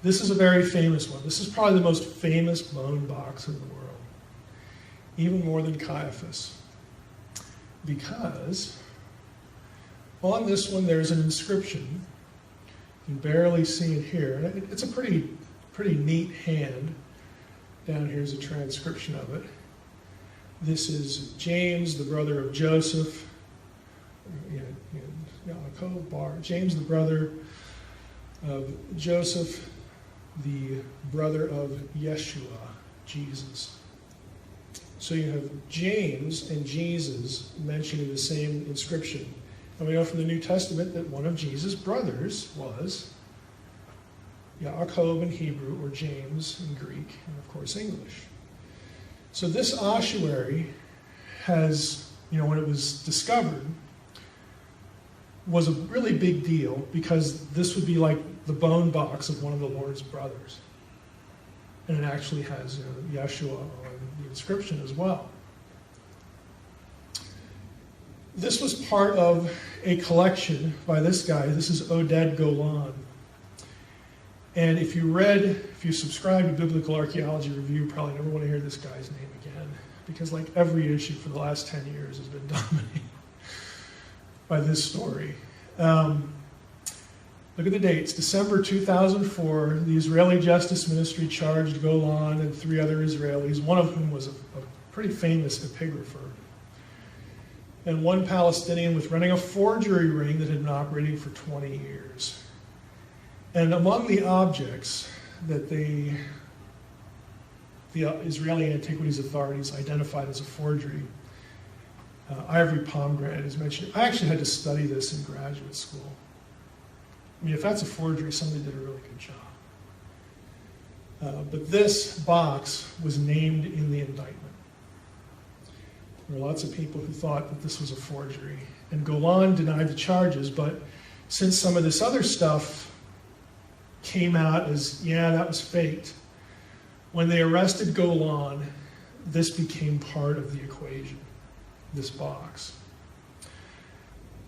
This is a very famous one. This is probably the most famous bone box in the world, even more than Caiaphas, because on this one there's an inscription. You can barely see it here. It's a pretty neat hand. Down here is a transcription of it. This is James, the brother of Joseph. James, the brother of Joseph, the brother of Yeshua, Jesus. So you have James and Jesus mentioned in the same inscription. And we know from the New Testament that one of Jesus' brothers was Yaakov in Hebrew, or James in Greek, and of course English. So this ossuary has, when it was discovered, was a really big deal because this would be like the bone box of one of the Lord's brothers. And it actually has Yeshua on the inscription as well. This was part of a collection by this guy. This is Oded Golan. And if you subscribe to Biblical Archaeology Review, you probably never want to hear this guy's name again, because like every issue for the last 10 years has been dominated by this story. Look at the dates. December 2004, the Israeli Justice Ministry charged Golan and 3 other Israelis, one of whom was a pretty famous epigrapher, and 1 Palestinian with running a forgery ring that had been operating for 20 years. And among the objects that the Israeli Antiquities Authorities identified as a forgery, ivory pomegranate is mentioned. I actually had to study this in graduate school. I mean, if that's a forgery, somebody did a really good job. But this box was named in the indictment. There were lots of people who thought that this was a forgery. And Golan denied the charges, but since some of this other stuff came out as, that was faked, when they arrested Golan, this became part of the equation, this box.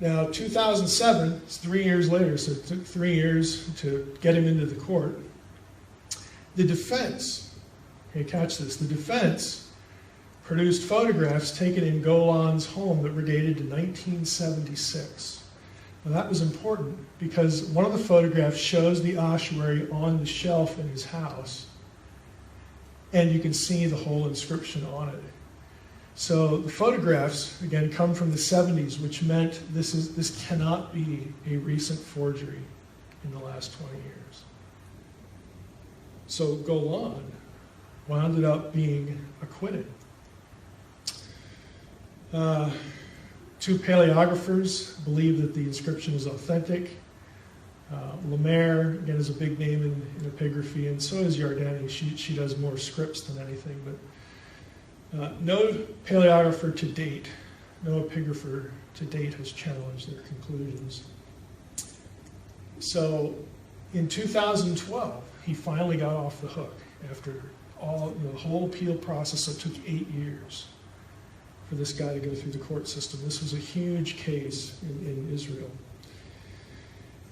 Now, 2007, it's 3 years later, so it took 3 years to get him into the court. The defense, catch this, the defense produced photographs taken in Golan's home that were dated to 1976. Now, that was important because one of the photographs shows the ossuary on the shelf in his house, and you can see the whole inscription on it. So the photographs, again, come from the 70s, which meant this cannot be a recent forgery in the last 20 years. So Golan wound up being acquitted. 2 paleographers believe that the inscription is authentic. Lemaire, again, is a big name in epigraphy, and so is Yardeni. She does more scripts than anything, but no paleographer to date, no epigrapher to date has challenged their conclusions. So in 2012, he finally got off the hook after the whole appeal process that took 8 years for this guy to go through the court system. This was a huge case in Israel.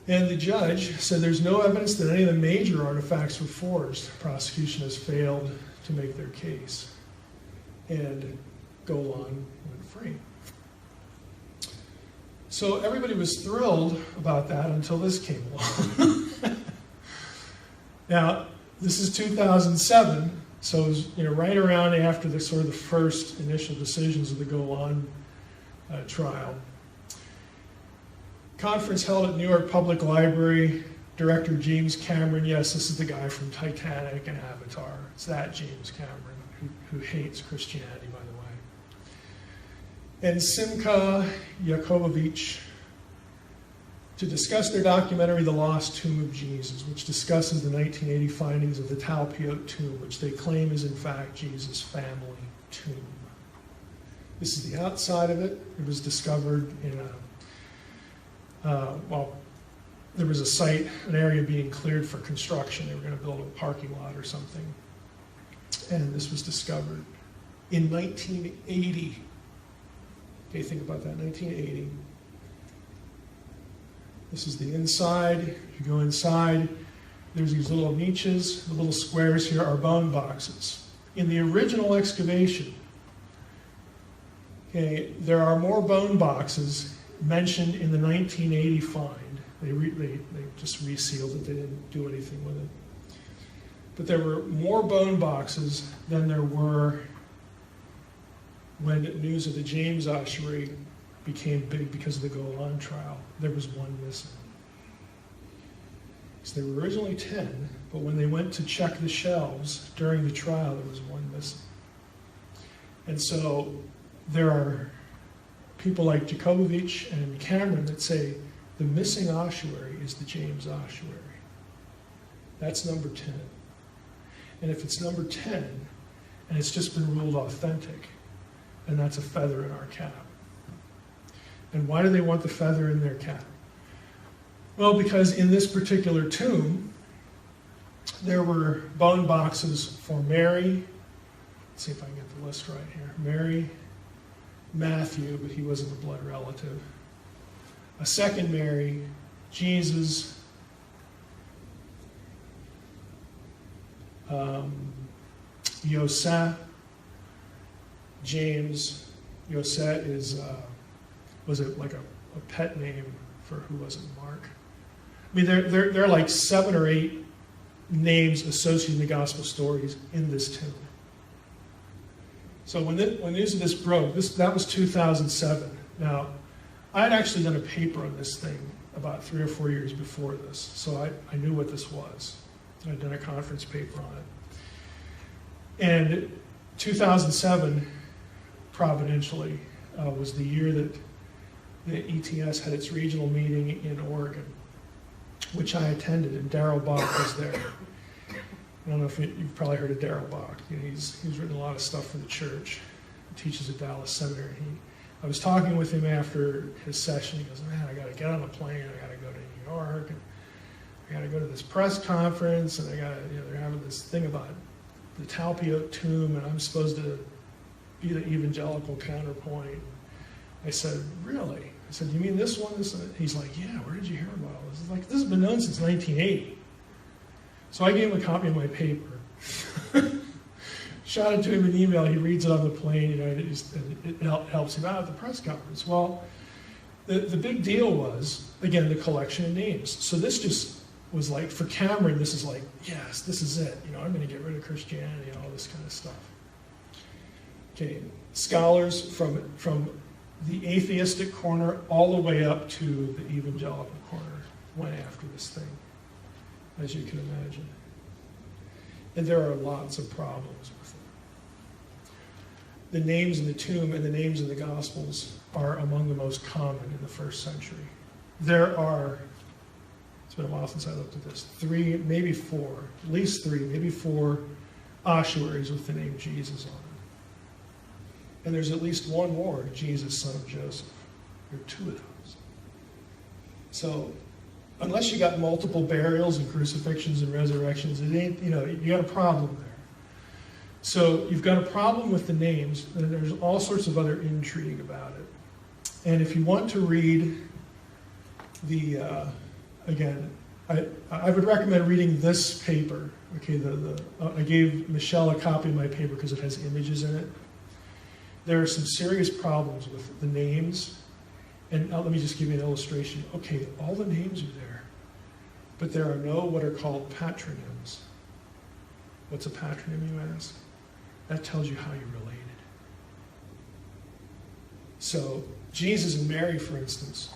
And the judge said there's no evidence that any of the major artifacts were forged. The prosecution has failed to make their case. And Golan went free. So everybody was thrilled about that until this came along. Now, this is 2007, so it was right around after the sort of the first initial decisions of the Golan trial. Conference held at New York Public Library. Director James Cameron, yes, this is the guy from Titanic and Avatar. It's that James Cameron who hates Christianity, by the way. And Simcha Yakovovich to discuss their documentary, The Lost Tomb of Jesus, which discusses the 1980 findings of the Talpiot tomb, which they claim is in fact Jesus' family tomb. This is the outside of it. It was discovered in there was a site, an area being cleared for construction. They were going to build a parking lot or something. And this was discovered in 1980. Okay, think about that, 1980. This is the inside. You go inside, there's these little niches. The little squares here are bone boxes. In the original excavation, okay, there are more bone boxes mentioned in the 1980 find. They just resealed it. They didn't do anything with it. But there were more bone boxes than there were when news of the James ossuary became big because of the Golan trial. There was one missing. So there were originally 10, but when they went to check the shelves during the trial, there was one missing. And so there are people like Jacobovich and Cameron that say the missing ossuary is the James ossuary. That's number 10. And if it's number 10, and it's just been ruled authentic, then that's a feather in our cap. And why do they want the feather in their cap? Well, because in this particular tomb, there were bone boxes for Mary. Let's see if I can get the list right here. Mary, Matthew, but he wasn't a blood relative. A second Mary, Jesus, Yosef, James. Yosef is was it like a pet name for who was it? Mark. I mean, there are like 7 or 8 names associated in the gospel stories in this tomb. So when news of this broke, that was 2007. Now, I had actually done a paper on this thing about 3 or 4 years before this, so I knew what this was. I'd done a conference paper on it. And 2007, providentially, was the year that the ETS had its regional meeting in Oregon, which I attended, and Darrell Bach was there. I don't know if you've probably heard of Darrell Bach. You know, he's written a lot of stuff for the church. He teaches at Dallas Seminary. I was talking with him after his session. He goes, man, I got to get on a plane. I got to go to New York. And I got to go to this press conference. And they're having this thing about the Talpiot tomb, and I'm supposed to be the evangelical counterpoint. I said, really? I said, you mean this one? He's like, yeah, where did you hear about all this? It's like, this has been known since 1980. So I gave him a copy of my paper. Shot it to him in email. He reads it on the plane, and it helps him out at the press conference. Well, the big deal was, again, the collection of names. So this just was like, for Cameron, this is like, yes, this is it. I'm going to get rid of Christianity and all this kind of stuff. Okay, scholars from the atheistic corner all the way up to the evangelical corner went after this thing, as you can imagine. And there are lots of problems with it. The names in the tomb and the names in the Gospels are among the most common in the first century. There are, it's been a while since I looked at this, 3, maybe 4, at least 3, maybe 4 ossuaries with the name Jesus on it. And there's at least one more, Jesus, son of Joseph. There are 2 of those. So, unless you got multiple burials and crucifixions and resurrections, it ain't, you got a problem there. So you've got a problem with the names, and there's all sorts of other intrigue about it. And if you want to read the, again, I would recommend reading this paper. Okay, I gave Michelle a copy of my paper because it has images in it. There are some serious problems with the names. And let me just give you an illustration. Okay, all the names are there, but there are no what are called patronyms. What's a patronym, you ask? That tells you how you're related. So, Jesus and Mary, for instance,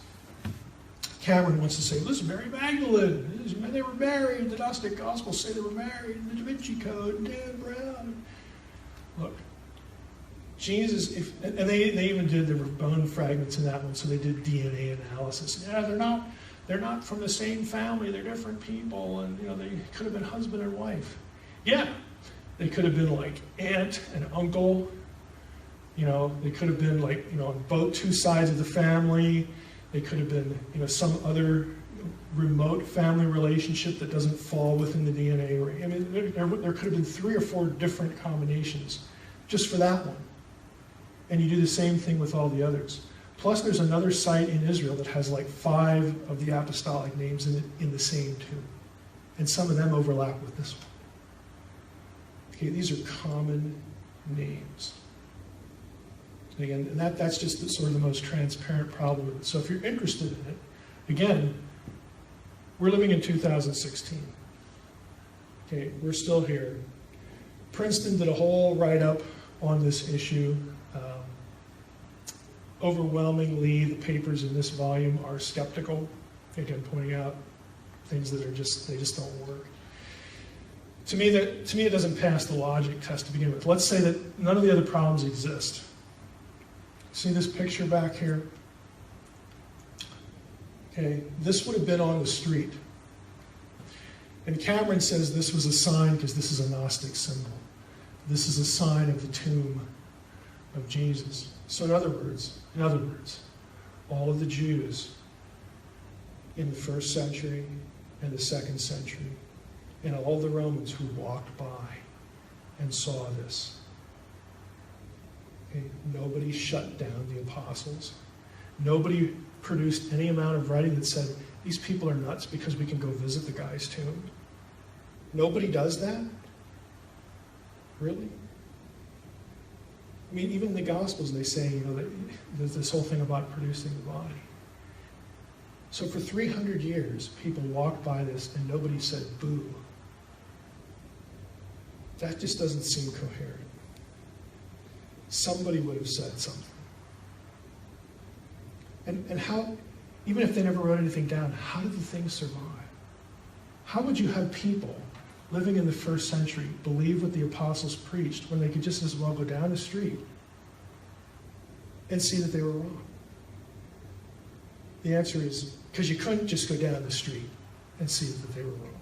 Cameron wants to say, listen, Mary Magdalene, they were married, the Gnostic Gospels say they were married, the Da Vinci Code, and Dan Brown. Look, Jesus, and they even did, there were bone fragments in that one, so they did DNA analysis. Yeah, they're not from the same family, they're different people, and they could have been husband and wife. Yeah, they could have been like aunt and uncle. They could have been like, on both 2 sides of the family. They could have been, some other remote family relationship that doesn't fall within the DNA ring. I mean, there could have been 3 or 4 different combinations just for that one. And you do the same thing with all the others. Plus, there's another site in Israel that has like 5 of the apostolic names in it in the same tomb. And some of them overlap with this one. Okay, these are common names. And again, and that's just sort of the most transparent problem with it. So if you're interested in it, again, we're living in 2016. Okay, we're still here. Princeton did a whole write-up on this issue. Overwhelmingly, the papers in this volume are skeptical, again, pointing out things that are they just don't work. To me, it doesn't pass the logic test to begin with. Let's say that none of the other problems exist. See this picture back here? Okay, this would have been on the street. And Cameron says this was a sign because this is a Gnostic symbol. This is a sign of the tomb of Jesus. So in other words, all of the Jews in the 1st century and the 2nd century, and all the Romans who walked by and saw this. Okay, nobody shut down the apostles. Nobody produced any amount of writing that said, these people are nuts because we can go visit the guy's tomb. Nobody does that? Really? I mean, even in the Gospels they say, that there's this whole thing about producing the body. So for 300 years, people walked by this and nobody said boo. That just doesn't seem coherent. Somebody would have said something. And how, even if they never wrote anything down, how did the thing survive? How would you have people living in the 1st century believe what the apostles preached when they could just as well go down the street and see that they were wrong? The answer is because you couldn't just go down the street and see that they were wrong.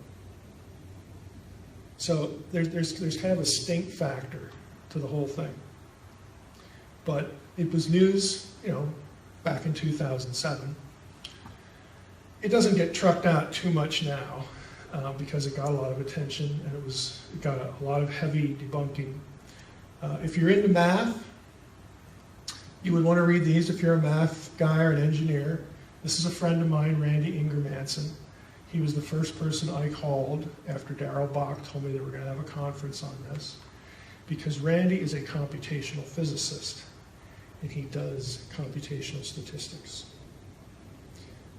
So there's kind of a stink factor to the whole thing. But it was news, back in 2007. It doesn't get trucked out too much now because it got a lot of attention and it got a lot of heavy debunking. If you're into math, you would want to read these if you're a math guy or an engineer. This is a friend of mine, Randy Ingermanson. He was the first person I called after Darrell Bach told me they were going to have a conference on this, because Randy is a computational physicist and he does computational statistics.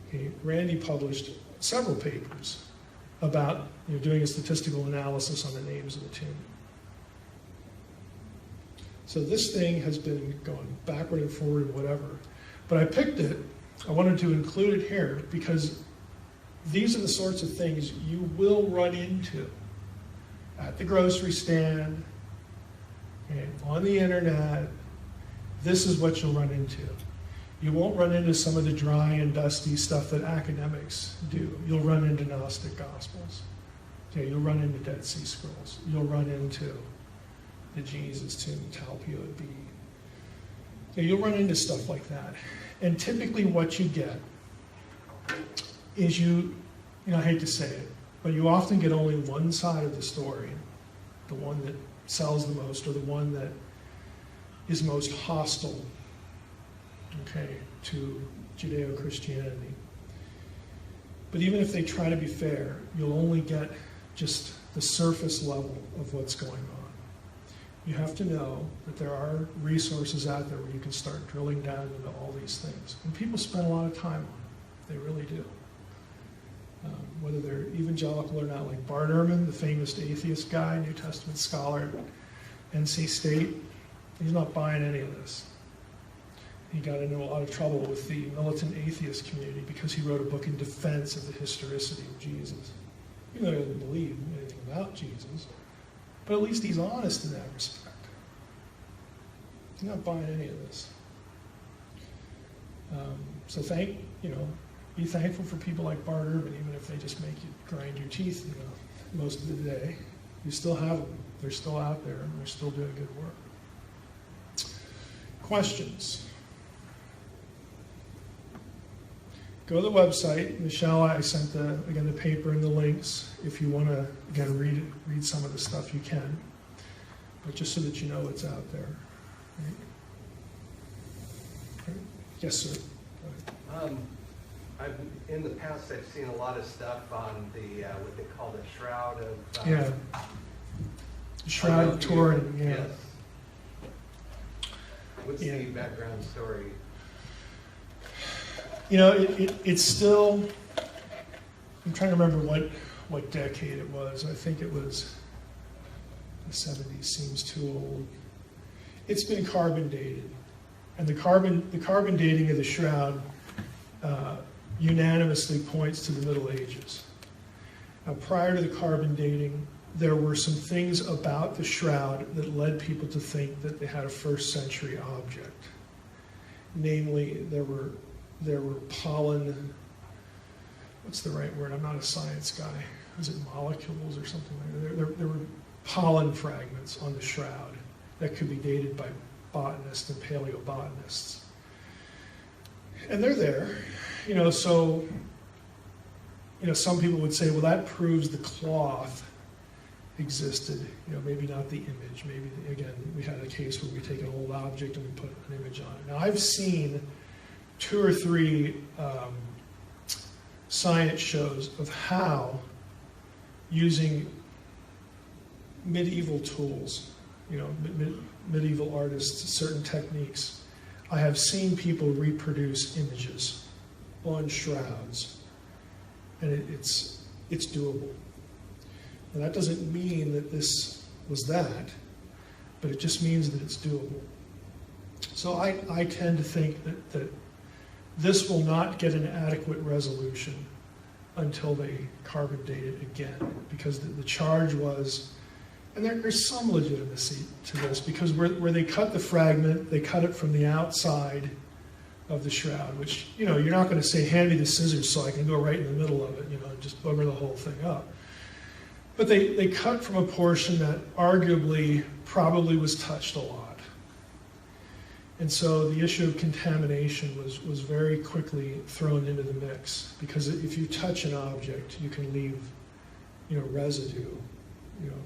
Okay, Randy published several papers about doing a statistical analysis on the names of the tomb. So this thing has been going backward and forward and whatever, but I picked it. I wanted to include it here because these are the sorts of things you will run into at the grocery stand, and on the internet. This is what you'll run into. You won't run into some of the dry and dusty stuff that academics do. You'll run into Gnostic Gospels. Okay, you'll run into Dead Sea Scrolls. You'll run into the Jesus tomb, Talpiot B. Okay, you'll run into stuff like that. And typically what you get is I hate to say it, but you often get only one side of the story, the one that sells the most or the one that is most hostile, to Judeo-Christianity. But even if they try to be fair, you'll only get just the surface level of what's going on. You have to know that there are resources out there where you can start drilling down into all these things. And people spend a lot of time on it. They really do. Whether they're evangelical or not, like Bart Ehrman, the famous atheist guy, New Testament scholar at NC State, he's not buying any of this. He got into a lot of trouble with the militant atheist community because he wrote a book in defense of the historicity of Jesus. Even though he doesn't believe anything about Jesus, but at least he's honest in that respect. He's not buying any of this. So be thankful for people like Bart Ehrman, even if they just make you grind your teeth, most of the day. You still have them. They're still out there, and they're still doing good work. Questions? Go to the website. Michelle, I sent the paper and the links. If you want to, again, read some of the stuff, you can. But just so that you know it's out there. Right? Okay. Yes, sir. In the past, I've seen a lot of stuff on the what they call the Shroud of... Yeah. Shroud of Turin, yeah. Yes. What's the background story? It's still... I'm trying to remember what decade it was. I think it was the 70s. Seems too old. It's been carbon dated. And the carbon dating of the shroud unanimously points to the Middle Ages. Now, prior to the carbon dating, there were some things about the shroud that led people to think that they had a first century object. Namely, there were pollen, what's the right word? I'm not a science guy. Is it molecules or something like that? There were pollen fragments on the shroud that could be dated by botanists and paleobotanists. And they're there, so, some people would say, well, that proves the cloth existed, maybe not the image. Maybe, again, we had a case where we take an old object and we put an image on it. Now, I've seen 2 or 3 science shows of how, using medieval tools, medieval artists, certain techniques, I have seen people reproduce images on shrouds, and it's doable. And that doesn't mean that this was that, but it just means that it's doable. So I tend to think that this will not get an adequate resolution until they carbon date it again, because the charge was, and there's some legitimacy to this, because where they cut the fragment, they cut it from the outside of the shroud, which, you're not going to say, hand me the scissors so I can go right in the middle of it, and just bugger the whole thing up. But they cut from a portion that arguably probably was touched a lot. And so the issue of contamination was very quickly thrown into the mix, because if you touch an object, you can leave, residue,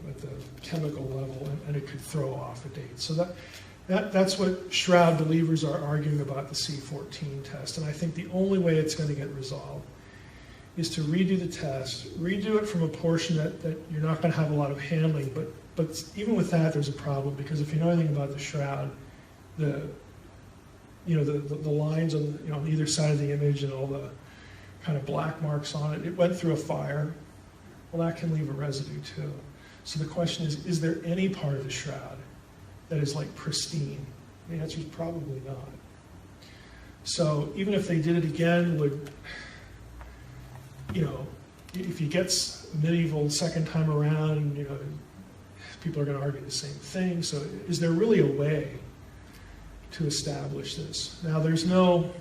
at the chemical level, and it could throw off a date. So that's what shroud believers are arguing about the C14 test. And I think the only way it's going to get resolved is to redo the test, redo it from a portion that you're not going to have a lot of handling. But even with that, there's a problem, because if you know anything about the shroud, the lines on either side of the image and all the kind of black marks on it, it went through a fire. Well, that can leave a residue too. So the question is there any part of the shroud that is like pristine? The answer is probably not. So even if they did it again, if you get medieval second time around, people are going to argue the same thing. So is there really a way to establish this? Now, there's no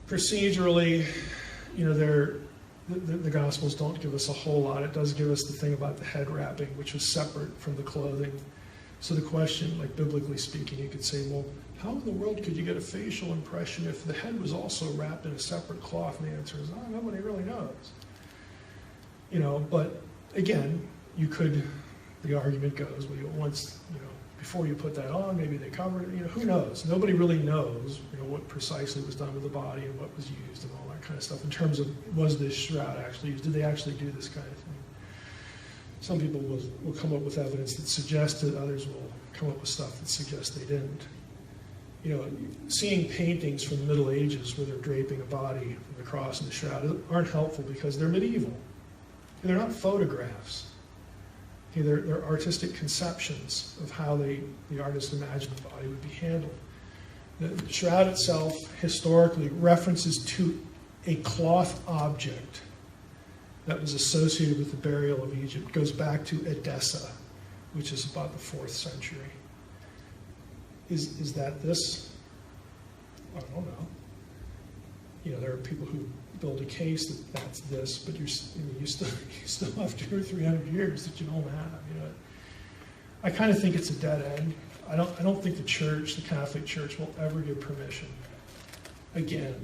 procedurally, the Gospels don't give us a whole lot. It does give us the thing about the head wrapping, which was separate from the clothing. So the question, like biblically speaking, you could say, well, how in the world could you get a facial impression if the head was also wrapped in a separate cloth? And the answer is, nobody really knows. But again, the argument goes, well, before you put that on, maybe they covered it, who knows? Nobody really knows, what precisely was done with the body and what was used and all that kind of stuff in terms of, was this shroud actually used? Did they actually do this kind of thing? Some people will come up with evidence that suggests it, others will come up with stuff that suggests they didn't. Seeing paintings from the Middle Ages where they're draping a body from the cross and the shroud aren't helpful because they're medieval. They're not photographs. They're artistic conceptions of how the artist imagined the body would be handled. The shroud itself, historically, references to a cloth object that was associated with the burial of Egypt. It goes back to Edessa, which is about the 4th century. Is that this? I don't know. There are people who build a case that that's this, but you still have 200 or 300 years that you don't have. I kind of think it's a dead end. I don't think the church, the Catholic Church, will ever give permission again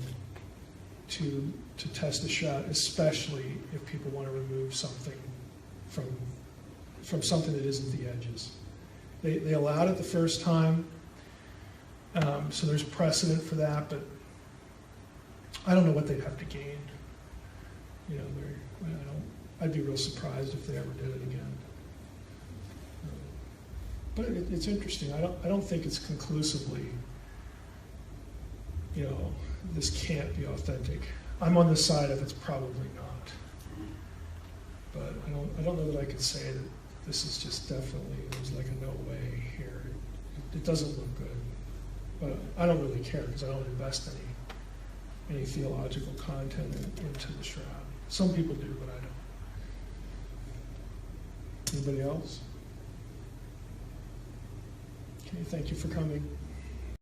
to test the shroud, especially if people want to remove something from something that isn't the edges. They allowed it the first time, so there's precedent for that, but I don't know what they'd have to gain. I'd be real surprised if they ever did it again. But it's interesting. I don't think it's conclusively, this can't be authentic. I'm on the side of it's probably not. But I don't know that I could say that this is just definitely, there's like a no way here. It doesn't look good. But I don't really care because I don't invest any theological content into the shroud. Some people do, but I don't. Anybody else? Okay, thank you for coming.